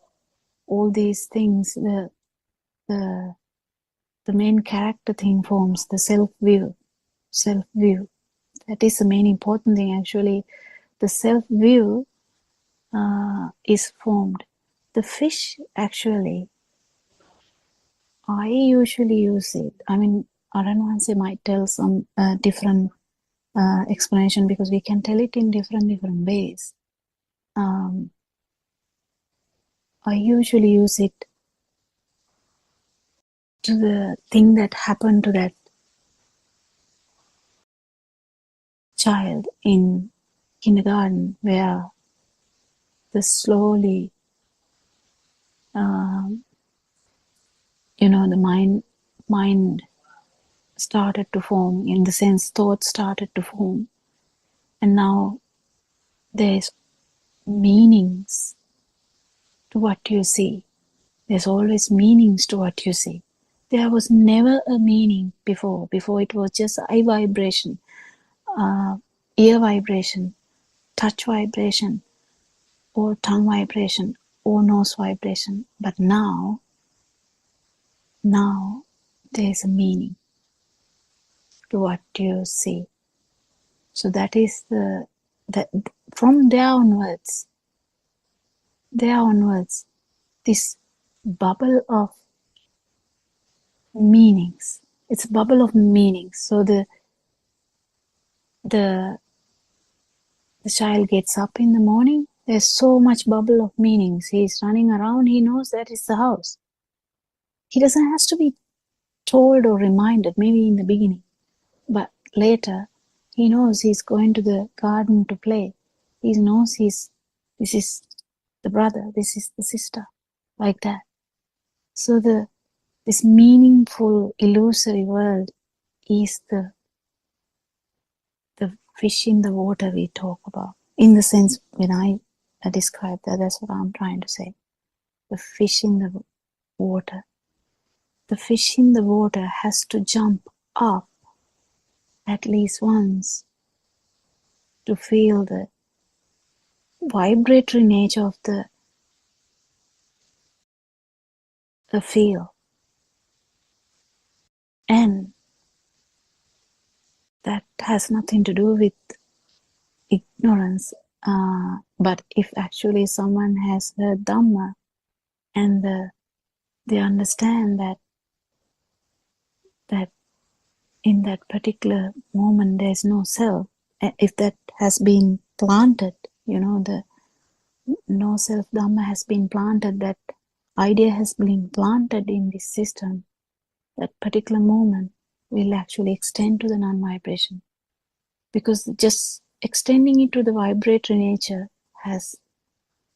all these things, the main character thing forms, the self-view. That is the main important thing, actually. The self-view is formed. The fish, actually, I usually use it. I mean, Aranwanse might tell some different explanation, because we can tell it in different ways. I usually use it to the thing that happened to that child in kindergarten, where the slowly, the mind started to form, in the sense thoughts started to form, and now there's meanings to what you see. There's always meanings to what you see. There was never a meaning before. Before it was just eye vibration, ear vibration, touch vibration, or tongue vibration, or nose vibration. But now there's a meaning to what you see. So that is from there onwards, this bubble of meanings. It's a bubble of meanings. So the child gets up in the morning, there's so much bubble of meanings. He's running around, he knows that it's the house. He doesn't have to be told or reminded, maybe in the beginning. But later, he knows he's going to the garden to play. He knows this is the brother, this is the sister, like that. So this meaningful, illusory world is the fish in the water we talk about. In the sense, when I describe that, that's what I'm trying to say. The fish in the water. The fish in the water has to jump up at least once to feel the vibratory nature of the feel. And that has nothing to do with ignorance. But if actually someone has heard Dhamma, and they understand that in that particular moment there's no self, if that has been planted, the no self Dhamma has been planted, that idea has been planted in this system, that particular moment will actually extend to the non-vibration. Because just extending it to the vibratory nature has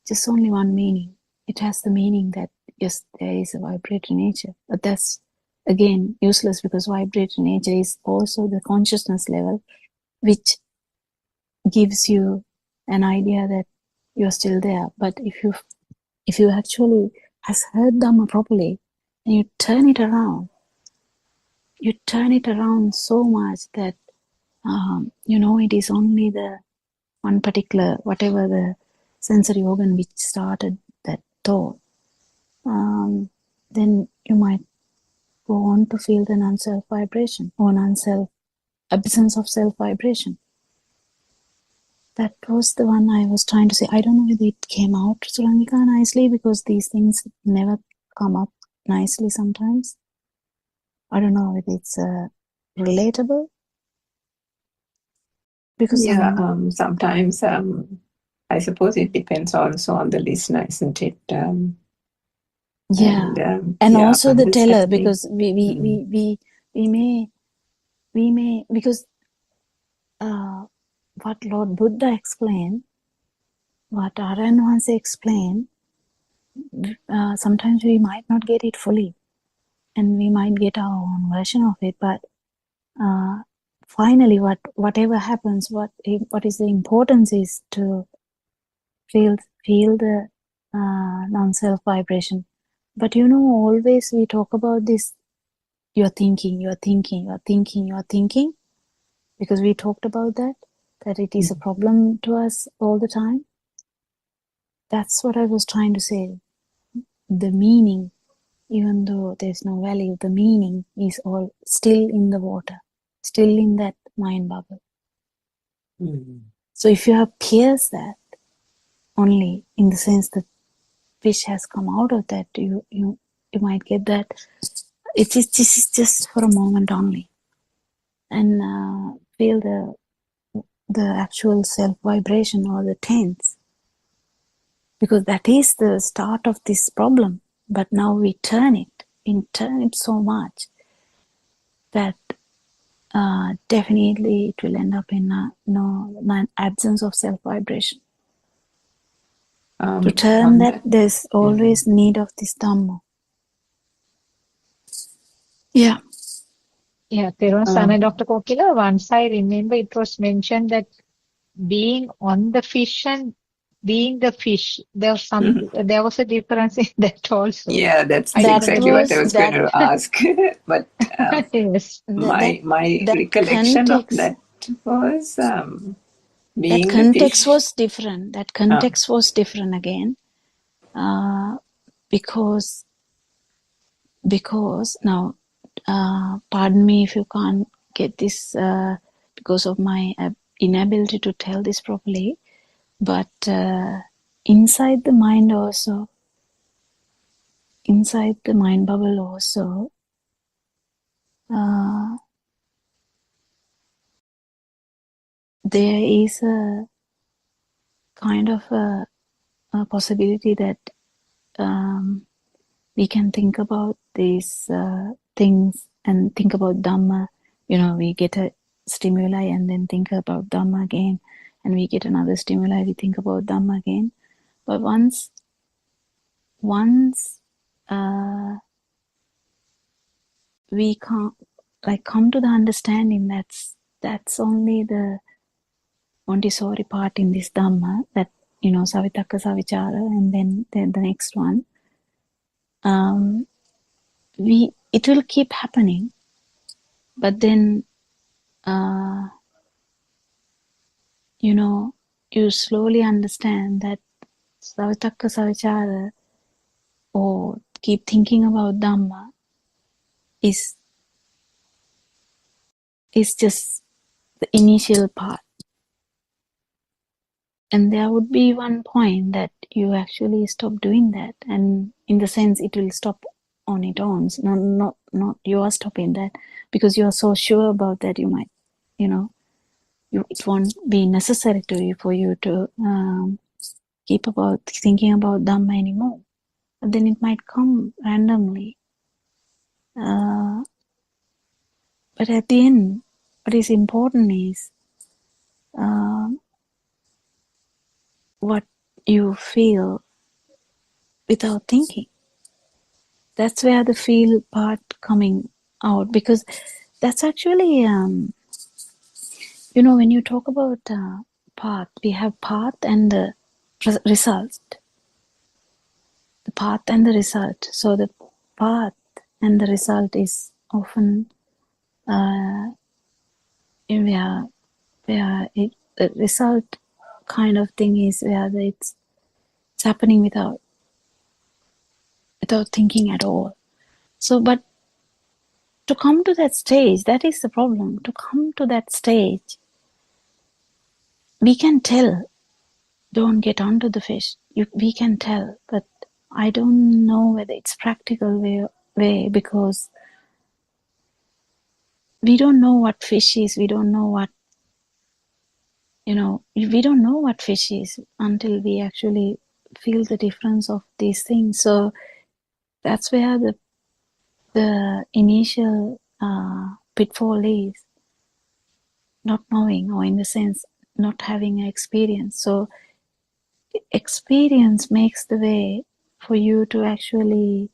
just only one meaning. It has the meaning that, yes, there is a vibratory nature. But that's, again, useless, because vibratory nature is also the consciousness level, which gives you an idea that you're still there. But if you actually has heard Dhamma properly, and you turn it around, you turn it around so much that it is only the one particular, whatever the sensory organ which started that thought, then you might go on to feel the non-self vibration or absence of self vibration. That was the one I was trying to say. I don't know whether it came out, Surangika, nicely, because these things never come up nicely sometimes. I don't know whether it's relatable. Because sometimes I suppose it depends also on the listener, isn't it? And also the teller, because we may because what Lord Buddha explained, what Aryan once explained, sometimes we might not get it fully, and we might get our own version of it. But finally, whatever happens, what is the importance is to feel the non-self vibration. But always we talk about this. You're thinking, because we talked about that it is a problem to us all the time. That's what I was trying to say. The meaning, even though there's no value, the meaning is all still in the water, still in that mind bubble. So if you have pierced that, only in the sense that fish has come out of that, you might get that. This is just for a moment only, and feel the actual self vibration or the tense, because that is the start of this problem. But now we turn it so much that definitely it will end up in an absence of self vibration. To turn that, there's always need of this Dhamma. Yeah. Yeah, Teruna Dr. Kokila, once I remember it was mentioned that being on the fish and being the fish, there was a difference in that also. Yeah, that's exactly what I was going to ask. But yes, my recollection of that was being that context the fish. was different. That context was different again, because now, pardon me if you can't get this because of my inability to tell this properly, but inside the mind also, inside the mind bubble also, there is a kind of a possibility that we can think about these things and think about Dhamma. We get a stimuli and then think about Dhamma again, and we get another stimuli, we think about Dhamma again. But once we come to the understanding that's only the Montessori part in this Dhamma, that Savitaka Savichara, and then the next one, it will keep happening, but then you slowly understand that Savitaka Savichara, or keep thinking about Dhamma, is just the initial part. And there would be one point that you actually stop doing that, and in the sense it will stop on its own. Not you are stopping that because you are so sure about that. You might, it won't be necessary for you to keep thinking about Dhamma anymore. But then it might come randomly. But at the end, what is important is what you feel without thinking. That's where the feel part coming out, because that's actually, when you talk about path, we have path and the result. The path and the result. So the path and the result is often where the result kind of thing is where it's happening without thinking at all. So, but to come to that stage, that is the problem. To come to that stage, we can tell, don't get onto the fish. We can tell, but I don't know whether it's practical way because we don't know what fish is. We don't know what, we don't know what fish is until we actually feel the difference of these things. So that's where the initial pitfall is not knowing, or in the sense not having an experience. So experience makes the way for you to actually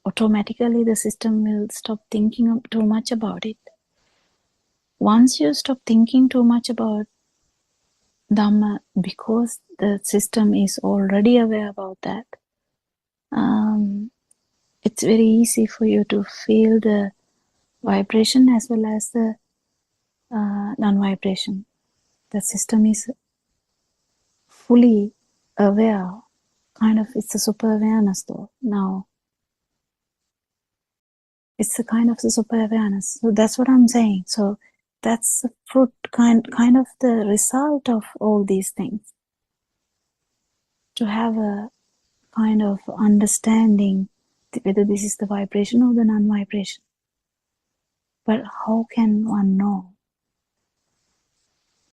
automatically the system will stop thinking too much about it. Once you stop thinking too much about Dhamma, because the system is already aware about that, it's very easy for you to feel the vibration as well as the non-vibration. The system is fully aware, kind of, it's a super awareness though. Now, it's a kind of the super awareness. So that's what I'm saying. So that's the fruit, kind of the result of all these things. To have a kind of understanding whether this is the vibration or the non-vibration. But how can one know?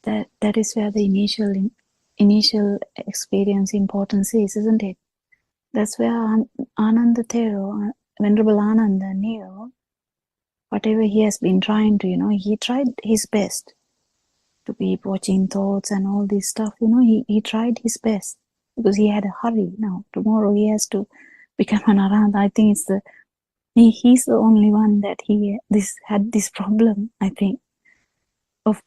That is where the initial experience importance is, isn't it? That's where Ananda Thero, Venerable Ananda knew whatever he has been trying to, he tried his best to keep watching thoughts and all this stuff, he tried his best because he had a hurry now. Tomorrow he has to become an Arahant. I think he's the only one that had this problem, I think, of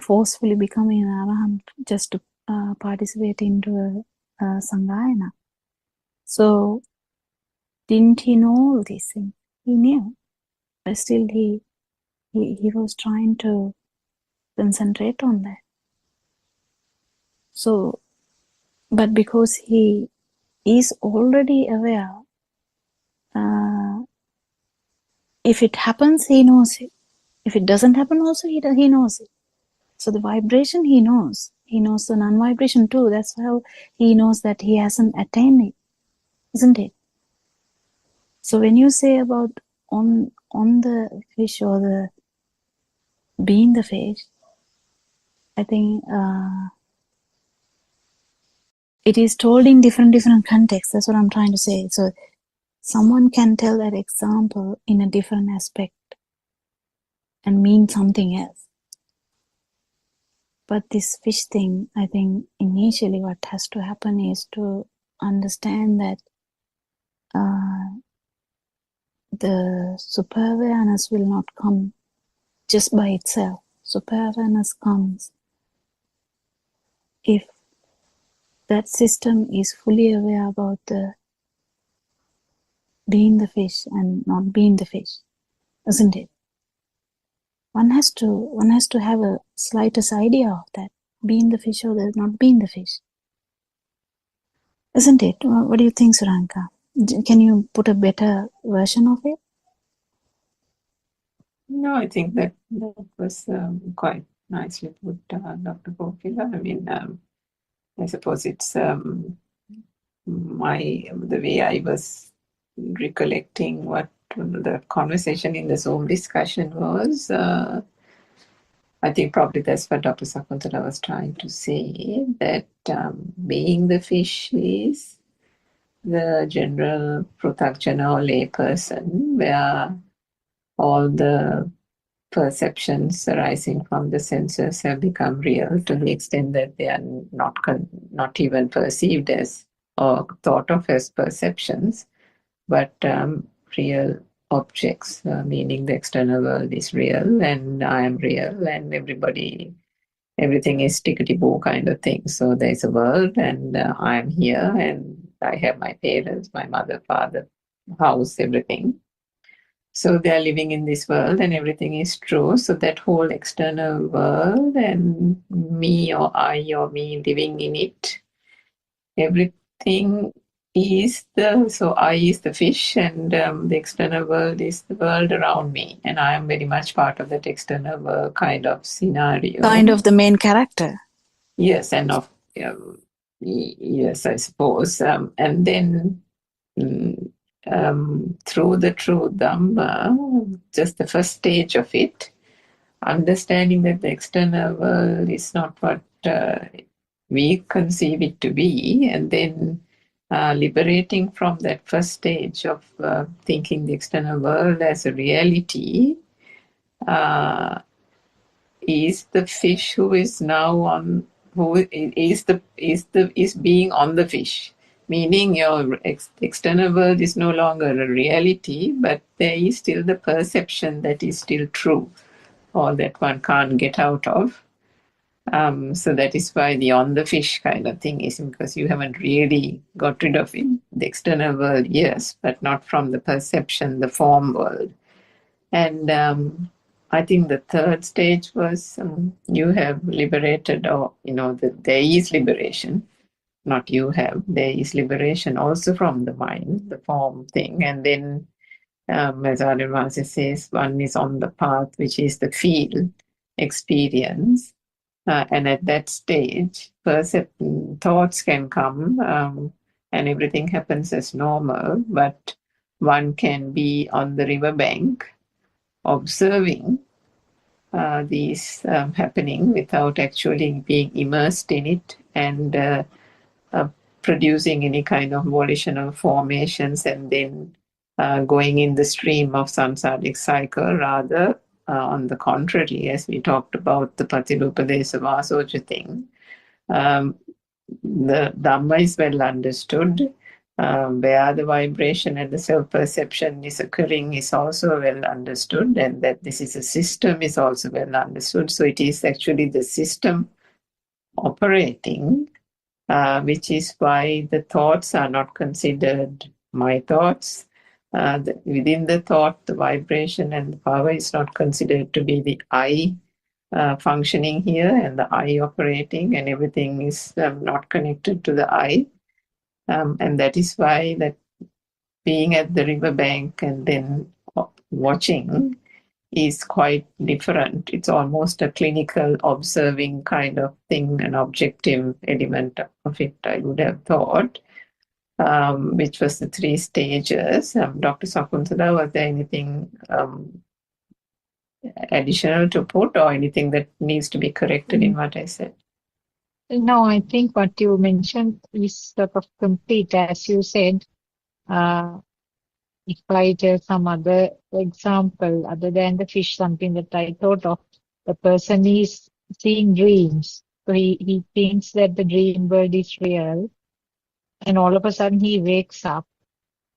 forcefully becoming an Arahant just to participate into a Sanghayana. So, didn't he know all these things? He knew. But still he was trying to concentrate on that. So, but because he is already aware, if it happens, he knows it. If it doesn't happen also, he knows it. So the vibration he knows. He knows the non-vibration too. That's how he knows that he hasn't attained it, isn't it? So when you say about on the fish or the being the fish, I think it is told in different contexts. That's what I'm trying to say. So someone can tell that example in a different aspect and mean something else. But this fish thing, I think initially what has to happen is to understand that the super awareness will not come just by itself. Super awareness comes if that system is fully aware about the being the fish and not being the fish, isn't it? One has to have a slightest idea of that, being the fish or not being the fish, isn't it? What do you think, Suranka? Can you put a better version of it? No, I think that was quite nicely put, Dr. Kokila. I mean, I suppose it's the way I was recollecting what the conversation in the Zoom discussion was. I think probably that's what Dr. Sakuntala was trying to say, that being the fish is the general Pruthakjana or lay person, where all the perceptions arising from the senses have become real to the extent that they are not even perceived as or thought of as perceptions, but real objects, meaning the external world is real and I am real and everything is tickety-boo kind of thing. So there's a world and I am here and I have my parents, my mother, father, house, everything. So they are living in this world and everything is true. So that whole external world and me or I or me living in it, everything is so I is the fish and the external world is the world around me. And I am very much part of that external world kind of scenario. Kind of the main character. Yes, and yes, I suppose. And then through the true Dhamma, just the first stage of it, understanding that the external world is not what we conceive it to be, and then liberating from that first stage of thinking the external world as a reality, is the fish who is now on, who is being on the fish. Meaning your external world is no longer a reality, but there is still the perception that is still true, or that one can't get out of. So that is why the on the fish kind of thing is, because you haven't really got rid of it. The external world, yes, but not from the perception, the form world. And I think the third stage was you have liberated, or, there is liberation. Not you have, there is liberation also from the mind, the form thing. And then, as Aryan says, one is on the path, which is the feel experience. And at that stage, thoughts can come and everything happens as normal, but one can be on the riverbank observing these happening without actually being immersed in it and producing any kind of volitional formations and then going in the stream of samsaric cycle. Rather, on the contrary, as we talked about the Patilupadesa Vasoja thing, the Dhamma is well understood. Where the vibration and the self-perception is occurring is also well understood, and that this is a system is also well understood. So it is actually the system operating, which is why the thoughts are not considered my thoughts. Within the thought, the vibration and the power is not considered to be the I functioning here and the I operating, and everything is not connected to the I. And that is why that being at the riverbank and then watching is quite different. It's almost a clinical observing kind of thing, an objective element of it, I would have thought, which was the 3 stages. Dr. Sakuntala, was there anything additional to put, or anything that needs to be corrected in what I said? No, I think what you mentioned is sort of complete. As you said, if I tell some other example other than the fish, something that I thought of, the person is seeing dreams. So he thinks that the dream world is real, and all of a sudden he wakes up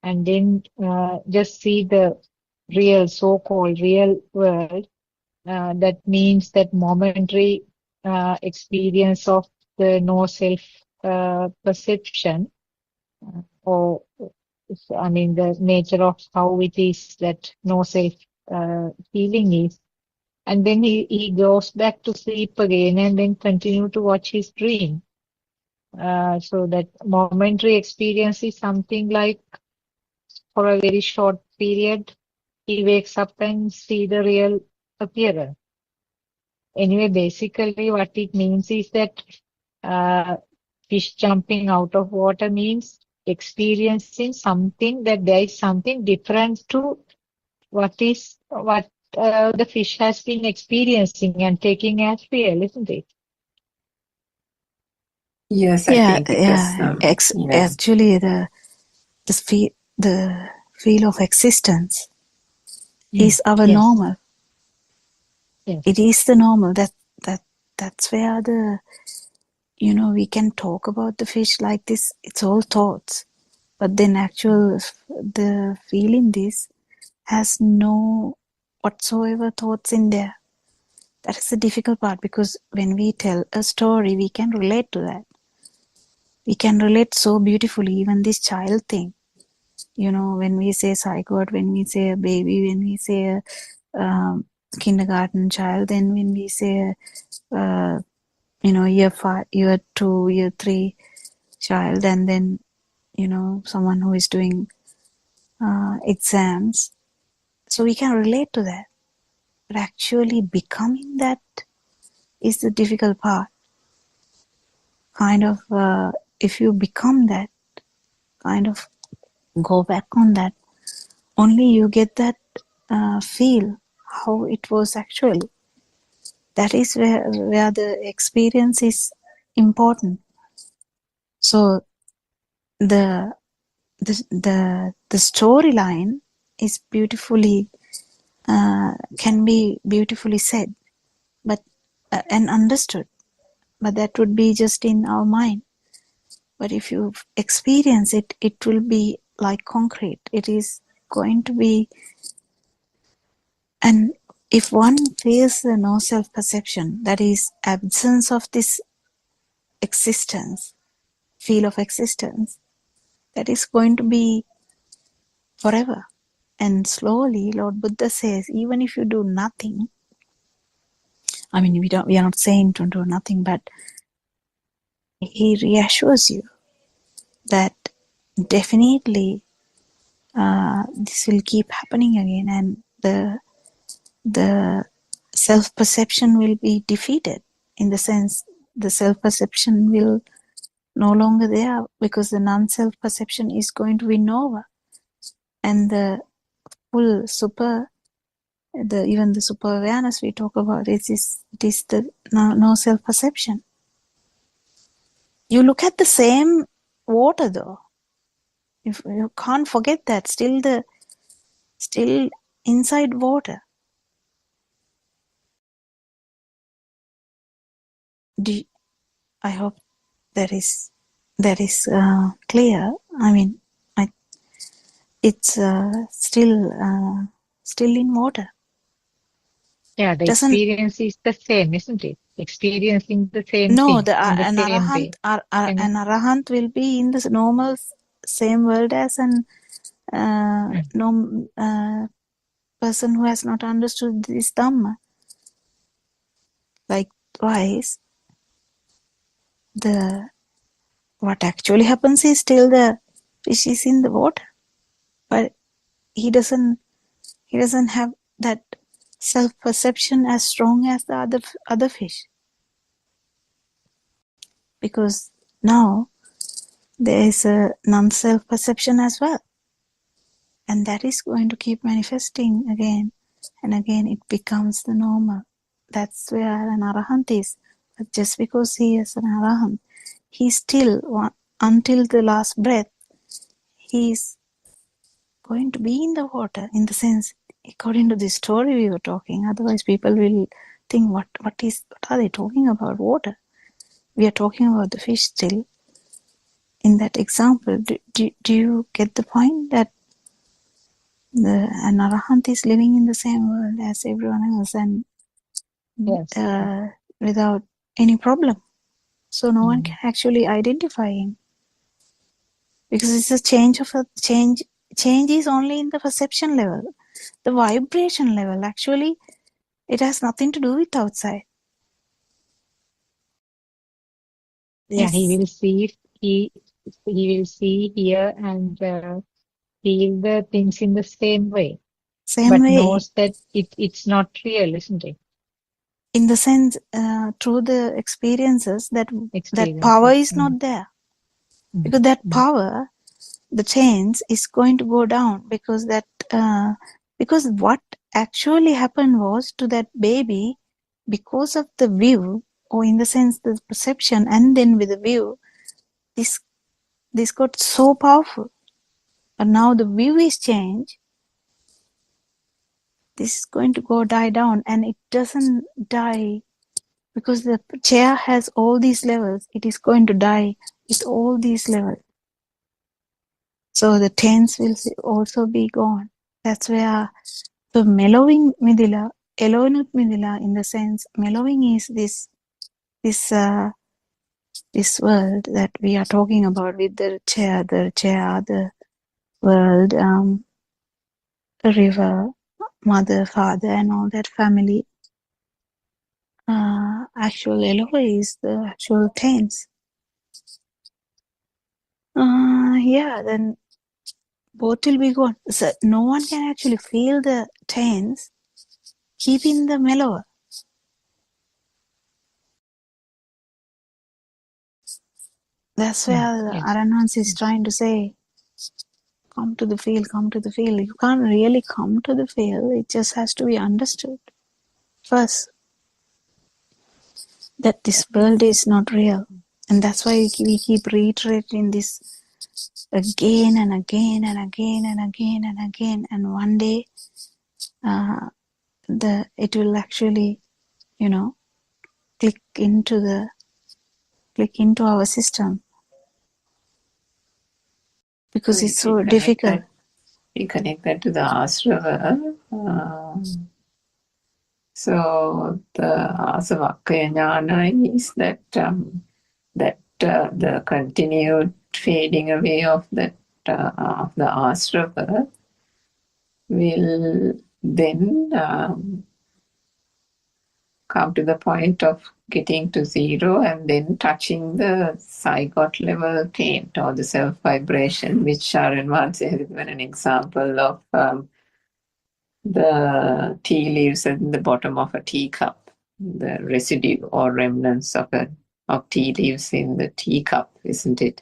and then just see the real, so-called real world. That means that momentary experience of the no self perception, or I mean the nature of how it is that no self feeling is, and then he goes back to sleep again and then continue to watch his dream. So that momentary experience is something like for a very short period he wakes up and see the real appearance. Anyway, basically what it means is that fish jumping out of water means experiencing something, that there is something different to what the fish has been experiencing and taking as real, isn't it? Yes, I think it was. Actually, the feel of existence is our normal. Yes. It is the normal. That's where we can talk about the fish like this. It's all thoughts, but then the feeling this has no whatsoever thoughts in there. That is the difficult part, because when we tell a story, we can relate to that. we can relate so beautifully. Even this child thing, you know, when we say zygote, when we say a baby, when we say a kindergarten child, then when we say you know, year 5, year 2, year 3 child, and then, you know, someone who is doing exams, so we can relate to that. But actually becoming that is the difficult part. Kind of if you become that, kind of go back on that, only you get that feel how it was actually. That is where the experience is important. So the storyline is beautifully can be beautifully said, but and understood, but that would be just in our mind. But if you experience it, it will be like concrete. It is going to be. And if one feels the no self-perception, that is absence of this existence, feel of existence, that is going to be forever. And slowly, Lord Buddha says, even if you do nothing, I mean, we are not saying to do nothing, but he reassures you that definitely this will keep happening again, and the self-perception will be defeated, in the sense the self-perception will no longer there, because the non-self-perception is going to win over, and the full even the super awareness we talk about, it is the no self-perception. You look at the same water though, if you can't forget that, still inside water. I hope that is clear. I mean, it's still in water. Yeah, the Doesn't experience is the same, isn't it? Experiencing the same no, thing in the an same way. an arahant will be in the normal same world as an person who has not understood this dhamma. Likewise, what actually happens is still the fish is in the water, but he doesn't have that self-perception as strong as the other fish, because now there is a non-self-perception as well, and that is going to keep manifesting again and again. It becomes the normal. That's where an arahant is. But just because he is an arahant, he still, until the last breath, he is going to be in the water, in the sense, according to the story we were talking. Otherwise people will think, what are they talking about water? We are talking about the fish still. In that example, do you get the point that an arahant is living in the same world as everyone else, and Yes. without any problem, so no one can actually identify him, because it's a change is only in the perception level. The vibration level, actually, it has nothing to do with outside. Yeah, he will see, he will see, hear, and feel the things in the same way, Same but way, knows that it's not real, isn't it? in the sense, through the experiences, that Experiences. power is not there, because that power, the chains, is going to go down, because because what actually happened was, to that baby, because of the view, or in the sense the perception, and then with the view, this got so powerful. But now the view is changed, this is going to go die down, and it doesn't die because the chair has all these levels. It is going to die with all these levels. So the tense will also be gone. That's where the mellowing midila, elonut midila, in the sense, mellowing is this this world that we are talking about with the chair, the world, the river, mother, father, and all that family. Actual Elohe is the actual tense. Then both will be gone. So no one can actually feel the tense, keeping the mellow. That's where the Yes. Aranhans is trying to say, come to the field, come to the field. You can't really come to the field. It just has to be understood first that this world is not real. And that's why we keep reiterating this again and again and again and again and again. And one day, it will actually, click into our system, because So it's if we so difficult. connect that to the Asrava. So the Asavakaya Jnana is that the continued fading away of the Asrava will then come to the point of getting to zero and then touching the zygote level taint or the self vibration, which Sharon once has given an example of the tea leaves at the bottom of a teacup, the residue or remnants of tea leaves in the teacup, isn't it?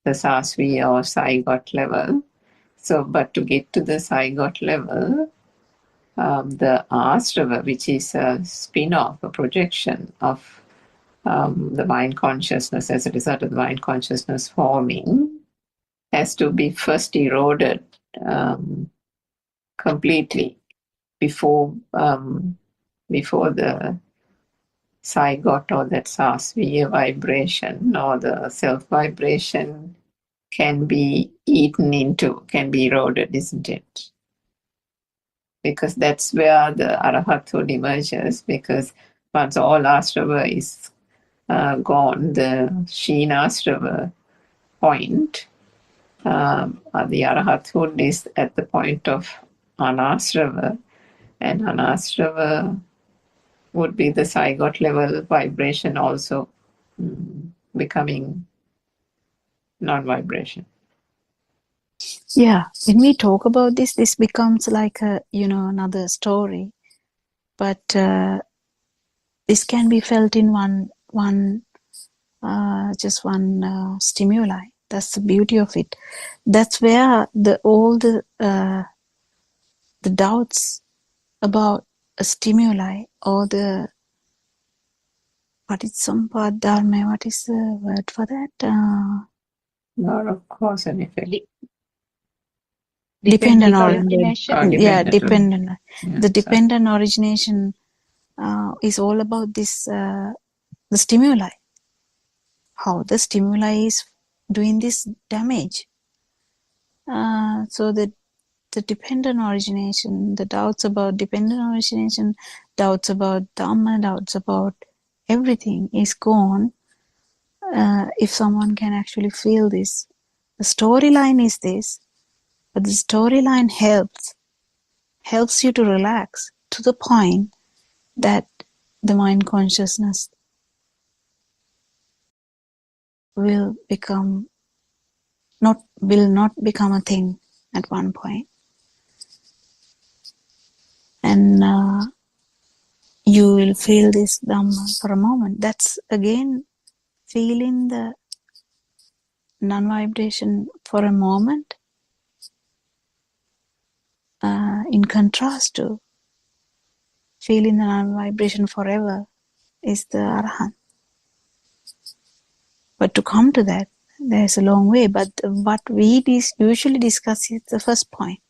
The sasvi or zygote level. So, but to get to the zygote level, the Asrava, which is a spin-off, a projection of the mind consciousness as a result of the mind consciousness forming, has to be first eroded completely before the zygote or that sasviya vibration or the self vibration can be eaten into, can be eroded, isn't it? Because that's where the arahathood emerges, because once all asrava is gone, the Sheenastrava point, the arahathood is at the point of anasrava, and anasrava would be the zygote level vibration also becoming non-vibration. Yeah, when we talk about this becomes like a, another story. But this can be felt in one stimuli. That's the beauty of it. That's where all the doubts about a stimuli or the what is the word for that? Not of cause and effect. Dependent origination. dependent. Yeah, The dependent origination is all about this, the stimuli. How the stimuli is doing this damage. So the dependent origination, the doubts about dependent origination, doubts about Dhamma, doubts about everything is gone. If someone can actually feel this, the storyline is this, but the storyline helps you to relax to the point that the mind consciousness will not become a thing at one point. And you will feel this Dhamma for a moment. That's again feeling the non-vibration for a moment, in contrast to feeling the non-vibration forever is the Arahant. But to come to that, there's a long way. But what we usually discuss is the first point.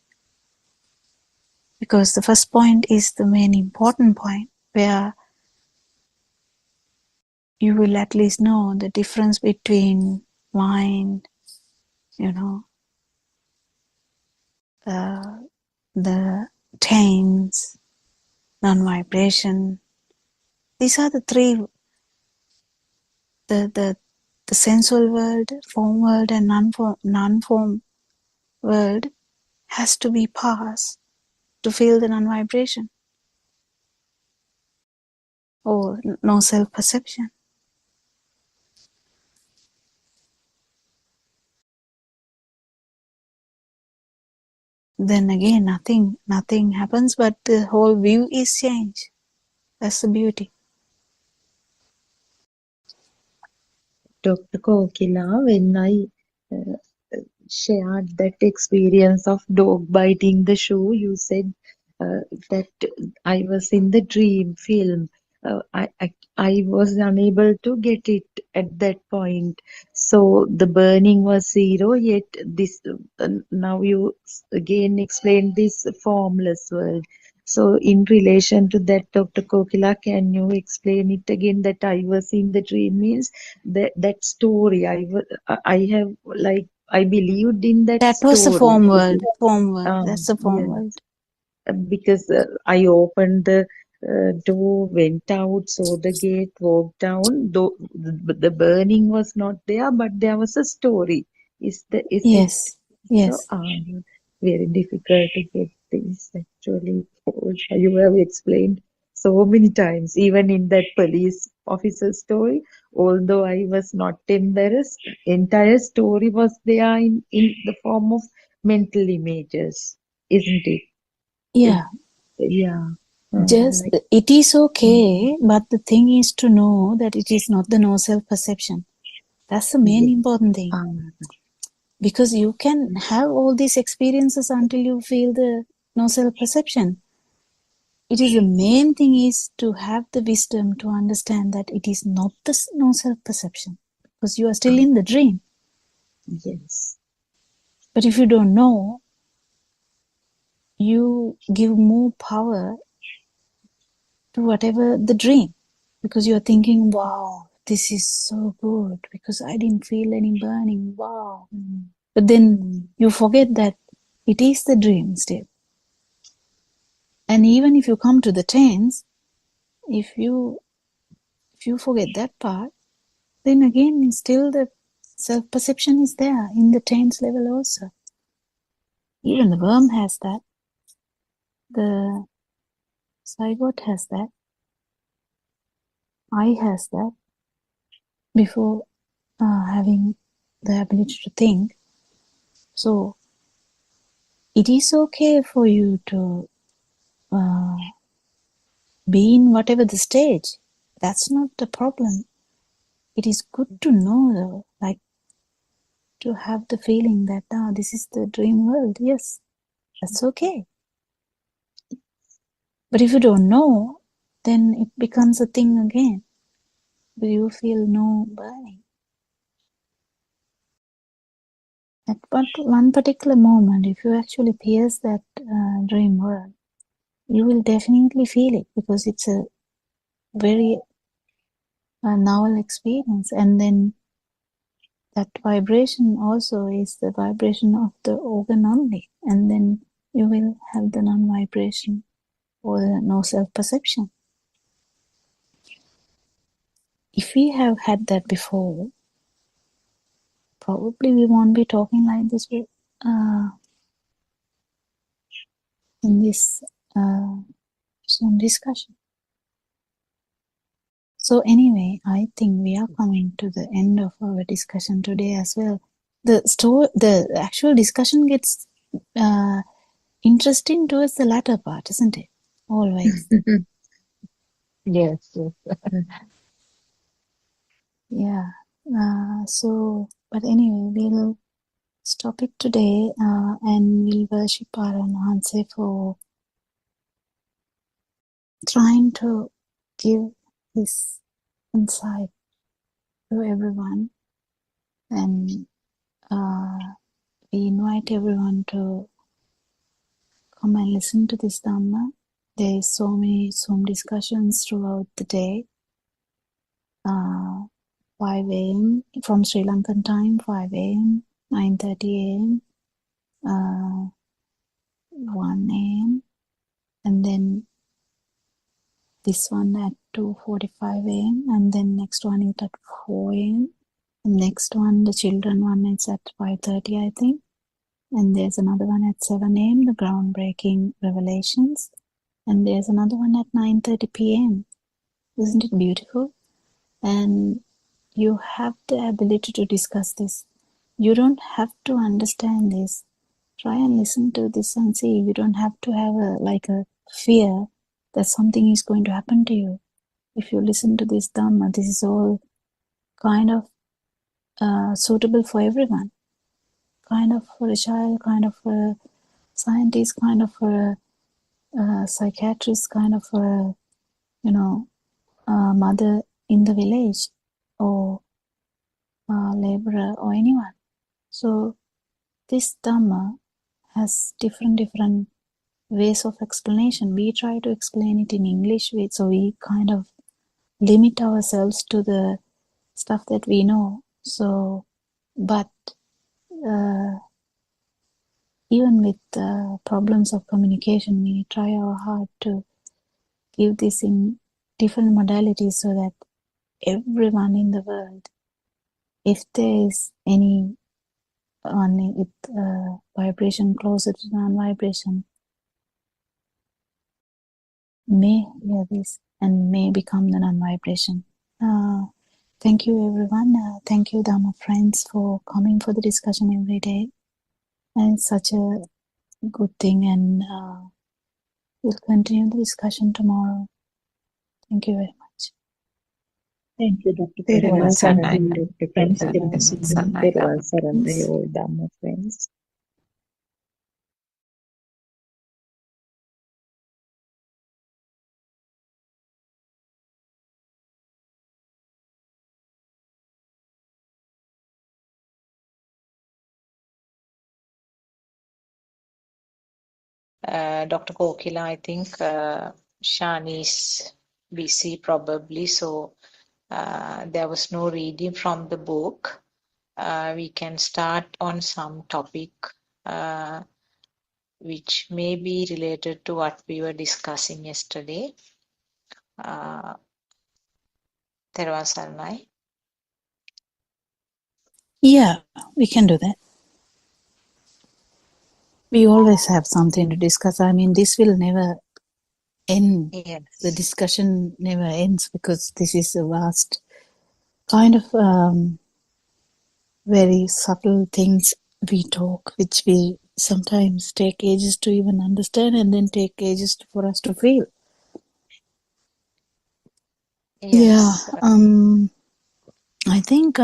Because the first point is the main important point, where you will at least know the difference between mind, the tense, non-vibration. These are the three, the the sensual world, form world, and non-form world has to be passed to feel the non-vibration or no self-perception. Then again, nothing happens, but the whole view is changed. That's the beauty. Dr. Kokila, when I uh, shared that experience of dog biting the shoe, you said that I was in the dream film. I was unable to get it at that point. So the burning was zero, yet this now you again explained this formless world. So in relation to that, Dr. Kokila, can you explain it again that I was in the dream means that story I have like I believed in that That was the story. form world. Form world. That's the form Yes, world. because I opened the door, went out, saw the gate, walked down. Though the burning was not there, but there was a story. Is it Yes. so? Yes. Very difficult to get this actually. You have explained so many times, even in that police officer story. Although I was not embarrassed, entire story was there in the form of mental images, isn't it? Yeah. Yeah. Just Like, it is okay, but the thing is to know that it is not the no self-perception. That's the main yes. important thing. Because you can have all these experiences until you feel the no self-perception. It is the main thing is to have the wisdom to understand that it is not the no self-perception. Because you are still in the dream. Yes. But if you don't know, you give more power to whatever the dream. Because you are thinking, wow, this is so good because I didn't feel any burning. Wow. But then you forget that it is the dream still. And even if you come to the tense, if you forget that part, then again still the self-perception is there in the tense level also. Even the worm has that. The zygote has that. I has that before having the ability to think. So it is okay for you to be in whatever the stage. That's not the problem. It is good to know though, like to have the feeling that this is the dream world. Yes, that's okay. But if you don't know, then it becomes a thing again. But you feel no burning. At one particular moment, if you actually pierce that dream world, you will definitely feel it because it's a very novel experience. And then that vibration also is the vibration of the organ only. And then you will have the non-vibration or the no self-perception. If we have had that before, probably we won't be talking like this in this Zoom discussion. So anyway, I think we are coming to the end of our discussion today as well. The actual discussion gets interesting towards the latter part, isn't it? Always. Yes. Yeah. But anyway, we'll stop it today and we'll worship our Ananse for trying to give his insight to everyone. And we invite everyone to come and listen to this Dhamma. There is so many Zoom discussions throughout the day. 5 a.m. from Sri Lankan time, 5 a.m., 9:30 a.m., 1 a.m., and then this one at 2:45 a.m., and then next one is at 4 a.m., Next one, the children one, is at 5:30, I think. And there's another one at 7 a.m., the groundbreaking revelations. And there's another one at 9:30 p.m. Isn't it beautiful? And you have the ability to discuss this. You don't have to understand this. Try and listen to this and see. You don't have to have a fear that something is going to happen to you. If you listen to this Dhamma, this is all kind of suitable for everyone. Kind of for a child, kind of for a scientist, kind of for a psychiatrist, kind of for a mother in the village, or a laborer, or anyone. So this Dhamma has different ways of explanation. We try to explain it in English, so we kind of limit ourselves to the stuff that we know. So, but even with problems of communication, we try our hard to give this in different modalities so that everyone in the world, if there is any one with vibration closer to non-vibration, may hear this and may become the non-vibration. Thank you, everyone. Thank you, Dhamma friends, for coming for the discussion every day. And it's such a good thing, and we'll continue the discussion tomorrow. Thank you very much. Thank you, Dr. Therewal Kokiela. Thank Saranai. you, Dr. Friends. Therewal Saranai. Therewal Saranai, all Dhamma friends. Dr. Kokila, I think Shani is busy probably, so there was no reading from the book. We can start on some topic which may be related to what we were discussing yesterday. Therewal Saranai. Yeah, we can do that. We always have something to discuss. I mean, this will never end. Yes. The discussion never ends, because this is a vast kind of very subtle things we talk, which we sometimes take ages to even understand, and then take ages for us to feel. Yes. Yeah, I think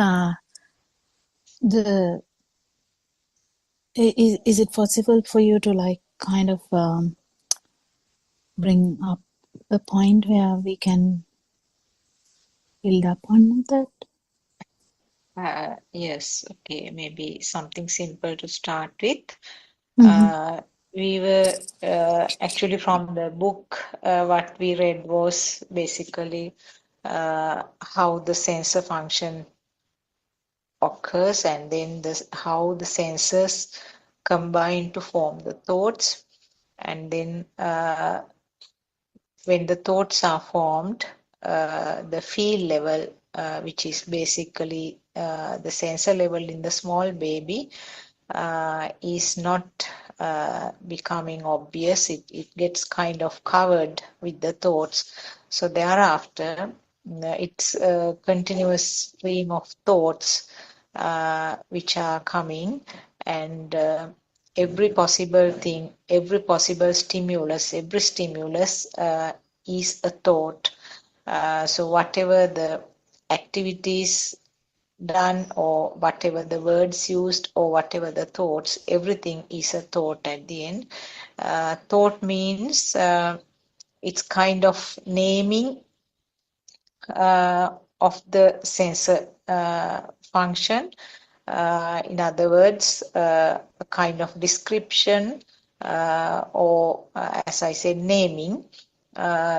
is it possible for you to kind of bring up a point where we can build up on that? Yes, okay, maybe something simple to start with. Mm-hmm. We were actually from the book, what we read was basically how the sensor function occurs, and then how the sensors combine to form the thoughts, and then when the thoughts are formed, the feel level, which is basically the sensor level in the small baby, is not becoming obvious. It gets kind of covered with the thoughts. So thereafter, it's a continuous stream of thoughts which are coming, and every possible thing, every possible stimulus, every stimulus is a thought. So whatever the activities done, or whatever the words used, or whatever the thoughts, everything is a thought at the end. Thought means it's kind of naming of the sensor function. In other words, a kind of description, or as I said, naming,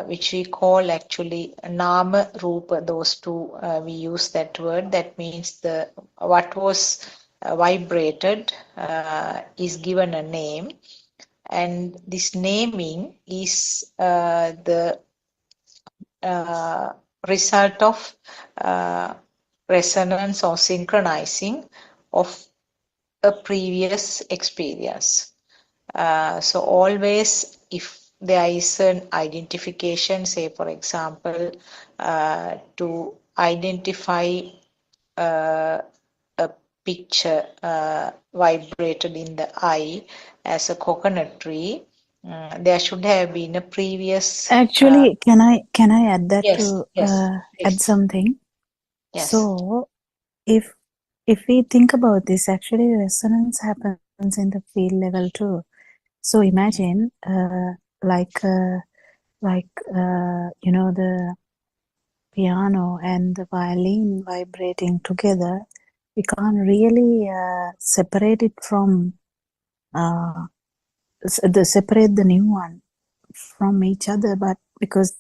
which we call actually nama rupa. Those two, we use that word. That means what was vibrated is given a name, and this naming is the result of resonance or synchronizing of a previous experience. So always, if there is an identification, say for example, to identify a picture vibrated in the eye as a coconut tree, there should have been a previous. Actually, can I add that Yes, to yes, add please. something? Yes. So if we think about this, actually resonance happens in the field level too. So imagine like you know, the piano and the violin vibrating together. We can't really separate it from separate the new one from each other, but because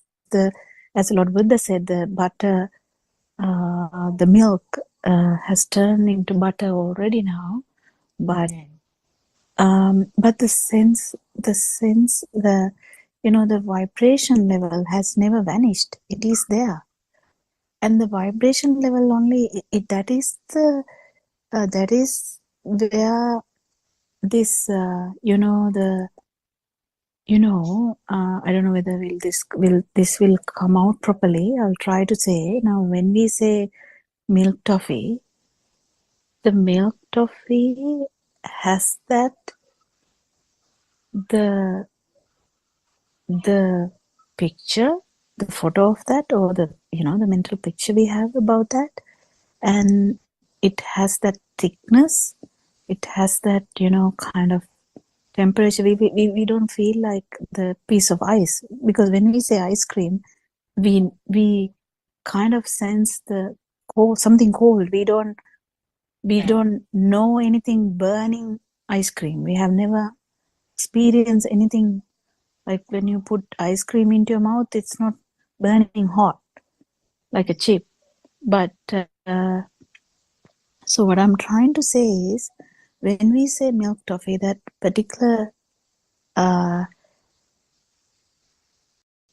as Lord Buddha said, the butter, the milk has turned into butter already now, but the sense, the you know, the vibration level has never vanished. It is there, and the vibration level only, that is the that is where this you know, the I don't know whether this will come out properly. I'll try to say. Now when we say milk toffee, the milk toffee has that the picture, the photo of that, or the the mental picture we have about that, and it has that thickness, it has that kind of temperature. We don't feel like the piece of ice, because when we say ice cream, we kind of sense the cold, something cold. We don't know anything burning ice cream. We have never experienced anything like when you put ice cream into your mouth, it's not burning hot like a chip. But so what I'm trying to say is, when we say milk toffee, that particular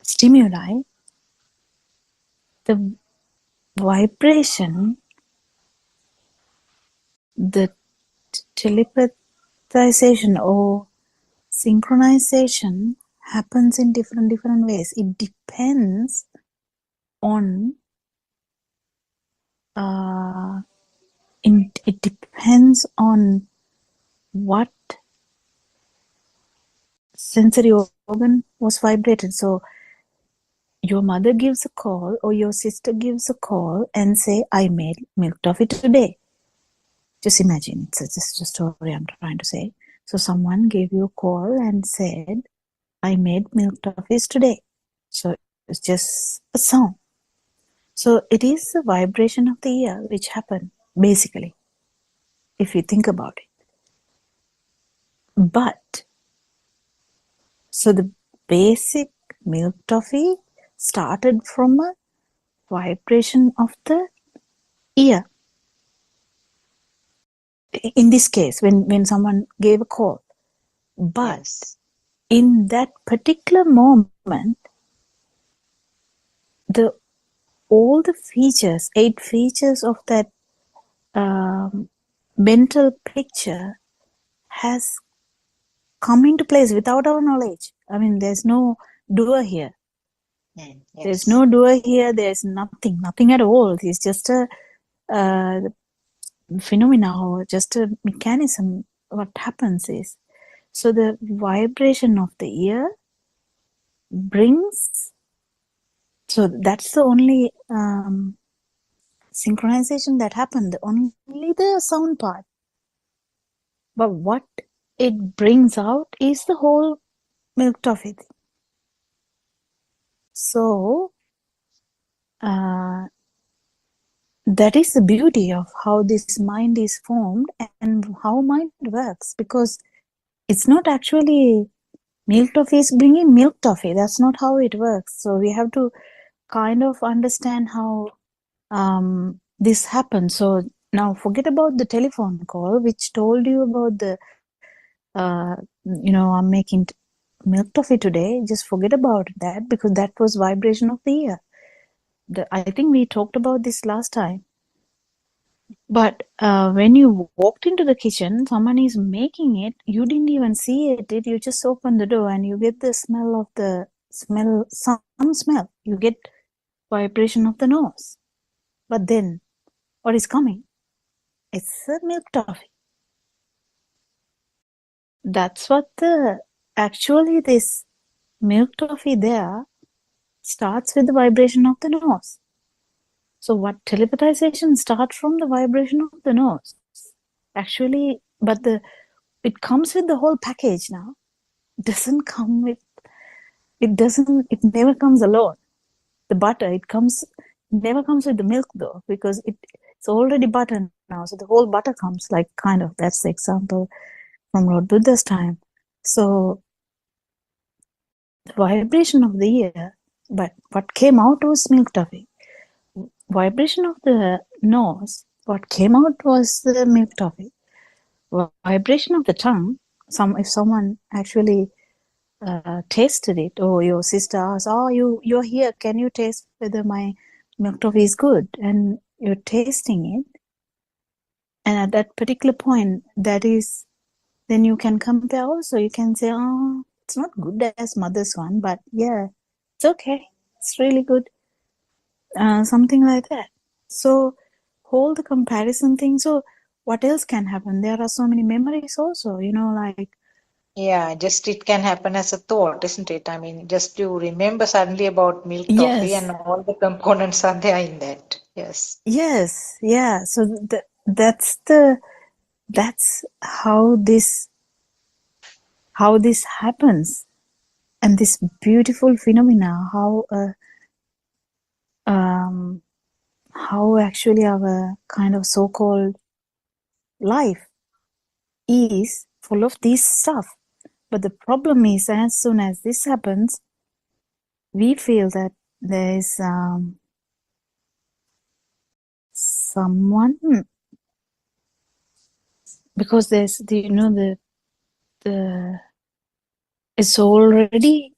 stimuli, the vibration, the telepathization or synchronization happens in different ways. It depends on it depends on what sensory organ was vibrated. So your mother gives a call, or your sister gives a call and say, I made milk toffee today. Just imagine, it's just a story I'm trying to say. So someone gave you a call and said, I made milk toffees today. So it's just a sound. So it is the vibration of the ear which happened, basically, if you think about it. But, so the basic milk toffee started from a vibration of the ear. In this case, when someone gave a call. But Yes. in that particular moment, all the features, 8 features of that mental picture has come into place without our knowledge. I mean, there's no doer here. Yes. There's no doer here. There's nothing at all. It's just a phenomena, or just a mechanism. What happens is, so the vibration of the ear brings, so that's the only synchronization that happened, only the sound part. But what it brings out is the whole milk toffee thing. So that is the beauty of how this mind is formed and how mind works, because it's not actually milk toffee is bringing milk toffee. That's not how it works. So we have to kind of understand how this happens. So now forget about the telephone call which told you about the I'm making milk toffee today. Just forget about that, because that was vibration of the ear. I think we talked about this last time. But when you walked into the kitchen, someone is making it, you didn't even see it, you just open the door and you get the smell of the smell, some smell. You get vibration of the nose. But then what is coming? It's a milk toffee. That's what actually this milk toffee there starts with the vibration of the nose. So what telepathization starts from the vibration of the nose. Actually, but it comes with the whole package now. It never comes alone. The butter, never comes with the milk though, because it's already butter now. So the whole butter comes like kind of, that's the example from Lord Buddha's time. So the vibration of the ear, but what came out was milk toffee. Vibration of the nose, what came out was the milk toffee. Vibration of the tongue, if someone actually tasted it, or your sister asks, oh, you're here, can you taste whether my milk toffee is good? And you're tasting it, and at that particular point, then you can compare also. You can say, oh, it's not good as mother's one, but yeah, it's okay, it's really good, something like that. So hold the comparison thing. So what else can happen? There are so many memories also, like Yeah, just it can happen as a thought, isn't it? I mean, just you remember suddenly about milk toffee yes, and all the components are there in that. Yes. yes, yeah. So that's how this happens, and this beautiful phenomena, how actually our kind of so-called life is full of this stuff. But the problem is, as soon as this happens, we feel that there is someone, because there's the it's already,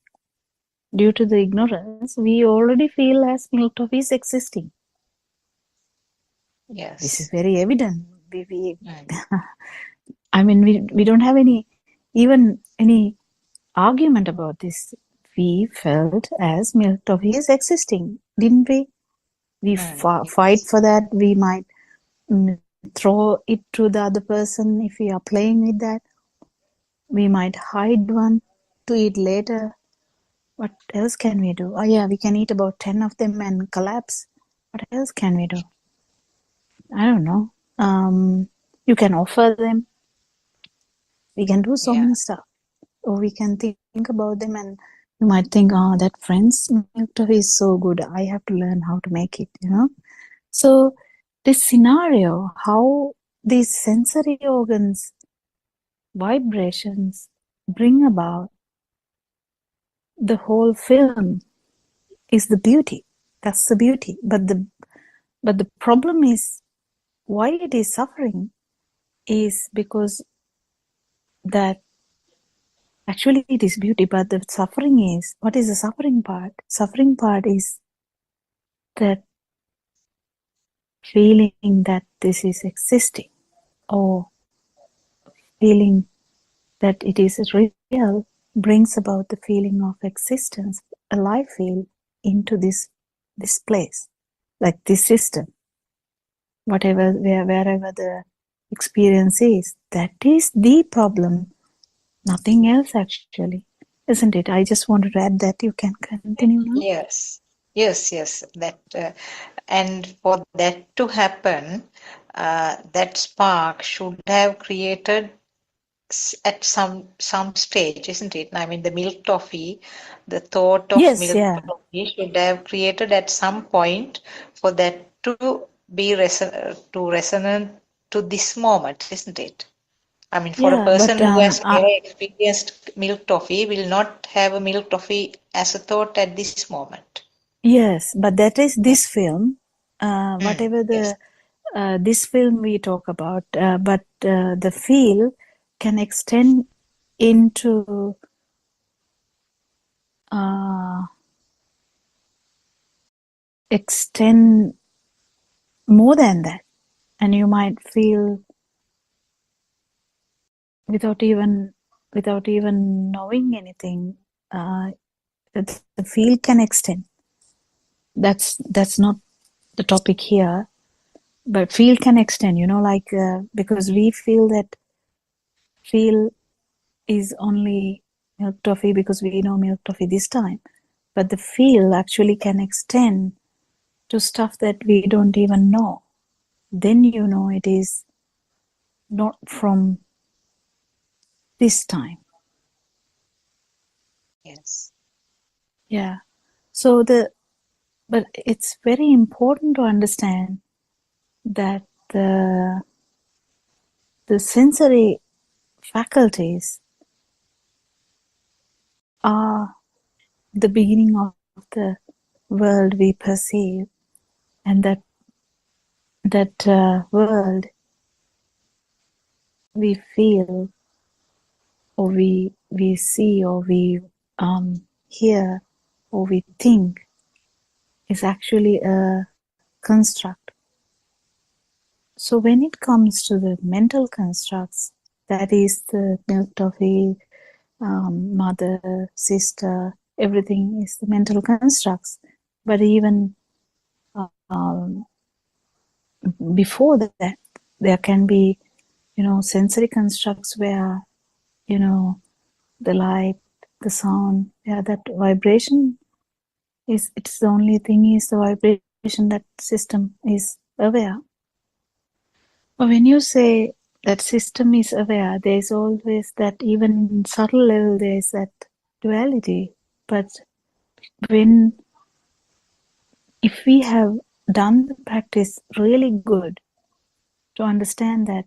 due to the ignorance, we already feel as milk toffee is existing. This is Yes. very evident. Mm. I mean, we don't have even any argument about this. We felt as milk toffee is existing, didn't we? We fight Yes. for that. We might throw it to the other person if we are playing with that. We might hide one to eat later. What else can we do? Oh yeah, we can eat about 10 of them and collapse. What else can we do? I don't know. You can offer them. We can do so Yeah. many stuff. Or we can think about them, and you might think, oh, that friend's milk toffee is so good. I have to learn how to make it, So this scenario, how these sensory organs, vibrations bring about the whole film is the beauty. That's the beauty. But the problem is, why it is suffering is because that actually it is beauty, but the suffering is, what is the suffering part? Suffering part is that feeling that this is existing, or feeling that it is real, brings about the feeling of existence, a life feel into this place, like this system, wherever the experience is. That is the problem, nothing else actually, isn't it? I just wanted to add that. You can continue now. Yes. Yes, yes. That and for that to happen, that spark should have created at some stage, isn't it? I mean, the milk toffee, the thought of Yes, milk yeah, toffee should have created at some point for that to be resonant to this moment, isn't it? I mean, for a yeah, but person who has never experienced milk toffee will not have a milk toffee as a thought at this moment. yes, but that is Mm, this film, whatever yes. this film we talk about, but the feel can extend into, uh, extend more than that. and you might feel without even knowing anything, that the field can extend. That's not the topic here, but field can extend, like because we feel that field is only milk toffee because we know milk toffee this time, but the field actually can extend to stuff that we don't even know. Then it is not from this time. Yes. Yeah. So but it's very important to understand that the sensory faculties are the beginning of the world we perceive, and that world we feel, or we see, or we hear, or we think is actually a construct. So when it comes to the mental constructs, that is the milk toffee, mother, sister, everything is the mental constructs. But even um, before that, there can be, sensory constructs where, the light, the sound, that vibration it's the only thing is the vibration that system is aware. But when you say that system is aware, there is always that, even in subtle level, there is that duality. But if we have done the practice really good to understand that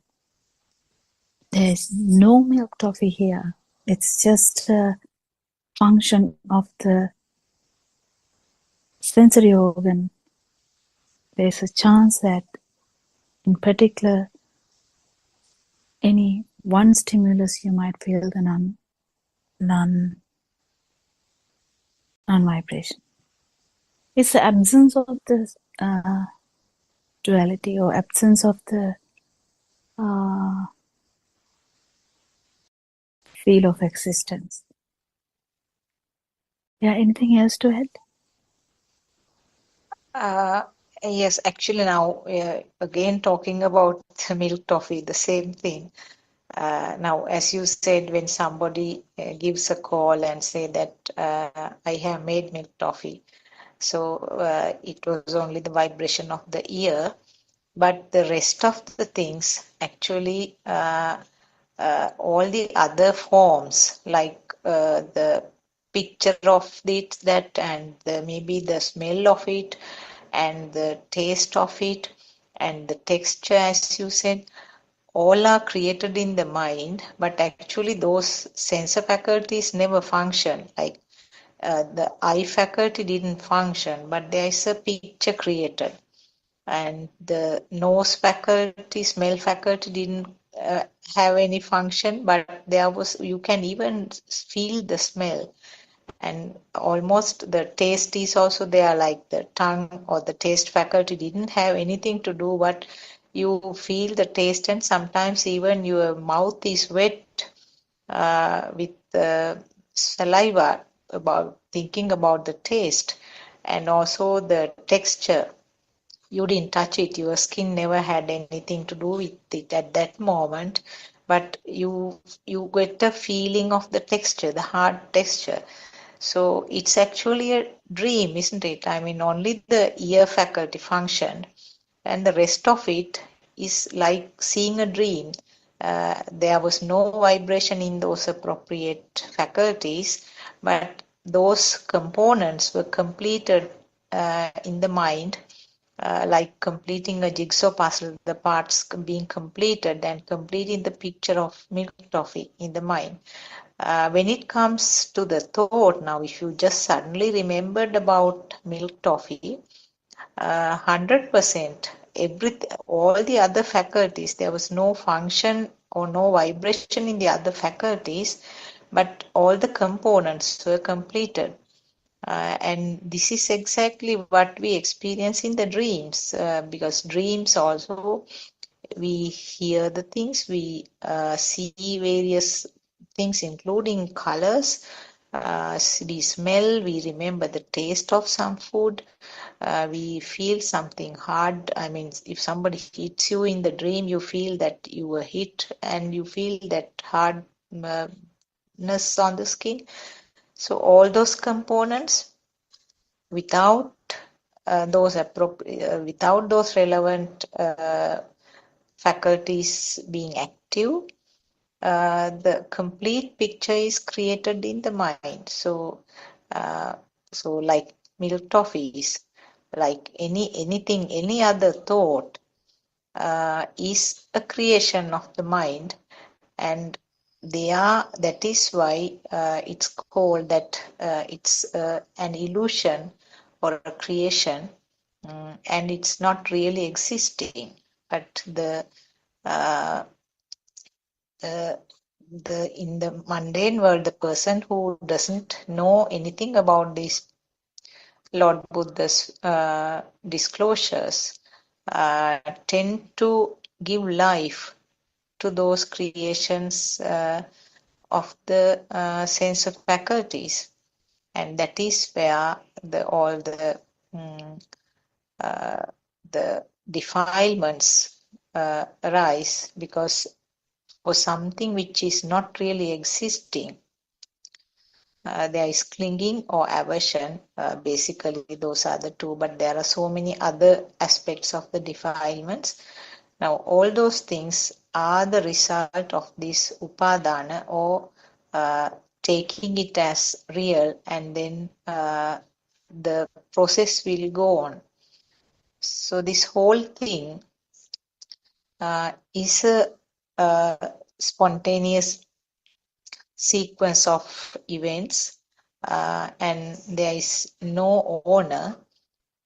there is no milk toffee here, it's just a function of the sensory organ, there's a chance that in particular any one stimulus you might feel the non-vibration. It's the absence of the duality, or absence of the feel of existence. Yeah, anything else to add? Yes, actually now again talking about the milk toffee, the same thing. Now, as you said, when somebody gives a call and say that I have made milk toffee, so it was only the vibration of the ear, but the rest of the things actually all the other forms like the picture of it, that and maybe the smell of it and the taste of it and the texture, as you said, all are created in the mind, but actually those sensor faculties never function. Like the eye faculty didn't function, but there is a picture created. And the nose faculty, smell faculty didn't have any function, but you can even feel the smell. And almost the taste is also there, like the tongue or the taste faculty didn't have anything to do, but you feel the taste, and sometimes even your mouth is wet with saliva about thinking about the taste, and also the texture. You didn't touch it, your skin never had anything to do with it at that moment, but you get a feeling of the texture, the hard texture. So it's actually a dream, isn't it? I mean, only the ear faculty functioned, and the rest of it is like seeing a dream. There was no vibration in those appropriate faculties, but those components were completed in the mind, like completing a jigsaw puzzle, the parts being completed and completing the picture of milk toffee in the mind. When it comes to the thought, now if you just suddenly remembered about milk toffee, 100%, all the other faculties, there was no function or no vibration in the other faculties, but all the components were completed. And this is exactly what we experience in the dreams, because dreams also we hear the things, we see various things, including colors. We smell, we remember the taste of some food. We feel something hard. I mean, if somebody hits you in the dream, you feel that you were hit and you feel that hardness on the skin. So all those components, without without those relevant faculties being active, the complete picture is created in the mind. So, like milk toffees, like anything, any other thought, is a creation of the mind, and that is why it's called that it's an illusion or a creation, and it's not really existing, but uh, in the mundane world, the person who doesn't know anything about this Lord Buddha's disclosures tend to give life to those creations of the sense of faculties, and that is where all the defilements arise, because for something which is not really existing, there is clinging or aversion. Basically, those are the two, but there are so many other aspects of the defilements. Now, all those things are the result of this upadana, or taking it as real, and then the process will go on. So this whole thing is a spontaneous sequence of events, and there is no owner,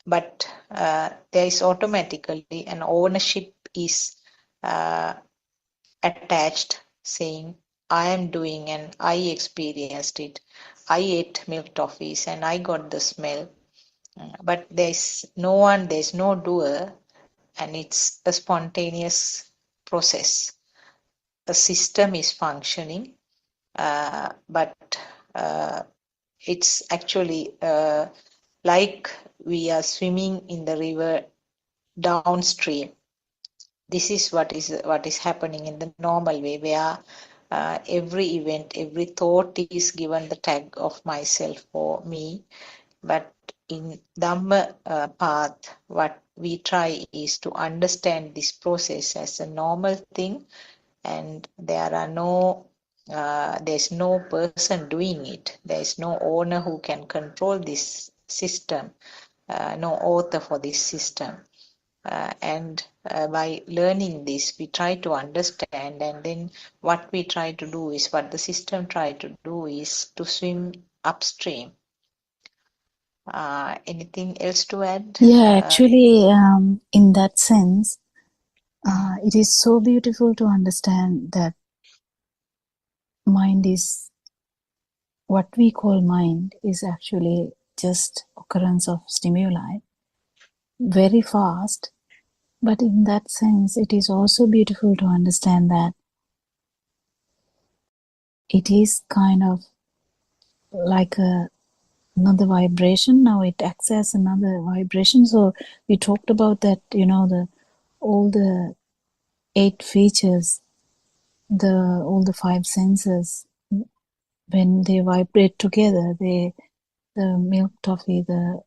but there is automatically an ownership is attached, saying I am doing and I experienced it. I ate milk toffees and I got the smell, but there's no one, there's no doer, and it's a spontaneous process. The system is functioning, but it's actually like we are swimming in the river downstream. This is what is happening in the normal way, where every event, every thought is given the tag of myself or me. But in Dhamma path, what we try is to understand this process as a normal thing, and there's no person doing it. There is no owner who can control this system, no author for this system. And by learning this, we try to understand, and then what we try to do is, what the system try to do is to swim upstream. Anything else to add? Yeah, actually, in that sense, it is so beautiful to understand that mind is, what we call mind is actually just occurrence of stimuli, very fast. But in that sense, it is also beautiful to understand that it is kind of like another vibration. Now it acts as another vibration. So we talked about that, all the 8 features, all the 5 senses, when they vibrate together, the milk toffee, the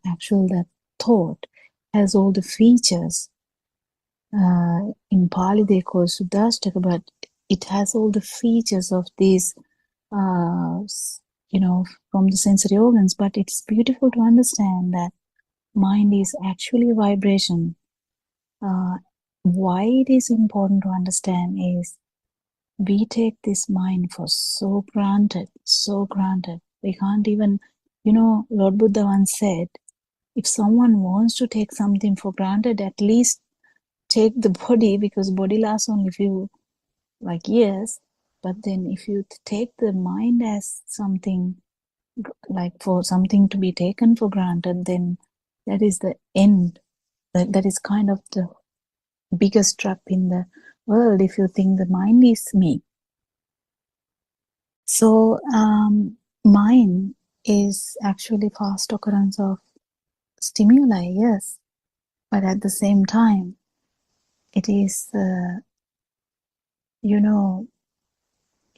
actual that thought has all the features. In Pali they call Suddhashtaka, but it has all the features of these, from the sensory organs. But it's beautiful to understand that mind is actually vibration. Why it is important to understand is, we take this mind for so granted. We can't even, Lord Buddha once said, if someone wants to take something for granted, at least take the body, because body lasts only few years. But then if you take the mind as something, like for something to be taken for granted, then that is the end. That is kind of the biggest trap in the world if you think the mind is me. So mind is actually fast occurrence of stimuli, yes, but at the same time it is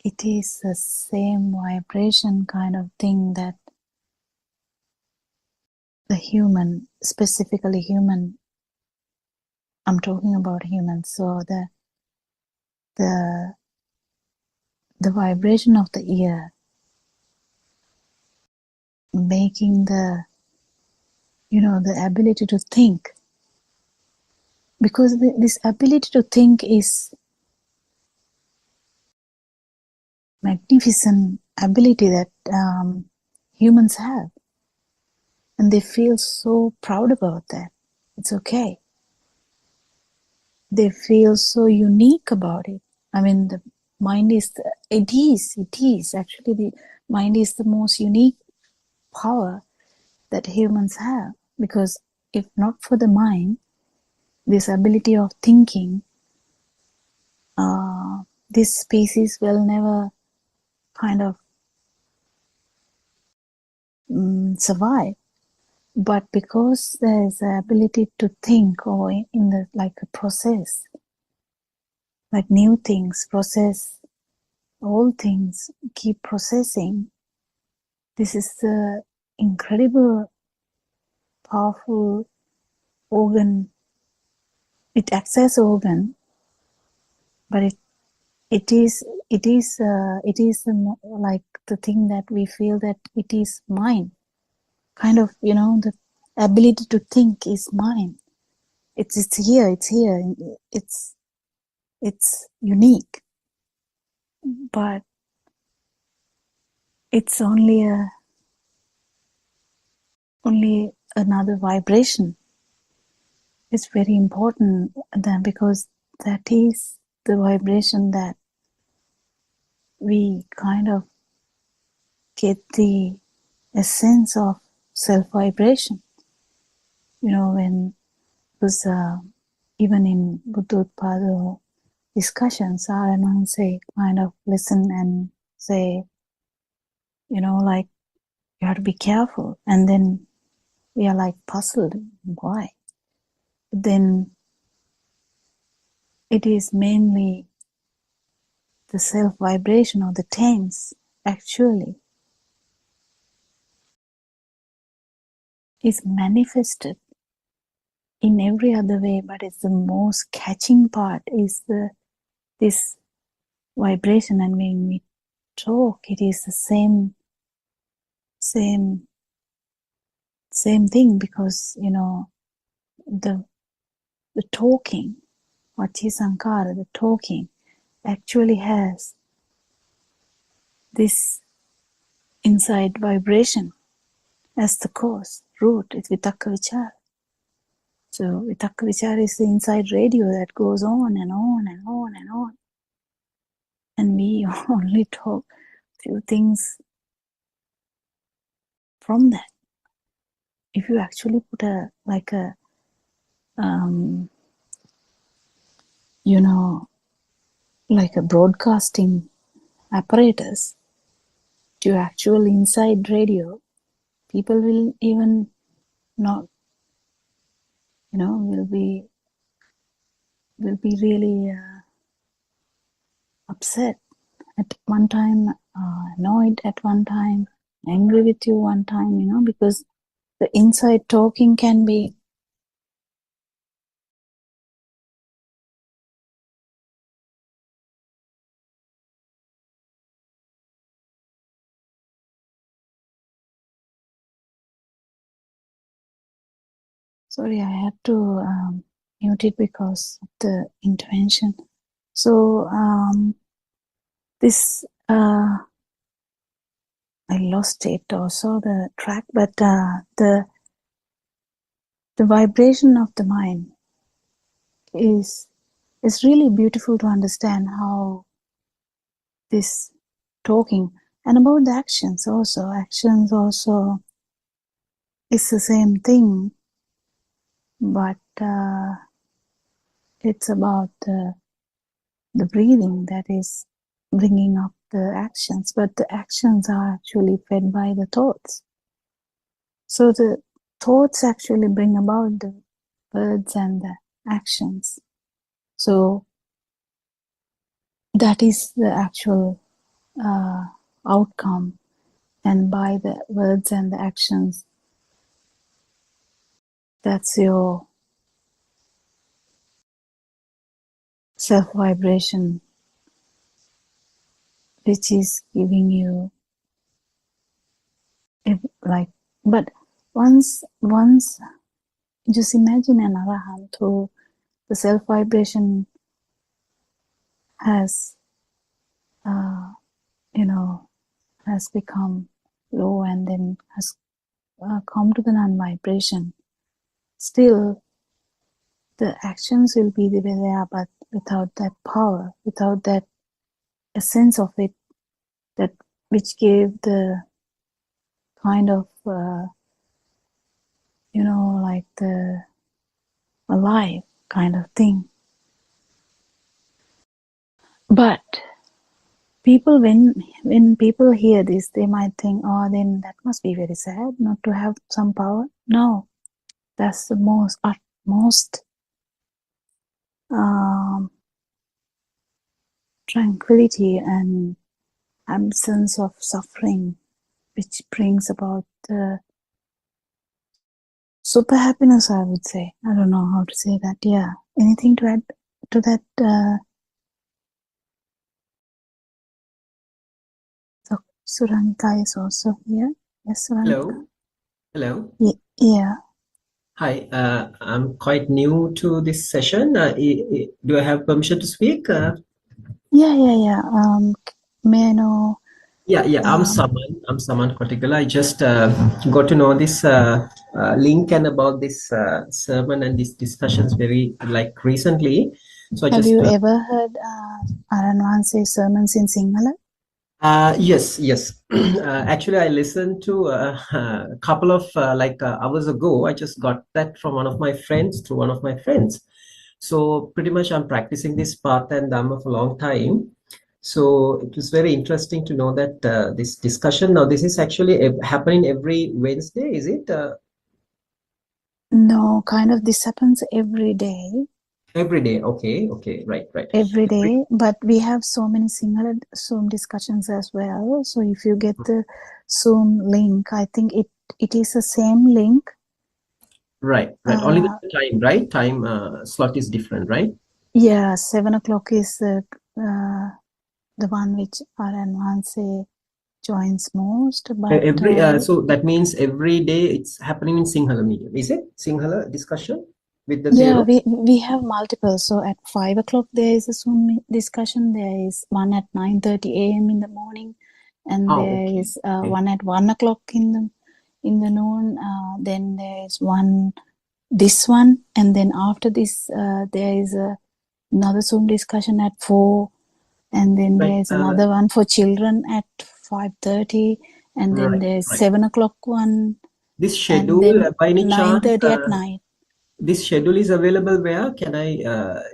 it is the same vibration kind of thing that the human, specifically human, I'm talking about humans, so the vibration of the ear making the ability to think, because this ability to think is magnificent ability that humans have, and they feel so proud about that. It's okay. They feel so unique about it. I mean, the mind is actually, the mind is the most unique power that humans have, because if not for the mind, this ability of thinking, this species will never kind of survive. But because there is the ability to think, or in the like a process, like new things, process old things, keep processing. This is the incredible, powerful organ. It acts as organ, but it is like the thing that we feel that it is mine. Kind of, the ability to think is mine. It's here. It's unique, but it's only another vibration. It's very important then, because that is the vibration that we kind of get the essence of self-vibration. When it was even in Buddothpado discussions, Saranam say, kind of listen and say, like, you have to be careful. And then we are like puzzled, why? Then it is mainly the self-vibration or the tense actually is manifested in every other way, but it's the most catching part is this vibration. And when we talk, it is the same thing, because the talking, Vachi Sankara, the talking actually has this inside vibration as the cause, root. It's Vitakka Vichara. So Vitakka Vichara is the inside radio that goes on and on and on and on. And we only talk few things from that. If you actually put a broadcasting apparatus to actual inside radio, people will even not, will be really upset at one time, annoyed at one time, angry with you one time, because the inside talking can be sorry, I had to mute it because of the intervention. So this I lost it also, the track, but the vibration of the mind is really beautiful to understand how this talking, and about the actions also is the same thing, but it's about the breathing that is bringing up the actions, but the actions are actually fed by the thoughts. So the thoughts actually bring about the words and the actions. So that is the actual outcome, and by the words and the actions, that's your self-vibration, which is giving you like, but once just imagine an arahant who the self-vibration has has become low and then has come to the non-vibration. Still the actions will be there, but without that power, without that essence of it, that which gave the kind of like the alive kind of thing. But people, when people hear this, they might think, oh, then that must be very sad not to have some power. No, that's the utmost tranquility and absence of suffering, which brings about the super happiness, I would say. I don't know how to say that. Yeah. Anything to add to that? So Suranika is also here. Yes, Suranika. Hello. Yeah. Hi. I'm quite new to this session. Do I have permission to speak? Yeah. May I know? Yeah. I'm Saman Kotikala. I just got to know this link and about this sermon and these discussions very recently. So have you ever heard Aranwanse's sermons in Sinhala? Yes. Actually, I listened to a couple of hours ago. I just got that from one of my friends, through one of my friends. So pretty much I'm practicing this path and Dhamma for a long time. So it was very interesting to know that this discussion, now this is actually happening every Wednesday, is it? No, kind of this happens every day. Every day, okay, right. Every day, but we have so many Sinhala Zoom discussions as well. So if you get the Zoom link, I think it is the same link. Right. Only the time, right? Time slot is different, right? Yeah, 7 o'clock is the one which Aranwanse joins most. But so that means every day it's happening in Sinhala medium, is it? Sinhala discussion with the yeah, we have multiple. So at 5 o'clock there is a Zoom discussion. There is one at 9:30 a.m. in the morning, and there is one at 1 o'clock in the noon. Then there is this one, and then after this there is another Zoom discussion at 4, and then there is another one for children at 5:30, and then there's 7 o'clock one. This schedule by any chance 9:30 at night. This schedule is available where? Can I,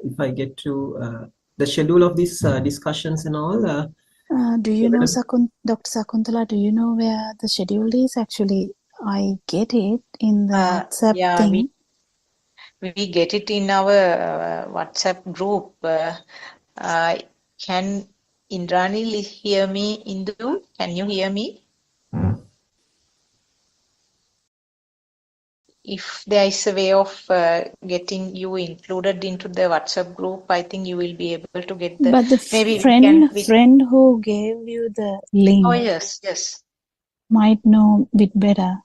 if I get to the schedule of these discussions and all? Do you know, Dr. Sakuntala, do you know where the schedule is? Actually, I get it in the WhatsApp thing. We get it in our WhatsApp group. Can Indrani hear me, Indu? Can you hear me? If there is a way of getting you included into the WhatsApp group, I think you will be able to get the. But the friend who gave you the link. Oh yes. Might know a bit better.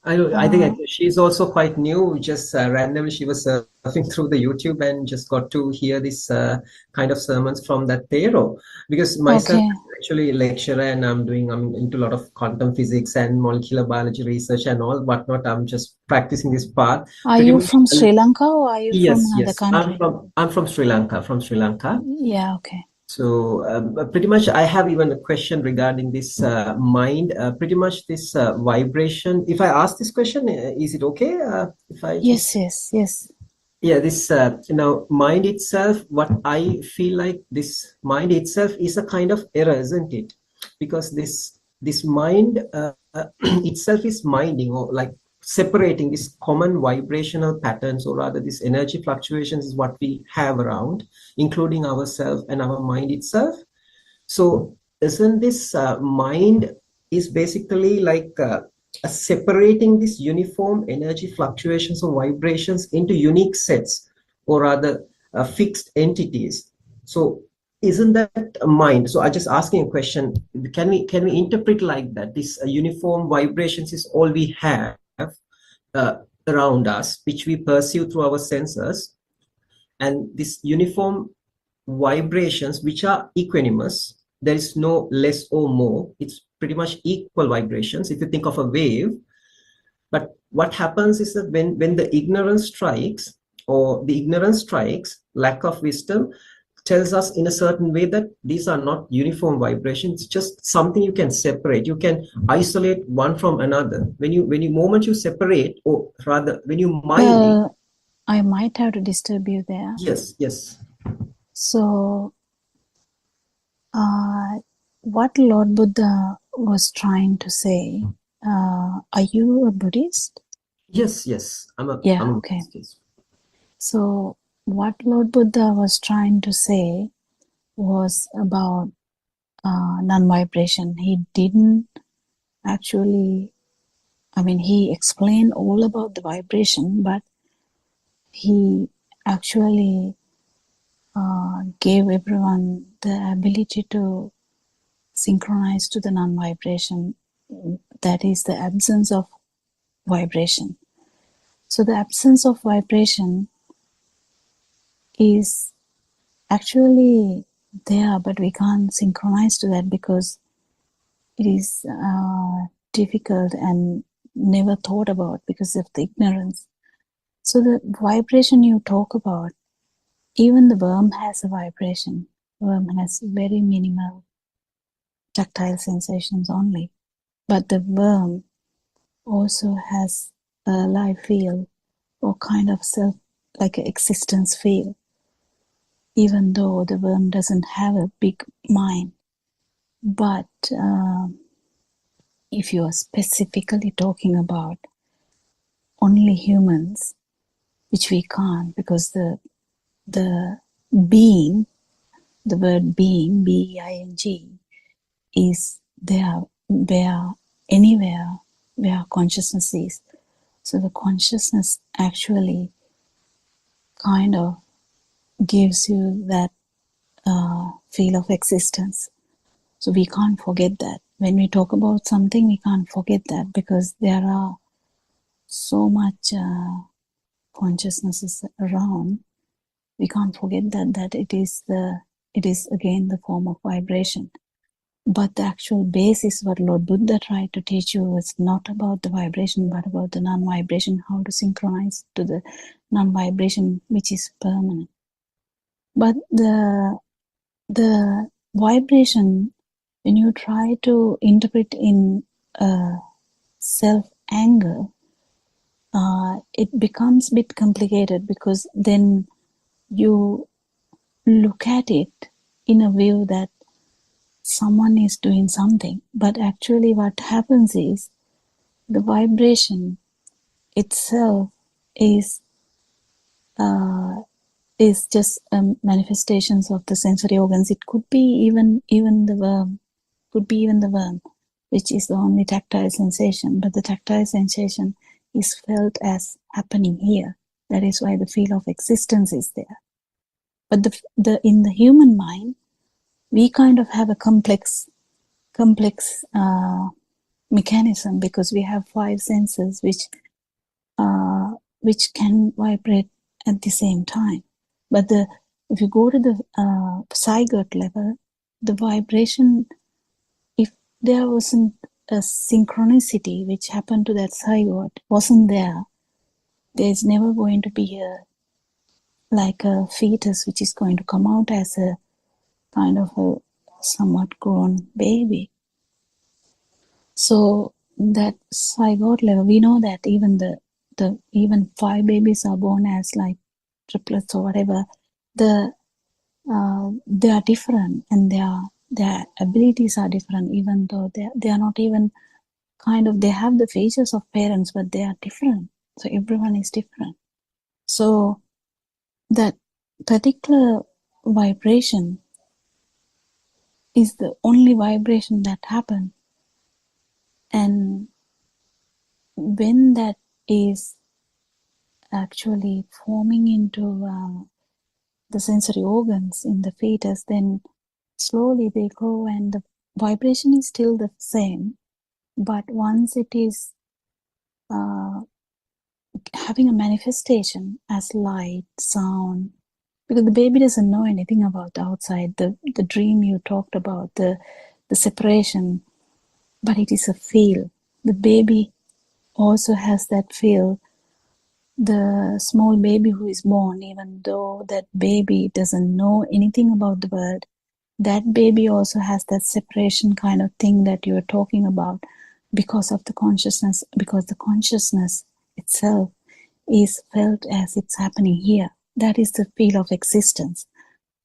I think she's also quite new. Just randomly, she was surfing through the YouTube and just got to hear this kind of sermons from that Tero. Because myself, I'm actually a lecturer, and I'm into a lot of quantum physics and molecular biology research and all whatnot. I'm just practicing this path. Are you from Sri Lanka or are you from another country? I'm from Sri Lanka. Yeah, okay. So pretty much I have even a question regarding this mind, pretty much this vibration. If I ask this question, is it okay? Yes. Yeah, this mind itself, what I feel like, this mind itself is a kind of error, isn't it? Because this mind itself is minding, or like separating this common vibrational patterns, or rather this energy fluctuations, is what we have around, including ourselves and our mind itself. So isn't this mind is basically like separating this uniform energy fluctuations or vibrations into unique sets, or rather fixed entities. So isn't that a mind? So I just asking a question: can we interpret like that? This uniform vibrations is all we have around us, which we perceive through our senses, and this uniform vibrations which are equanimous, there is no less or more, it's pretty much equal vibrations if you think of a wave. But what happens is that when the ignorance strikes, lack of wisdom tells us in a certain way that these are not uniform vibrations, it's just something you can separate, you can isolate one from another. When you moment you separate, or rather when you mind I might have to disturb you there. yes. So, what Lord Buddha was trying to say, are you a Buddhist? Yes, I'm a okay. Buddhist. So, what Lord Buddha was trying to say was about non-vibration. He didn't actually, he explained all about the vibration, but he actually gave everyone the ability to synchronize to the non-vibration, that is the absence of vibration. So the absence of vibration is actually there, but we can't synchronize to that because it is difficult and never thought about because of the ignorance. So the vibration you talk about, even the worm has a vibration. Worm has very minimal tactile sensations only, but the worm also has a life field or kind of self, like an existence field, even though the worm doesn't have a big mind. But if you are specifically talking about only humans, which we can't, because the being, the word being, B-E-I-N-G, is there where anywhere where consciousness is. So the consciousness actually kind of gives you that feel of existence. So we can't forget that. When we talk about something, we can't forget that because there are so much consciousnesses around. We can't forget that it is again the form of vibration. But the actual basis, what Lord Buddha tried to teach you, was not about the vibration, but about the non-vibration, how to synchronize to the non-vibration, which is permanent. But the vibration, when you try to interpret in self-anger, it becomes a bit complicated because then you look at it in a view that someone is doing something, but actually what happens is the vibration itself is just manifestations of the sensory organs. It could be even the worm, which is the only tactile sensation, but the tactile sensation is felt as happening here. That is why the feel of existence is there. But in the human mind, we kind of have a complex mechanism because we have 5 senses which can vibrate at the same time. But if you go to the zygote level, the vibration, if there wasn't a synchronicity which happened to that zygote, wasn't there's never going to be like a fetus which is going to come out as a kind of a somewhat grown baby. So that zygote level, we know that even even 5 babies are born as like triplets or whatever, they are different, and their abilities are different, even though they are not even they have the faces of parents, but they are different. So everyone is different. So that particular vibration is the only vibration that happens. And when that is actually forming into the sensory organs in the fetus, then slowly they go, and the vibration is still the same. But once it is having a manifestation as light, sound, because the baby doesn't know anything about the outside, the dream you talked about, the separation, but it is a feel. The baby also has that feel. The small baby who is born, even though that baby doesn't know anything about the world, that baby also has that separation kind of thing that you're talking about, because of the consciousness, because the consciousness itself is felt as it's happening here. That is the feel of existence.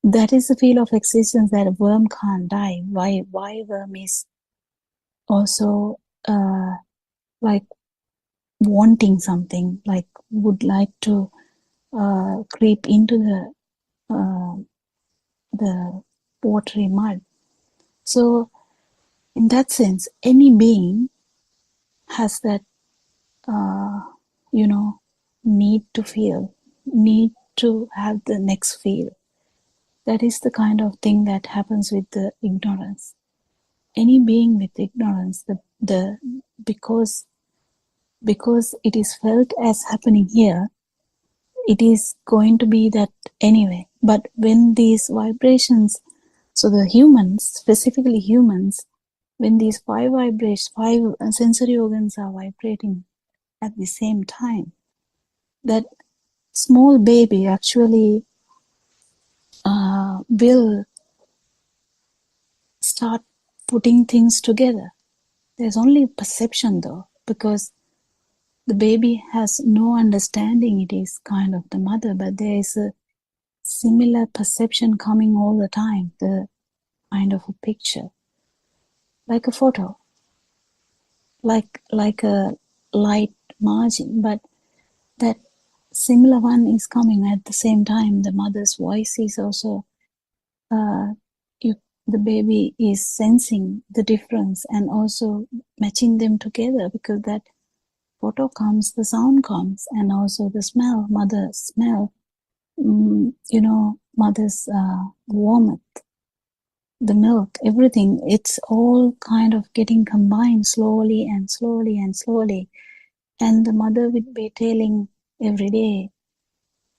That is the feel of existence that a worm can't die. Why worm is also like wanting something, like would like to creep into the watery mud. So in that sense, any being has that need to feel, need to have the next feel. That is the kind of thing that happens with the ignorance. Any being with ignorance, because it is felt as happening here, it is going to be that anyway. But when these vibrations, so the humans, specifically humans, when these five sensory organs are vibrating at the same time, that small baby actually will start putting things together. There's only perception though, because the baby has no understanding it is kind of the mother, but there is a similar perception coming all the time, the kind of a picture, like a photo, like a light margin, but that similar one is coming at the same time. The mother's voice is also, the baby is sensing the difference and also matching them together, because that photo comes, the sound comes, and also the smell, mother's smell, mother's warmth, the milk, everything, it's all kind of getting combined slowly and slowly and slowly. And the mother would be telling every day,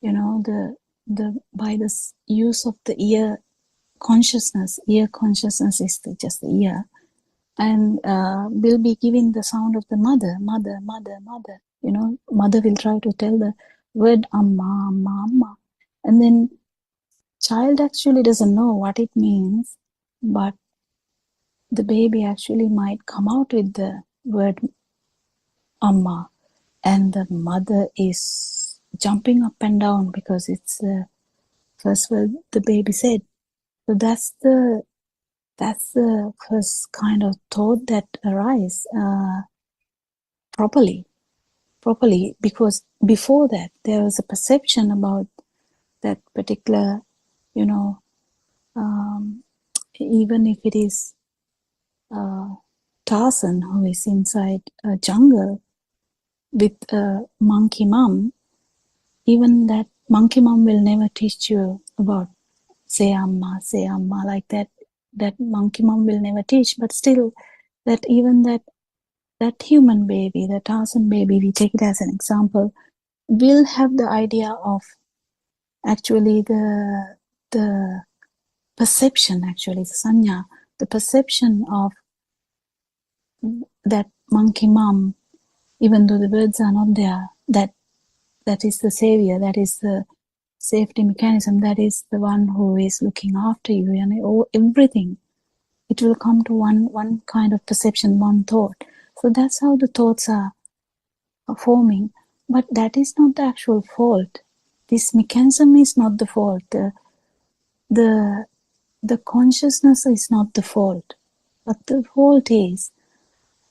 by the use of the ear consciousness is just the ear, and will be giving the sound of the mother. Mother will try to tell the word amma, amma, amma, and then child actually doesn't know what it means, but the baby actually might come out with the word amma, and the mother is jumping up and down because it's the first word the baby said. So that's the first kind of thought that arises properly, because before that there was a perception about that particular, even if it is Tarzan who is inside a jungle with a monkey mom, even that monkey mom will never teach you about say amma like that. That monkey mom will never teach, but still that even that human baby, the Tarzan baby, we take it as an example, will have the idea of actually the perception, actually the sanya, the perception of that monkey mom, even though the words are not there, that is the savior, that is the safety mechanism, that is the one who is looking after you, and everything. It will come to one kind of perception, one thought. So that's how the thoughts are forming. But that is not the actual fault. this mechanism is not the fault. The consciousness is not the fault, but the fault is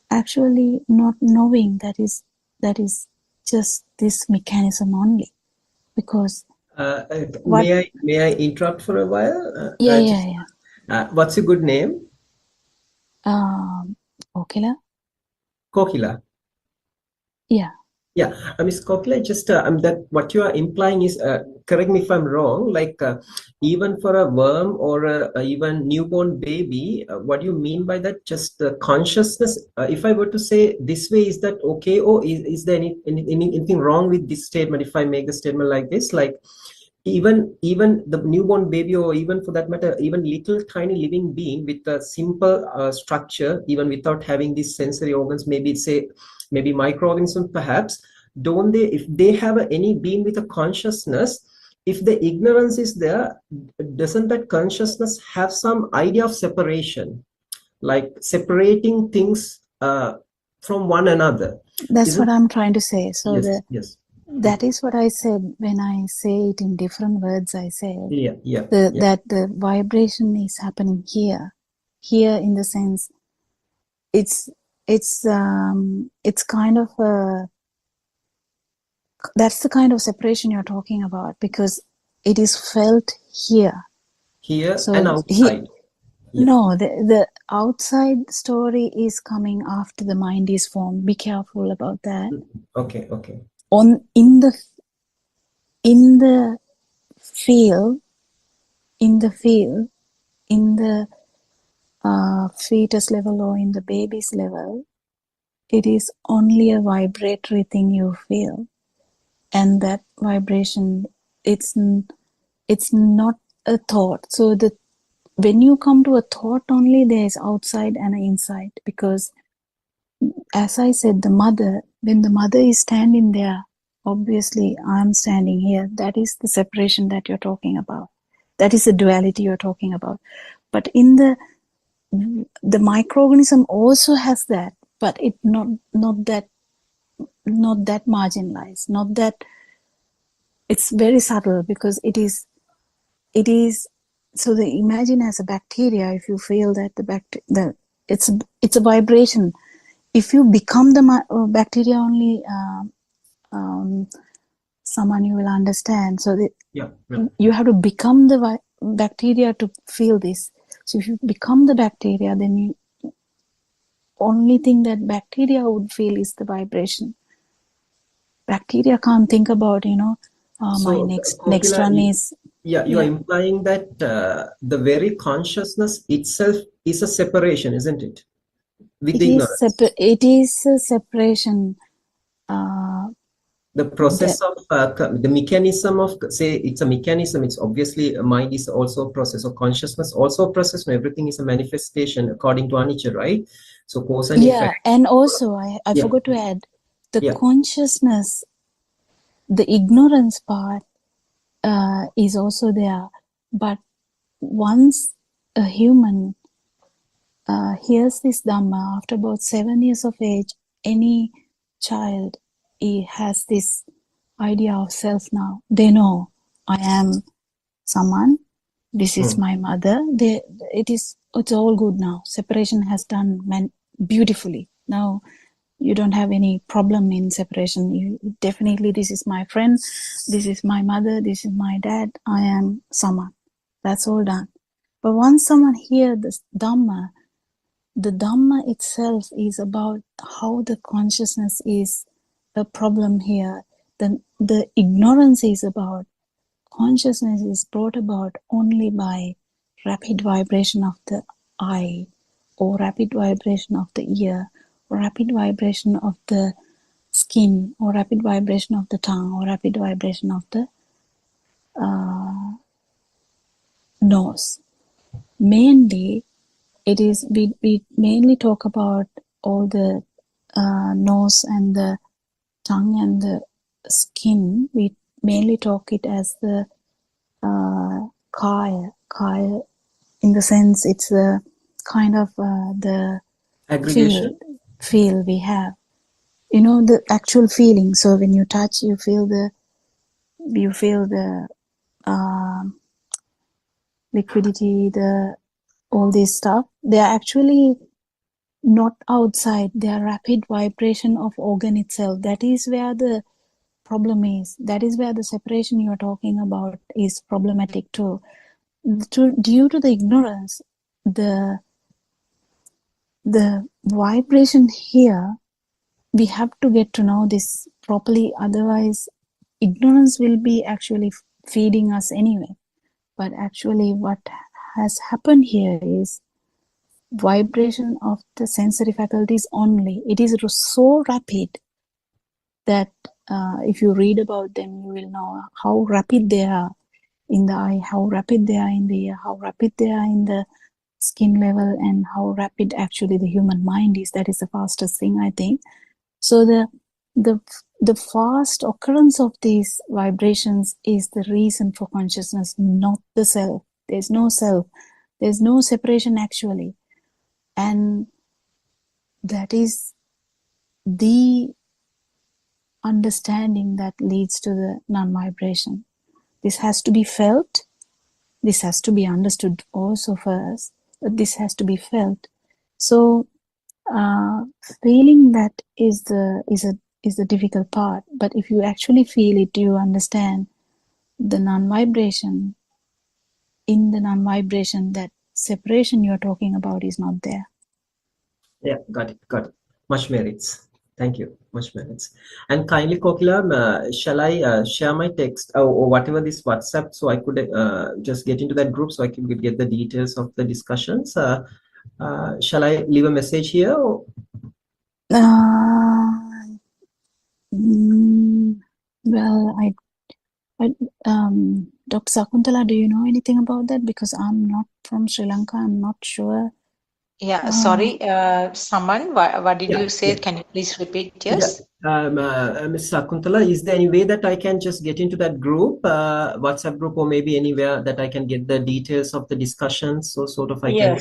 actually not knowing that is just this mechanism only. Because what? May I interrupt for a while? Yeah. What's your good name? Kokila. Kokila. Yeah. Yeah, Ms. Kokila, just that what you are implying is, correct me if I'm wrong, like even for a worm or even newborn baby, what do you mean by that? Just the consciousness. If I were to say this way, is that okay? Or is there anything wrong with this statement? If I make the statement like this, like even the newborn baby, or even for that matter, even little tiny living being with a simple structure, even without having these sensory organs, maybe microorganisms perhaps, don't they, if they have any being with a consciousness, if the ignorance is there, doesn't that consciousness have some idea of separation, like separating things from one another? That's what I'm trying to say. So yes. That is what I said when I say it in different words. I said that the vibration is happening here in the sense it's kind of that's the kind of separation you're talking about, because it is felt here so and outside. No, the outside story is coming after the mind is formed. Be careful about that. Okay. In the field, in the fetus level or in the baby's level, it is only a vibratory thing you feel, and that vibration, it's not a thought. So when you come to a thought only, there is outside and inside, because as I said, when the mother is standing there, obviously I'm standing here. That is the separation that you're talking about. That is the duality you're talking about. But in the microorganism also has that, but it not that marginalized, not that, it's very subtle, because it is so imagine as a bacteria, if you feel that it's a vibration. If you become the bacteria only, someone you will understand. So you have to become the bacteria to feel this. So if you become the bacteria, then only thing that bacteria would feel is the vibration. Bacteria can't think about, my next one is. Yeah, you are implying that the very consciousness itself is a separation, isn't it? It is a separation. The process of the mechanism of, say, it's a mechanism. It's obviously mind is also a process, of consciousness also a process, and everything is a manifestation according to Anicca, right? So cause and effect. And also I forgot to add the consciousness, the ignorance part is also there. But once a human hears this Dhamma, after about 7 years of age, any child, he has this idea of self now. They know, I am someone, this is my mother. It's all good now. Separation has done beautifully. Now you don't have any problem in separation. Definitely, this is my friend, this is my mother, this is my dad, I am someone. That's all done. But once someone hears this Dhamma, the Dhamma itself is about how the consciousness is a problem here. The ignorance is about consciousness is brought about only by rapid vibration of the eye, or rapid vibration of the ear, or rapid vibration of the skin, or rapid vibration of the tongue, or rapid vibration of the nose. Mainly, it is we mainly talk about all the nose and the tongue and the skin. We mainly talk it as the kaya, in the sense it's a kind of the aggregation feel we have, the actual feeling. So when you touch, you feel you feel the liquidity, all this stuff, they are actually not outside. They are rapid vibration of organ itself. That is where the problem is. That is where the separation you are talking about is problematic too. Due to the ignorance, the vibration here, we have to get to know this properly. Otherwise, ignorance will be actually feeding us anyway. But actually, what has happened here is vibration of the sensory faculties only. It is so rapid that if you read about them, you will know how rapid they are in the eye, how rapid they are in the ear, how rapid they are in the skin level, and how rapid actually the human mind is. That is the fastest thing, I think. So the fast occurrence of these vibrations is the reason for consciousness, not the self. There's no self. There's no separation actually. And that is the understanding that leads to the non-vibration. This has to be felt. This has to be understood also first. But this has to be felt. So feeling that is the difficult part. But if you actually feel it, you understand the non-vibration. In the non-vibration, that separation you're talking about is not there. Yeah, got it. Much merits. Thank you. Much merits. And kindly, Kokila, shall I share my text or whatever this WhatsApp, so I could just get into that group so I could get the details of the discussions? Shall I leave a message here? Or? Well, Dr. Sakuntala, do you know anything about that? Because I'm not from Sri Lanka. I'm not sure. Yeah, sorry, Saman, what did you say? Yeah. Can you please repeat? Yes. Yeah. Ms. Sakuntala, is there any way that I can just get into that group, WhatsApp group, or maybe anywhere that I can get the details of the discussions? So sort of I can.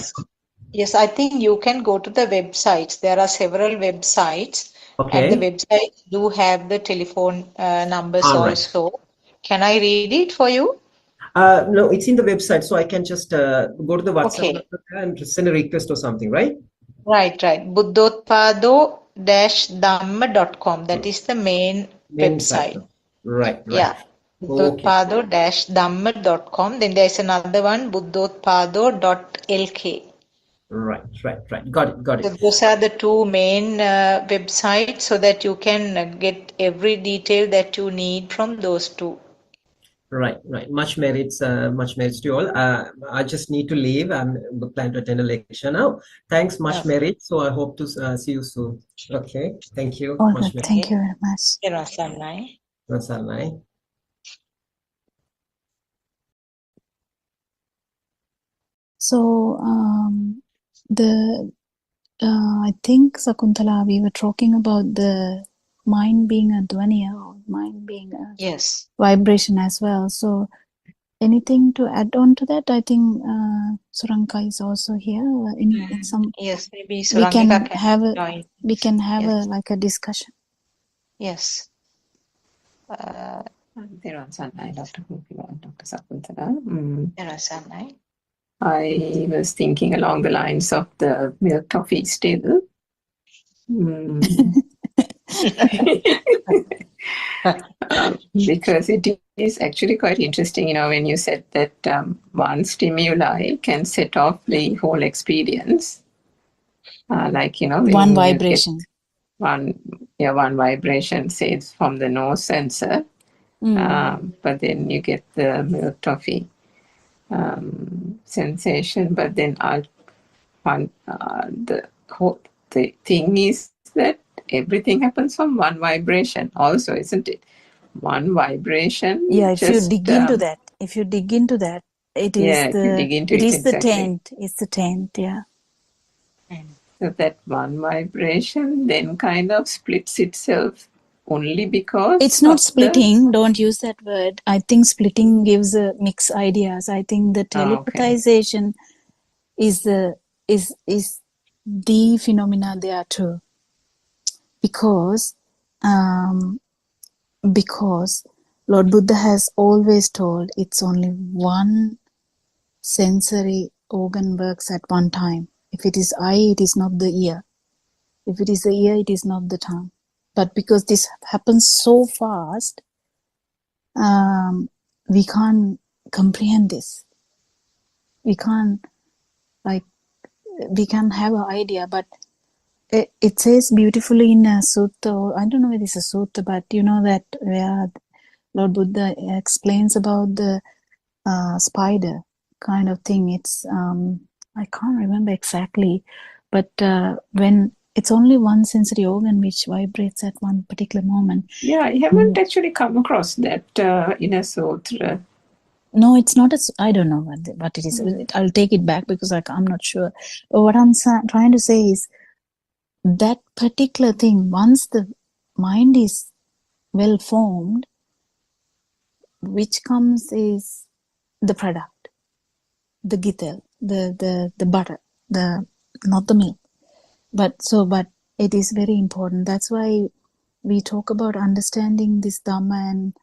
Yes, I think you can go to the websites. There are several websites, and the websites do have the telephone numbers also. Can I read it for you? No, it's in the website, so I can just go to the WhatsApp number and send a request or something, right? Right. Buddothpado-dhamma.com. That is the main website. Site. Right. Yeah. Buddothpado-dhamma.com. Then there's another one, buddothpado.lk. Right. Got it. So those are the two main websites, so that you can get every detail that you need from those two. Right. Much merits to you all. I just need to leave. I'm planning to attend a lecture now. Thanks, much merit. So I hope to see you soon. Okay. Thank you. All right. Thank you very much. Rasanai. So I think, Sakuntala, we were talking about the mind being a dhvaniya, or mind being a vibration as well. So anything to add on to that? I think Suranka is also here. In some, maybe we can Suranka have a join. like a discussion. Yes. Sanai, Dr. Sakuntala. Sanai. I was thinking along the lines of the milk toffee still. Because it is actually quite interesting, when you said that one stimuli can set off the whole experience. One vibration. One vibration, say it's from the nose sensor, but then you get the milk toffee sensation. But then the thing is that everything happens from one vibration also, isn't it? One vibration. Yeah, if you dig into that, it is the tent. It's the tent, yeah. So that one vibration then kind of splits itself only because it's not splitting. Don't use that word. I think splitting gives mixed ideas. I think the telepathization is the phenomena there too, because Lord Buddha has always told it's only one sensory organ works at one time. If it is eye, it is not the ear. If it is the ear, it is not the tongue. But because this happens so fast, we can't comprehend this. We can't, we can have an idea, but it says beautifully in a sutta, I don't know whether it's a sutta, but you know that where Lord Buddha explains about the spider kind of thing. It's, I can't remember exactly, but when it's only one sensory organ which vibrates at one particular moment. Yeah, I haven't actually come across that in a sutra. No, it's not. I don't know what it is. I'll take it back because I'm not sure. But what I'm trying to say is that particular thing, once the mind is well formed, which comes is the product, the gittel, the butter, not the milk. But it is very important. That's why we talk about understanding this Dhamma and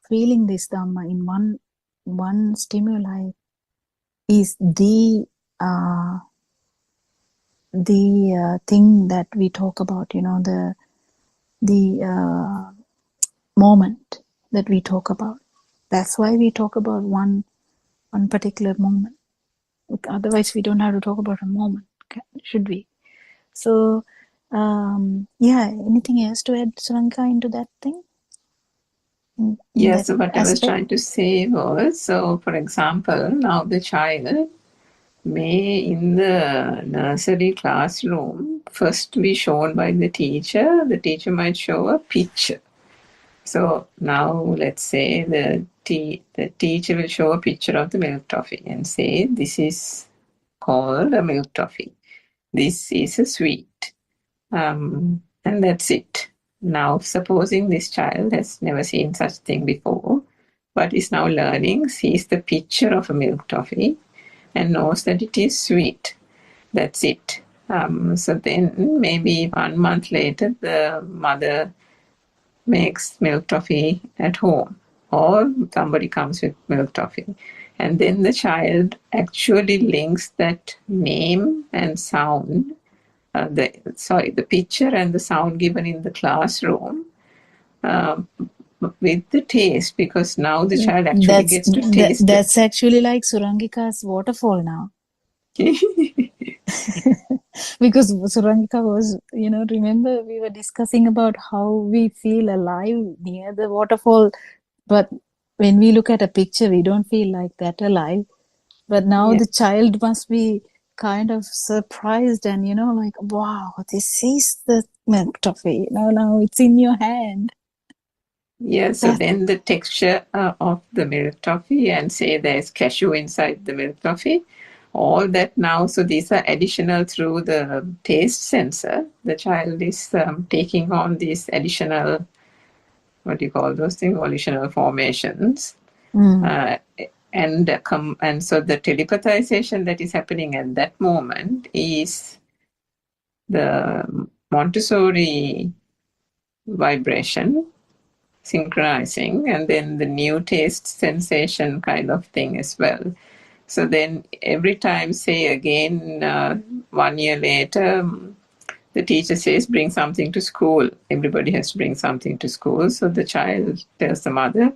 feeling this Dhamma in one stimuli is the thing that we talk about, you know, the moment that we talk about. That's why we talk about one particular moment. Otherwise, we don't have to talk about a moment, should we? So, yeah, anything else to add, Suranka, into that thing? Yes, so what I was trying to say was, so for example, now the child may in the nursery classroom first be shown by the teacher might show a picture. So now let's say the teacher will show a picture of the milk toffee and say, this is called a milk toffee. This is a sweet. And that's it. Now, supposing this child has never seen such thing before, but is now learning, sees the picture of a milk toffee and knows that it is sweet. That's it. So then maybe 1 month later, the mother makes milk toffee at home, or somebody comes with milk toffee. And then the child actually links that name and sound, the picture and the sound given in the classroom with the taste, because now the child actually gets to taste That's actually like Surangika's waterfall now. Because Surangika was, you know, remember we were discussing about how we feel alive near the waterfall, but when we look at a picture, we don't feel like that alive. But now the child must be kind of surprised and, you know, like, wow, this is the milk toffee. Now it's in your hand. Yeah, so then the texture of the milk toffee, and say there's cashew inside the milk toffee, all that now, so these are additional through the taste sensor. The child is taking on these additional, what do you call those things, volitional formations. And so the telepathization that is happening at that moment is the Montessori vibration synchronizing, and then the new taste sensation kind of thing as well. So then every time, say again, 1 year later, the teacher says, bring something to school. Everybody has to bring something to school. So the child tells the mother,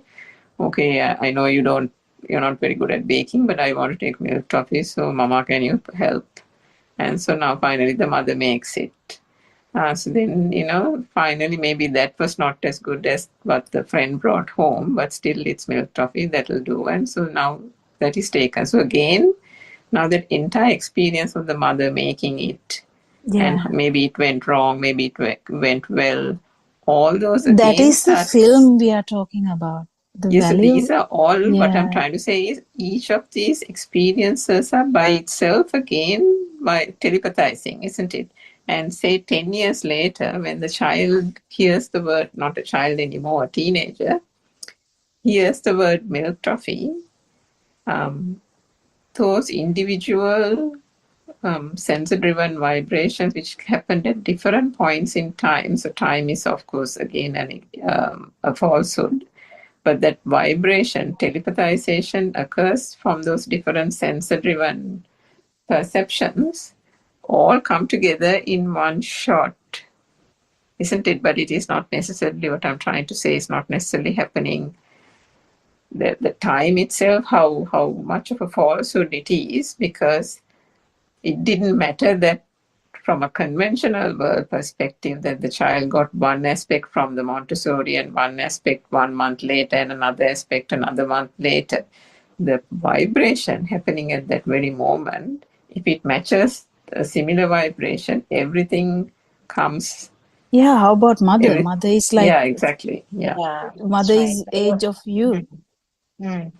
okay, I know you're not very good at baking, but I want to take milk toffee. So mama, can you help? And so now finally the mother makes it. So then, you know, finally maybe that was not as good as what the friend brought home, but still it's milk toffee, that'll do. And so now that is taken. So again, now that entire experience of the mother making it, and maybe it went wrong, maybe it went well, all those again. That is the film we are talking about. Yes, so these are all, what I'm trying to say is each of these experiences are by itself again by telepathizing, isn't it? And say 10 years later, when the child hears the word, not a child anymore, a teenager, hears the word milk toffee, those individual sensor-driven vibrations which happened at different points in time, so time is of course again a falsehood, but that vibration, telepathization occurs from those different sensor-driven perceptions, all come together in one shot, isn't it? But it is not necessarily, what I'm trying to say is not necessarily happening. The time itself, how much of a falsehood it is, because it didn't matter that from a conventional world perspective that the child got one aspect from the Montessori and one aspect 1 month later and another aspect another month later. The vibration happening at that very moment, if it matches a similar vibration, everything comes. Yeah, how about mother? Mother is like, yeah, exactly. Yeah. mother that's is right. age of you.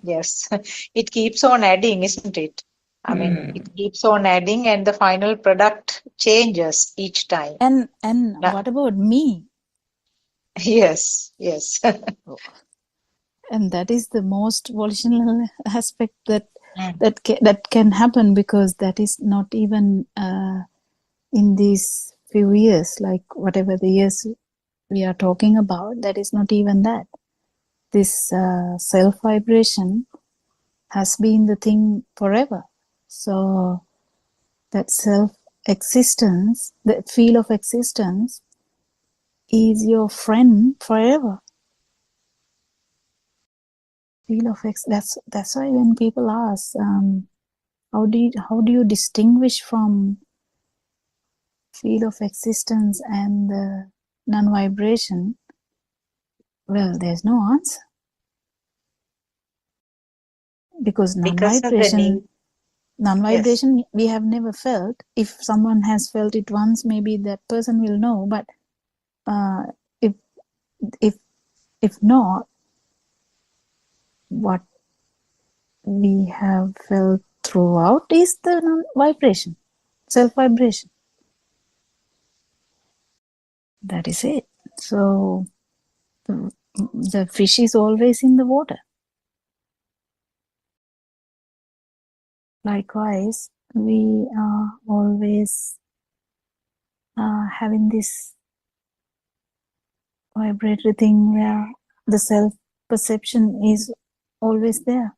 Yes, it keeps on adding, isn't it? I mean, it keeps on adding, and the final product changes each time. And Now- what about me? Yes, yes. And that is the most volitional aspect that can happen, because that is not even in these few years, like whatever the years we are talking about, that is not even that. This self vibration has been the thing forever. So that self existence, that feel of existence, is your friend forever. Feel of that's why when people ask, how do you distinguish from feel of existence and the non-vibration? Well, there's no answer, because Because of the need. non-vibration we have never felt. If someone has felt it once, maybe that person will know, but if not, what we have felt throughout is the non-vibration, self-vibration. That is it. So the fish is always in the water. Likewise, we are always having this vibratory thing where the self-perception is always there.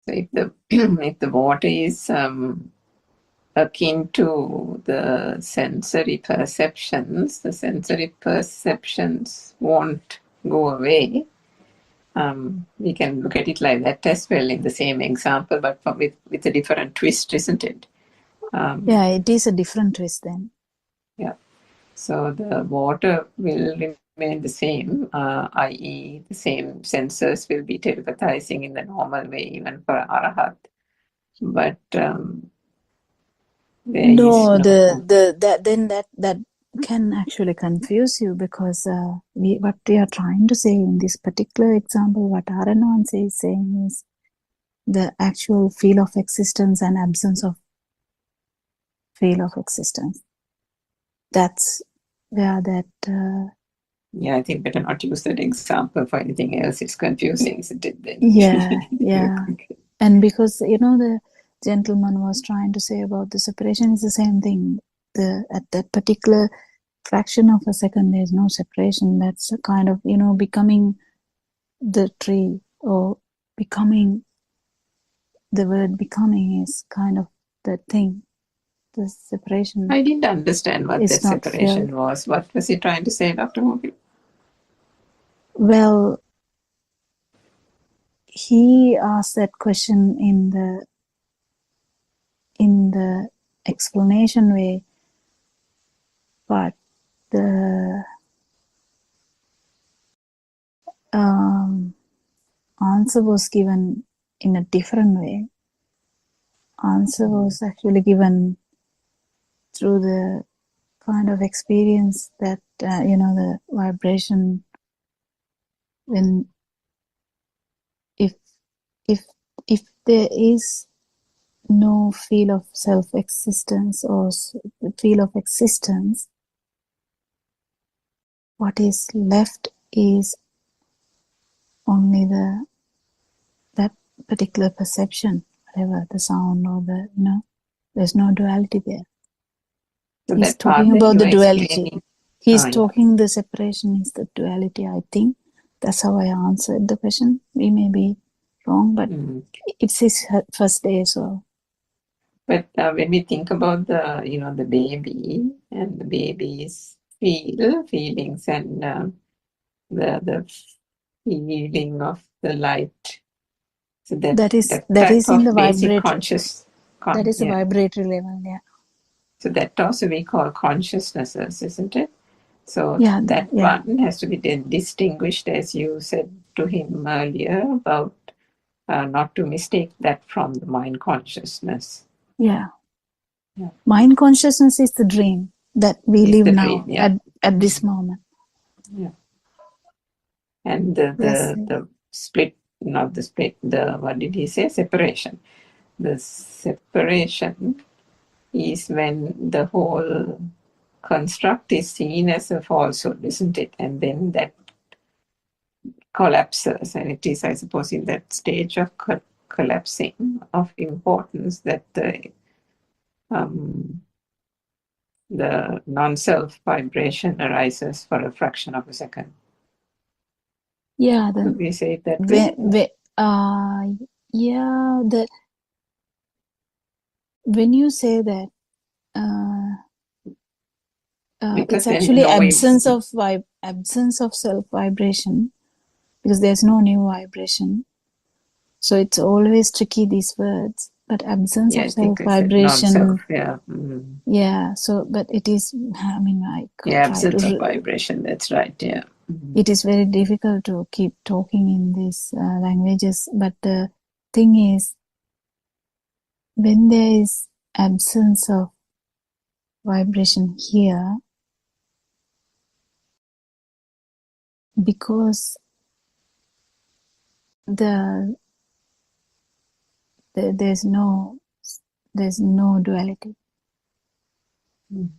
So if the if the water is akin to the sensory perceptions, the sensory perceptions won't go away. We can look at it like that as well in the same example, but with a different twist, isn't it? Yeah, it is a different twist then. Yeah. So the water will remain the same, i.e. the same sensors will be telepathizing in the normal way even for Arahat. But that can actually confuse you, because what we are trying to say in this particular example, what Aranwanse is saying is the actual feel of existence and absence of feel of existence. That's where that. Yeah, I think better not to use that example for anything else. It's confusing, isn't it? Then? Yeah. And because the gentleman was trying to say about the separation is the same thing. At that particular fraction of a second, there's no separation. That's a kind of becoming the tree, or becoming. The word becoming is kind of that thing. The separation. I didn't understand what that separation was. What was he trying to say, Dr. Mobil? Well, he asked that question in the explanation way, but the answer was given in a different way. Answer was actually given through the kind of experience that the vibration, when if there is no feel of self-existence or feel of existence, what is left is only that particular perception, whatever the sound or there's no duality there. So He's talking about the duality. He's talking the separation is the duality, I think. That's how I answered the question. We may be wrong, but it's his first day, so. But when we think about the baby and the baby's feelings and the feeling of the light, so that is type in of the basic vibratory. That is a yeah. vibratory level, yeah. So that also we call consciousnesses, isn't it? So Yeah, that yeah. one has to be distinguished, as you said to him earlier, about not to mistake that from the mind consciousness. Yeah. Yeah. Mind consciousness is the dream that we live now dream, yeah. at this moment. Yeah. And the split, not the split, what did he say? Separation. The separation is when the whole construct is seen as a falsehood, isn't it? And then that collapses, and it is, I suppose, in that stage of collapsing of importance that the non-self vibration arises for a fraction of a second. Yeah, Could we say it that way? When you say that, Because it's actually absence of self vibration, because there's no new vibration. So it's always tricky, these words. But absence of self vibration. Non-self, yeah. Mm. Yeah. So, but it is. I mean, absence of vibration. That's right. Yeah. Mm-hmm. It is very difficult to keep talking in these languages. But the thing is, when there is absence of vibration here, because there's no duality. Mm.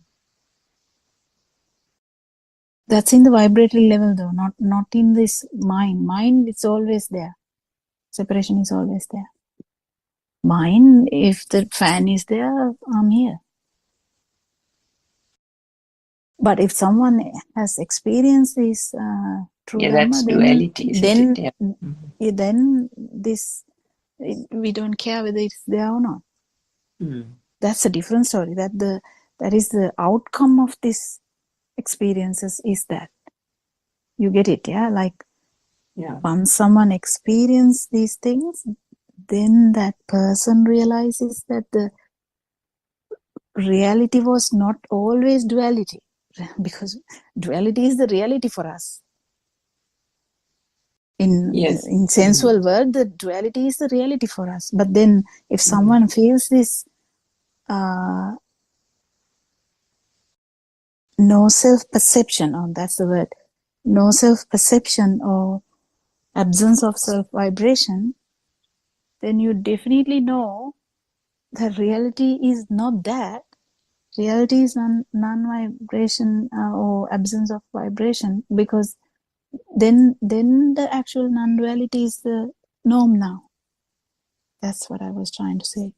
That's in the vibratory level, though, not in this mind. Mind, it's always there. Separation is always there. Mind, if the fan is there, I'm here. But if someone has experienced this true Dhamma, that's duality, then this, we don't care whether it's there or not. Mm. That's a different story. That is the outcome of this experiences, is that you get it, yeah? Like, once someone experiences these things, then that person realizes that the reality was not always duality, because duality is the reality for us. In sensual world, the duality is the reality for us. But then if someone feels this no self-perception, that's the word, no self-perception or absence of self-vibration, then you definitely know that reality is not that. Reality is non-vibration or absence of vibration, because then the actual non-duality is the norm now. That's what I was trying to say.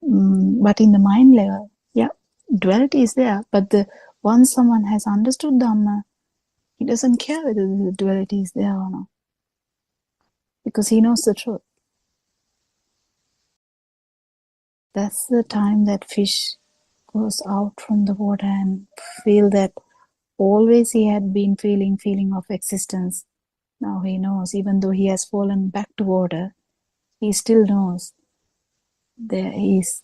But in the mind level, duality is there. But once someone has understood Dhamma, he doesn't care whether the duality is there or not, because he knows the truth. That's the time that fish goes out from the water and feel that always he had been feeling of existence. Now he knows, even though he has fallen back to water, he still knows there is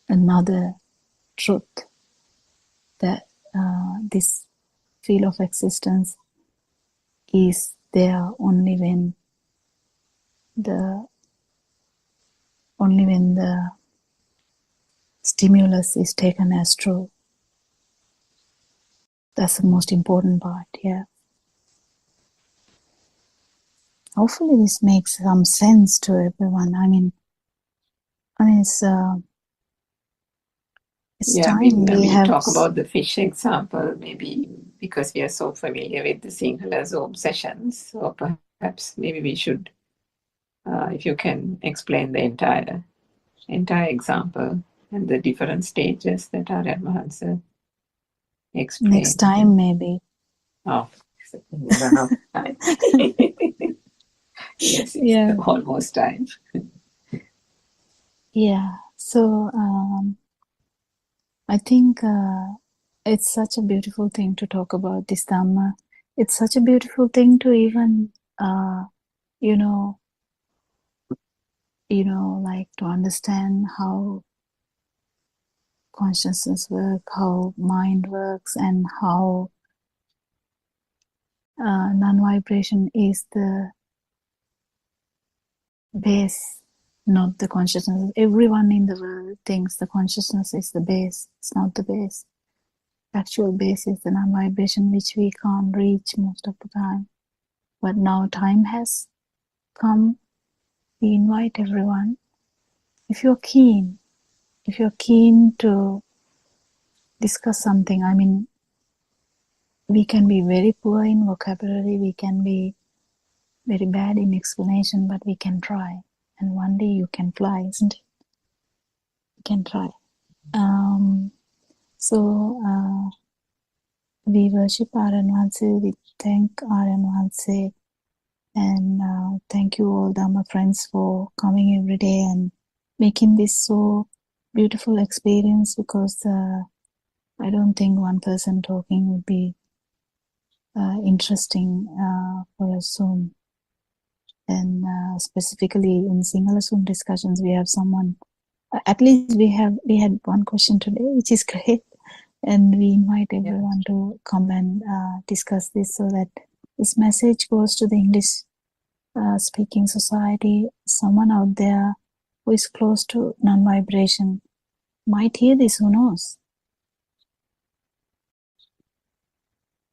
another truth, that this feel of existence is there only when the stimulus is taken as true. That's the most important part, yeah. Hopefully this makes some sense to everyone. I mean it's time we talk about the fish example, maybe because we are so familiar with the Sinhala Zoom sessions, so perhaps maybe we should, if you can explain the entire example and the different stages that Aryan Mahansa explained. Next time, maybe. Oh, run out of time. Yes, it's Yeah. almost time. Yeah. So I think it's such a beautiful thing to talk about this Dhamma. It's such a beautiful thing to even, you know, like to understand how consciousness works, how mind works, and how non-vibration is the base, not the consciousness. Everyone in the world thinks the consciousness is the base. It's not the base. Actual base is the non-vibration, which we can't reach most of the time. But now time has come. We invite everyone. If you're keen to discuss something, I mean, we can be very poor in vocabulary, we can be very bad in explanation, but we can try. And one day you can fly, isn't it? You can try. So we worship Aryan Vanse, we thank Aryan Vanse, and thank you all Dhamma friends for coming every day and making this so beautiful experience, because I don't think one person talking would be interesting for a Zoom. And specifically in Sinhala Zoom discussions, we have someone. At least we had one question today, which is great, and we invite everyone to come and discuss this, so that this message goes to the English speaking society. Someone out there who is close to non-vibration might hear this. Who knows?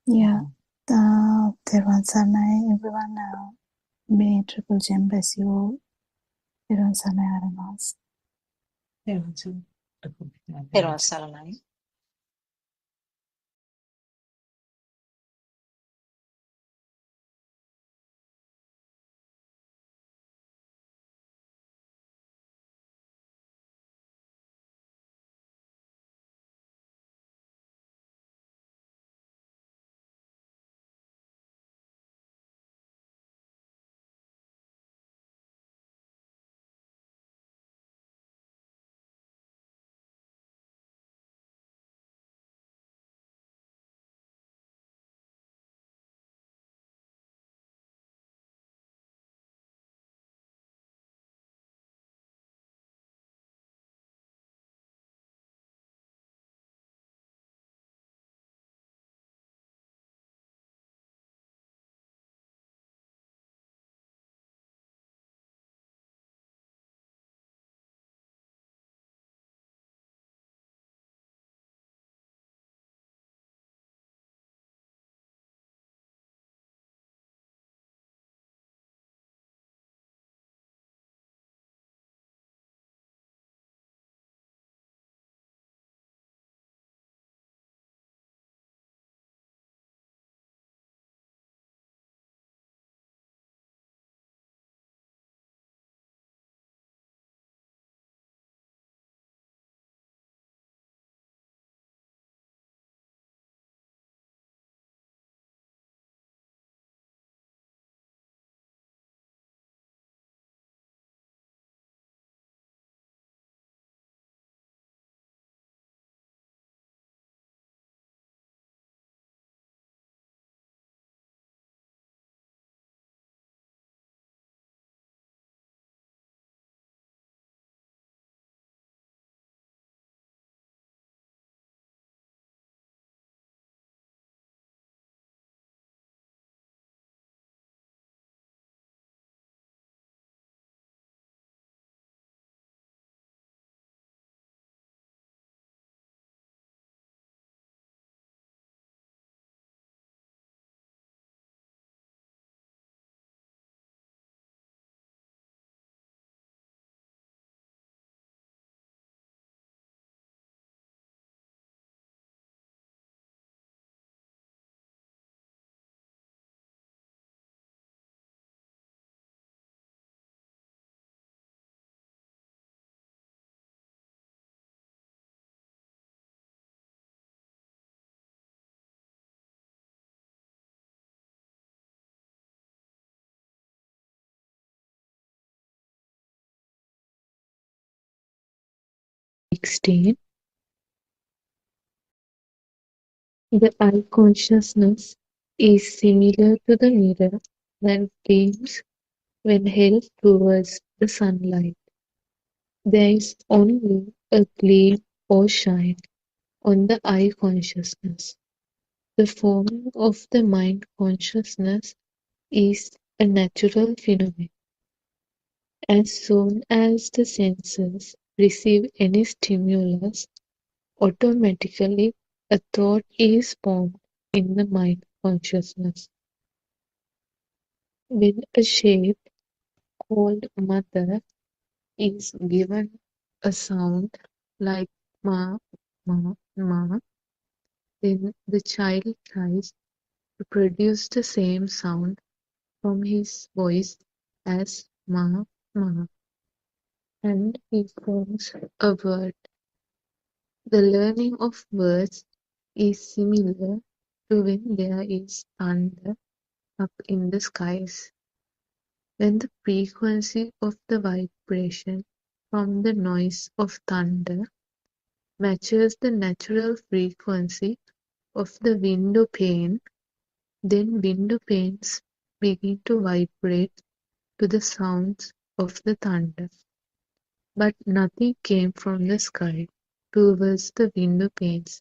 Yeah. Therwan Sarnai, everyone. May Triple Gem bless you. Therwan Sarnai Aranas. Therwan Saranai. 16. The eye consciousness is similar to the mirror that gleams when held towards the sunlight. There is only a gleam or shine on the eye consciousness. The forming of the mind consciousness is a natural phenomenon. As soon as the senses receive any stimulus, automatically a thought is formed in the mind consciousness. When a shape called mother is given a sound like ma, ma, ma, then the child tries to produce the same sound from his voice as ma, ma, and he forms a word. The learning of words is similar to when there is thunder up in the skies. When the frequency of the vibration from the noise of thunder matches the natural frequency of the window pane, then window panes begin to vibrate to the sounds of the thunder. But nothing came from the sky towards the window panes.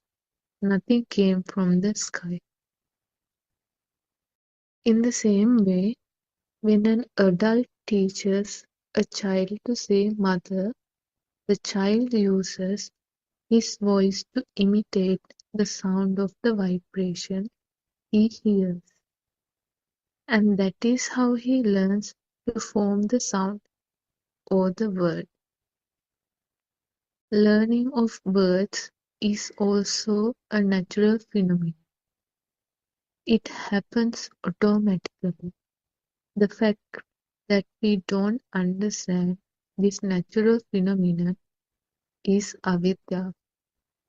Nothing came from the sky. In the same way, when an adult teaches a child to say mother, the child uses his voice to imitate the sound of the vibration he hears. And that is how he learns to form the sound or the word. Learning of words is also a natural phenomenon. It happens automatically. The fact that we don't understand this natural phenomenon is avidya,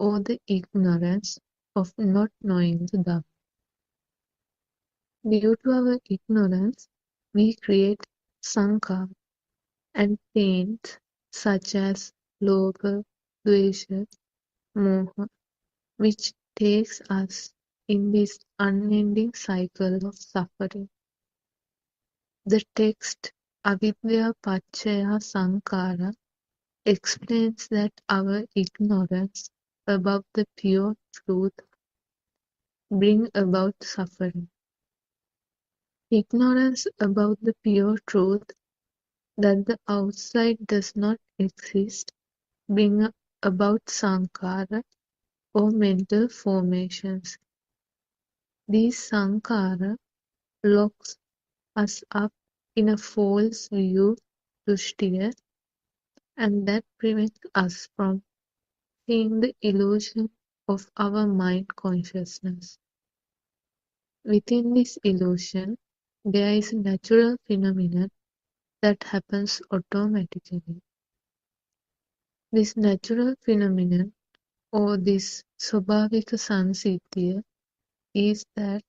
or the ignorance of not knowing the Dhamma. Due to our ignorance, we create sankhar and pains such as lobha, dvesha, moha, which takes us in this unending cycle of suffering. The text Avidya Pachaya Sankhara explains that our ignorance about the pure truth bring about suffering. Ignorance about the pure truth that the outside does not exist bring about sankhara or mental formations. These sankhara locks us up in a false view to steer, and that prevents us from seeing the illusion of our mind consciousness. Within this illusion, there is a natural phenomenon that happens automatically. This natural phenomenon, or this Swabhavika Sansiddhya, is that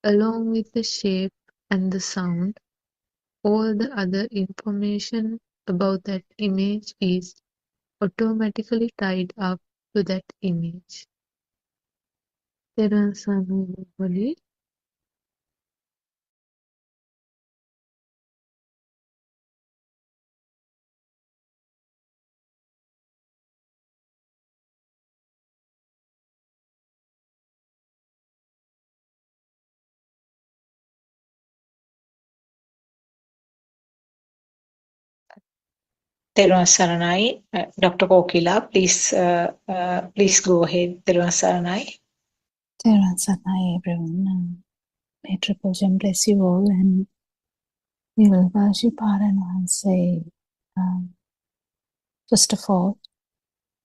along with the shape and the sound, all the other information about that image is automatically tied up to that image. තෙරුවන් සරණයි වලි. Therun Saranai. Dr. Kokila, please go ahead. Therun Saranai. Therun Saranai, everyone. May Triple Gem bless you all, and we will worship Paran say first of all.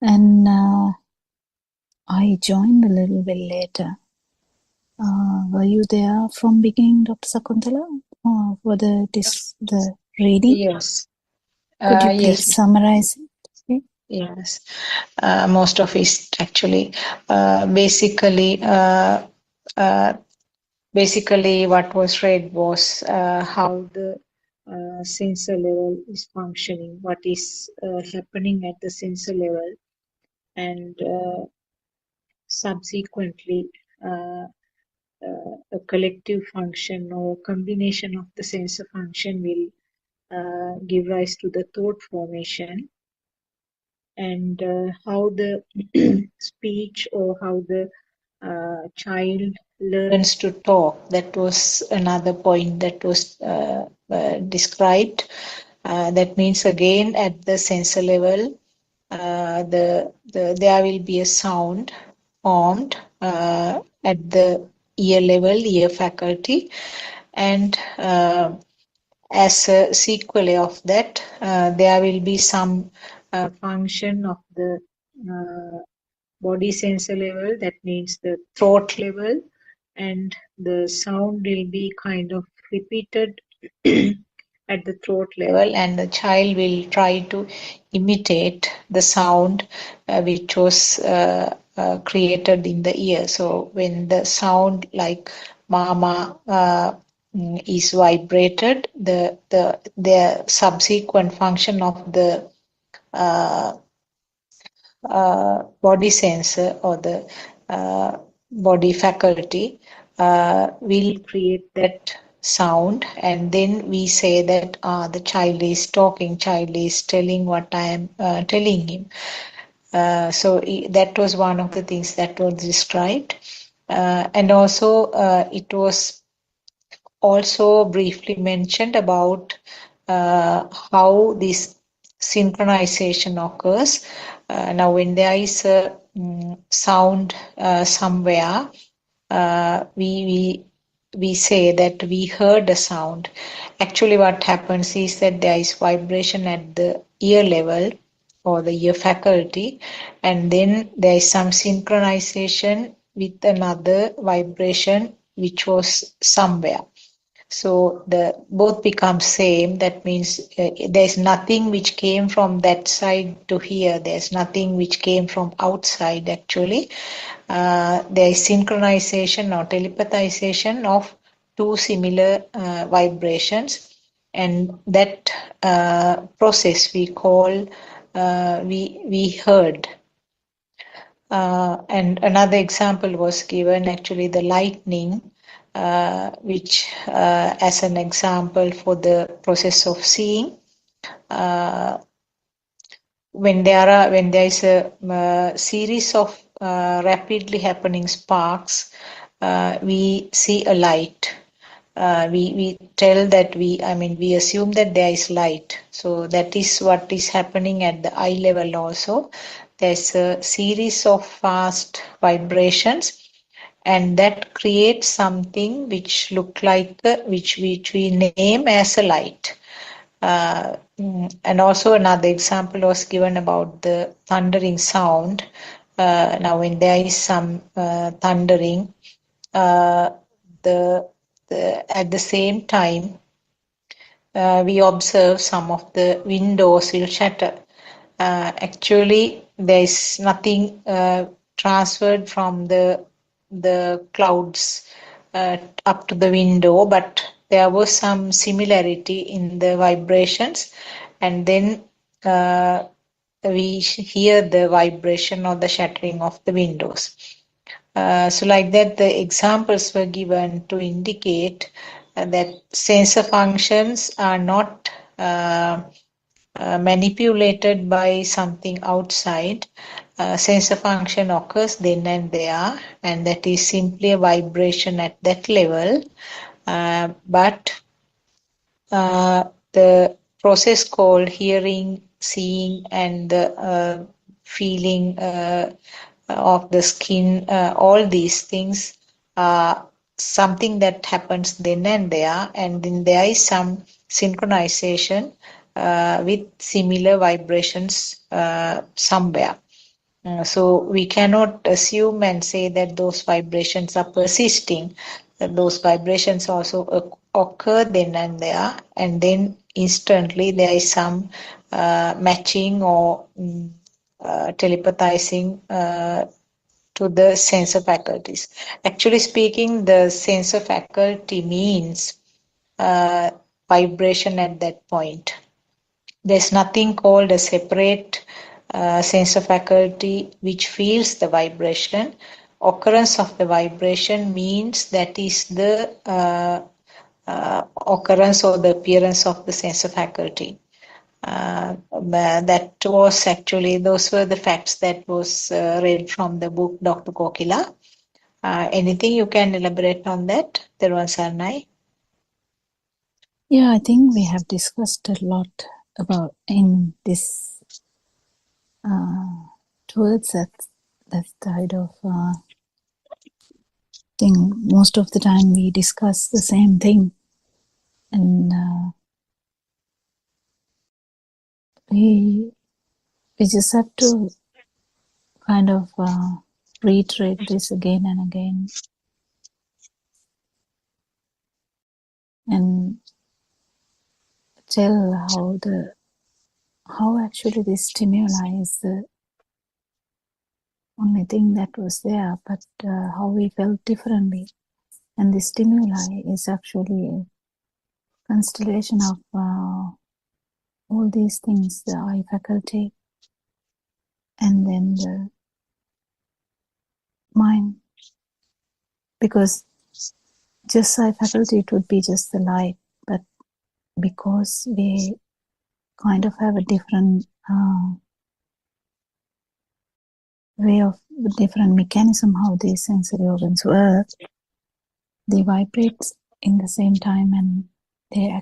And I joined a little bit later. Were you there from beginning, Dr. Sakuntala, for the reading? Yes. Could you please Yes. summarize it? Okay. Yes. Most of it actually. Basically, what was read was how the sensor level is functioning, what is happening at the sensor level. and subsequently a collective function or combination of the sensor function will give rise to the thought formation, and how the speech or how the child learns to talk. That was another point that was described. That means again at the sensor level, there will be a sound formed at the ear level, ear faculty, and as a sequel of that, there will be some function of the body sensor level, that means the throat level, and the sound will be kind of repeated at the throat level, and the child will try to imitate the sound which was created in the ear. So when the sound like mama is vibrated, the subsequent function of the body sensor or the body faculty will create that sound, and then we say that the child is talking, child is telling what I am telling him. So that was one of the things that was described, and also it was also briefly mentioned about how this synchronization occurs. Now, when there is a sound somewhere, we say that we heard a sound. Actually, what happens is that there is vibration at the ear level or the ear faculty, and then there is some synchronization with another vibration which was somewhere. So the both become same. That means there's nothing which came from that side to here. There's nothing which came from outside actually. There is synchronization or telepathization of two similar vibrations, and that process we call we heard. And another example was given, actually the lightning, which as an example for the process of seeing. When there is a series of rapidly happening sparks, we see a light. We tell that we assume that there is light. So that is what is happening at the eye level also. There's a series of fast vibrations, and that creates something which look like which we name as a light. And also another example was given about the thundering sound. Now, when there is some thundering, at the same time, we observe some of the windows will shatter. Actually, there is nothing transferred from the clouds up to the window, but there was some similarity in the vibrations, and then we hear the vibration or the shattering of the windows. So like that, the examples were given to indicate that sensor functions are not manipulated by something outside. Sensor function occurs then and there, and that is simply a vibration at that level. But the process called hearing, seeing, and the feeling of the skin, all these things are something that happens then and there, and then there is some synchronization with similar vibrations somewhere. So we cannot assume and say that those vibrations are persisting. That those vibrations also occur then and there, and then instantly there is some matching or telepathizing to the sensor faculties. Actually speaking, the sensor faculty means vibration at that point. There's nothing called a separate sensor faculty which feels the vibration. Occurrence of the vibration means that is the occurrence or the appearance of the sensor faculty. That was actually, those were the facts that was read from the book, Dr. Kokila. Anything you can elaborate on that, Teruvan Saranai? Yeah, I think we have discussed a lot about in this towards that side of thing. Most of the time we discuss the same thing, and we just have to kind of reiterate this again and again, and tell how actually this stimuli is the only thing that was there, but how we felt differently. And the stimuli is actually a constellation of all these things, the eye faculty, and then the mind. Because just eye faculty, it would be just the light, but because we kind of have a different way of different mechanism how these sensory organs work, they vibrate in the same time, and they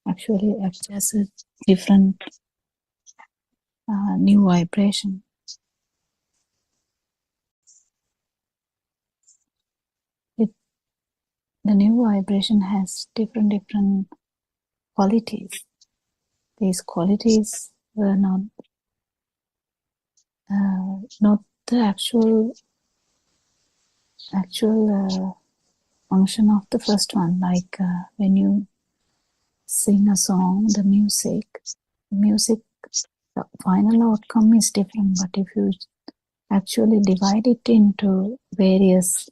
actually act as a different new vibration. The new vibration has different qualities. These qualities were not the actual function of the first one. Like when you sing a song, the music, the final outcome is different. But if you actually divide it into various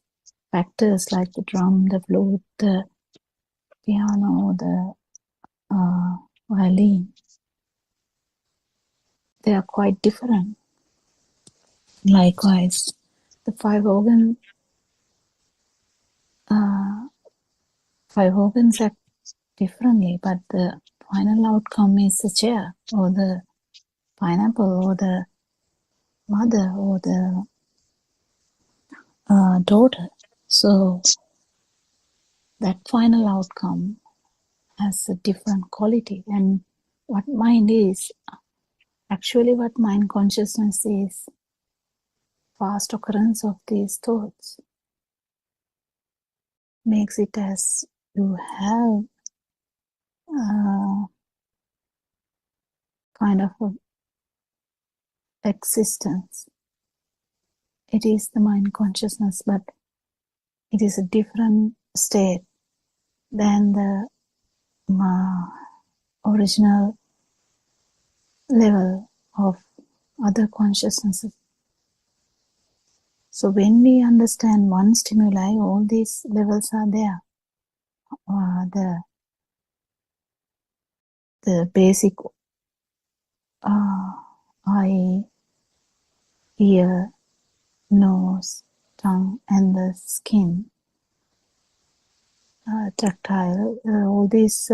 factors like the drum, the flute, the piano, the violin, they are quite different. Likewise, the five organs act differently, but the final outcome is the chair, or the pineapple, or the mother, or the daughter. So that final outcome has a different quality. And what mind is, actually what mind consciousness is, fast occurrence of these thoughts makes it as you have kind of a existence. It is the mind consciousness, but it is a different state than the original level of other consciousnesses. So when we understand one stimuli, all these levels are there. The basic eye, ear, nose, tongue, and the skin, tactile, all these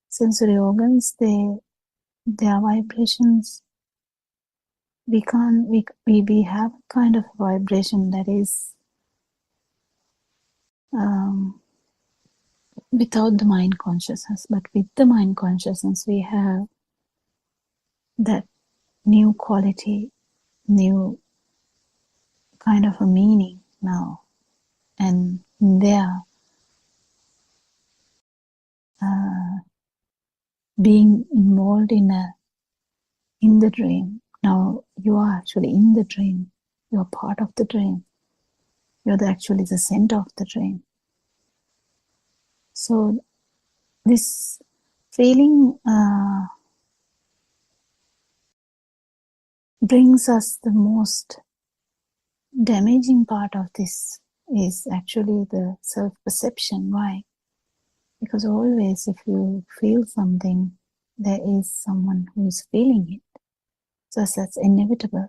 sensory organs, their vibrations, we have a kind of vibration that is without the mind consciousness, but with the mind consciousness we have that new quality, new kind of a meaning now. And there, being involved in the dream, now you are actually in the dream, you are part of the dream, you're actually the center of the dream. So this feeling brings us the most damaging part of this is actually the self-perception. Why? Because always if you feel something, there is someone who is feeling it. So that's inevitable.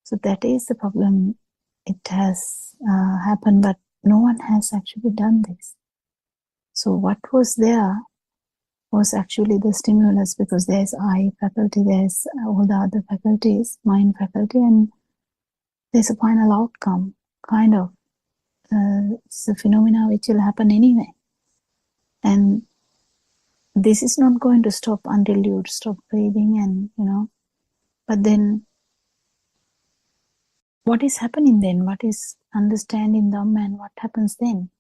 So that is the problem. It has happened, but no one has actually done this. So what was there was actually the stimulus, because there's eye faculty, there's all the other faculties, mind faculty, and there's a final outcome, kind of. It's a phenomena which will happen anyway. And this is not going to stop until you stop breathing, and but then what is happening then? What is understanding them, and what happens then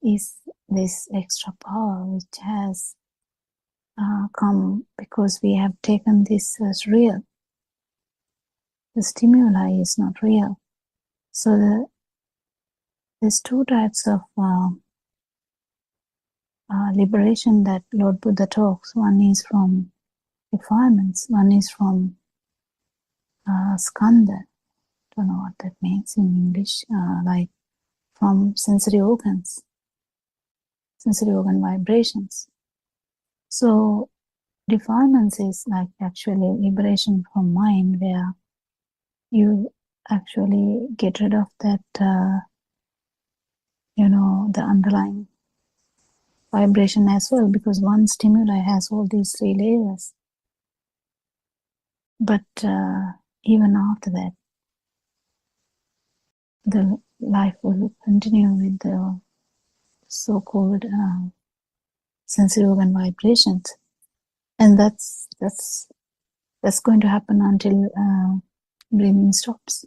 is this extra power which has come because we have taken this as real. The stimuli is not real. So there's two types of liberation that Lord Buddha talks. One is from defilements, one is from skandha. Don't know what that means in English, like from sensory organs, sensory organ vibrations. So defilements is like actually liberation from mind, where you actually get rid of that, the underlying vibration as well, because one stimuli has all these three layers. But even after that, the life will continue with the so-called sensory organ vibrations, and that's going to happen until breathing stops.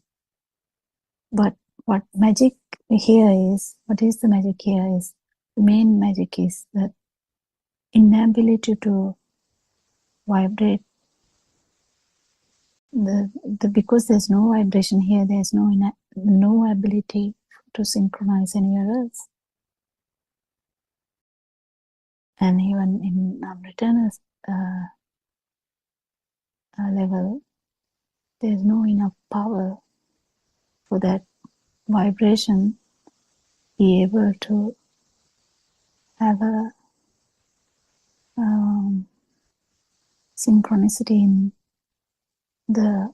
But what is the magic here is, the main magic is that inability to vibrate. Because there's no vibration here, there's no ability to synchronize anywhere else. And even in non-returner level, there's no enough power for that vibration be able to have a synchronicity in the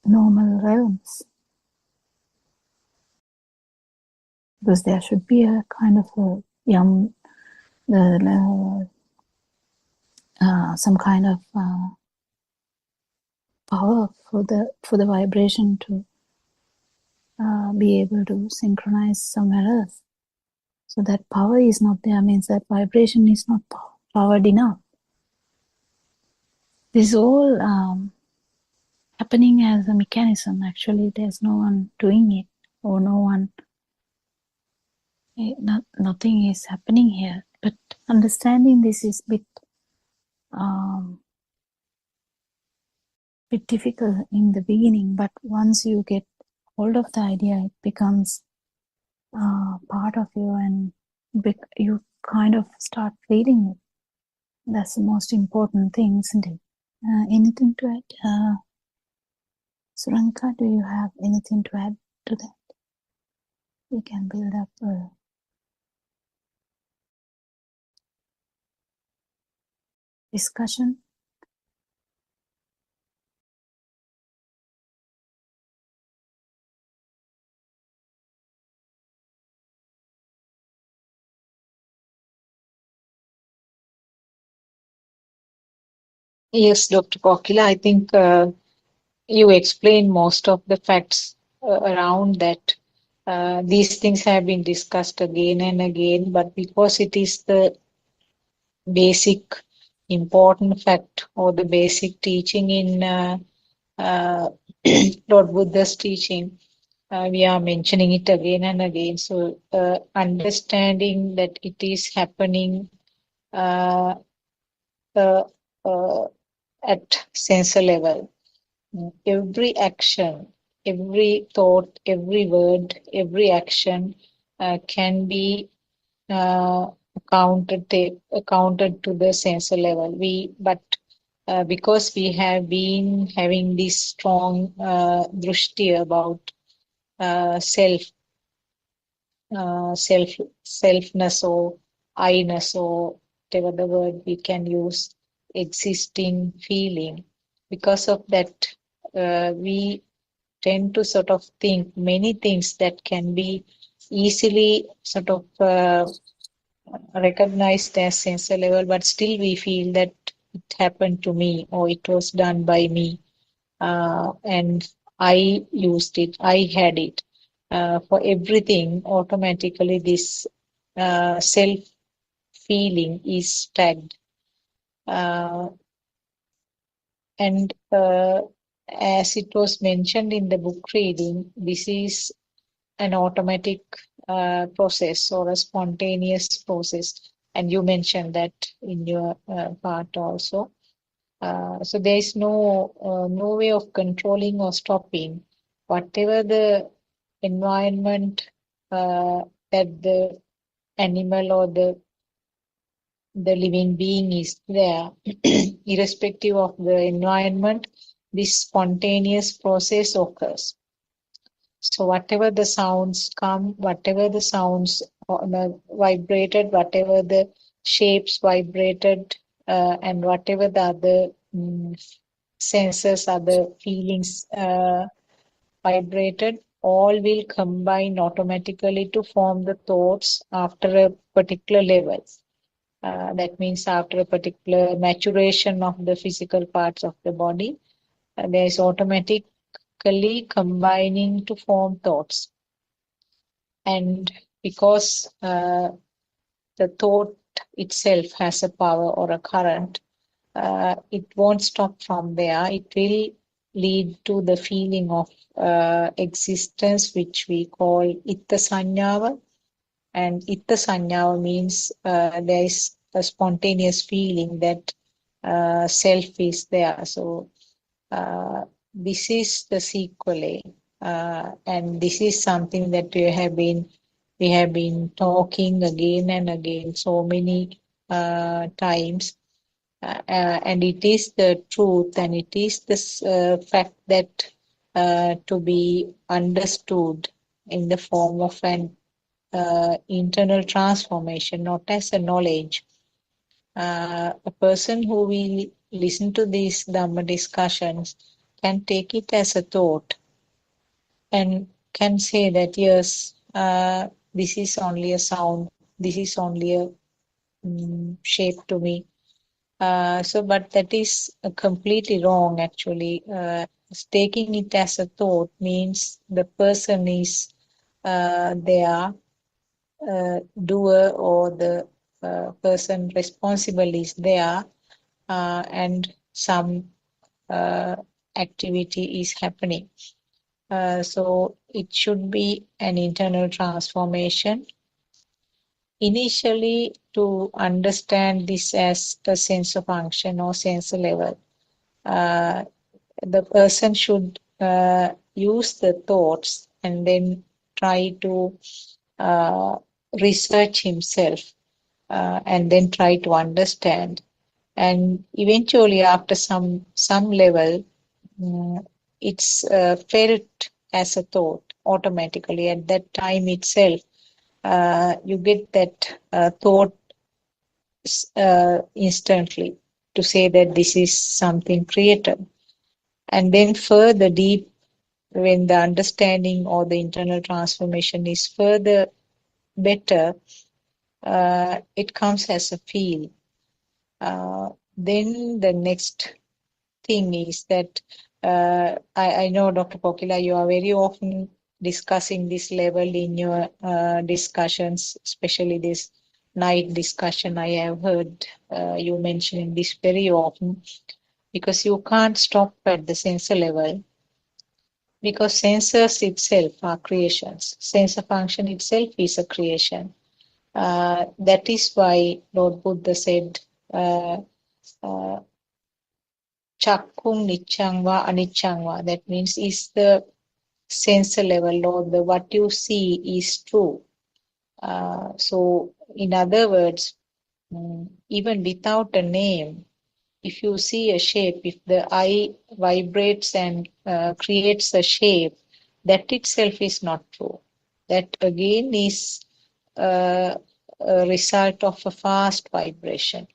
normal realms, because there should be a kind of some kind of power for the vibration to be able to synchronize somewhere else. So that power is not there, means that vibration is not powered enough. This is all happening as a mechanism. Actually, there's no one doing it, or nothing is happening here. But understanding this is bit difficult in the beginning, but once you get hold of the idea, it becomes part of you, and you kind of start feeling it. That's the most important thing, isn't it? Anything to add? Suranka, do you have anything to add to that? We can build up a discussion. Yes, Dr. Kokila, I think you explained most of the facts around that. These things have been discussed again and again, but because it is the basic important fact or the basic teaching in Lord Buddha's teaching, we are mentioning it again and again. So understanding that it is happening uh, uh, uh, at sensor level. Every action, every thought, every word, every action can be accounted to the sensor level. But because we have been having this strong drushti about selfness or I-ness, or whatever the word we can use, existing feeling. Because of that we tend to sort of think many things that can be easily sort of recognized as sensor level, but still we feel that it happened to me or it was done by me, and I used it, I had it. For everything, automatically this self feeling is tagged. And as it was mentioned in the book reading, this is an automatic process or a spontaneous process. And you mentioned that in your part also. So there is no way of controlling or stopping whatever the environment that the animal or the living being is there, irrespective of the environment, this spontaneous process occurs. So whatever the sounds come, whatever the sounds vibrated, whatever the shapes vibrated, and whatever the other senses, other feelings vibrated, all will combine automatically to form the thoughts after a particular level. That means after a particular maturation of the physical parts of the body, there is automatically combining to form thoughts. And because the thought itself has a power or a current, it won't stop from there. It will lead to the feeling of existence, which we call itta sanyava. And itta sanyava means there is a spontaneous feeling that self is there. So this is the sequelae, and this is something that we have been talking again and again so many times, and it is the truth, and it is the fact that to be understood in the form of an internal transformation, not as a knowledge. A person who will listen to these Dhamma discussions can take it as a thought and can say that, yes, this is only a sound, this is only a shape to me. But that is completely wrong, actually. Taking it as a thought means the person is there, doer or the person responsible is there, and some activity is happening. So it should be an internal transformation. Initially, to understand this as a sensor function or sensor level, the person should use the thoughts and then try to research himself, and then try to understand. And eventually, after some level, it's felt as a thought automatically. At that time itself, you get that thought instantly to say that this is something created. And then further deep, when the understanding or the internal transformation is further better, it comes as a feel. Then the next thing is that I know, Dr. Pokila, you are very often discussing this level in your discussions, especially this night discussion. I have heard you mentioning this very often, because you can't stop at the sensor level, because sensors itself are creations. Sensor function itself is a creation. That is why Lord Buddha said, Chakkung nichangva anichangva. That means is the sensor level, or the what you see is true. So in other words, even without a name, if you see a shape, if the eye vibrates and creates a shape, that itself is not true. That again is a result of a fast vibration.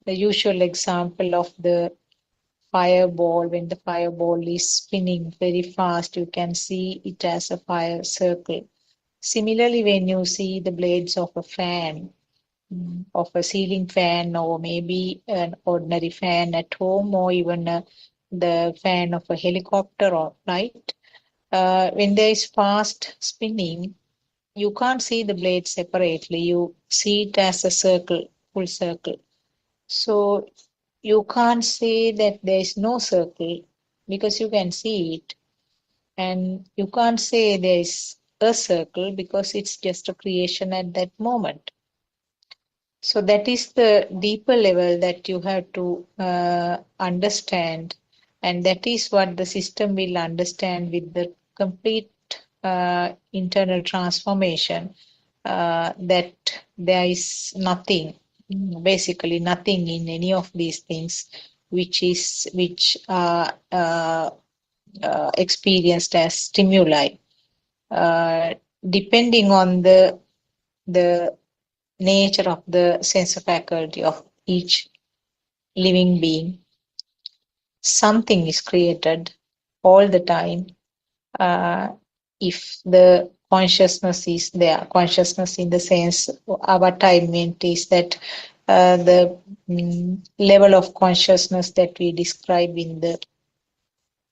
The usual example of the fireball, when the fireball is spinning very fast, you can see it as a fire circle. Similarly, when you see the blades of a fan, of a ceiling fan, or maybe an ordinary fan at home, or even the fan of a helicopter or flight, when there is fast spinning, you can't see the blade separately. You see it as a circle, full circle. So you can't say that there is no circle because you can see it. And you can't say there is a circle because it's just a creation at that moment. So that is the deeper level that you have to understand. And that is what the system will understand with the complete internal transformation, that there is nothing, basically nothing in any of these things which are experienced as stimuli, depending on the nature of the sense faculty of each living being. Something is created all the time. If the consciousness is there, consciousness in the sense, what I meant is that the level of consciousness that we describe in the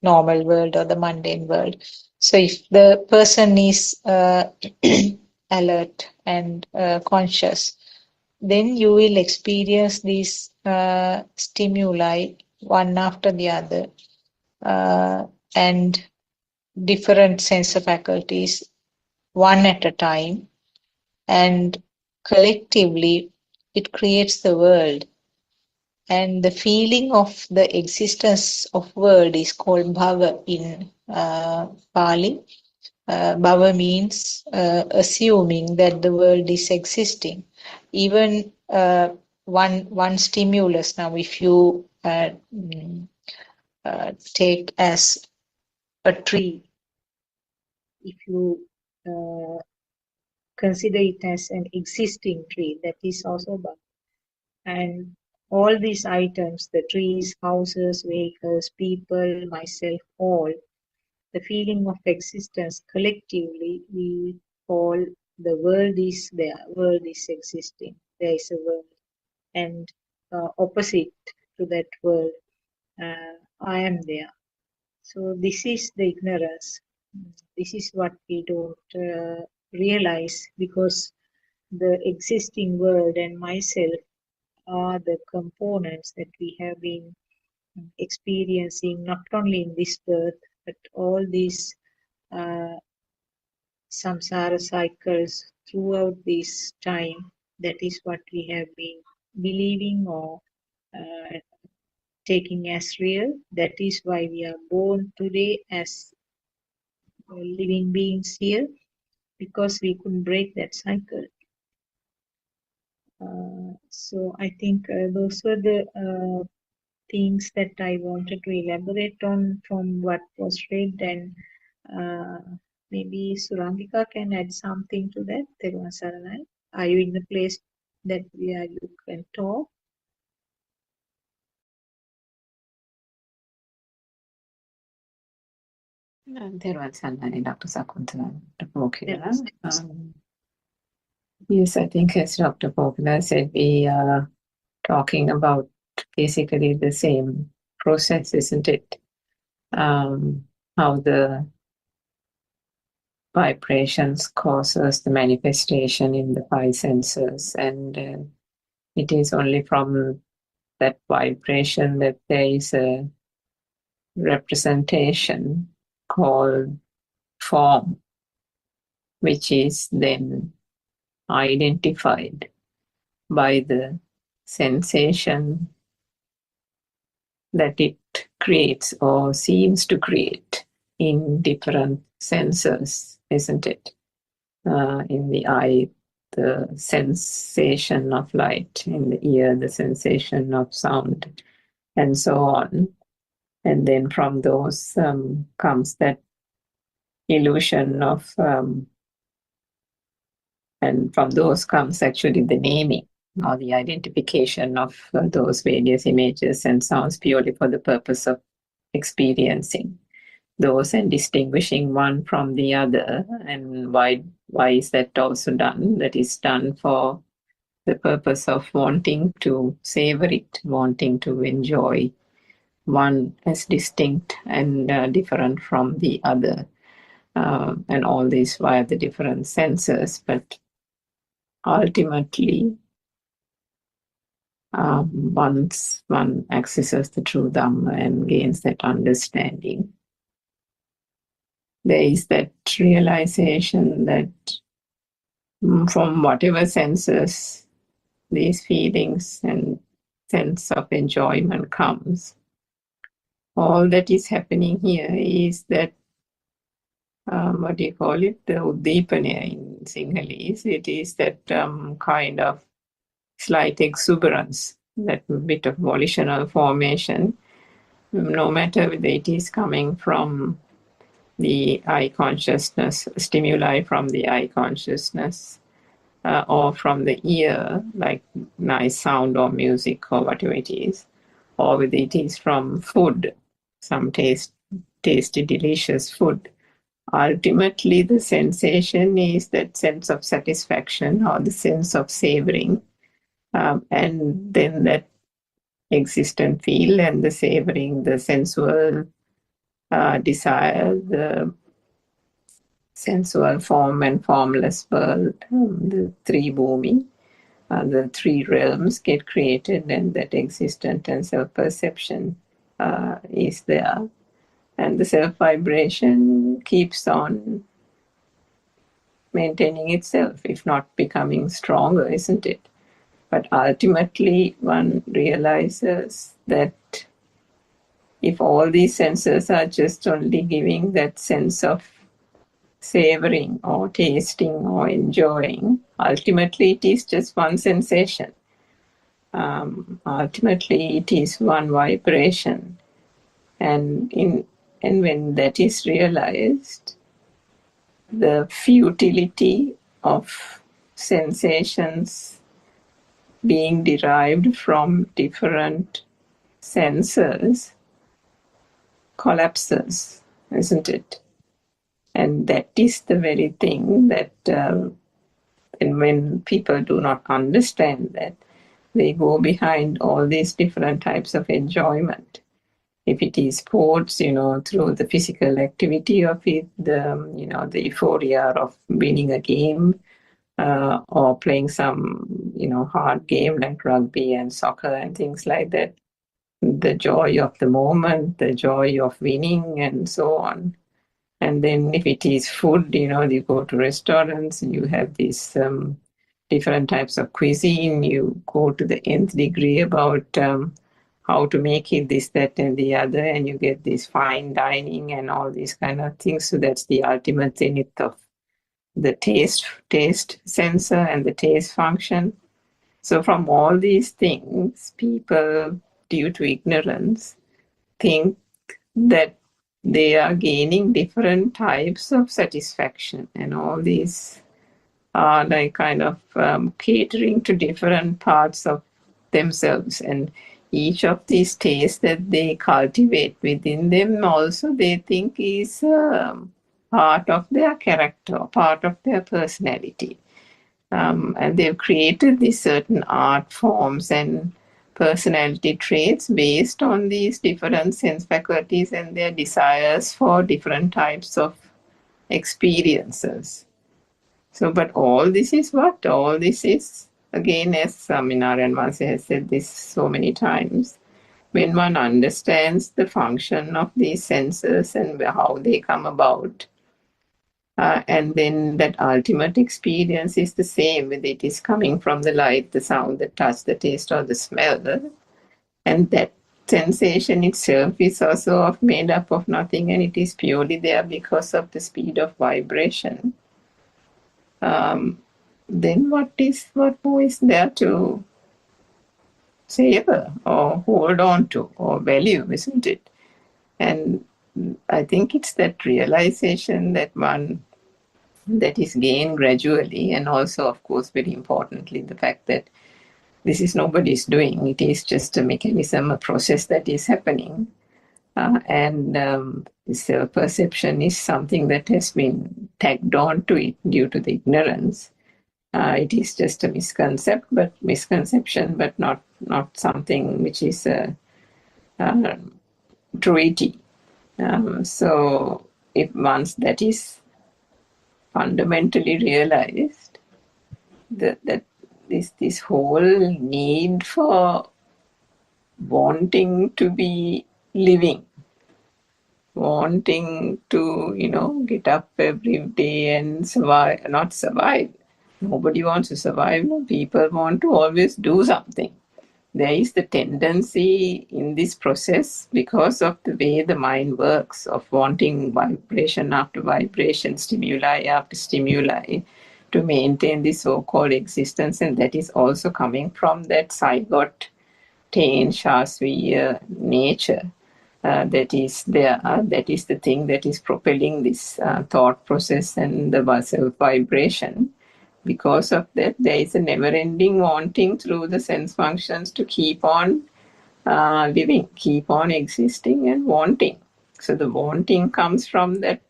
normal world or the mundane world. So if the person is alert and conscious, then you will experience these stimuli one after the other, and different sense faculties one at a time, and collectively it creates the world. And the feeling of the existence of world is called bhava in Pali. Bhava means assuming that the world is existing. Even one stimulus. Now, if you take as a tree, if you consider it as an existing tree, that is also bhava. And all these items, the trees, houses, vehicles, people, myself, all, the feeling of existence collectively, we call the world is there, world is existing, there is a world. And opposite to that world, I am there. So this is the ignorance. This is what we don't realize, because the existing world and myself are the components that we have been experiencing, not only in this birth, but all these samsara cycles throughout this time. That is what we have been believing or taking as real. That is why we are born today as living beings here, because we couldn't break that cycle. So I think those were the things that I wanted to elaborate on from what was read, and maybe Surangika can add something to that. Therwan Saranai, are you in the place that where you can talk? Therwan Saranai, Dr. Sakuntala, Dr. Pokila. Yes. Yes, I think as Dr. Pokila said, we are talking about basically the same process, isn't it? How the vibrations causes the manifestation in the five senses, and it is only from that vibration that there is a representation called form, which is then identified by the sensation that it creates or seems to create in different senses, isn't it? In the eye, the sensation of light, in the ear, the sensation of sound, and so on. And then from those comes that illusion of, and from those comes actually the naming, or the identification of those various images and sounds purely for the purpose of experiencing those and distinguishing one from the other. And why is that also done? That is done for the purpose of wanting to savor it, wanting to enjoy one as distinct and different from the other. And all this via the different senses, but ultimately, once one accesses the true Dhamma and gains that understanding, there is that realization that from whatever senses these feelings and sense of enjoyment comes, all that is happening here is that what do you call it? The Uddipana in Sinhalese. It is that kind of slight exuberance, that bit of volitional formation, no matter whether it is coming from the eye consciousness, stimuli from the eye consciousness, or from the ear, like nice sound or music or whatever it is, or whether it is from food, some tasty, delicious food. Ultimately, the sensation is that sense of satisfaction or the sense of savoring, and then that existent feel and the savoring, the sensual desire, the sensual form and formless world, the three bhumi, the three realms get created, and that existent and self-perception is there. And the self-vibration keeps on maintaining itself, if not becoming stronger, isn't it? But ultimately, one realizes that if all these senses are just only giving that sense of savoring or tasting or enjoying, ultimately it is just one sensation. Ultimately, it is one vibration. And when that is realized, the futility of sensations being derived from different senses collapses, isn't it? And that is the very thing that, and when people do not understand that, they go behind all these different types of enjoyment. If it is sports, through the physical activity of it, the euphoria of winning a game, or playing some, hard game like rugby and soccer and things like that, the joy of the moment, the joy of winning, and so on. And then if it is food, you go to restaurants, you have these different types of cuisine, you go to the nth degree about how to make it, this, that, and the other, and you get this fine dining and all these kind of things. So that's the ultimate zenith of the taste sensor and the taste function. So from all these things, people, due to ignorance, think that they are gaining different types of satisfaction, and all these are like kind of catering to different parts of themselves, and each of these tastes that they cultivate within them also they think is part of their character, part of their personality. And they've created these certain art forms and personality traits based on these different sense faculties and their desires for different types of experiences. So, but all this is what? All this is, again, as Narayan Vase has said this so many times, when one understands the function of these senses and how they come about, and then that ultimate experience is the same, whether it is coming from the light, the sound, the touch, the taste, or the smell. And that sensation itself is also made up of nothing, and it is purely there because of the speed of vibration. Then what more is there to savor or hold on to or value, isn't it? And I think it's that realization that is gained gradually, and also, of course, very importantly, the fact that this is nobody's doing. It is just a mechanism, a process that is happening. And self-perception is something that has been tagged on to it due to the ignorance. It is just a misconception, but not something which is a truity. So if once that is fundamentally realized, that this whole need for wanting to be living, wanting to, get up every day and survive, not survive. Nobody wants to survive. No, people want to always do something. There is the tendency in this process, because of the way the mind works, of wanting vibration after vibration, stimuli after stimuli, to maintain this so-called existence. And that is also coming from that zygote Shasviya nature that is there. That is the thing that is propelling this thought process and the self-vibration. Because of that, there is a never-ending wanting through the sense functions to keep on living, keep on existing and wanting. So the wanting comes from that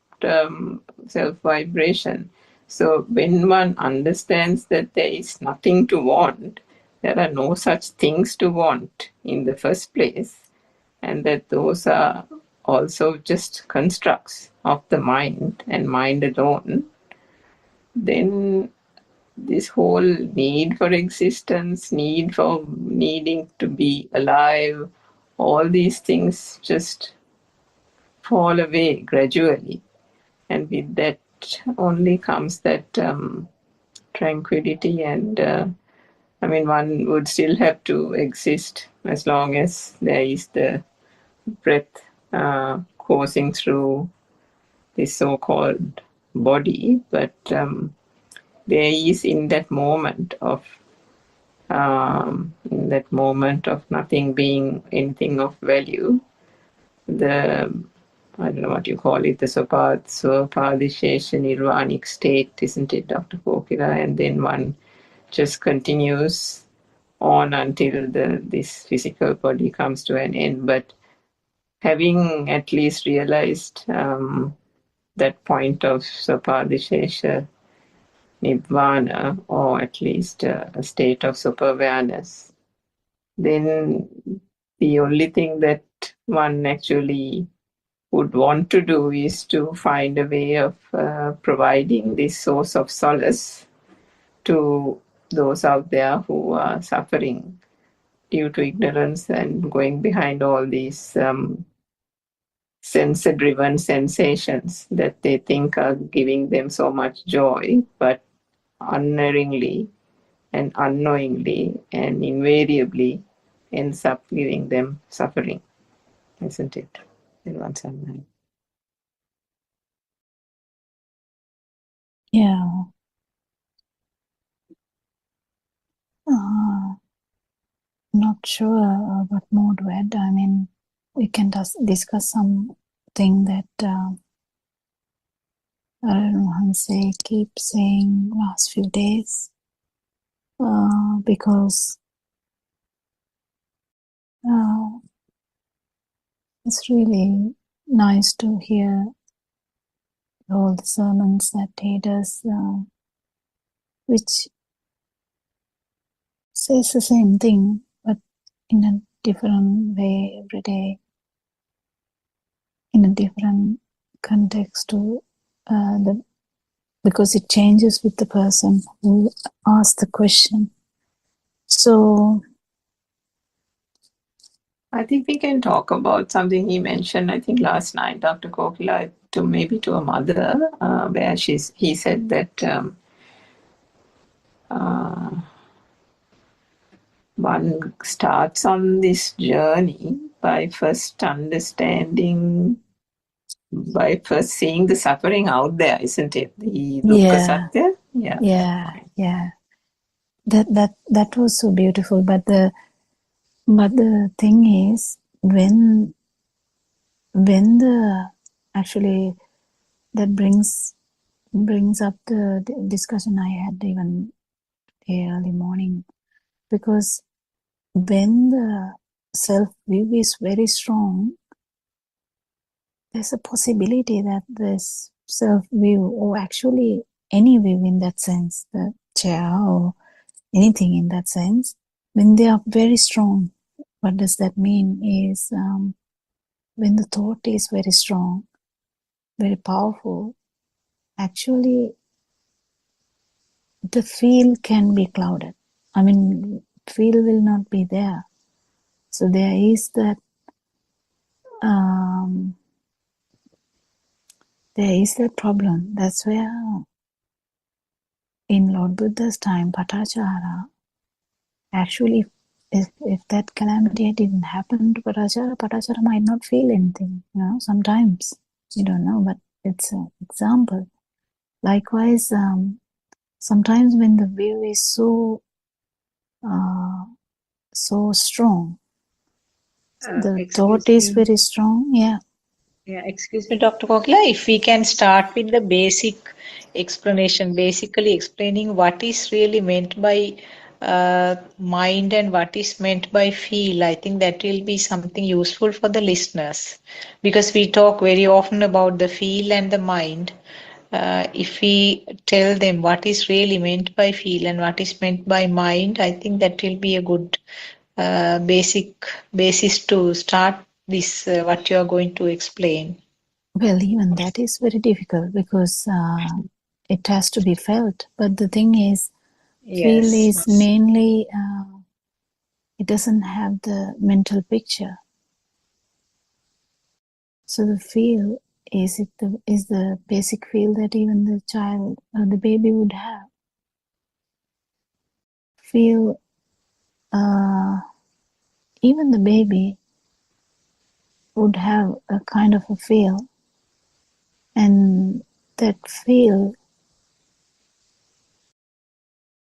self-vibration. So when one understands that there is nothing to want, there are no such things to want in the first place, and that those are also just constructs of the mind and mind alone, then this whole need for existence, needing to be alive, all these things just fall away gradually. And with that only comes that tranquility. And one would still have to exist as long as there is the breath coursing through this so-called body. But there is in that moment of nothing being anything of value, I don't know what you call it, the Swapadishesha nirvanic state, isn't it, Dr. Kokila? And then one just continues on until this physical body comes to an end. But having at least realized that point of Swapadishesha Nirvana, or at least a state of super-awareness, then the only thing that one actually would want to do is to find a way of providing this source of solace to those out there who are suffering due to ignorance and going behind all these sensor-driven sensations that they think are giving them so much joy, but unerringly and unknowingly and invariably ends up giving them suffering, isn't it? Yeah. Not sure what more to add. We can discuss something that Hanse keeps saying last few days, because it's really nice to hear all the sermons that he does, which says the same thing, but in a different way every day, in a different context to because it changes with the person who asks the question. So I think we can talk about something he mentioned, I think last night, Dr. Kokila, to a mother, where he said that one starts on this journey by first seeing the suffering out there, isn't it? The dukkha satya. Yeah. That was so beautiful. But the thing is, when the actually that brings up the discussion I had even early morning because when the self-view is very strong, there's a possibility that this self-view, or actually any view in that sense, the chair or anything in that sense, when they are very strong, what does that mean is when the thought is very strong, very powerful, actually the feel can be clouded. I mean, feel will not be there. So there is that problem. That's where in Lord Buddha's time, Patachara, actually, if that calamity didn't happen to Patachara might not feel anything. Sometimes you don't know, but it's an example. Likewise, sometimes when the view is so strong, the thought is very strong. Yeah. Yeah, excuse me, Dr. Kokila, if we can start with the basic explanation, basically explaining what is really meant by mind and what is meant by feel. I think that will be something useful for the listeners, because we talk very often about the feel and the mind. If we tell them what is really meant by feel and what is meant by mind, I think that will be a good basic basis to start this, what you are going to explain. Well, even that is very difficult because it has to be felt. But the thing is, feel is mainly, it doesn't have the mental picture. So the feel is the basic feel that even the child or the baby would have. Feel, even the baby would have a kind of a feel, and that feel,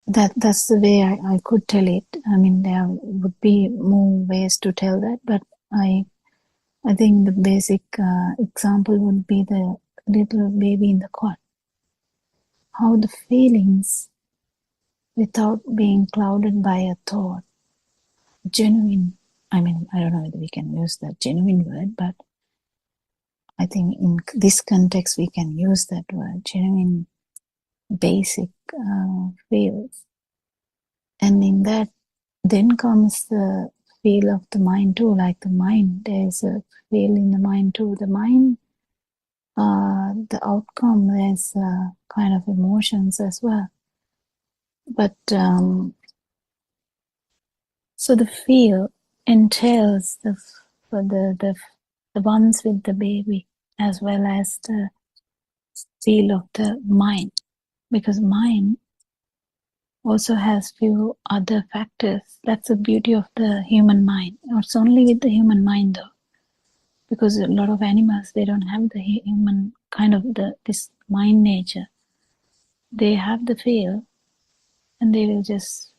that's the way I could tell it. I mean, there would be more ways to tell that, but I think the basic example would be the little baby in the cot. How the feelings, without being clouded by a thought, genuine. I mean, I don't know whether we can use that genuine word, but I think in this context we can use that word, genuine, basic feels. And in that, then comes the feel of the mind too, like the mind. There's a feel in the mind too. The mind, the outcome, there's kind of emotions as well. But so the feel entails the ones with the baby as well as the feel of the mind, because mind also has few other factors. That's the beauty of the human mind. It's only with the human mind though, because a lot of animals, they don't have the human kind of this mind nature. They have the feel and they will just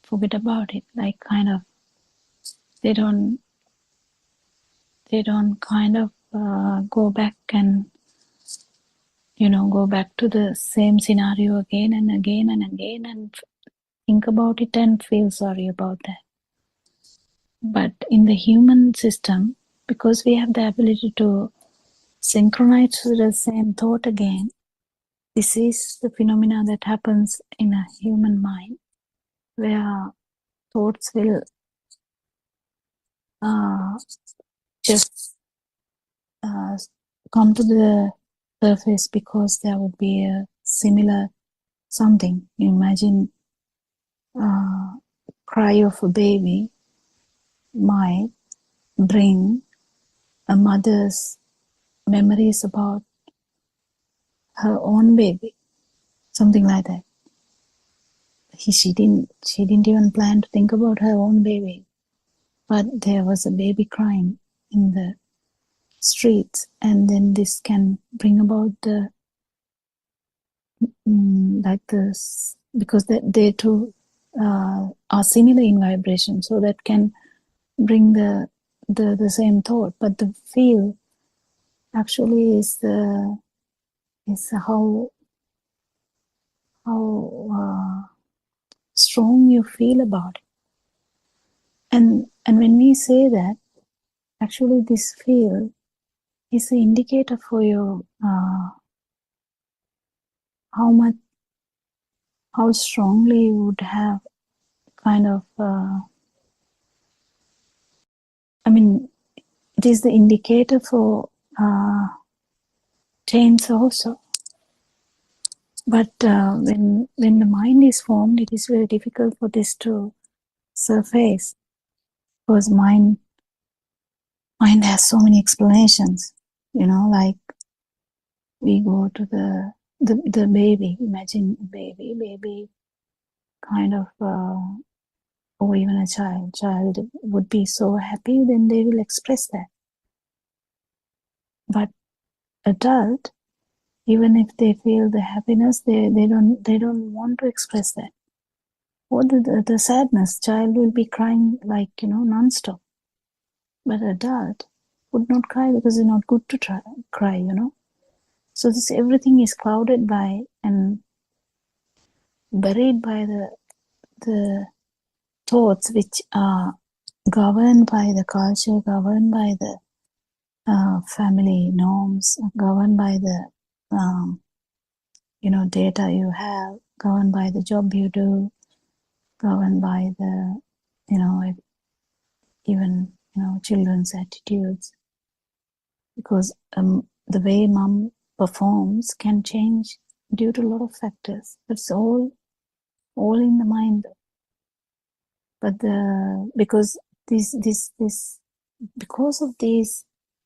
forget about it, like kind of they don't kind of go back and go back to the same scenario again and again and again and think about it and feel sorry about that. But in the human system, because we have the ability to synchronize to the same thought again, this is the phenomena that happens in a human mind, where thoughts will just come to the surface because there would be a similar something. You imagine cry of a baby might bring a mother's memories about her own baby, something like that. She didn't even plan to think about her own baby, but there was a baby crying in the streets, and then this can bring about the like this, because they too are similar in vibration, so that can bring the same thought. But the feel actually is how strong you feel about it. And when we say that, actually this feel is an indicator for your how strongly you would have kind of it is the indicator for taints also. But when the mind is formed, it is very difficult for this to surface, because mind has so many explanations. Like we go to the baby. Imagine a baby kind of, or even a child would be so happy, then they will express that. But adult, even if they feel the happiness, they don't want to express that. Or the sadness, child will be crying like non-stop. But adult would not cry because it's not good to cry. So this everything is clouded by and buried by the thoughts which are governed by the culture, governed by the family norms, governed by the data you have, governed by the job you do, governed by the even children's attitudes, because the way mom performs can change due to a lot of factors. It's all in the mind. But because because of these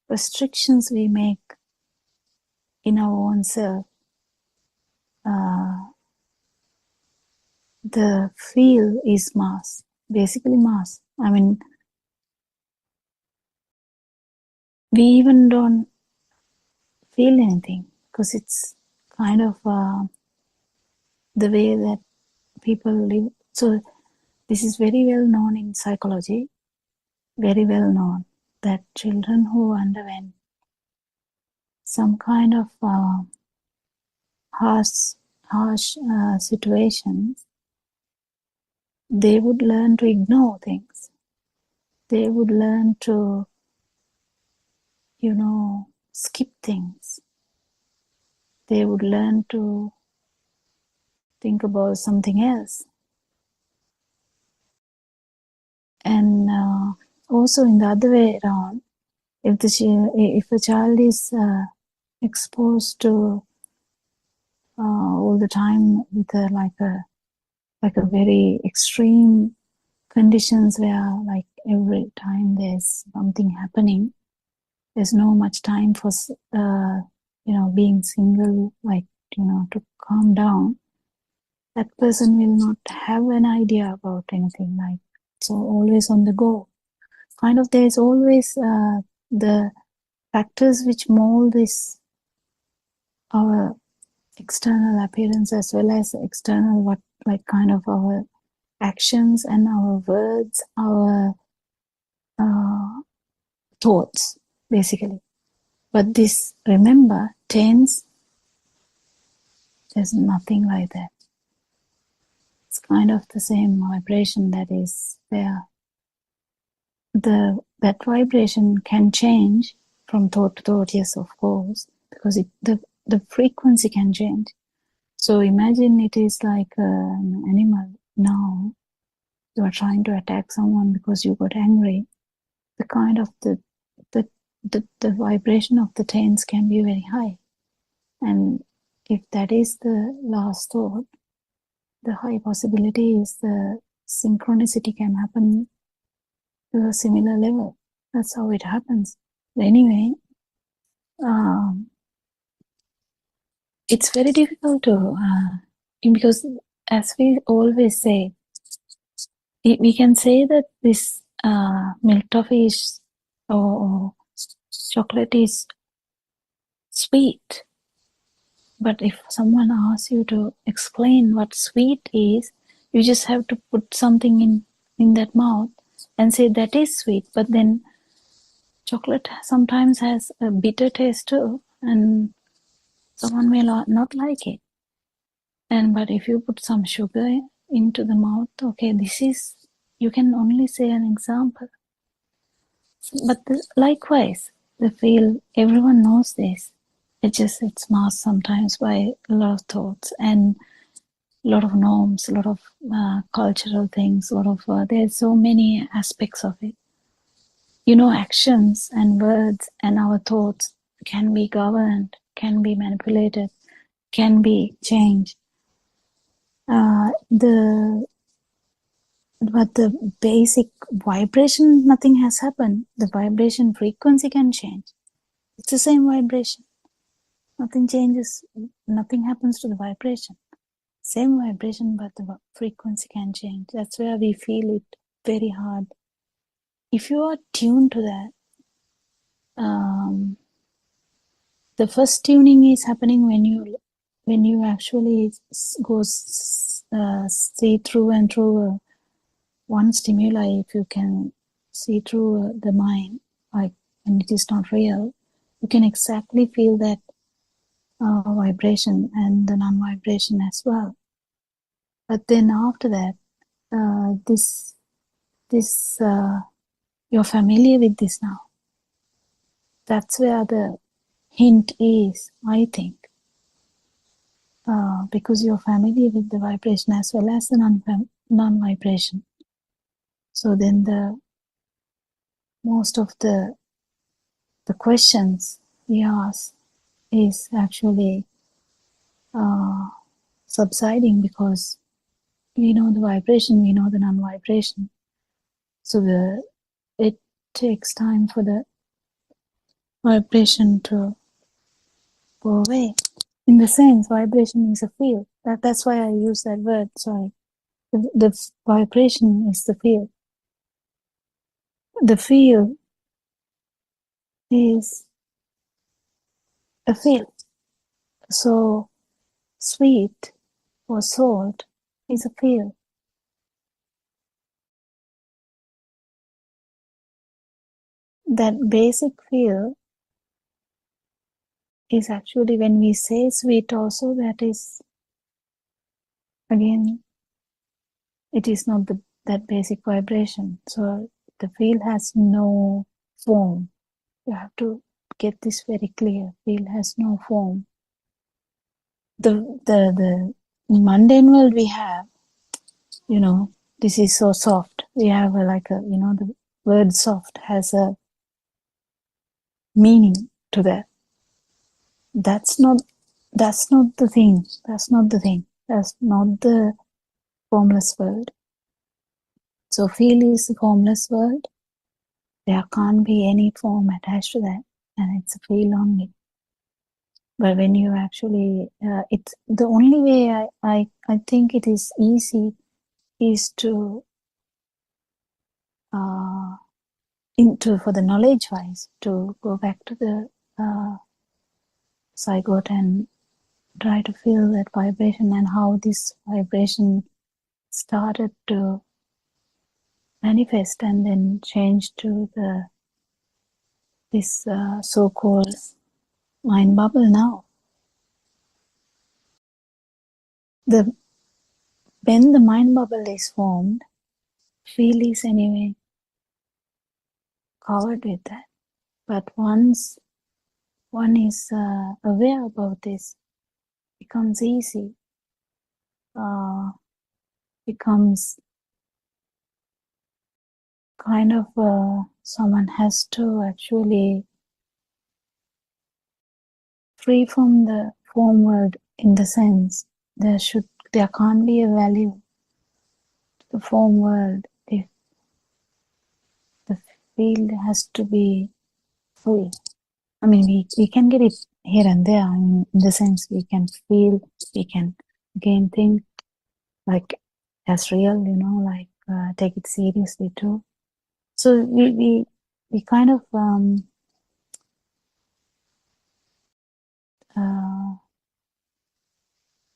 restrictions we make in our own self, the feel is mass, basically mass. We even don't feel anything because it's kind of the way that people live. So this is very well known in psychology, very well known, that children who underwent some kind of harsh situations, they would learn to ignore things. They would learn to, skip things. They would learn to think about something else. And also in the other way around, if a child is exposed to all the time with like a very extreme conditions where like every time there's something happening, there's no much time for being single, like to calm down. That person will not have an idea about anything, like so always on the go. Kind of there's always the factors which mold this our external appearance as well as external kind of our actions and our words, our thoughts, basically. But this, remember, tense, there's nothing like that. It's kind of the same vibration that is there. That vibration can change from thought to thought, yes, of course, because the frequency can change. So imagine it is like an animal. Now you are trying to attack someone because you got angry. The kind of the vibration of the tense can be very high, and if that is the last thought, the high possibility is the synchronicity can happen to a similar level. That's how it happens. But anyway, it's very difficult to because as we always say, we can say that this milk toffee is or chocolate is sweet, but if someone asks you to explain what sweet is, you just have to put something in that mouth and say that is sweet. But then chocolate sometimes has a bitter taste too, and someone may not like it. But if you put some sugar into the mouth, okay, this is You can only say an example. But likewise, the feel, everyone knows this. It's masked sometimes by a lot of thoughts and a lot of norms, a lot of cultural things, a lot of, there's so many aspects of it. Actions and words and our thoughts can be governed, can be manipulated, can be changed. But the basic vibration, nothing has happened. The vibration frequency can change. It's the same vibration. Nothing changes. Nothing happens to the vibration. Same vibration, but the frequency can change. That's where we feel it very hard. If you are tuned to that, the first tuning is happening when you actually go see through and through one stimuli. If you can see through the mind, like when it is not real, you can exactly feel that vibration and the non-vibration as well. But then after that, you're familiar with this now. That's where the hint is, I think, because you're familiar with the vibration as well as the non-vibration. So then most of the questions we ask is actually subsiding, because we know the vibration, we know the non-vibration. So it takes time for the vibration to go away. In the sense, vibration is a field. That's why I use that word. Sorry, the vibration is the field. The field is a field. So sweet or salt is a field. That basic field is actually, when we say sweet also, that is, again, it is not that basic vibration. So the field has no form. You have to get this very clear. Field has no form. The mundane world we have, this is so soft. We have the word soft has a meaning to that. That's not the thing. That's not the thing. That's not the formless world. So feel is the formless world. There can't be any form attached to that, and it's a feel only. But when you actually, it's the only way I think it is easy is to for the knowledge wise, to go back to the zygote and try to feel that vibration and how this vibration started to manifest and then change to this so-called mind bubble now. When the mind bubble is formed, feel is anyway covered with that. But once one is aware about this, becomes easy, becomes kind of someone has to actually free from the form world, in the sense there can't be a value to the form world if the field has to be full. I mean, we can get it here and there, in the sense we can feel, we can again think like as real, like take it seriously too. So we kind of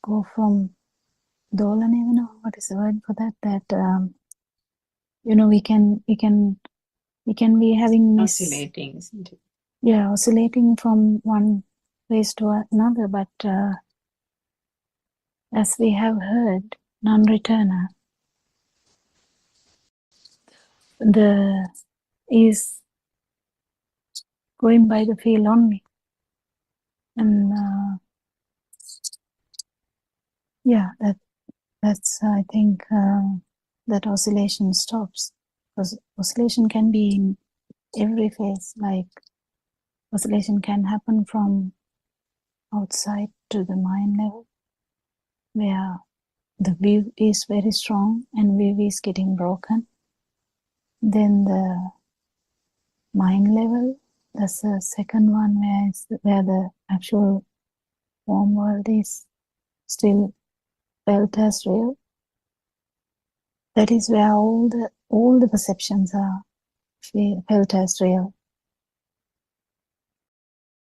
go from dole, and even know what is the word for that, we can be having Oscillating, isn't it? Yeah, oscillating from one place to another, but as we have heard, non-returner. is going by the feel only, and yeah, that's I think that oscillation stops, because oscillation can be in every phase. Like oscillation can happen from outside to the mind level, where the view is very strong and view is getting broken. Then the mind level, that's the second one, where the actual form world is still felt as real. That is where all the perceptions are felt as real.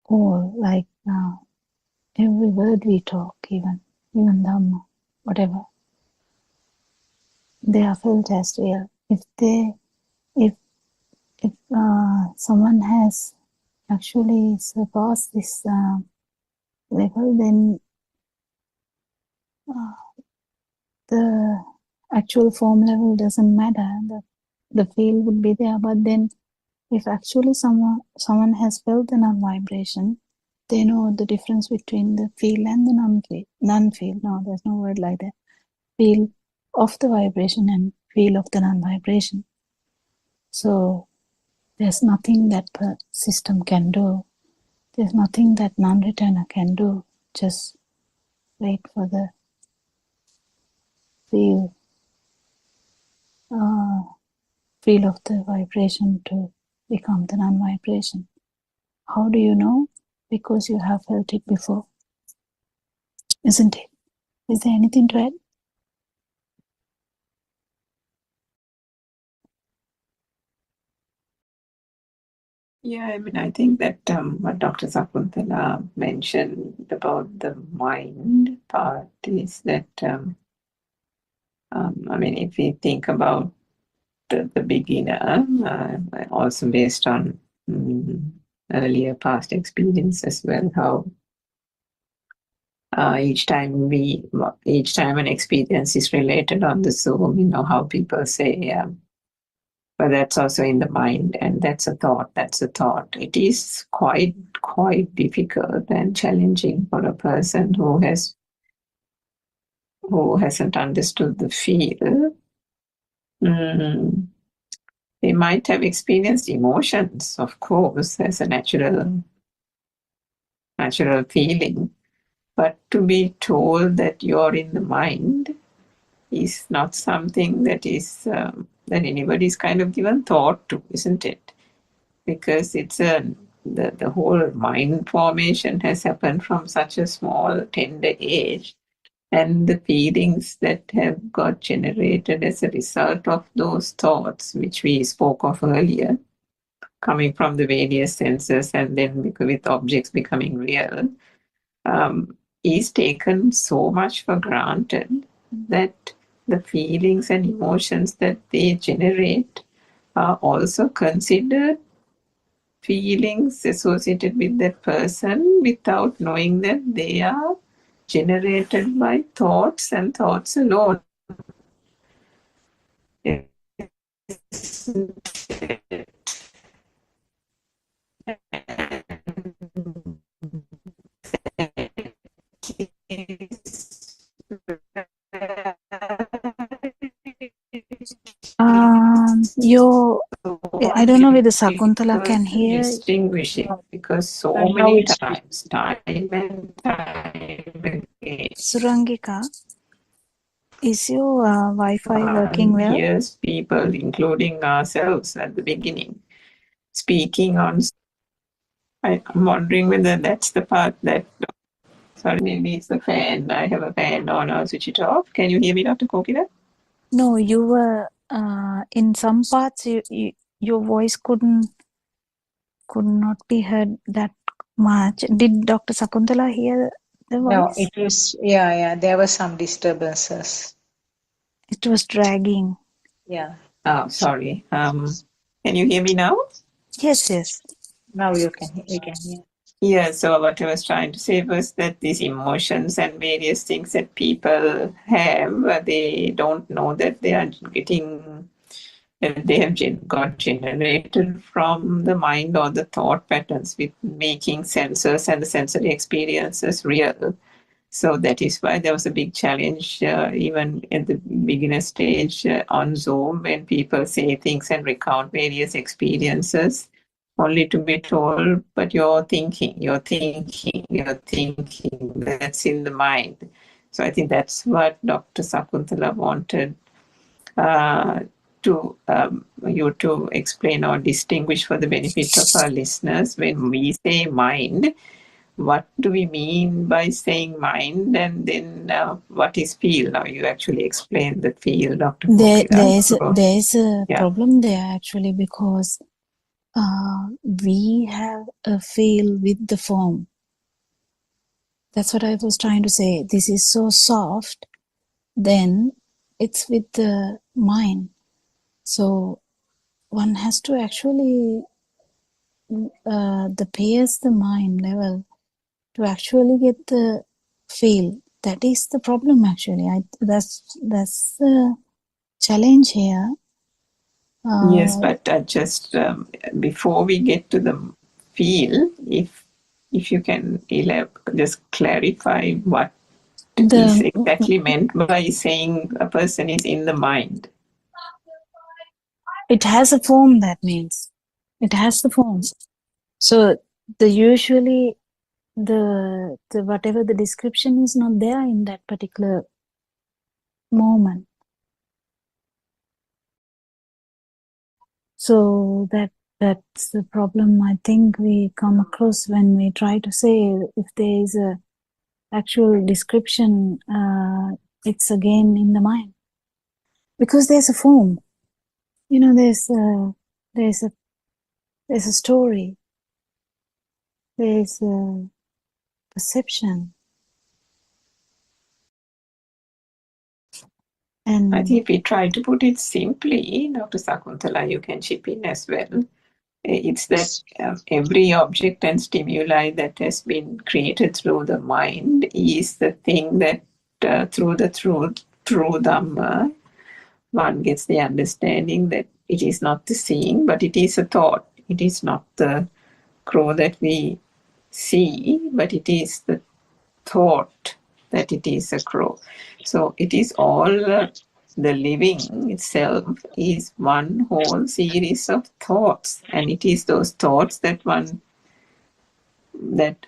All, like every word we talk, even Dhamma, whatever, they are felt as real. If someone has actually surpassed this level, then the actual form level doesn't matter. The feel would be there. But then, if actually someone has felt the non-vibration, they know the difference between the feel and the non-feel. No, there's no word like that. Feel of the vibration and feel of the non-vibration. So there's nothing that the system can do. There's nothing that non-returner can do. Just wait for the feel of the vibration to become the non-vibration. How do you know? Because you have felt it before, isn't it? Is there anything to add? Yeah, I mean, I think that what Dr. Sakuntala mentioned about the mind part is that, I mean, if we think about the beginner, also based on earlier past experience as well, how each time an experience is related on the Zoom, you know, how people say, but that's also in the mind, and that's a thought. It is quite difficult and challenging for a person who hasn't understood the feel. They might have experienced emotions, of course, as a natural feeling, but to be told that you're in the mind is not something that is that anybody's kind of given thought to, isn't it? Because it's the whole mind formation has happened from such a small, tender age, and the feelings that have got generated as a result of those thoughts, which we spoke of earlier, coming from the various senses and then with objects becoming real, is taken so much for granted that the feelings and emotions that they generate are also considered feelings associated with that person without knowing that they are generated by thoughts and thoughts alone. I don't know whether Sakuntala can hear. Distinguishing, because so many times, time and time again, Surangika, is your Wi-Fi working well? hears people, including ourselves at the beginning, speaking on. I'm wondering whether that's the part that. Sorry, maybe it's the fan. I have a fan on. I'll switch it off. Can you hear me, Dr. Kokila? No, you were in some parts. Your voice could not be heard that much. Did Dr. Sakuntala hear the voice? No, it was, yeah, there were some disturbances. It was dragging. Yeah. Oh, sorry. Can you hear me now? Yes. Now we can hear. Yeah, so what I was trying to say was that these emotions and various things that people have, they don't know that they are getting that they have got generated from the mind or the thought patterns with making senses and the sensory experiences real. So that is why there was a big challenge even at the beginner stage on Zoom when people say things and recount various experiences only to be told, but you're thinking, that's in the mind. So I think that's what Dr. Sakuntala wanted to you to explain or distinguish for the benefit of our listeners. When we say mind, what do we mean by saying mind, and then what is feel? Now you actually explained the feel, Dr. Kokila. There is a Yeah. problem there actually, because we have a feel with the form. That's what I was trying to say. This is so soft, then it's with the mind. So one has to actually pierce the mind level to actually get the feel. That is the problem actually. That's the challenge here. Yes, but just before we get to the feel, if you can just clarify what is exactly meant by saying a person is in the mind. It has a form, that means. It has the form. So usually the whatever the description is not there in that particular moment. So that's the problem I think we come across when we try to say if there is a actual description, it's again in the mind, because there's a form. You know, there's a story, there's a perception, and I think if we try to put it simply, Dr. Sakuntala, you can chip in as well. It's that every object and stimuli that has been created through the mind is the thing that through Dhamma, one gets the understanding that it is not the seeing, but it is a thought. It is not the crow that we see, but it is the thought that it is a crow. So it is all the living itself is one whole series of thoughts, and it is those thoughts that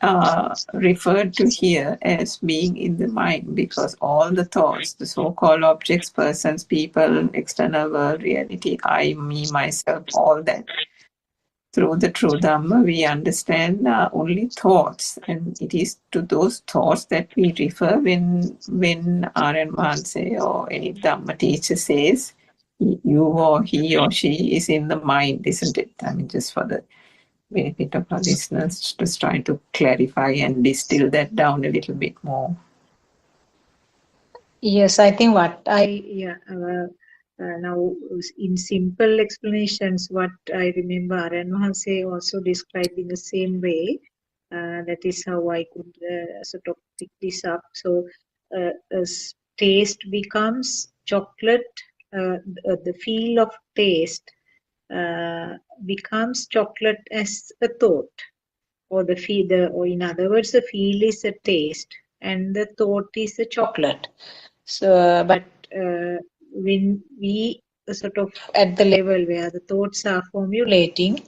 are referred to here as being in the mind, because all the thoughts, the so-called objects, persons, people, external world, reality, I, me, myself, all that, through the true Dhamma, we understand only thoughts, and it is to those thoughts that we refer when R.N. Mahanse or any Dhamma teacher says, you or he or she is in the mind, isn't it? I mean, just for the benefit of our listeners, just trying to clarify and distill that down a little bit more. Yes, I think now in simple explanations, what I remember Aryan Mahanse also described in the same way. That is how I could sort of pick this up. So, as taste becomes chocolate, the feel of taste becomes chocolate as a thought, or or in other words, the feel is a taste and the thought is a chocolate. So, but when we sort of at the level where the thoughts are formulating,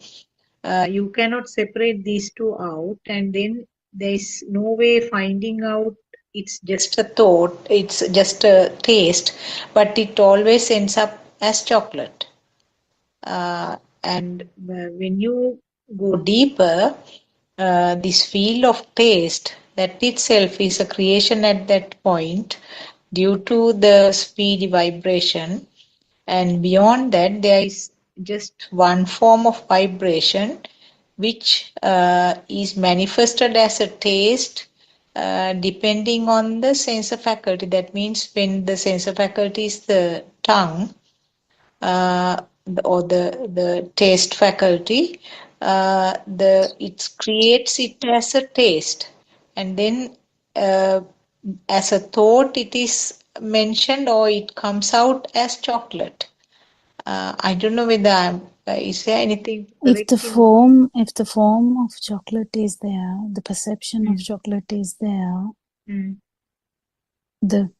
you cannot separate these two out, and then there is no way finding out it's just a thought, it's just a taste, but it always ends up as chocolate. And when you go deeper, this field of taste, that itself is a creation at that point due to the speedy vibration, and beyond that there is just one form of vibration which is manifested as a taste depending on the sensor faculty. That means when the sensor faculty is the tongue, or the taste faculty, it creates it as a taste, and then as a thought it is mentioned or it comes out as chocolate. I don't know whether is there anything If the correct form, if the form of chocolate is there, the perception of chocolate is there, the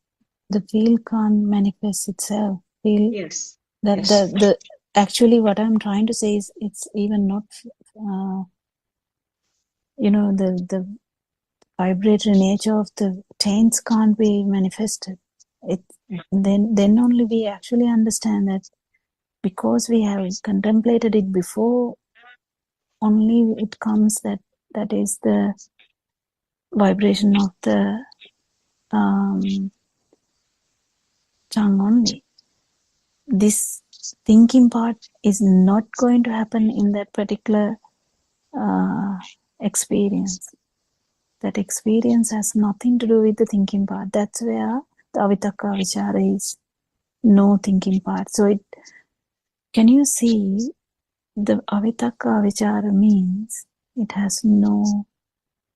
feel can't manifest itself. Feel Yes. that Yes. the actually what I'm trying to say is it's even not the vibratory nature of the taints can't be manifested. It then only we actually understand that because we have contemplated it before, only it comes that is the vibration of the tongue only. This thinking part is not going to happen in that particular experience. That experience has nothing to do with the thinking part. That's where the avitakka vichara is no thinking part. So can you see the avitakka vichara means it has no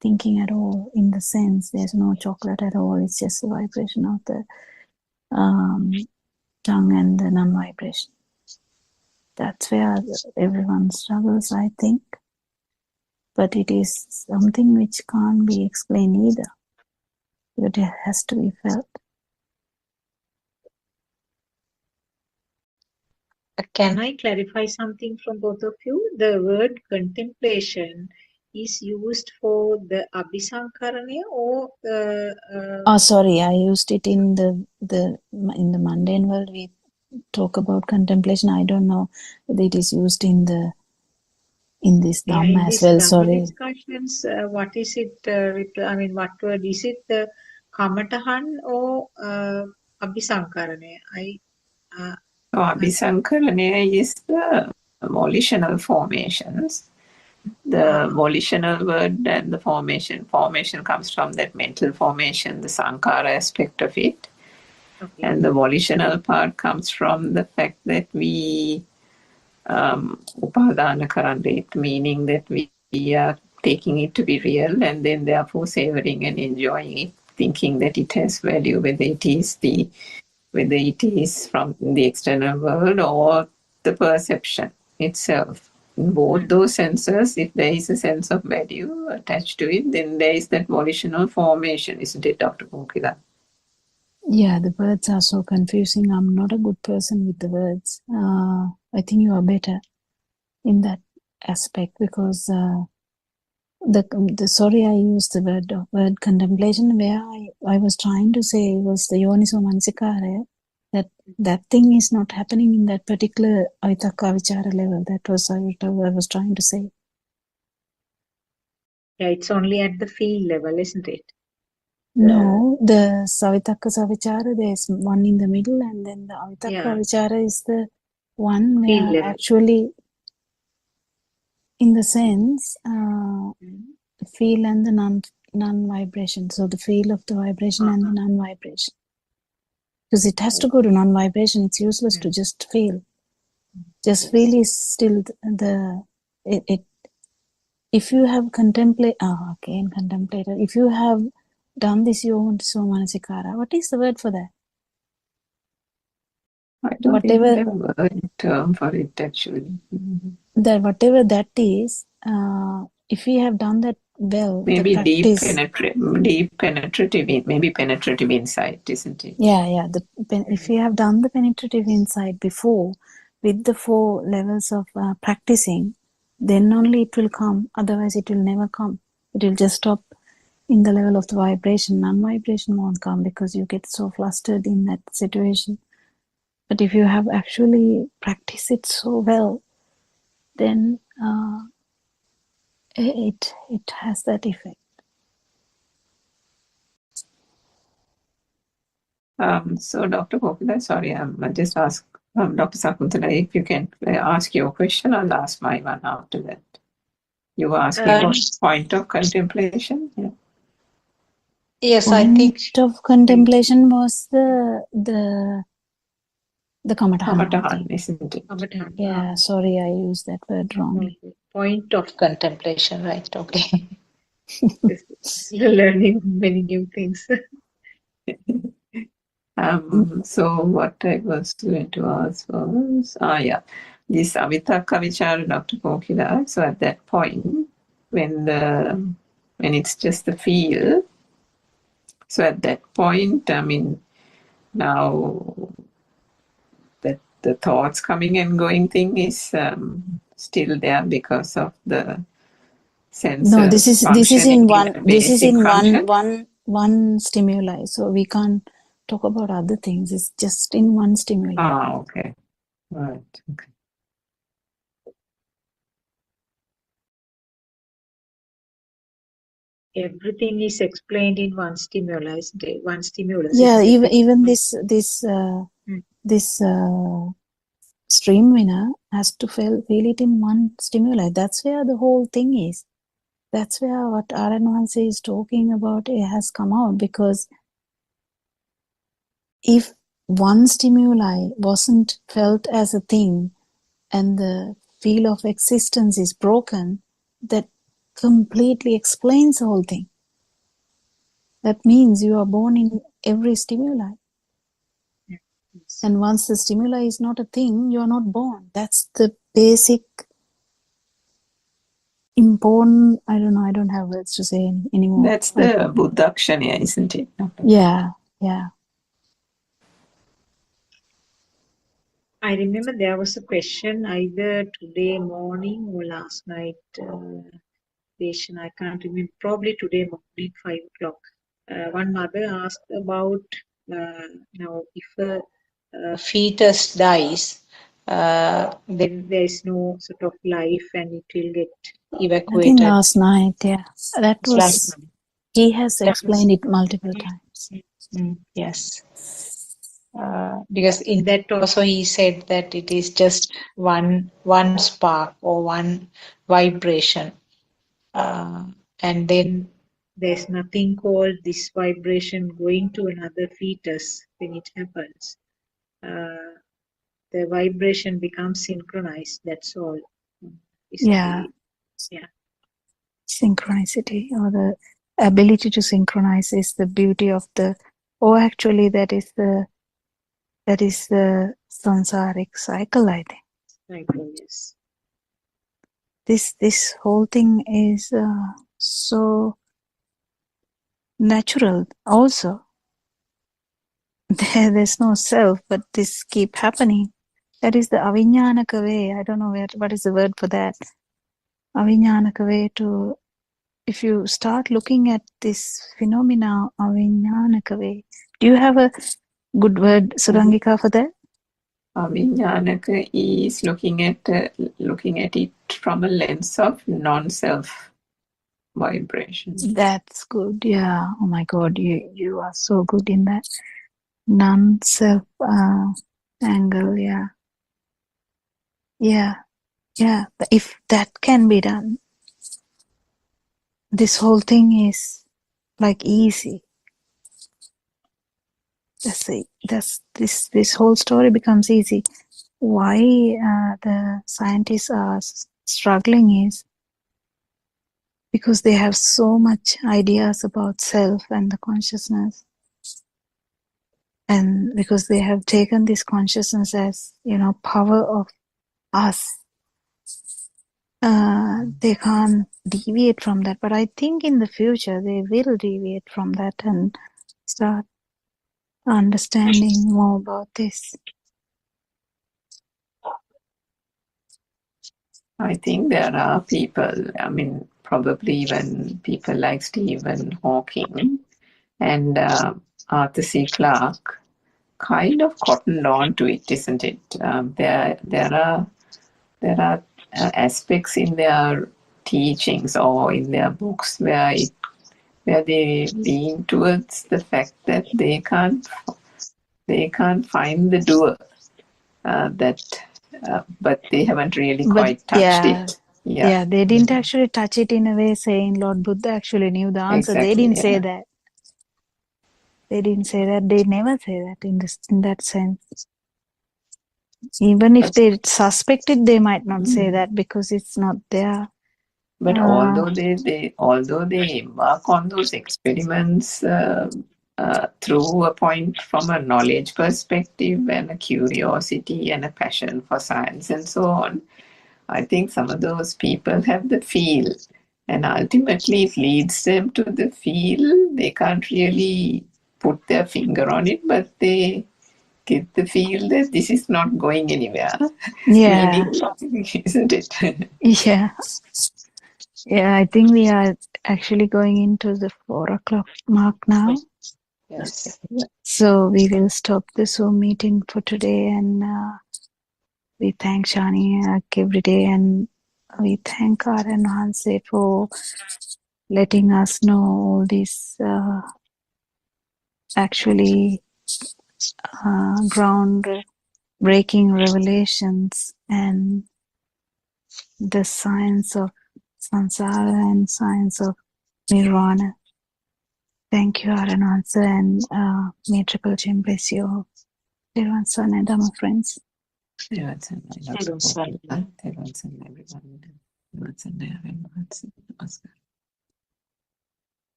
thinking at all, in the sense there's no chocolate at all. It's just the vibration of the tongue and the non-vibration. That's where everyone struggles, I think. But it is something which can't be explained either. But it has to be felt. Can I clarify something from both of you? The word contemplation is used for the abhisankarana or Oh, sorry, I used it in the mundane world. We talk about contemplation. I don't know whether it is used in this yeah, Dhamma in as these well. Dhamma Sorry. discussions, what is it? I mean, what word is it? The kamatahan or abhisankarana? So abhisankarana is the volitional formations. The volitional word and the formation. Formation comes from that mental formation, the sankhara aspect of it. Okay. And the volitional part comes from the fact that we upadana karandit, meaning that we are taking it to be real and then therefore savoring and enjoying it, thinking that it has value, whether it is from the external world or the perception itself. In both those senses, if there is a sense of value attached to it, then there is that volitional formation, isn't it, Dr. Kokila? Yeah, the words are so confusing. I'm not a good person with the words. I think you are better in that aspect, because sorry, I used the word contemplation, where I was trying to say was the yoniso manasikara, that thing is not happening in that particular avitakka vichara level. That was what I was trying to say. Yeah, it's only at the field level, isn't it? No, the savitakka savichara, there's one in the middle, and then the avitakka vichara is the one where actually, in the sense, feel and the non-vibration. So the feel of the vibration and the non-vibration. Because it has to go to non-vibration. It's useless to just feel. Just feel is still if you have contemplated, if you have done this yoniso manasikara, what is the word for that? I don't even have a word term for it, actually. That whatever that is, if we have done that well, maybe the practice, deep penetrative, maybe penetrative insight, isn't it? Yeah. If we have done the penetrative insight before with the 4 levels of practicing, then only it will come. Otherwise, it will never come. It will just stop in the level of the vibration. Non-vibration won't come because you get so flustered in that situation. But if you have actually practiced it so well, then it has that effect. So, Dr. Kokila, sorry, I'll just ask Dr. Sakuntala if you can ask your question. I'll ask my one after that. You were asking about point of contemplation? Yeah. Yes, Point I think of contemplation was the Kamatahan, isn't it? Kamatahan. Yeah, sorry, I used that word wrongly. Okay. Point of contemplation, right? Okay. You're learning many new things. So what I was going to ask was, this Avitaka Vichara, Dr. Kokila. So at that point, when it's just the feel, so at that point, I mean, now that the thoughts coming and going thing is still there because of the senses No, this is functioning in in one. a This is basic in function. one stimuli. So we can't talk about other things. It's just in one stimuli. Okay. Right. Okay. Everything is explained in one stimulus. One stimulus. Yeah, Isn't it? even this stream winner has to feel it in one stimuli. That's where the whole thing is. That's where what Aranwansi is talking about has come out, because if one stimuli wasn't felt as a thing and the feel of existence is broken, that completely explains the whole thing. That means you are born in every stimuli. Yes. And once the stimuli is not a thing, you are not born. That's the basic, important, I don't know, I don't have words to say anymore. That's the Buddhakshanya, isn't it? Yeah. I remember there was a question either today morning or last night. Patient, I can't remember. Probably today morning, 5 o'clock. One mother asked about now if a fetus dies, then there is no sort of life and it will get I think evacuated. last night, yeah. That It's last was, night. he has That was- explained it multiple times. Yes. Because in that also he said that it is just one spark or one vibration, and then there's nothing called this vibration going to another fetus when it happens. The vibration becomes synchronized. That's all. Yeah. Yeah. Synchronicity, or the ability to synchronize, is the beauty of the, or actually that is the samsaric cycle, I think. Cycle, yes. This whole thing is so natural also. There's no self, but this keep happening. That is the aviññānaka way. I don't know what is the word for that. Aviññānaka way to, if you start looking at this phenomena, aviññānaka way. Do you have a good word, Surangika, for that? Aviññānaka is looking at it from a lens of non-self vibration. That's good. Yeah. Oh my God, you are so good in that non-self angle. Yeah. If that can be done, this whole thing is like easy. This whole story becomes easy. Why the scientists are struggling is because they have so much ideas about self and the consciousness, and because they have taken this consciousness as, power of us. They can't deviate from that, but I think in the future they will deviate from that and start understanding more about this. I think there are people, I mean, probably even people like Stephen Hawking and Arthur C. Clarke kind of cottoned on to it, isn't it? There are aspects in their teachings or in their books where they lean towards the fact that they can't find the doer, but they haven't really quite touched it. Yeah, they didn't actually touch it in a way saying Lord Buddha actually knew the answer. Exactly, They didn't say that. They didn't say that. They never say that in that sense. Even if they suspect it, they might not say that because it's not there. But although they embark on those experiments through a point from a knowledge perspective and a curiosity and a passion for science and so on, I think some of those people have the feel, and ultimately it leads them to the feel. They can't really put their finger on it, but they get the feel that this is not going anywhere. Yeah. Meaning, isn't it? Yeah. Yeah, I think we are actually going into the 4 o'clock mark now. Yes. So we will stop the Zoom meeting for today, and we thank Shani every day, and we thank Karen Hanse for letting us know all these actually ground-breaking revelations and the science of samsara and science of nirvana. Thank you, Aranansa, and may Triple Gem bless you all. Devan Son and Dhamma friends.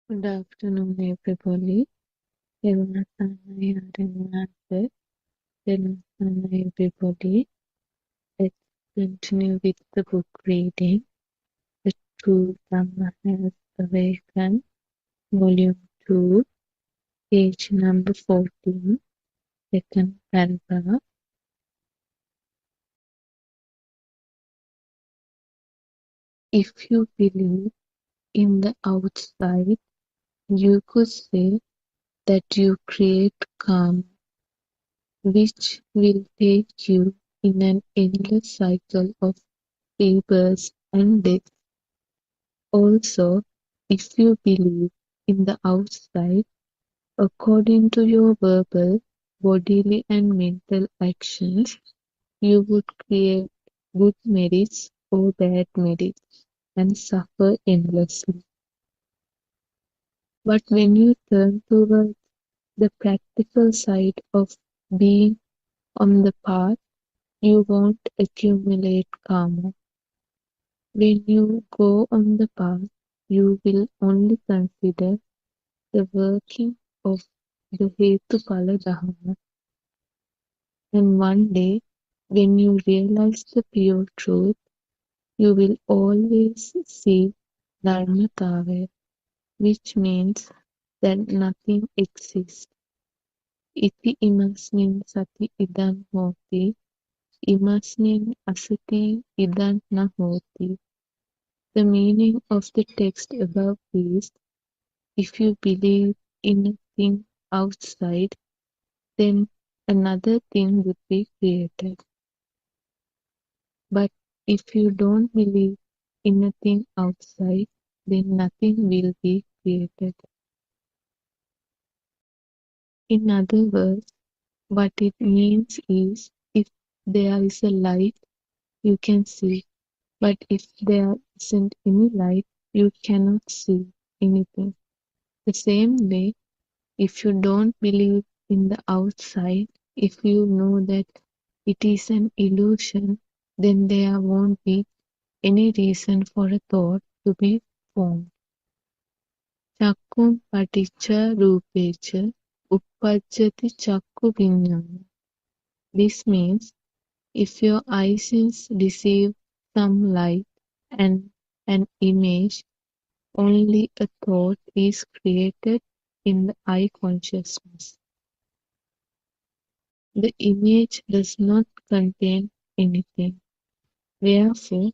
Good afternoon, everybody. Everyone, everybody. Let's continue with the book reading. The True Dhamma Has Awakened, Volume 2, page number 14, second paragraph. If you believe in the outside, you could say that you create karma, which will take you in an endless cycle of rebirth and death. Also, if you believe in the outside, according to your verbal, bodily and mental actions, you would create good merits or bad merits and suffer endlessly. But when you turn towards the practical side of being on the path, you won't accumulate karma. When you go on the path, you will only consider the working of the Hetupala Dhamma. And one day, when you realize the pure truth, you will always see Dharmatava, which means that nothing exists. Iti imasmin sati idan hoti, imasmin asati idan na hoti. The meaning of the text above is, if you believe in a thing outside, then another thing would be created. But if you don't believe in a thing outside, then nothing will be created. In other words, what it means is, if there is a light, you can see, but if there isn't any light, you cannot see anything. The same way, if you don't believe in the outside, if you know that it is an illusion, then there won't be any reason for a thought to be formed. Chakkum paticca rupecha uppajjati chakku viññāna. This means if your eye sense receives some light and an image, only a thought is created in the eye consciousness. The image does not contain anything. Therefore,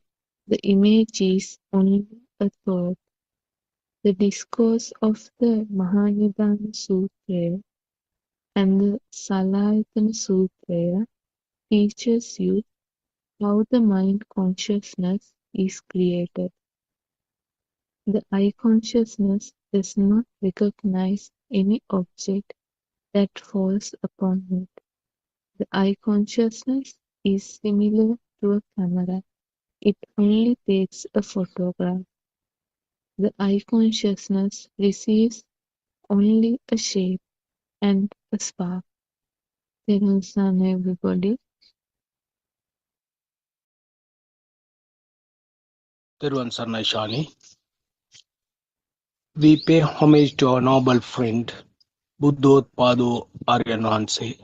the image is only a thought. The discourse of the Mahaniddana Sutra and the Salayatana Sutra teaches you how the mind consciousness is created. The eye consciousness does not recognize any object that falls upon it. The eye consciousness is similar to a camera. It only takes a photograph. The eye consciousness receives only a shape and a spark. Thanks, everybody. Teruvan Sarnai Shani. We pay homage to our noble friend Buddothpado Aryananse.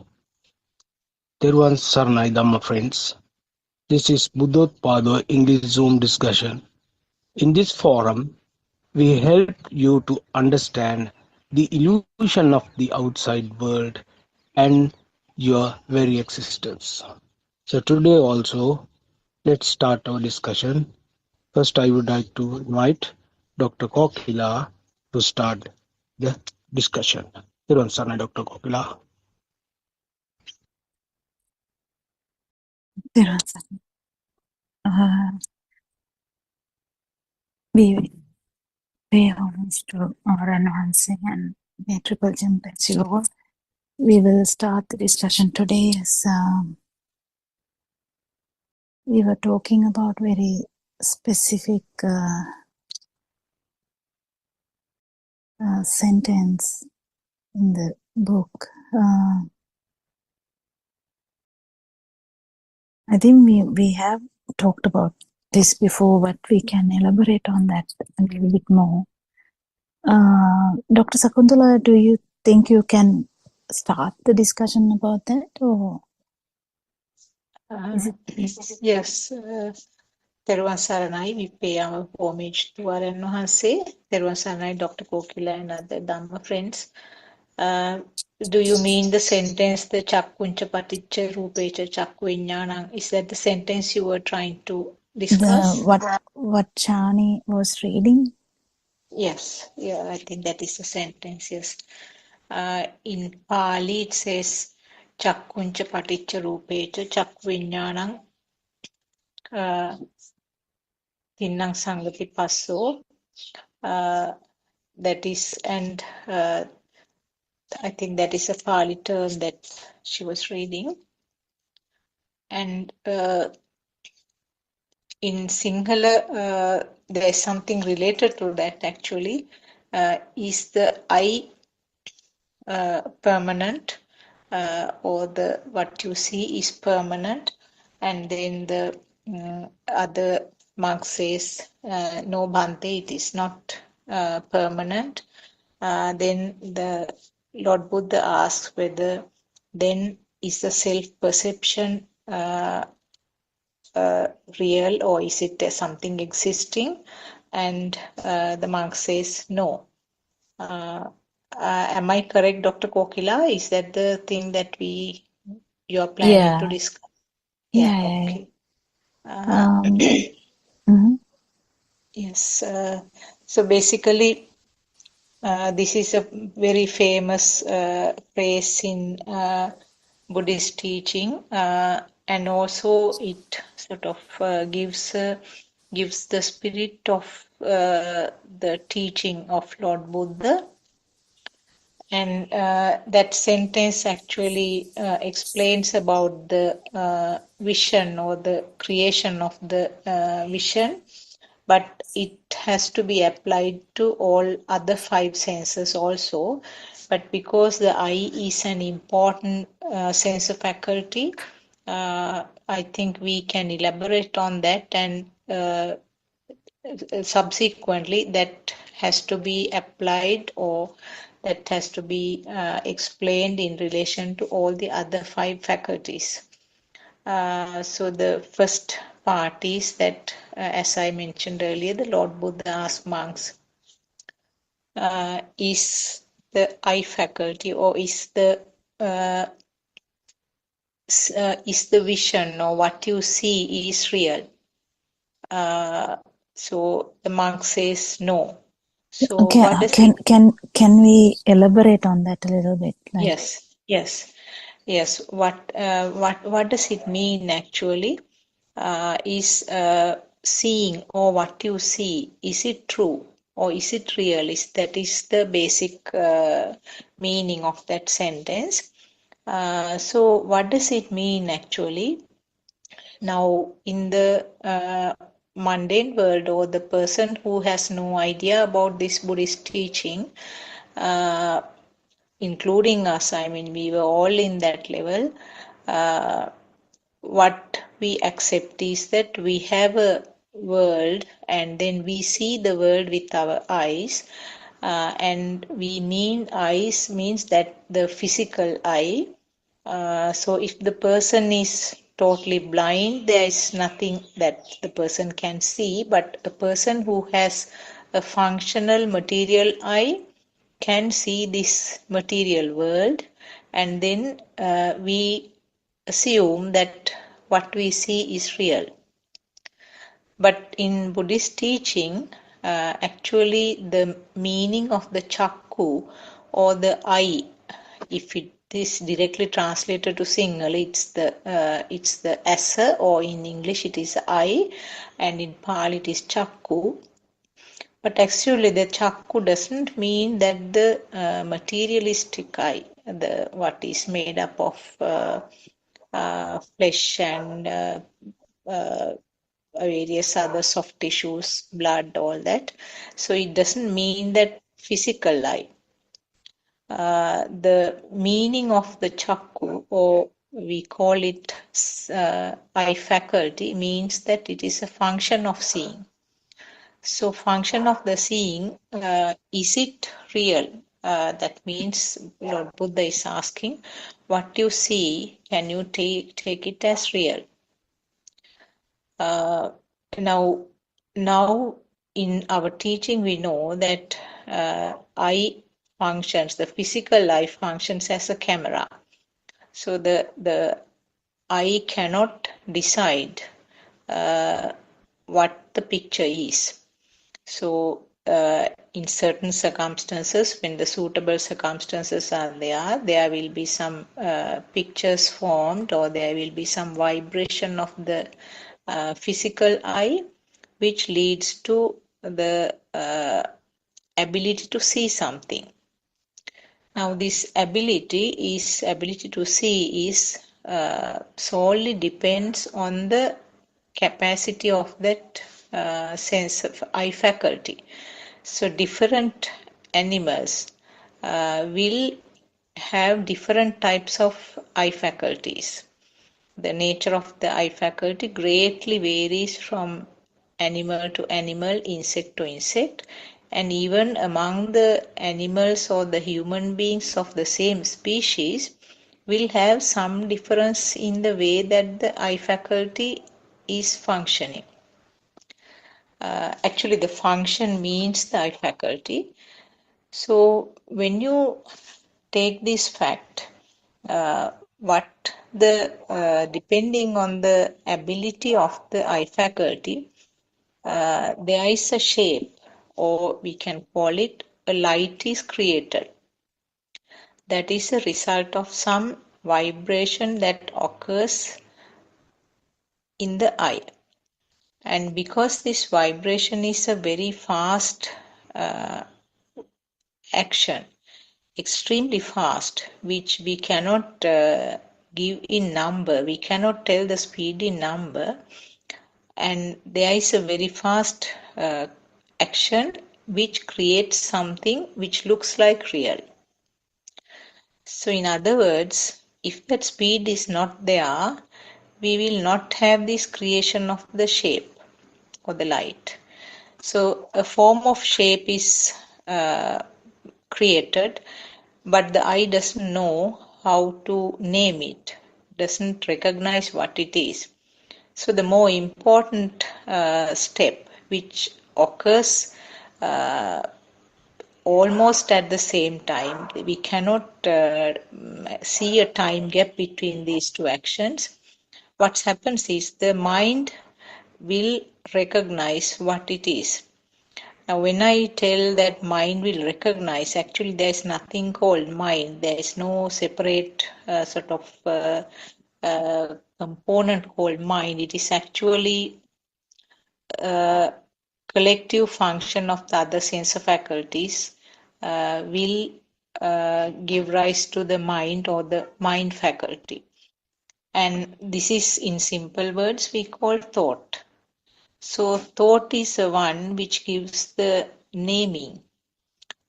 Teruvan Sarnai Dhamma friends. This is Buddothpado English Zoom discussion. In this forum, we help you to understand the illusion of the outside world and your very existence. So today also, let's start our discussion. First, I would like to invite Dr. Kokila to start the discussion. Teruvan Sarnai, Dr. Kokila. We pay homage to our enhancing and may triple jump as you go. We will start the discussion today as we were talking about very specific sentence in the book. I think we have talked about this before, but we can elaborate on that a little bit more. Dr. Sakuntala, do you think you can start the discussion about that, or is it? Yes, Teruvan Saranai, we pay our homage to our Enhanse, Teruvan Saranai, Dr. Kokila and other Dhamma friends. Do you mean the sentence, the Chakkuncha Paticha Rupecha Chakvinyana? Is that the sentence you were trying to discuss? What Chani was reading? Yes, yeah, I think that is the sentence, yes. In Pali it says Chakkuncha Paticha Rupecha Chakvinyanang Tinnang Sangati Passo. That is, and I think that is a Pali term that she was reading. And in Sinhala, there is something related to that actually. Is the eye permanent, or the what you see is permanent? And then the other monk says, no, Bhante, it is not permanent. Then the Lord Buddha asks whether then is the self-perception real, or is it something existing? And the monk says no. Am I correct, Dr. Kokila? Is that the thing that you are planning to discuss? Yeah. Okay. Yes. So basically, this is a very famous phrase in Buddhist teaching, and also it sort of gives the spirit of the teaching of Lord Buddha. And that sentence actually explains about the vision or the creation of the vision, but it has to be applied to all other five senses also. But because the eye is an important sense faculty, I think we can elaborate on that, and subsequently that has to be applied or that has to be explained in relation to all the other 5 faculties. So the first part is that, as I mentioned earlier, the Lord Buddha asked monks, is the eye faculty or is the vision or what you see is real? So the monk says no. So Okay, what does it? can we elaborate on that a little bit? Like, Yes. What does it mean actually? Is seeing or what you see, is it true or is it real? That is the basic meaning of that sentence. So what does it mean actually? Now, in the mundane world, or the person who has no idea about this Buddhist teaching, uh, including us, I mean, we were all in that level. What we accept is that we have a world and then we see the world with our eyes. And we mean eyes means that the physical eye. So if the person is totally blind, there is nothing that the person can see, but a person who has a functional material eye can see this material world, and then we assume that what we see is real. But in Buddhist teaching, actually the meaning of the chakku or the eye, if it is directly translated to Sinhala, it's the asa, or in English it is eye, and in Pali it is chakku. But actually the chakku doesn't mean that the materialistic eye, the what is made up of flesh and various other soft tissues, blood, all that. So it doesn't mean that physical eye. The meaning of the chakku, or we call it eye faculty, means that it is a function of seeing. So function of the seeing, is it real? That means Lord Buddha is asking, what you see, can you take it as real? Now in our teaching, we know that eye functions, the physical eye functions as a camera. So the eye cannot decide what the picture is. So in certain circumstances, when the suitable circumstances are there will be some pictures formed, or there will be some vibration of the physical eye, which leads to the ability to see something. Now, this ability to see is solely depends on the capacity of that sense of eye faculty. So, different animals will have different types of eye faculties. The nature of the eye faculty greatly varies from animal to animal, insect to insect, and even among the animals or the human beings of the same species will have some difference in the way that the eye faculty is functioning. Actually, the function means the eye faculty. So when you take this fact, depending on the ability of the eye faculty, there is a shape, or we can call it a light is created. That is a result of some vibration that occurs in the eye. And because this vibration is a very fast action, extremely fast, which we cannot give in number, we cannot tell the speed in number, and there is a very fast action which creates something which looks like real. So in other words, if that speed is not there, we will not have this creation of the shape or the light. So a form of shape is created, but the eye doesn't know how to name it, doesn't recognize what it is. So the more important step, which occurs almost at the same time, we cannot see a time gap between these two actions. What happens is the mind will recognize what it is. Now, when I tell that mind will recognize, actually there is nothing called mind. There is no separate component called mind. It is actually a collective function of the other sensor faculties will give rise to the mind or the mind faculty. And this is, in simple words, we call thought. So thought is the one which gives the naming.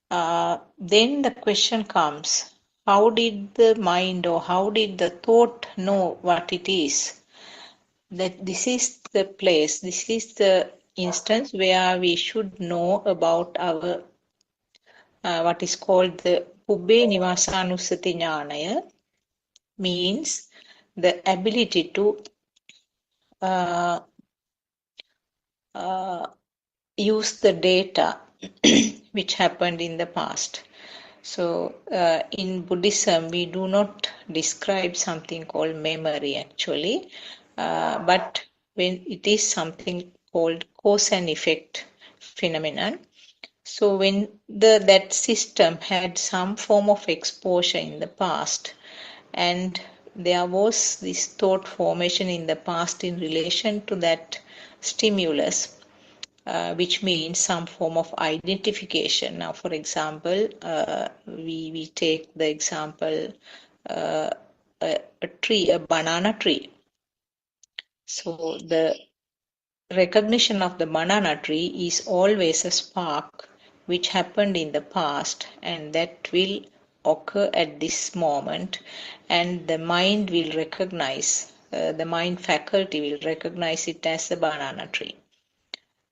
Then the question comes, how did the mind or how did the thought know what it is? That this is the place, this is the instance where we should know about our what is called the Ubbe Nivasanussati Jnanaya, means the ability to use the data which happened in the past. So in Buddhism, we do not describe something called memory actually, but when it is something called cause and effect phenomenon. So when that system had some form of exposure in the past, and there was this thought formation in the past in relation to that stimulus, which means some form of identification. Now, for example, we take the example a tree, a banana tree. So the recognition of the banana tree is always a spark which happened in the past, and that will occur at this moment, and the mind will recognize, the mind faculty will recognize it as a banana tree.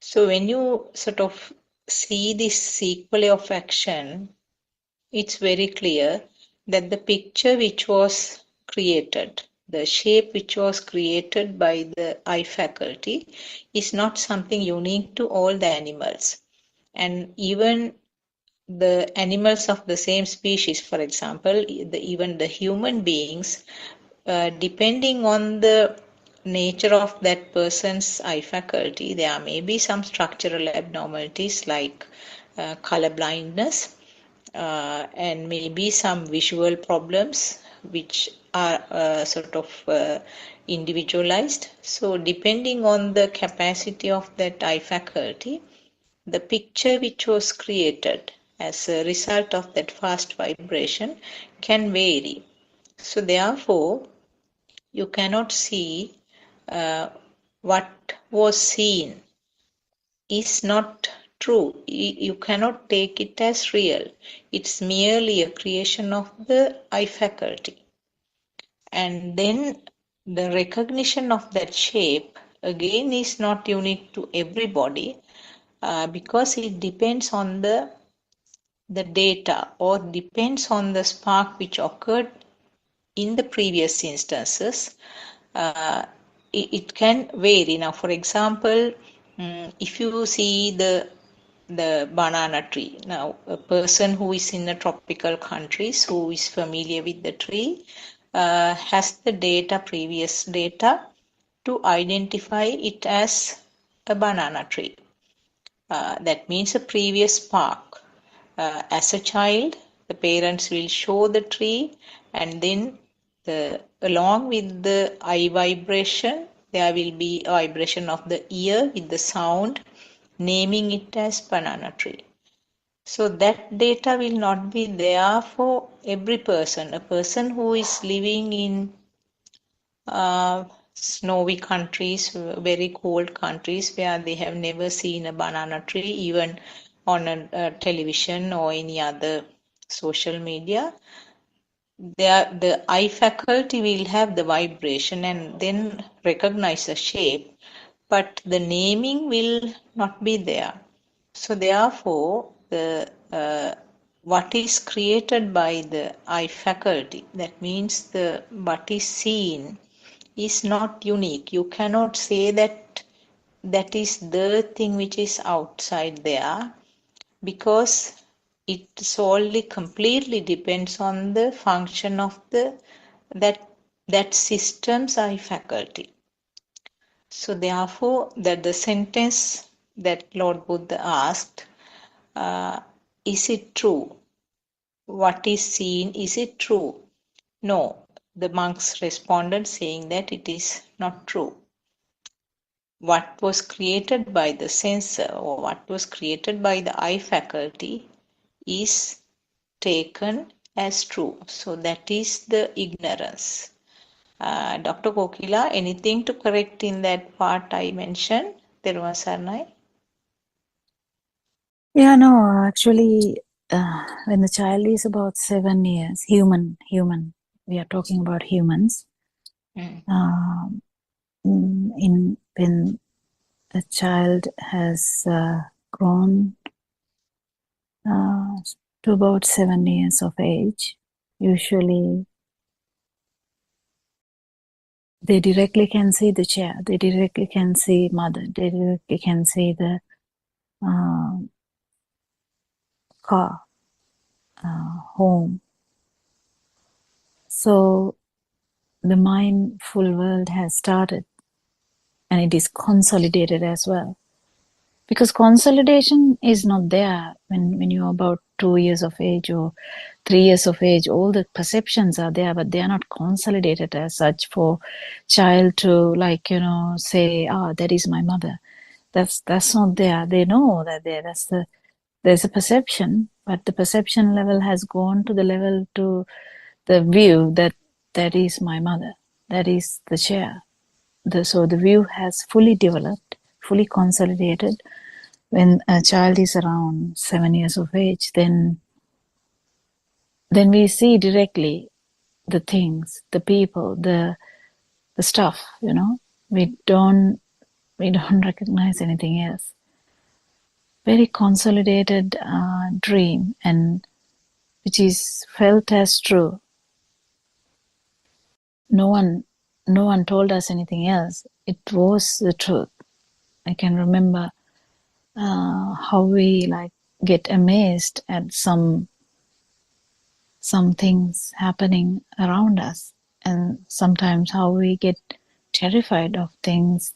So when you sort of see this sequence of action, it's very clear that the picture which was created, the shape which was created by the eye faculty, is not something unique to all the animals. And even the animals of the same species, for example, even the human beings, depending on the nature of that person's eye faculty, there may be some structural abnormalities like color blindness, and maybe some visual problems which are individualized. So depending on the capacity of that eye faculty, the picture which was created as a result of that fast vibration can vary. So therefore, you cannot see what was seen is not true. You cannot take it as real. It's merely a creation of the eye faculty. And then the recognition of that shape again is not unique to everybody, because it depends on the data, or depends on the spark which occurred in the previous instances. It can vary. Now, for example, if you see the banana tree, now a person who is in the tropical countries, who is familiar with the tree, has the previous data to identify it as a banana tree. That means a previous spark. As a child, the parents will show the tree, and then along with the eye vibration, there will be a vibration of the ear with the sound, naming it as banana tree. So that data will not be there for every person. A person who is living in snowy countries, very cold countries, where they have never seen a banana tree, even on a television or any other social media, the eye faculty will have the vibration and then recognize the shape, but the naming will not be there. So therefore, the what is created by the eye faculty, that means what is seen, is not unique. You cannot say that that is the thing which is outside there, because it solely completely depends on the function of that system's eye faculty. So therefore, that the sentence that Lord Buddha asked, is it true? What is seen, is it true? No. The monks responded saying that it is not true. What was created by the sensor, or what was created by the eye faculty, is taken as true. So that is the ignorance. Dr. Kokila, anything to correct in that part I mentioned? Teruvan Saranai? Yeah, no, actually, when the child is about 7 years, human, we are talking about humans. When a child has grown to about 7 years of age, usually they directly can see the chair, they directly can see mother, they directly can see the car, home. So the mindful world has started, and it is consolidated as well. Because consolidation is not there when you're about 2 years of age or 3 years of age. All the perceptions are there, but they are not consolidated as such for child to, like, say, that is my mother. That's not there. They know that there's a perception, but the perception level has gone to the level to the view that is my mother, that is the chair. So the view has fully developed, fully consolidated. When a child is around 7 years of age, then we see directly the things, the people, the stuff. We don't recognize anything else. Very consolidated dream, and which is felt as true. No one told us anything else. It was the truth. I can remember how we get amazed at some things happening around us, and sometimes how we get terrified of things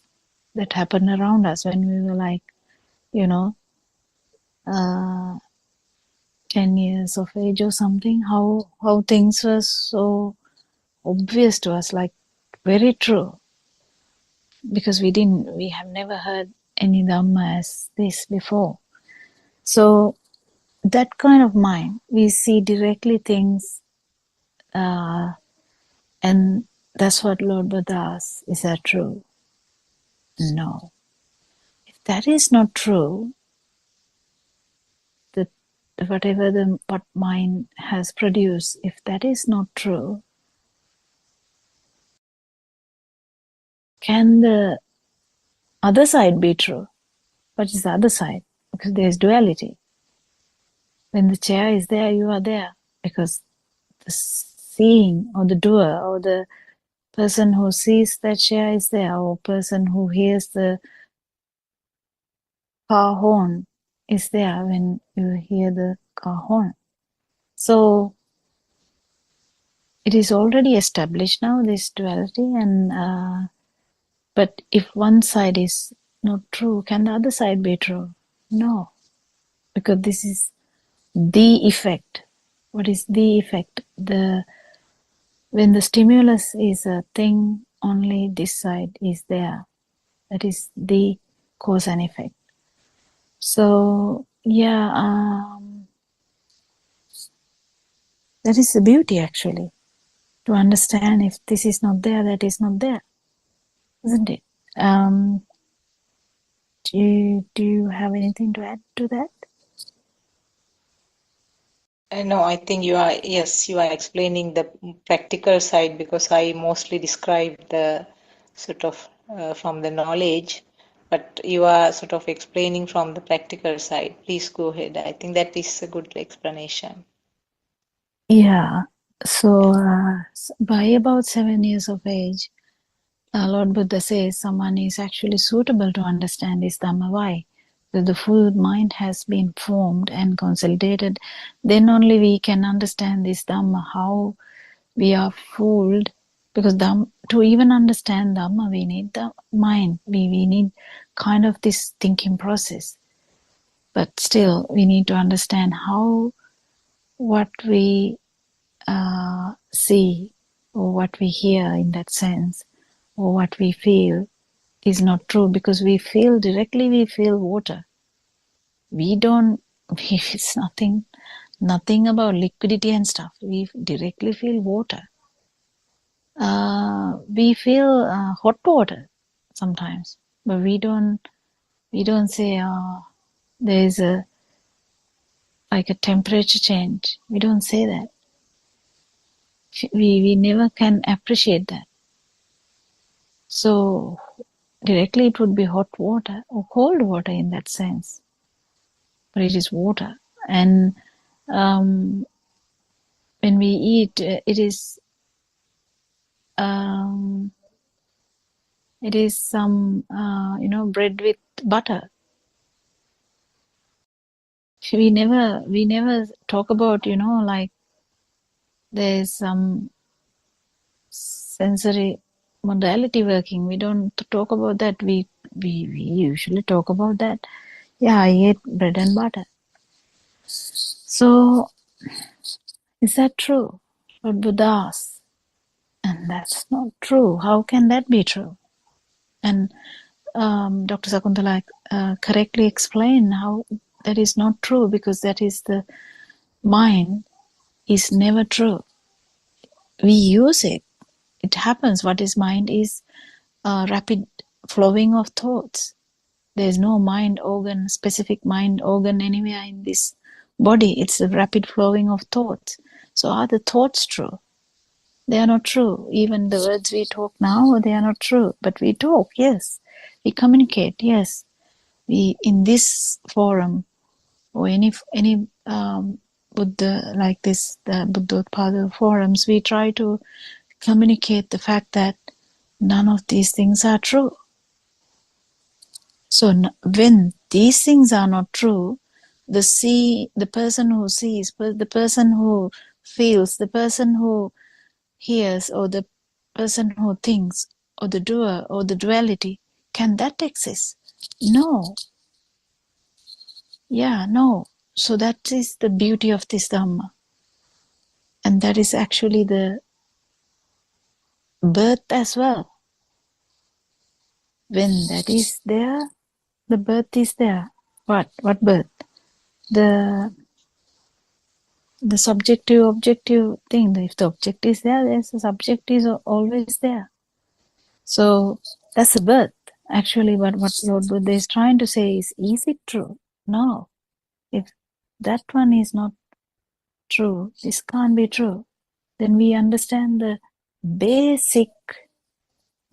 that happen around us when we were 10 years of age or something. How things were so obvious to us, like very true, because we have never heard any Dhamma as this before. So that kind of mind, we see directly things, and that's what Lord Buddha asks, is that true? No. If that is not true, that what mind has produced, if that is not true, can the other side be true? What is the other side? Because there is duality. When the chair is there, you are there, because the seeing or the doer or the person who sees that chair is there, or person who hears the car horn is there when you hear the car horn. So it is already established now, this duality, and but if one side is not true, can the other side be true? No, because this is the effect. What is the effect? When the stimulus is a thing, only this side is there. That is the cause and effect. So yeah, that is the beauty, actually, to understand if this is not there, that is not there, isn't it? Do you have anything to add to that? No, I think you are explaining the practical side, because I mostly described the sort of from the knowledge. but you are sort of explaining from the practical side. Please go ahead. I think that is a good explanation. Yeah. So by about 7 years of age, Lord Buddha says someone is actually suitable to understand this Dhamma. Why? Because the full mind has been formed and consolidated. Then only we can understand this Dhamma, how we are fooled. Because to even understand Dhamma, we need the mind. We need kind of this thinking process. But still, we need to understand how what we see or what we hear in that sense or what we feel is not true, because we feel water. We don't, it's nothing about liquidity and stuff. We directly feel water. We feel hot water sometimes, but we don't say there's like a temperature change. We don't say that. We never can appreciate that. So directly it would be hot water or cold water in that sense, but it is water. And when we eat, it is some bread with butter. We never talk about like there's some sensory modality working. We don't talk about that. We usually talk about that. Yeah, I ate bread and butter. So is that true? But Buddha asks, and that's not true. How can that be true? And Dr. Sakuntala correctly explained how that is not true, because that is the mind is never true. We use it. It happens. What is mind is rapid flowing of thoughts. There's no mind organ, specific mind organ anywhere in this body. It's a rapid flowing of thoughts. So are the thoughts true? They are not true. Even the words we talk now, they are not true. But we talk, yes. We communicate, yes. We in this forum or any Buddha like this, the Buddothpado forums, we try to communicate the fact that none of these things are true. So when these things are not true, the person who sees, the person who feels, the person who hears, or the person who thinks, or the doer, or the duality, can that exist? No. Yeah, no. So that is the beauty of this Dhamma. And that is actually the birth as well. When that is there, the birth is there. What birth? The subjective objective thing. If the object is there, there's the subject is always there. So that's the birth. Actually, what Lord Buddha is trying to say is it true? No. If that one is not true, this can't be true. Then we understand the basic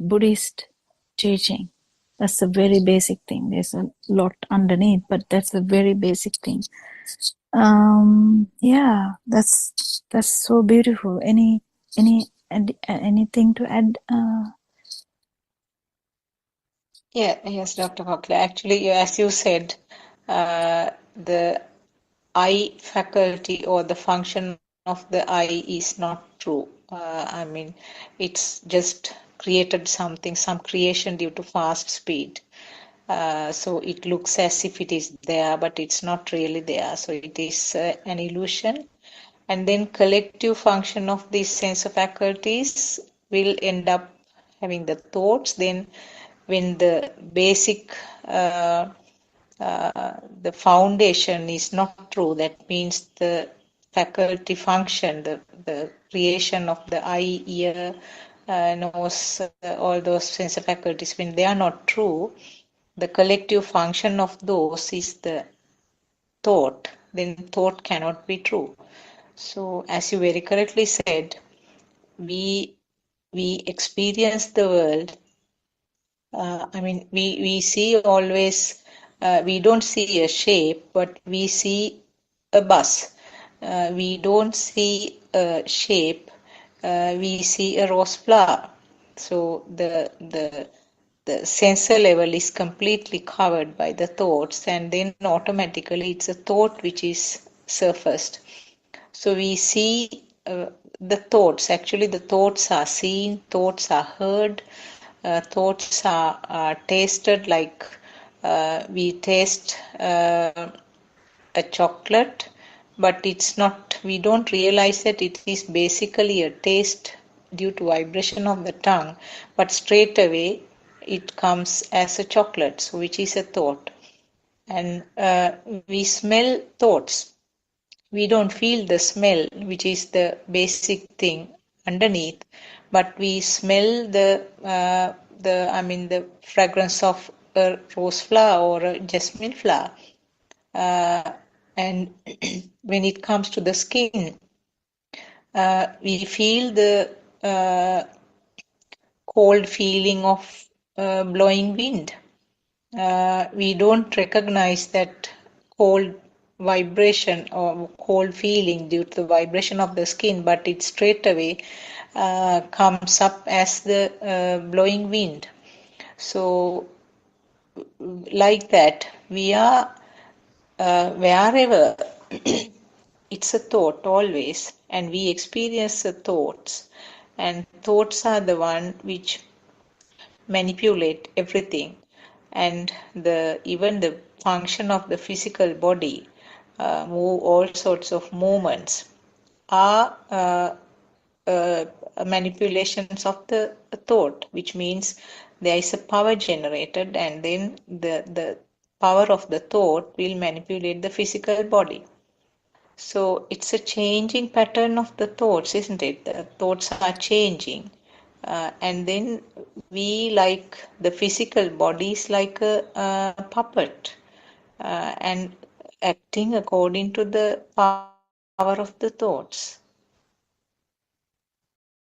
Buddhist teaching. That's a very basic thing. There's a lot underneath, but that's a very basic thing. Yeah, that's so beautiful. Anything to add? Yes, Dr. Kokla. Actually, as you said, the I faculty or the function of the I is not true. I mean, it's just created something, some creation due to fast speed. So it looks as if it is there, but it's not really there. So it is an illusion. And then collective function of these sense of faculties will end up having the thoughts. Then when the basic the foundation is not true, that means the faculty function, the creation of the eye, ear, nose, all those sense of faculties, when they are not true, the collective function of those is the thought, then thought cannot be true. So as you very correctly said, we experience the world I mean, we see always, we don't see a shape, but we see a bus. We don't see a shape, we see a rose flower. So the sensor level is completely covered by the thoughts, and then automatically it's a thought which is surfaced. So we see the thoughts. Actually, the thoughts are seen, thoughts are heard, thoughts are tasted, like we taste a chocolate, but it's not, we don't realize that it is basically a taste due to vibration of the tongue, but straight away it comes as a chocolate, so which is a thought. And we smell thoughts. We don't feel the smell, which is the basic thing underneath, but we smell the fragrance of a rose flower or a jasmine flower. And when it comes to the skin, we feel the cold feeling of blowing wind. We don't recognize that cold vibration or cold feeling due to the vibration of the skin, but it straight away comes up as the blowing wind. So like that, we are wherever it's a thought always, and we experience the thoughts, and thoughts are the one which manipulate everything, and even the function of the physical body, move all sorts of movements are manipulations of the thought, which means there is a power generated, and then the power of the thought will manipulate the physical body. So it's a changing pattern of the thoughts, isn't it? The thoughts are changing. And then we, like the physical body, is like a puppet, and acting according to the power of the thoughts.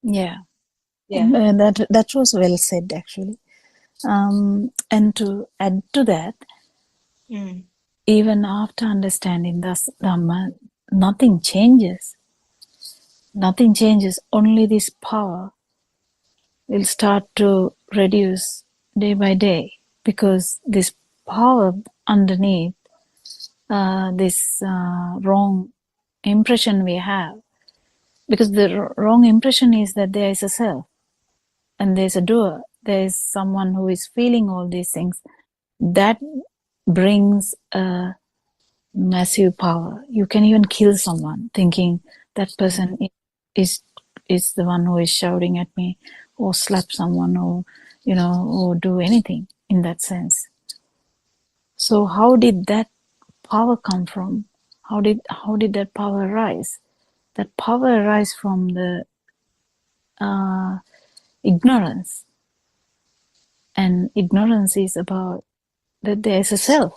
Yeah, Yeah. that was well said, actually. And to add to that, even after understanding this Dhamma, nothing changes. Nothing changes. Only this power will start to reduce day by day, because this power underneath this wrong impression we have, because the wrong impression is that there is a self and there's a doer, there is someone who is feeling all these things. That brings a massive power. You can even kill someone thinking that person is the one who is shouting at me, or slap someone, or or do anything in that sense. So how did that power come from? How did that power arise? That power arise from the ignorance, and ignorance is about that there is a self.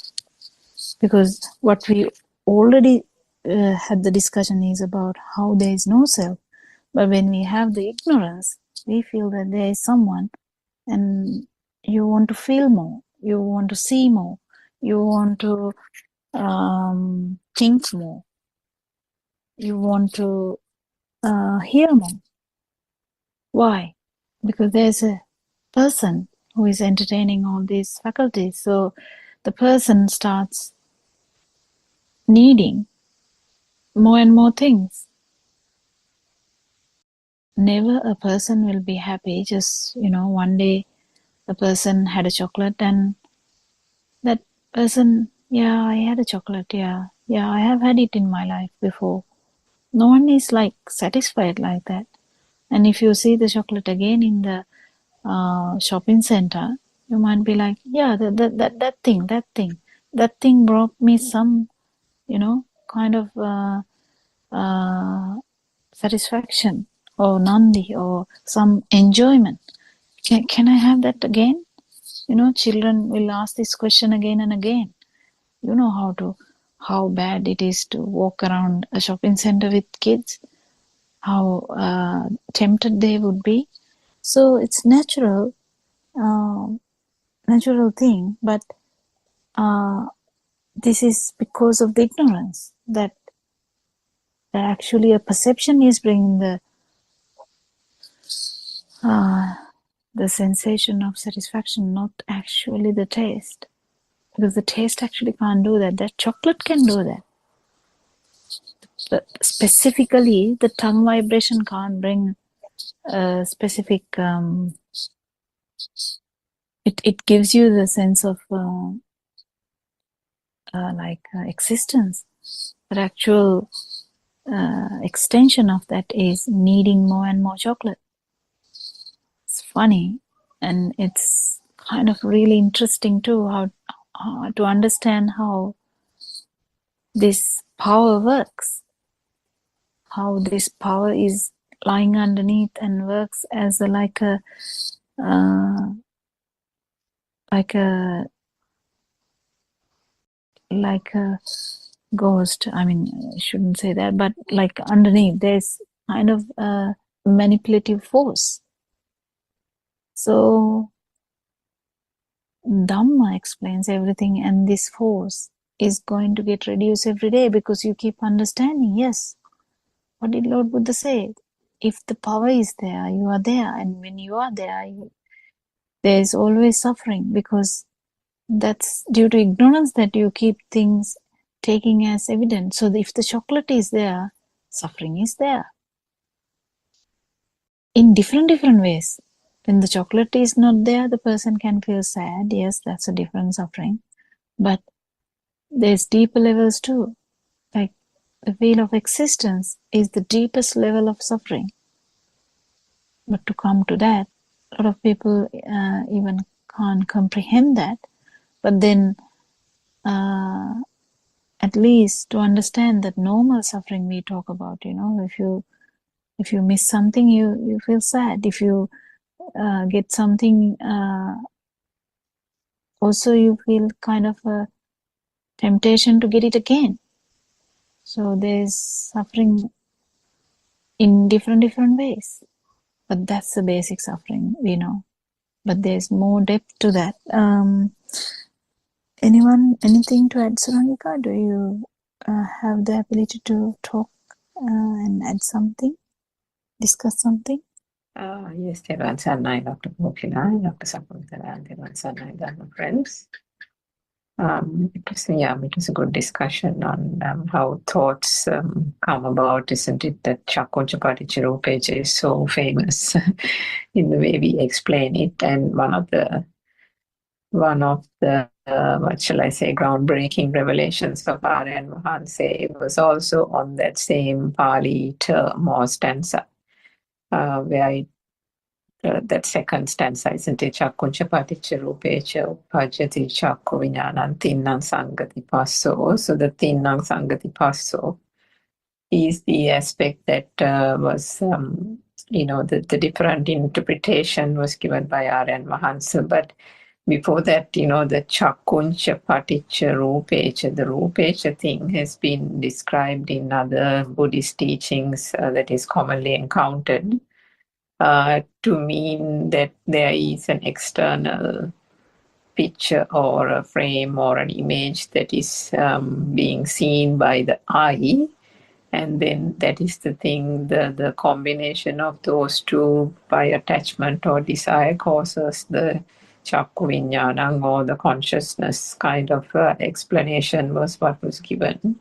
Because what we already had the discussion is about how there is no self. But when we have the ignorance, we feel that there is someone, and you want to feel more, you want to see more, you want to think more, you want to hear more. Why? Because there's a person who is entertaining all these faculties. So the person starts needing more and more things. Never a person will be happy. Just, one day a person had a chocolate, and that person, yeah, I had a chocolate. Yeah, I have had it in my life before. No one is like satisfied like that. And if you see the chocolate again in the shopping center, you might be like, yeah, that thing brought me some, kind of satisfaction, or nandi, or some enjoyment. Can I have that again? Children will ask this question again and again. You know how bad it is to walk around a shopping center with kids, how tempted they would be. So it's natural natural thing, but this is because of the ignorance that actually a perception is bringing the sensation of satisfaction, not actually the taste. Because the taste actually can't do that. That chocolate can do that. But specifically, the tongue vibration can't bring a specific... it gives you the sense of existence. But actual extension of that is needing more and more chocolate. It's funny, and it's kind of really interesting too, how to understand how this power works, how this power is lying underneath and works as like a ghost. I mean, I shouldn't say that, but like underneath there's kind of a manipulative force. So Dhamma explains everything, and this force is going to get reduced every day because you keep understanding. Yes, what did Lord Buddha say? If the power is there, you are there, and when you are there, there is always suffering, because that's due to ignorance that you keep things taking as evident. So if the chocolate is there, suffering is there in different ways. When the chocolate is not there, the person can feel sad. Yes, that's a different suffering. But there's deeper levels too. Like the wheel of existence is the deepest level of suffering. But to come to that, a lot of people even can't comprehend that. But then at least to understand that normal suffering we talk about, if you miss something, you feel sad. If you get something, also you feel kind of a temptation to get it again. So there's suffering in different ways, but that's the basic suffering, we know. But there's more depth to that. Anything to add, Sarangika? Do you have the ability to talk and add something, discuss something? Yes, Teruvan Sarnai, Dr. Kokila, Dr. Sakuntala, and Teruvan Sarnai, Dharma friends. It was a good discussion on how thoughts come about, isn't it? That Chakunchapati page is so famous in the way we explain it, and one of the what shall I say, groundbreaking revelations of Aryan Mahanse was also on that same Pali term or stanza, where that second stanza, isn't it? Chakkuncha paticca rupecha upajjati chakku vinyanam tinnam sangati passo. So the tinnam sangati passo is the aspect that was, the different interpretation was given by Aryan Mahansa. But before that, the Chakkuncha paticca rupecha, the rupecha thing has been described in other Buddhist teachings that is commonly encountered. To mean that there is an external picture or a frame or an image that is being seen by the eye, and then that is the thing, the combination of those two by attachment or desire causes the chakku vinyanam, or the consciousness kind of explanation was what was given,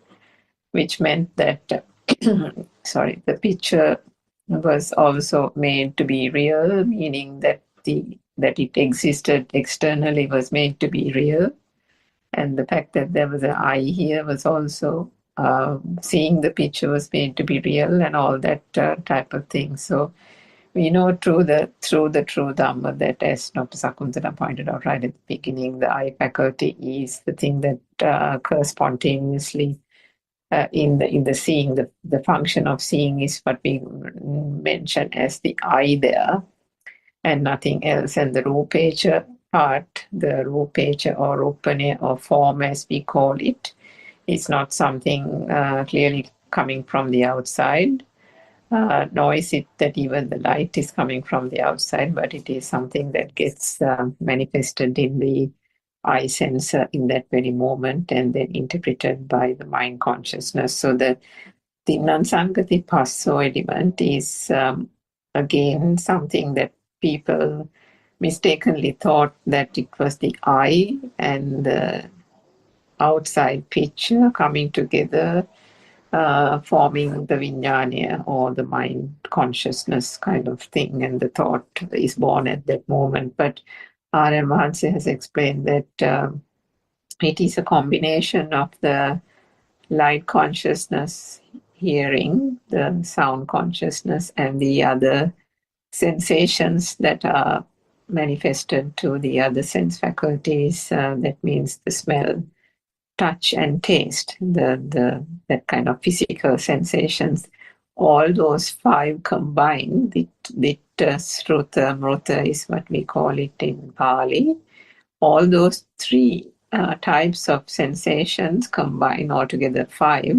which meant that the picture was also made to be real, meaning that that it existed externally was made to be real, and the fact that there was an eye here was also seeing the picture was made to be real, and all that type of thing. So we know through the true Dhamma that, as Dr. Sakuntala pointed out right at the beginning, the eye faculty is the thing that occurs spontaneously. In the seeing, the function of seeing is what we mention as the eye there, and nothing else. And the rupecha part, the rupecha or rupane or form as we call it, is not something clearly coming from the outside, noise it that even the light is coming from the outside, but it is something that gets manifested in the eye sensor in that very moment and then interpreted by the mind consciousness. So the Nansangati Passo element is again something that people mistakenly thought that it was the eye and the outside picture coming together, forming the vinyanya or the mind consciousness kind of thing, and the thought is born at that moment. But R.M. Mahanse has explained that it is a combination of the light consciousness, hearing, the sound consciousness, and the other sensations that are manifested to the other sense faculties. That means the smell, touch, and taste, that kind of physical sensations. All those five combined, the Sruta, Mruta is what we call it in Pali. All those three types of sensations combine, altogether five,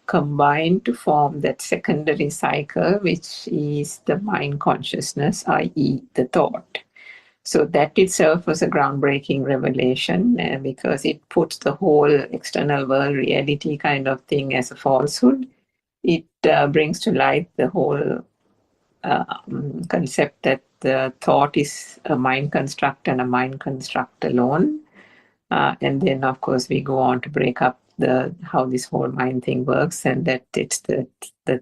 combine to form that secondary cycle, which is the mind consciousness, i.e. the thought. So that itself was a groundbreaking revelation because it puts the whole external world reality kind of thing as a falsehood. It brings to light the whole concept that the thought is a mind construct and a mind construct alone. And then, of course, we go on to break up how this whole mind thing works, and that it's the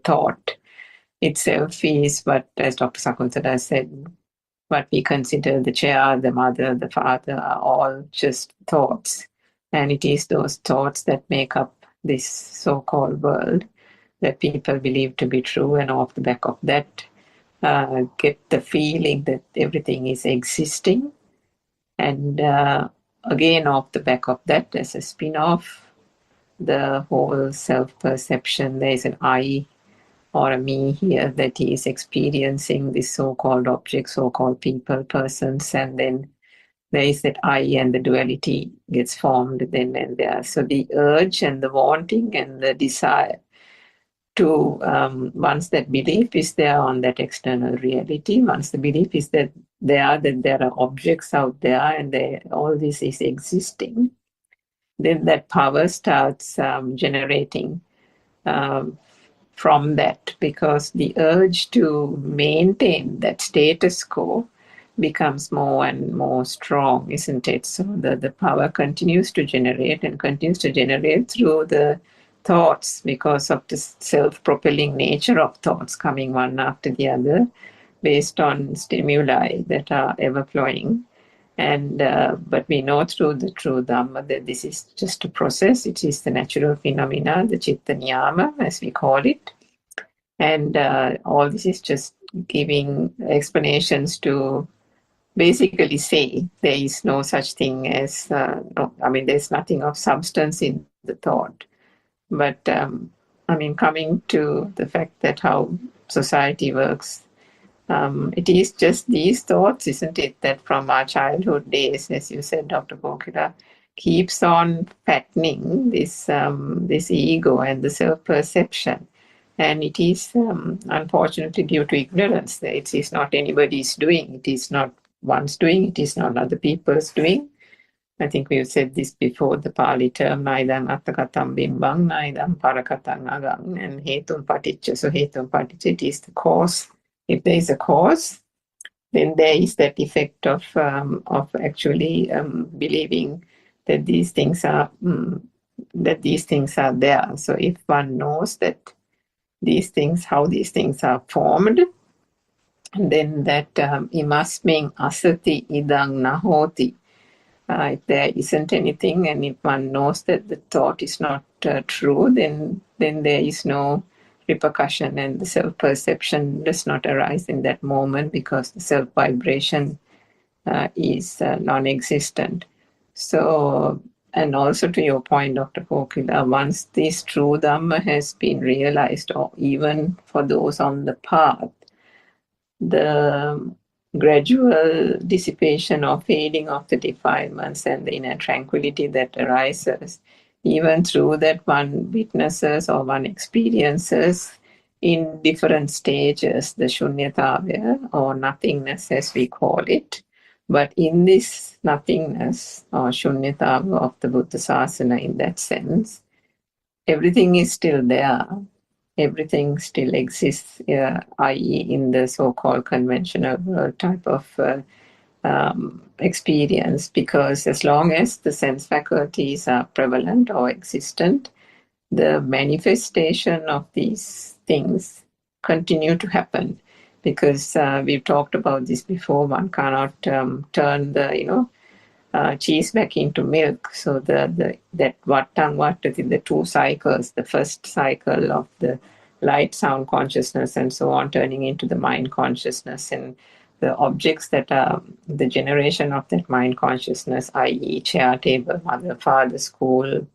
thought itself is what, as Dr. Sakuntala said, what we consider the chair, the mother, the father are all just thoughts. And it is those thoughts that make up this so-called world that people believe to be true, and off the back of that, get the feeling that everything is existing. And again, off the back of that, as a spin-off, the whole self-perception, there's an I or a me here that is experiencing this so-called object, so-called people, persons, and then there is that I and the duality gets formed then and there. So the urge and the wanting and the desire to, once that belief is there on that external reality, once the belief is that there are objects out there and all this is existing, then that power starts generating from that, because the urge to maintain that status quo becomes more and more strong, isn't it? So the power continues to generate and continues to generate through the thoughts because of the self-propelling nature of thoughts coming one after the other based on stimuli that are ever-flowing. And but we know through the true Dhamma that this is just a process. It is the natural phenomena, the Chitta Niyama, as we call it. And all this is just giving explanations to basically say there is no such thing as, there's nothing of substance in the thought. But, coming to the fact that how society works, it is just these thoughts, isn't it, that from our childhood days, as you said, Dr. Kokila, keeps on fattening this ego and the self-perception. And it is unfortunately due to ignorance. It is not anybody's doing. It is not one's doing. It is not other people's doing. I think we've said this before, the Pali term, naidam attakatam bimbang, naidam parakatang agang, and hetum paticca. So hetum paticca, it is the cause. If there is a cause, then there is that effect of actually believing that these things are there. So if one knows that how these things are formed, then that imasming asati idang nahoti. If there isn't anything, and if one knows that the thought is not true, then there is no repercussion, and the self-perception does not arise in that moment because the self-vibration is non-existent. So, and also to your point, Dr. Kokila, once this true Dhamma has been realized, or even for those on the path, the gradual dissipation or fading of the defilements and the inner tranquility that arises, even through that one witnesses or one experiences, in different stages, the shunyatavya or nothingness as we call it. But in this nothingness or shunyatava of the Buddha Sasana, in that sense, everything is still there. Everything still exists, i.e. in the so-called conventional type of experience, because as long as the sense faculties are prevalent or existent, the manifestation of these things continue to happen. Because we've talked about this before, one cannot turn the cheese back into milk. So that vattang vattati, the two cycles, the first cycle of the light sound consciousness and so on, turning into the mind consciousness, and the objects that are the generation of that mind consciousness, i.e. chair, table, mother, father, school,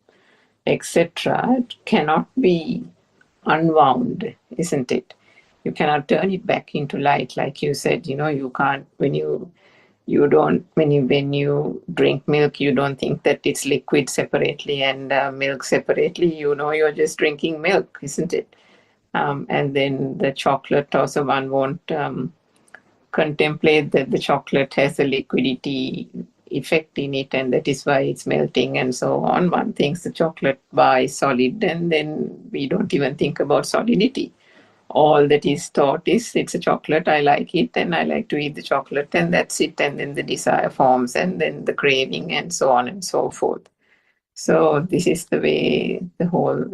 etc., cannot be unwound, isn't it? You cannot turn it back into light, like you said. You can't, when you drink milk, you don't think that it's liquid separately and milk separately. You're just drinking milk, isn't it? And then the chocolate also, one won't contemplate that the chocolate has a liquidity effect in it, and that is why it's melting and so on. One thinks the chocolate bar is solid, and then we don't even think about solidity. All that is taught is it's a chocolate, I like it, and I like to eat the chocolate, and that's it. And then the desire forms, and then the craving, and so on and so forth. So this is the way the whole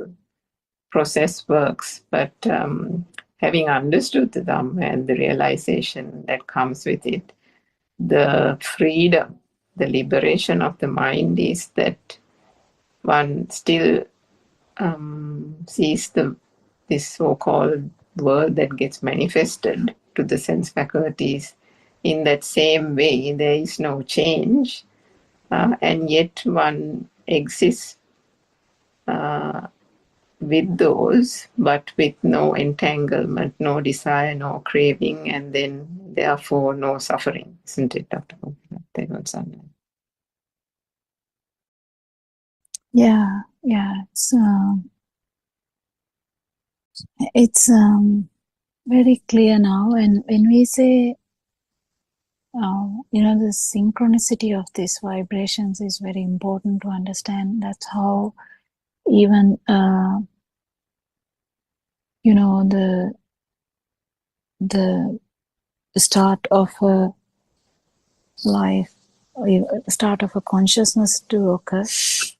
process works. But having understood the Dhamma and the realization that comes with it, the freedom, the liberation of the mind is that one still sees this so-called world that gets manifested to the sense faculties in that same way. There is no change, and yet one exists with those, but with no entanglement, no desire, no craving, and then therefore no suffering, isn't it, Dr. Kokila? Yeah, it's very clear now. And when we say, the synchronicity of these vibrations is very important to understand. That's how even, the start of a life, the start of a consciousness to occur.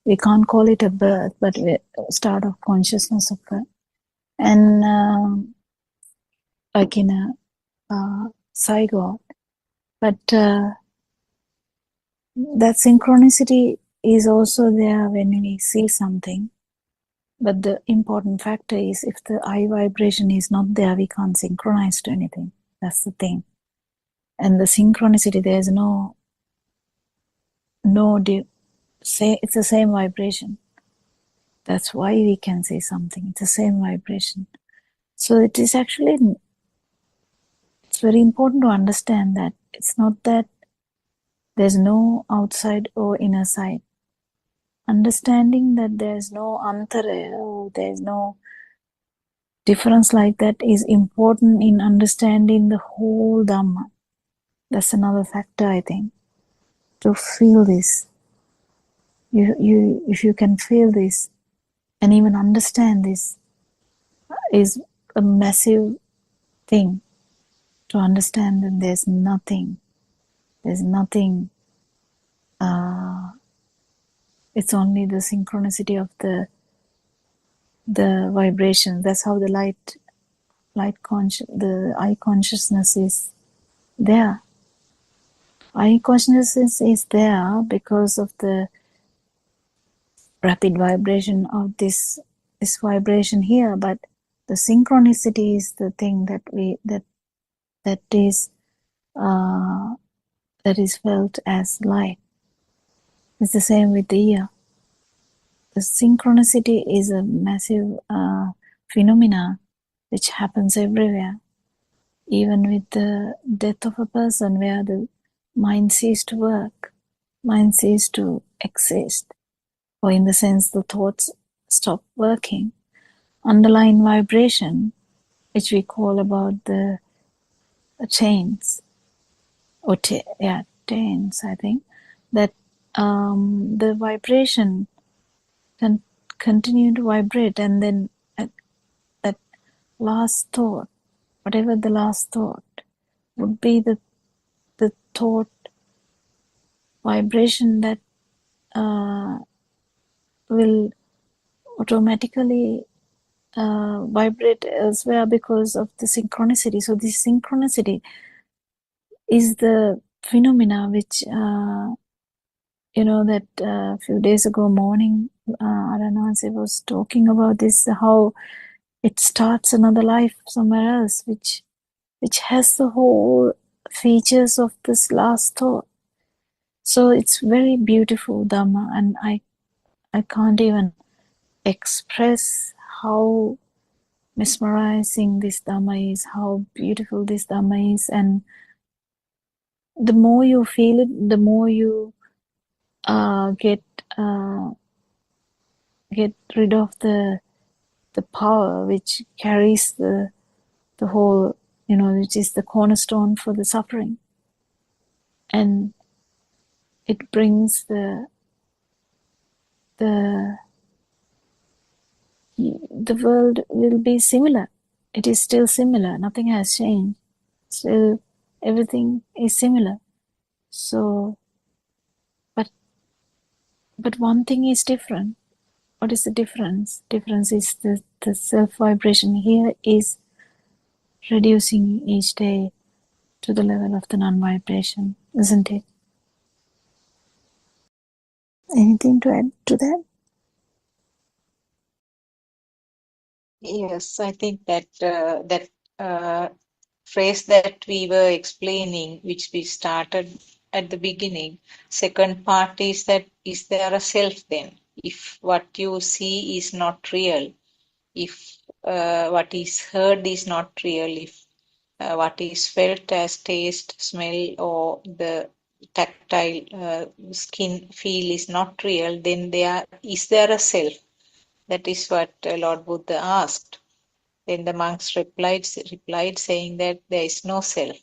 We can't call it a birth, but start of consciousness occur. And like in a zygote. But that synchronicity is also there when we see something. But the important factor is if the I vibration is not there, we can't synchronize to anything. That's the thing. And the synchronicity, there's it's the same vibration. That's why we can say something. It's the same vibration. So it is actually, it's very important to understand that it's not that there's no outside or inner side. Understanding that there's no antara, or there's no difference like that is important in understanding the whole Dhamma. That's another factor, I think, to feel this. If you can feel this and even understand this, is a massive thing to understand that there's nothing. It's only the synchronicity of the vibration. That's how the the I consciousness is there. I consciousness is there because of the rapid vibration of this vibration here, but the synchronicity is the thing that is felt as light. It's the same with the ear. The synchronicity is a massive phenomena which happens everywhere, even with the death of a person, where the mind ceases to work, mind ceases to exist, or in the sense the thoughts stop working. Underlying vibration which we call about the chains, or chains, I think, that the vibration can continue to vibrate, and then at that last thought, whatever the last thought would be, the thought vibration that will automatically vibrate elsewhere because of the synchronicity. So this synchronicity is the phenomena which that a few days ago morning Aranansi was talking about this, how it starts another life somewhere else, which has the whole features of this last thought. So it's very beautiful Dhamma, and I can't even express how mesmerizing this Dhamma is, how beautiful this Dhamma is. And the more you feel it, the more you get rid of the power which carries the whole, which is the cornerstone for the suffering, and it brings the world will be similar. It is still similar. Nothing has changed. Still, everything is similar. So, but one thing is different. What is the difference? Difference is the self vibration here is reducing each day to the level of the non-vibration, isn't it? Anything to add to that? Yes, I think that phrase that we were explaining, which we started at the beginning, second part is that, is there a self then? If what you see is not real, if what is heard is not real, if what is felt as taste, smell, or the tactile skin feel is not real, then is there a self? That is what Lord Buddha asked. Then the monks replied saying that there is no self.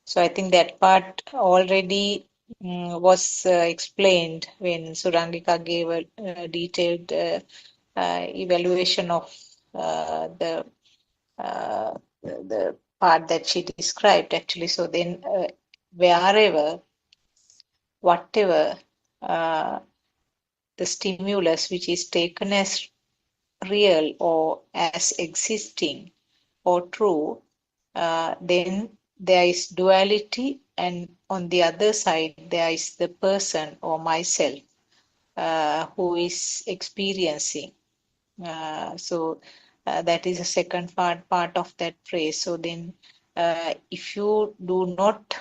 So I think that part already was explained when Surangika gave a detailed evaluation of the part that she described actually. So then whatever the stimulus which is taken as real or as existing or true, then there is duality, and on the other side there is the person or myself who is experiencing. So that is the second part of that phrase. So then if you do not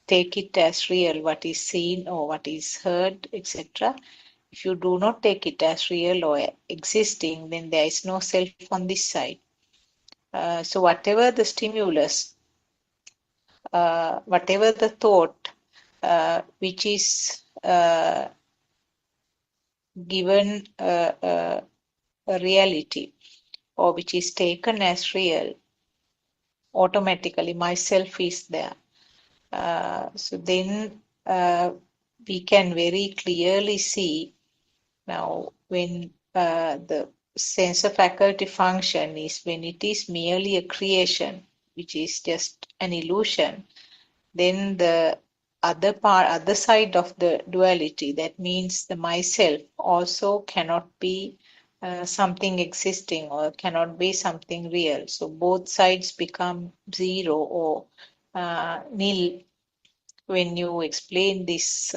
take it as real, what is seen or what is heard, etc., if you do not take it as real or existing, then there is no self on this side. So whatever the stimulus, whatever the thought which is given a reality or which is taken as real, automatically myself is there. So then we can very clearly see now when the sensor faculty function is when it is merely a creation, which is just an illusion, then the other side of the duality, that means the myself, also cannot be something existing or cannot be something real. So both sides become zero or nil when you explain this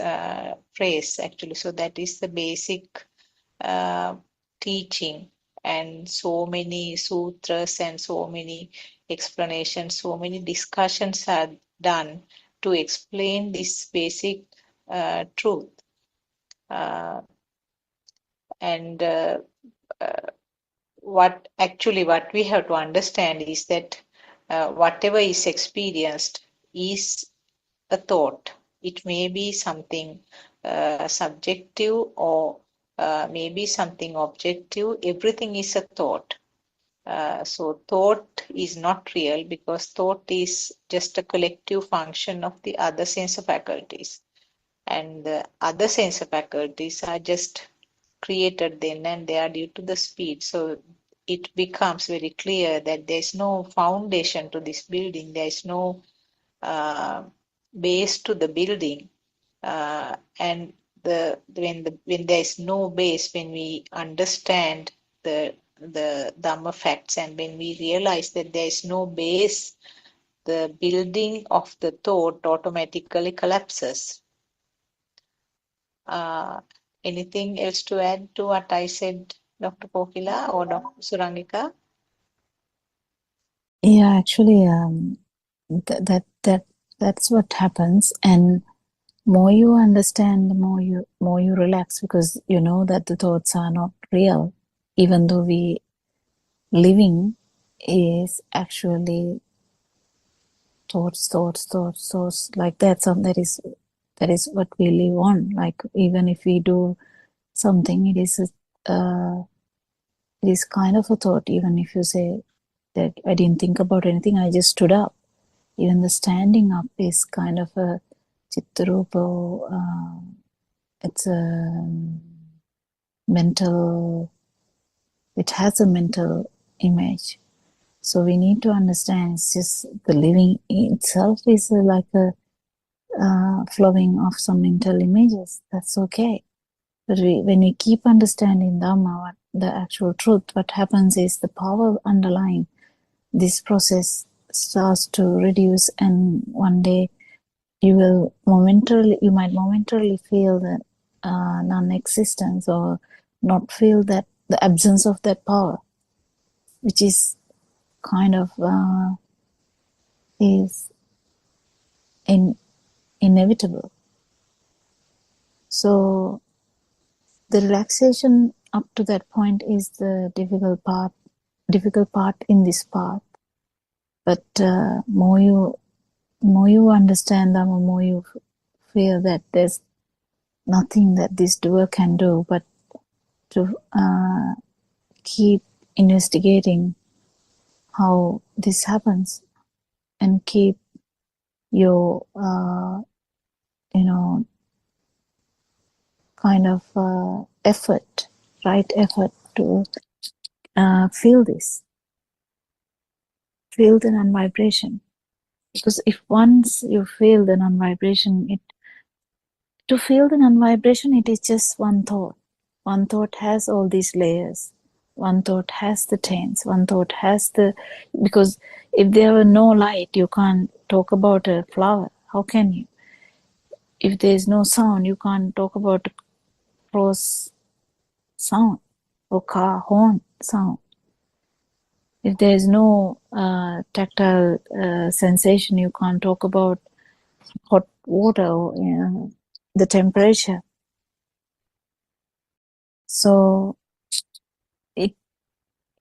phrase actually. So that is the basic teaching, and so many sutras and so many explanations, so many discussions are done to explain this basic truth. And what we have to understand is that whatever is experienced is a thought. It may be something subjective or maybe something objective. Everything is a thought. So thought is not real because thought is just a collective function of the other sense faculties. And the other sense faculties are just created then and they are due to the speed. So it becomes very clear that there is no foundation to this building. There is no base to the building. And when there is no base, when we understand the Dhamma facts and when we realize that there is no base, the building of the thought automatically collapses. Anything else to add to what I said, Dr. Kokila or Dr. Surangika? Yeah, actually, that's what happens. And more you understand, the more you relax, because you know that the thoughts are not real, even though we living is actually thoughts like that. That is what we live on. Like even if we do something, it is kind of a thought. Even if you say that I didn't think about anything, I just stood up. Even the standing up is kind of a chittarupa. It's a mental. It has a mental image. So we need to understand it's just the living itself is like a flowing of some mental images. That's okay. But when we keep understanding Dhamma, the actual truth, what happens is the power underlying this process starts to reduce, and one day you might momentarily feel the non-existence or not feel that the absence of that power, which is kind of is inevitable. So the relaxation up to that point is the difficult part in this path. But more you understand them, more you feel that there's nothing that this doer can do but to keep investigating how this happens and keep your kind of right effort to feel the non-vibration. Because if once you feel the non-vibration, to feel the non-vibration, it is just one thought. One thought has all these layers. One thought has the tense. One thought has because if there were no light, you can't talk about a flower. How can you? If there is no sound, you can't talk about a cross sound or car horn sound. If there is no tactile sensation, you can't talk about hot water or the temperature. So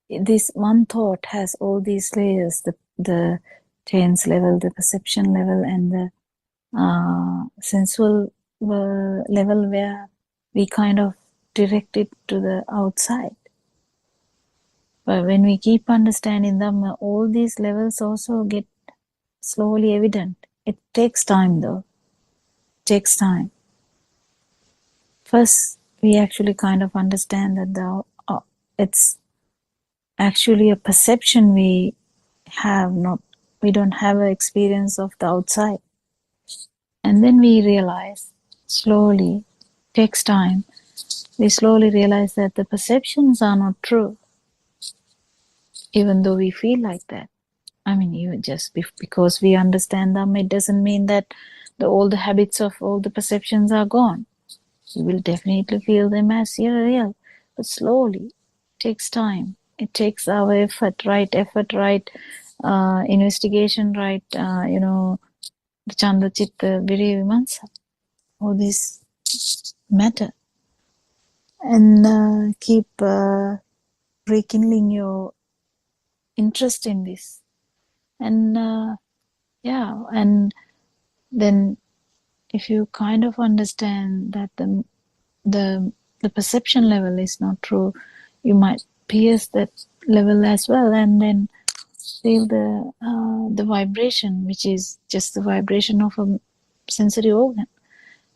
this one thought has all these layers: the tense level, the perception level, and the sensual level, where we kind of direct it to the outside. But when we keep understanding them, all these levels also get slowly evident. It takes time, though. It takes time. First, we actually kind of understand that it's actually a perception we have, we don't have an experience of the outside. And then we realize, slowly, takes time, we slowly realize that the perceptions are not true, even though we feel like that. I mean, even just because we understand them, it doesn't mean that all the habits of all the perceptions are gone. You will definitely feel them as real, but slowly. It takes time. It takes our effort, right investigation, right, the Chanda Chitta Virya Vimansa, all this matter. And keep rekindling your interest in this. And and then if you kind of understand that the perception level is not true, you might pierce that level as well, and then feel the vibration, which is just the vibration of a sensory organ,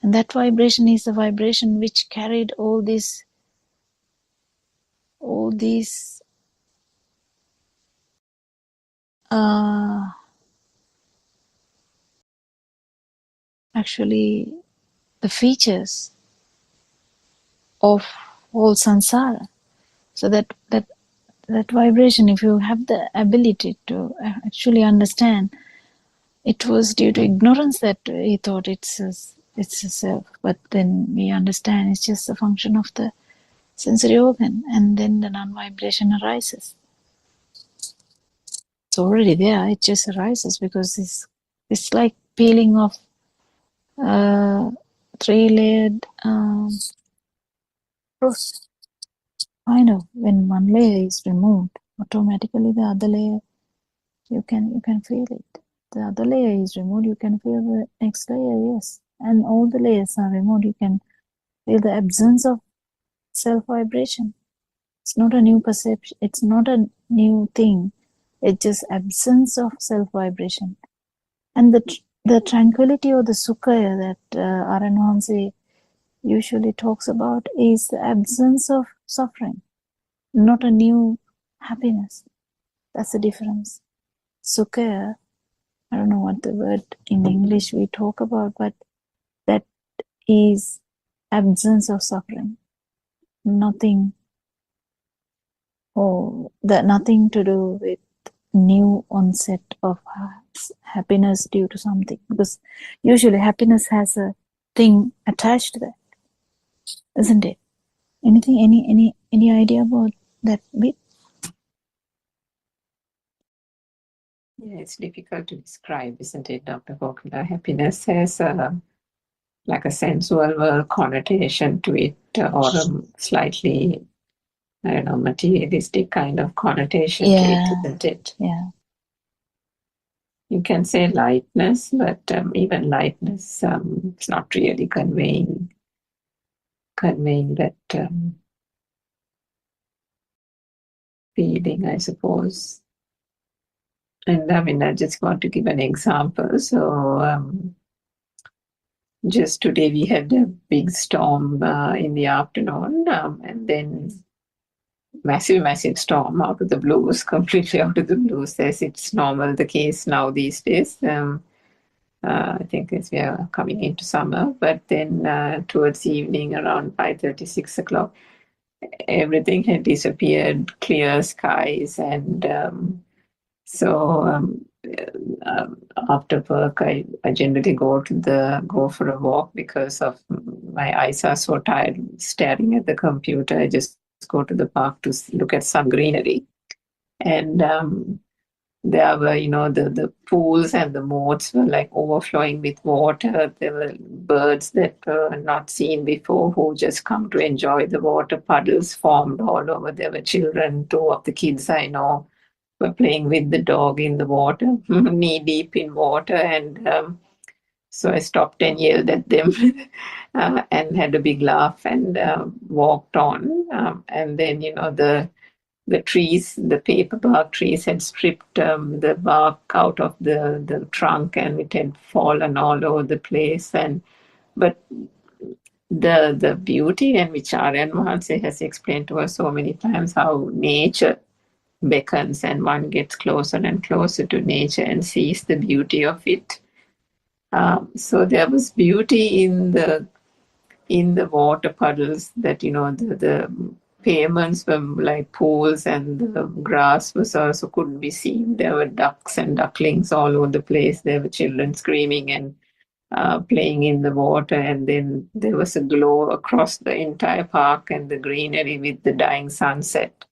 and that vibration is the vibration which carried all these actually the features of whole samsara. So that vibration, if you have the ability to actually understand, it was due to ignorance that he thought it's a self, but then we understand it's just a function of the sensory organ, and then the non-vibration arises. It's already there, it just arises because it's like peeling off 3-layered process. I know when one layer is removed, automatically the other layer, you can feel it. The other layer is removed, you can feel the next layer, yes. And all the layers are removed, you can feel the absence of self-vibration. It's not a new perception, it's not a new thing. It's just absence of self-vibration. And the tranquility or the sukha that Aranwansi usually talks about is the absence of suffering, not a new happiness. That's the difference. Sukha, I don't know what the word in English we talk about, but that is absence of suffering. Nothing to do with new onset of happiness due to something, because usually happiness has a thing attached to that, isn't it? Any idea about that bit? Yeah, it's difficult to describe, isn't it, Dr. Kokila? Happiness has like a sensual world connotation to it, or a slightly, I don't know, materialistic kind of connotation to it, isn't it? Yeah. You can say lightness, but even lightness, it's not really conveying that feeling, I suppose. And I mean, I just want to give an example. So just today we had a big storm in the afternoon, and then massive storm out of the blues, completely out of the blues, as it's normal the case now these days. I think as we are coming into summer, but then towards the evening around 5:30, 6 o'clock, everything had disappeared, clear skies, and so after work I generally go for a walk because of my eyes are so tired staring at the computer. I just go to the park to look at some greenery, and there were, the pools and the moats were like overflowing with water. There were birds that were not seen before who just come to enjoy the water. Puddles formed all over. There were children, 2 of the kids I know were playing with the dog in the water, knee deep in water. And so I stopped and yelled at them and had a big laugh and walked on. And then, the trees, the paper bark trees had stripped the bark out of the trunk, and it had fallen all over the place. But the beauty, and which Aryan Mahanse has explained to us so many times, how nature beckons and one gets closer and closer to nature and sees the beauty of it. So there was beauty in the water puddles, that the pavements were like pools, and the grass was also couldn't be seen. There were ducks and ducklings all over the place. There were children screaming and playing in the water, and then there was a glow across the entire park and the greenery with the dying sunset.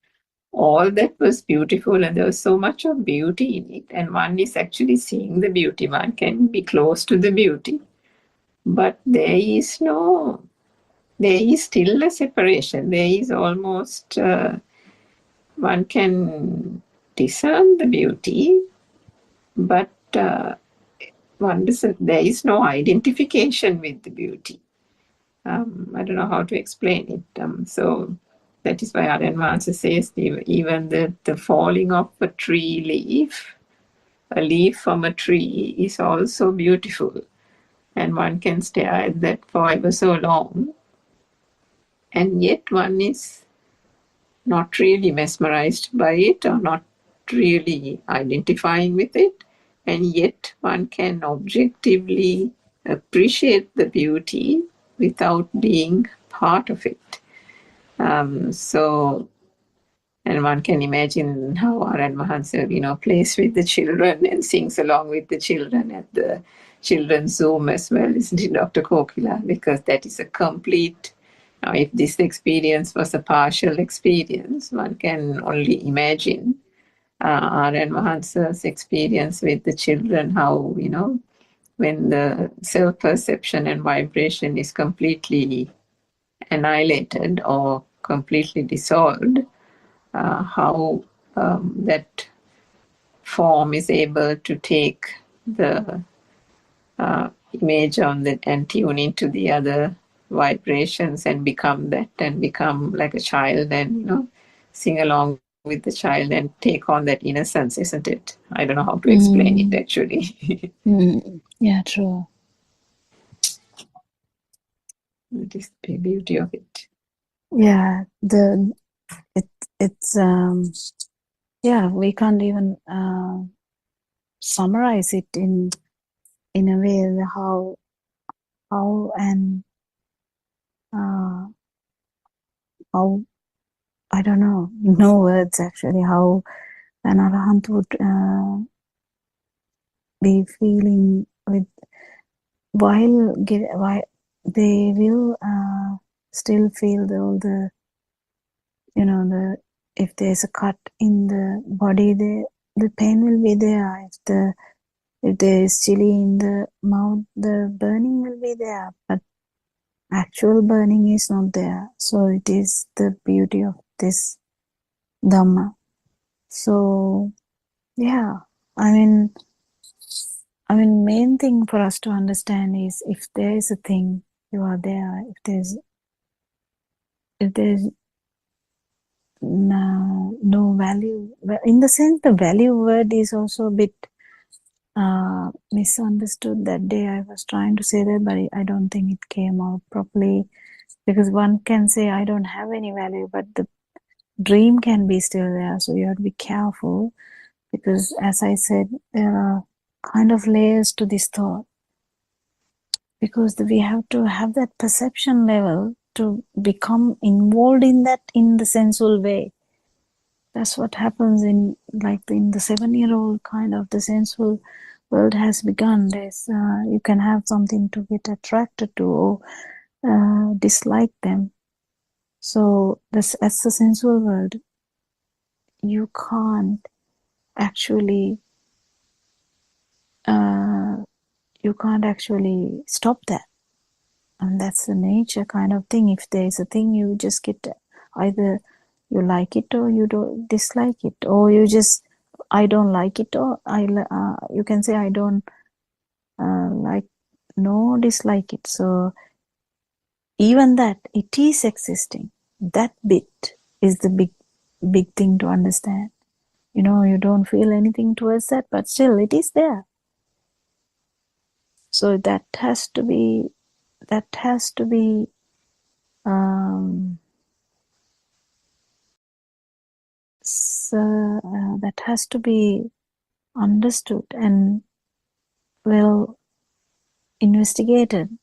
All that was beautiful, and there was so much of beauty in it, and one is actually seeing the beauty. One can be close to the beauty, but there is still a separation. There is almost, one can discern the beauty, but one doesn't, there is no identification with the beauty. I don't know how to explain it. So That is why Aryan Mansa says even the falling of a tree leaf, a leaf from a tree, is also beautiful. And one can stare at that for ever so long. And yet one is not really mesmerized by it or not really identifying with it. And yet one can objectively appreciate the beauty without being part of it. And one can imagine how Aryan Mahansa, plays with the children and sings along with the children at the children's Zoom as well, isn't it, Dr. Kokila? Because that is a complete. Now, if this experience was a partial experience, one can only imagine Aryan Mahansa's experience with the children, how, when the self-perception and vibration is completely annihilated or completely dissolved, how that form is able to take the image on that and tune into the other vibrations and become that and become like a child and sing along with the child and take on that innocence, isn't it? I don't know how to explain it actually. Yeah, true. That is the beauty of it. Yeah, it's we can't even summarize it in a way how and how, I don't know, no words actually, how an arahant would be feeling with while they will still feel all the if there's a cut in the body, the pain will be there. If there is chili in the mouth, the burning will be there, but actual burning is not there. So it is the beauty of this Dhamma. So yeah, I mean, main thing for us to understand is if there is a thing, you are there. If there's no value, in the sense the value word is also a bit misunderstood that day. I was trying to say that, but I don't think it came out properly, because one can say I don't have any value, but the dream can be still there. So you have to be careful, because as I said, there are kind of layers to this thought, because we have to have that perception level to become involved in that in the sensual way. That's what happens in the 7-year-old kind of the sensual world has begun. There's you can have something to get attracted to or dislike them. So this, as the sensual world, you can't actually stop that, and that's the nature kind of thing. If there's a thing, you just get either you like it or you don't dislike it, or you just I don't like it, or you can say I don't like, no dislike it. So even that it is existing, that bit is the big thing to understand. You don't feel anything towards that, but still it is there. So that has to be understood and well investigated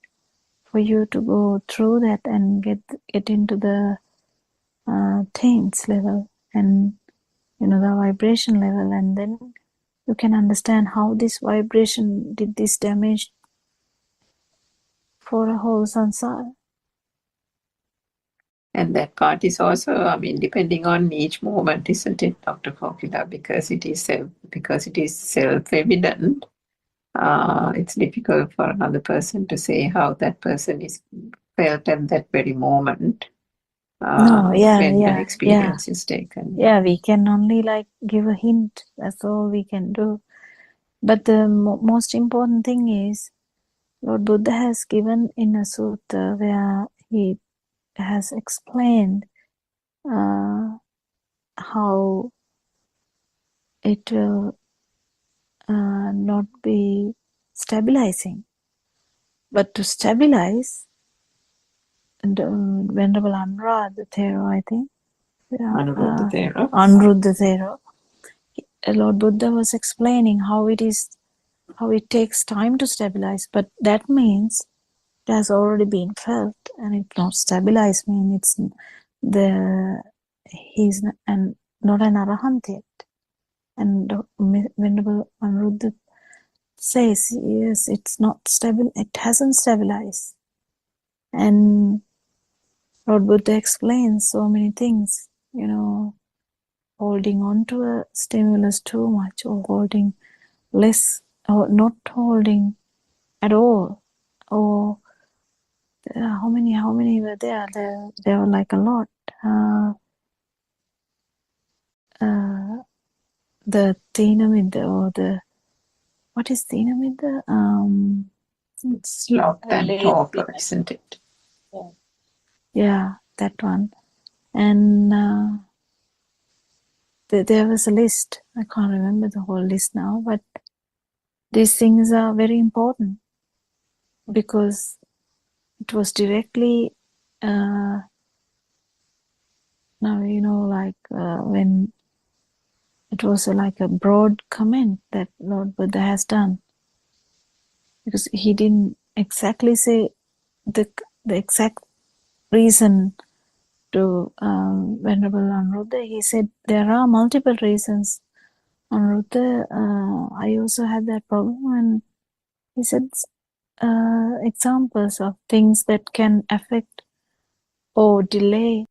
for you to go through that and get into the taints level and the vibration level, and then you can understand how this vibration did this damage for a whole sansara. And that part is also, depending on each moment, isn't it, Dr. Kokila? Because it is self-evident. It's difficult for another person to say how that person is felt at that very moment. When the experience is taken. Yeah, we can only give a hint. That's all we can do. But the most important thing is, Lord Buddha has given in a sutta where he has explained how it will not be stabilizing. But to stabilize, and Venerable Anuruddha, I think, Anuruddha, Lord Buddha was explaining how it takes time to stabilize, but that means it has already been felt, and if not stabilized, means he's not an arahant yet. And Venerable Anuruddha says, yes, it's not stable, it hasn't stabilized. And Lord Buddha explains so many things, holding on to a stimulus too much, or holding less, or not holding at all, or how many were there? There were like a lot. The Thinamidda, or what is Thinamidda? It's locked and torpor, isn't it? Yeah, that one. And there was a list. I can't remember the whole list now, but these things are very important because it was directly, when it was like a broad comment that Lord Buddha has done, because he didn't exactly say the exact reason to Venerable Anuruddha. He said there are multiple reasons. Anuruddha, I also had that problem, and he said examples of things that can affect or delay